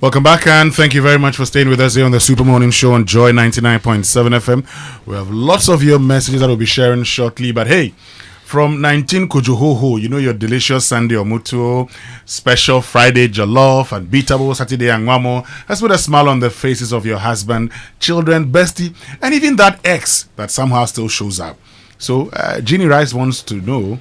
Speaker 3: Welcome back, and thank you very much for staying with us here on the Super Morning Show on Joy 99.7 FM. We have lots of your messages that we'll be sharing shortly, but hey, from 19 Kojo, you know, your delicious Sunday omuto, special Friday jollof, and beatable Saturday angwamo has put a smile on the faces of your husband, children, bestie, and even that ex that somehow still shows up. So, Jeannie Rice wants to know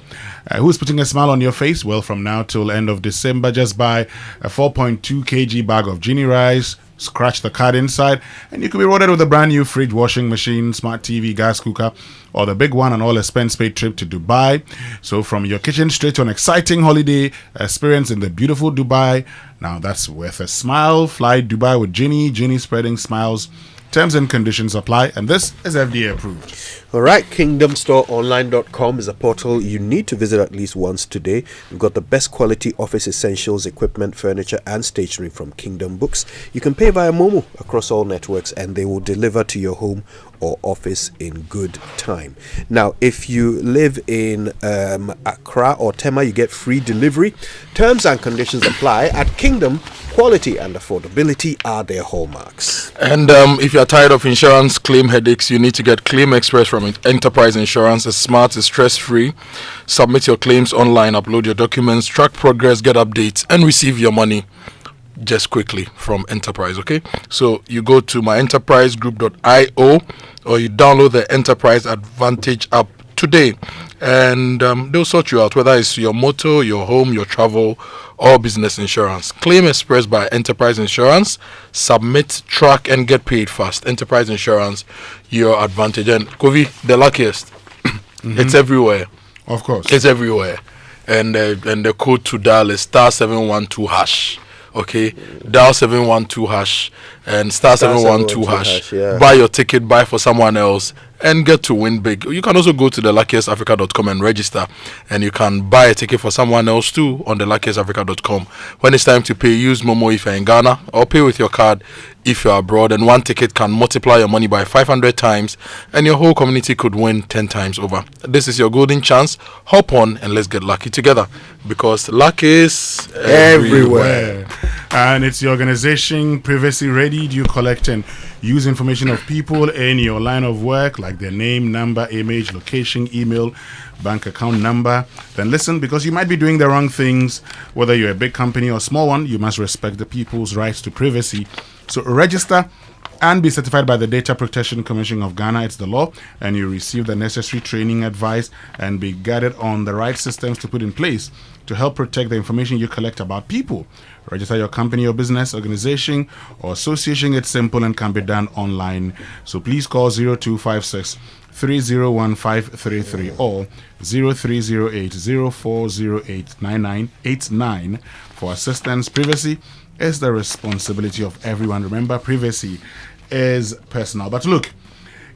Speaker 3: who's putting a smile on your face. Well, from now till end of December, just buy a 4.2 kg bag of Jeannie Rice, scratch the card inside, and you could be rewarded with a brand new fridge, washing machine, smart TV, gas cooker, or the big one and all expense paid trip to Dubai. So, from your kitchen straight to an exciting holiday experience in the beautiful Dubai. Now, that's worth a smile. Fly Dubai with Jeannie. Jeannie spreading smiles. Terms and conditions apply, and this is FDA approved.
Speaker 6: All right, kingdomstoreonline.com is a portal you need to visit at least once today. We've got the best quality office essentials, equipment, furniture, and stationery from Kingdom Books. You can pay via Momo across all networks, and they will deliver to your home or office in good time. Now, if you live in Accra or Tema, you get free delivery. Terms and conditions apply. At Kingdom, quality and affordability are their hallmarks.
Speaker 7: And if you're tired of insurance claim headaches, you need to get Claim Express from Enterprise Insurance. It's smart, it's stress-free. Submit your claims online, upload your documents, track progress, get updates, and receive your money just quickly from Enterprise. Okay, so you go to myenterprisegroup.io or you download the Enterprise Advantage app today, and they'll sort you out, whether it's your motor, your home, your travel, or business insurance. Claim Express by Enterprise Insurance. Submit, track, and get paid fast. Enterprise Insurance, your advantage. And Kovi, the luckiest. It's everywhere.
Speaker 3: Of course,
Speaker 7: it's everywhere. And the code to dial is *712#. Okay, dial 712# and *712#.
Speaker 6: Yeah.
Speaker 7: Buy your ticket, buy for someone else, and get to win big. You can also go to theluckiestafrica.com and register, and you can buy a ticket for someone else too on theluckiestafrica.com. When it's time to pay, use Momo if you're in Ghana, or pay with your card if you're abroad, and one ticket can multiply your money by 500 times, and your whole community could win 10 times over. This is your golden chance. Hop on and let's get lucky together, because luck is everywhere.
Speaker 3: And it's the organization Privacy Ready. Do you collect and use information of people in your line of work, like their name, number, image, location, email, bank account number? Then listen, because you might be doing the wrong things. Whether you're a big company or a small one, you must respect the people's rights to privacy. So register and be certified by the Data Protection Commission of Ghana. It's the law, and you receive the necessary training, advice, and be guided on the right systems to put in place to help protect the information you collect about people. Register your company or business, organization, or association. It's simple and can be done online. So please call 0256 301533 or 0308 0408 9989 for assistance. Privacy is the responsibility of everyone. Remember, privacy is personal. But look,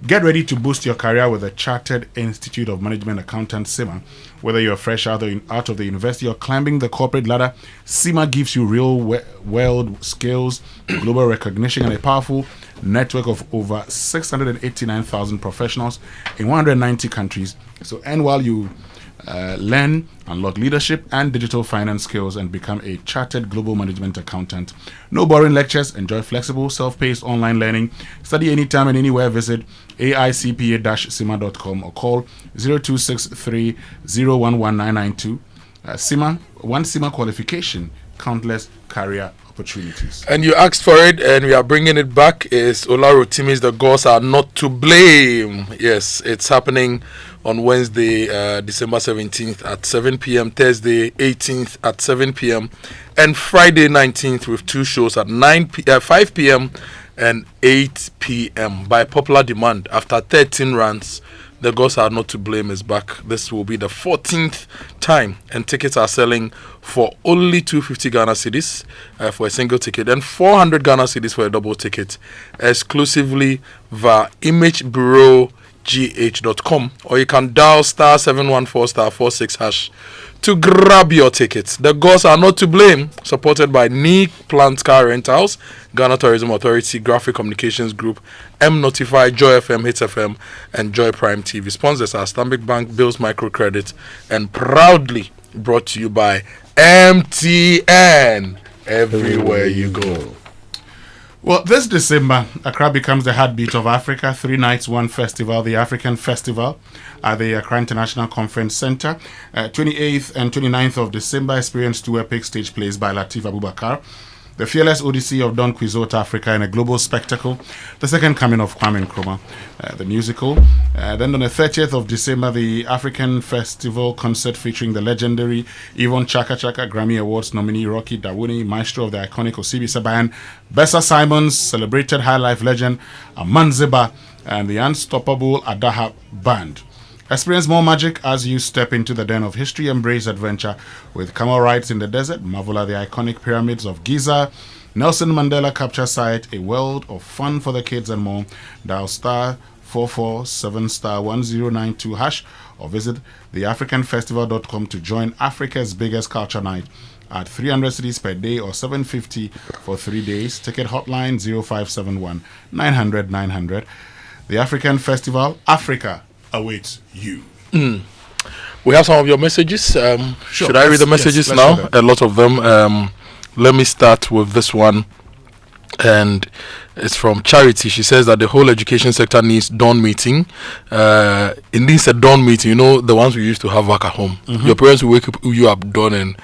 Speaker 3: get ready to boost your career with the Chartered Institute of Management Accountants, CIMA. Whether you're fresh out of the university or climbing the corporate ladder, CIMA gives you real world skills, global recognition, and a powerful network of over 689,000 professionals in 190 countries. So, and while you learn, unlock leadership and digital finance skills, and become a chartered global management accountant. No boring lectures. Enjoy flexible, self-paced online learning. Study anytime and anywhere. Visit aicpa-cima.com or call 0263 011992. CIMA, one CIMA qualification, countless career opportunities.
Speaker 7: And you asked for it, and we are bringing it back. Is Olaro Timis, the gods are not to blame. Yes, it's happening on Wednesday, December 17th at 7 p.m., Thursday 18th at 7 p.m., and Friday 19th with two shows at 5 p.m. and 8 p.m. by popular demand. After 13 runs, The Gods Are Not to Blame is back. This will be the 14th time, and tickets are selling for only 250 Ghana cedis for a single ticket and 400 Ghana cedis for a double ticket, exclusively via imagebureaugh.com, or you can dial star 714 star 46 hash to grab your tickets. The Gods Are Not to Blame, supported by Neek Plant Car Rentals, Ghana Tourism Authority, Graphic Communications Group, M Notify, Joy FM, Hits FM, and Joy Prime TV. Sponsors are Stanbic Bank, Bills Microcredit, and proudly brought to you by MTN. Everywhere you go.
Speaker 3: Well, this December, Accra becomes the heartbeat of Africa. 3 nights, 1 festival, the African Festival at the Accra International Conference Center. 28th and 29th of December, experience 2 epic stage plays by Latif Abubakar. The Fearless Odyssey of Don Quixote Africa in a global spectacle. The second coming of Kwame Nkrumah, the musical. Then on the 30th of December, the African Festival concert featuring the legendary Yvonne Chaka Chaka, Grammy Awards nominee Rocky Dawuni, maestro of the iconic Osibi Sabayan, Bessa Simons, celebrated high life legend Amanziba, and the unstoppable Adaha Band. Experience more magic as you step into the den of history. Embrace adventure with camel rides in the desert. Marvel at the iconic pyramids of Giza. Nelson Mandela Capture Site. A world of fun for the kids and more. Dial star 447 star 1092 hash or visit theafricanfestival.com to join Africa's biggest culture night at 300 cedis per day or 750 for 3 days. Ticket hotline 0571 900 900. The African Festival, Africa awaits you.
Speaker 7: We have some of your messages.
Speaker 3: Sure.
Speaker 7: Should I read the messages now? A lot of them. Let me start with this one. And it's from Charity. She says that the whole education sector needs dawn meeting. It needs a dawn meeting, you know, the ones we used to have back at home. Your parents will wake you up dawn and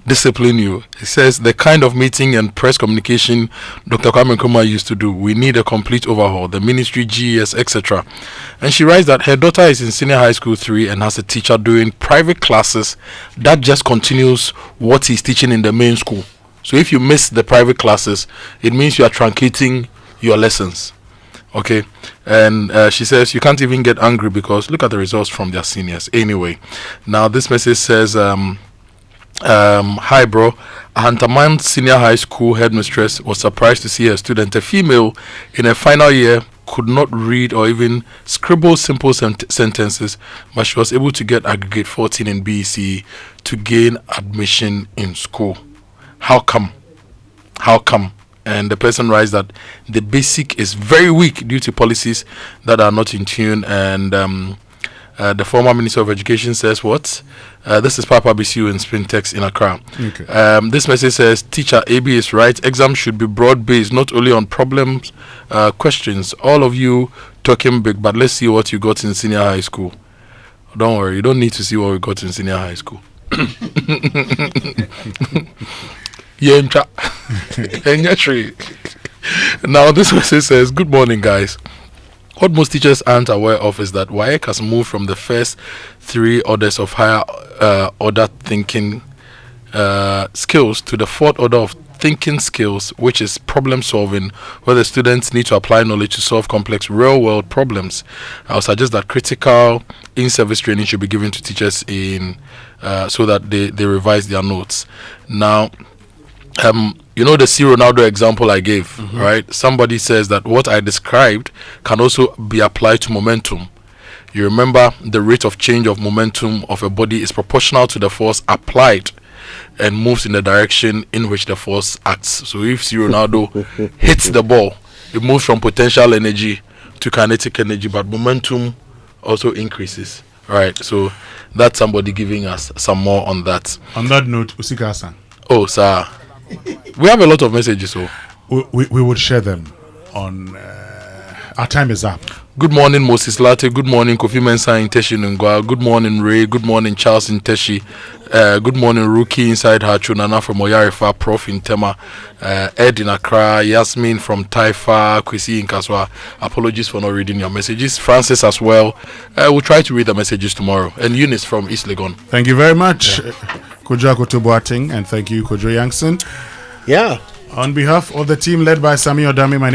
Speaker 7: discipline you. It says the kind of meeting and press communication Dr. Kwame Nkrumah used to do. We need a complete overhaul. The ministry, GES, etc. And she writes that her daughter is in senior high school 3 and has a teacher doing private classes that just continues what he's teaching in the main school. So if you miss the private classes, it means you are truncating your lessons. Okay? And she says you can't even get angry because look at the results from their seniors. Anyway, now this message says, hi bro, Ahantaman Senior High School headmistress was surprised to see her student, a female, in her final year, could not read or even scribble simple sentences, but she was able to get aggregate 14 in BEC to gain admission in school. How come? And the person writes that the basic is very weak due to policies that are not in tune. And the former Minister of Education says what? This is Papa BCU in Spintex in Accra.
Speaker 3: Okay.
Speaker 7: This message says, teacher, AB is right. Exams should be broad-based, not only on problems, questions. All of you talking big, but let's see what you got in senior high school. Don't worry, you don't need to see what we got in senior high school. Now this message says, good morning guys. What most teachers aren't aware of is that WAEC has moved from the first 3 orders of higher order thinking skills to the 4th order of thinking skills, which is problem solving, where the students need to apply knowledge to solve complex real world problems. I would suggest that critical in-service training should be given to teachers in so that they revise their notes. Now, you know the C. Ronaldo example I gave, right? Somebody says that what I described can also be applied to momentum. You remember the rate of change of momentum of a body is proportional to the force applied and moves in the direction in which the force acts. So if C. Ronaldo hits the ball, it moves from potential energy to kinetic energy, but momentum also increases. Right, so that's somebody giving us some more on that.
Speaker 3: On that note, Usika-san.
Speaker 7: Oh, sir. We have a lot of messages, so
Speaker 3: we would share them on. Our time is up.
Speaker 7: Good morning, Moses Latte. Good morning, Kofi Mensah in Teshi Nungwa. Good morning, Ray. Good morning, Charles in Teshi. Good morning, Rookie inside Hachu. Nana from Oyarifa. Prof in Tema. Ed in Accra. Yasmin from Taifa. Kwesi in Kaswa. Apologies for not reading your messages. Francis as well. We'll try to read the messages tomorrow. And Eunice from East Legon.
Speaker 3: Thank you very much, Kojo Akoto Boateng, and thank you, Kojo Yankson.
Speaker 6: Yeah.
Speaker 3: On behalf of the team led by Sami Odami, my name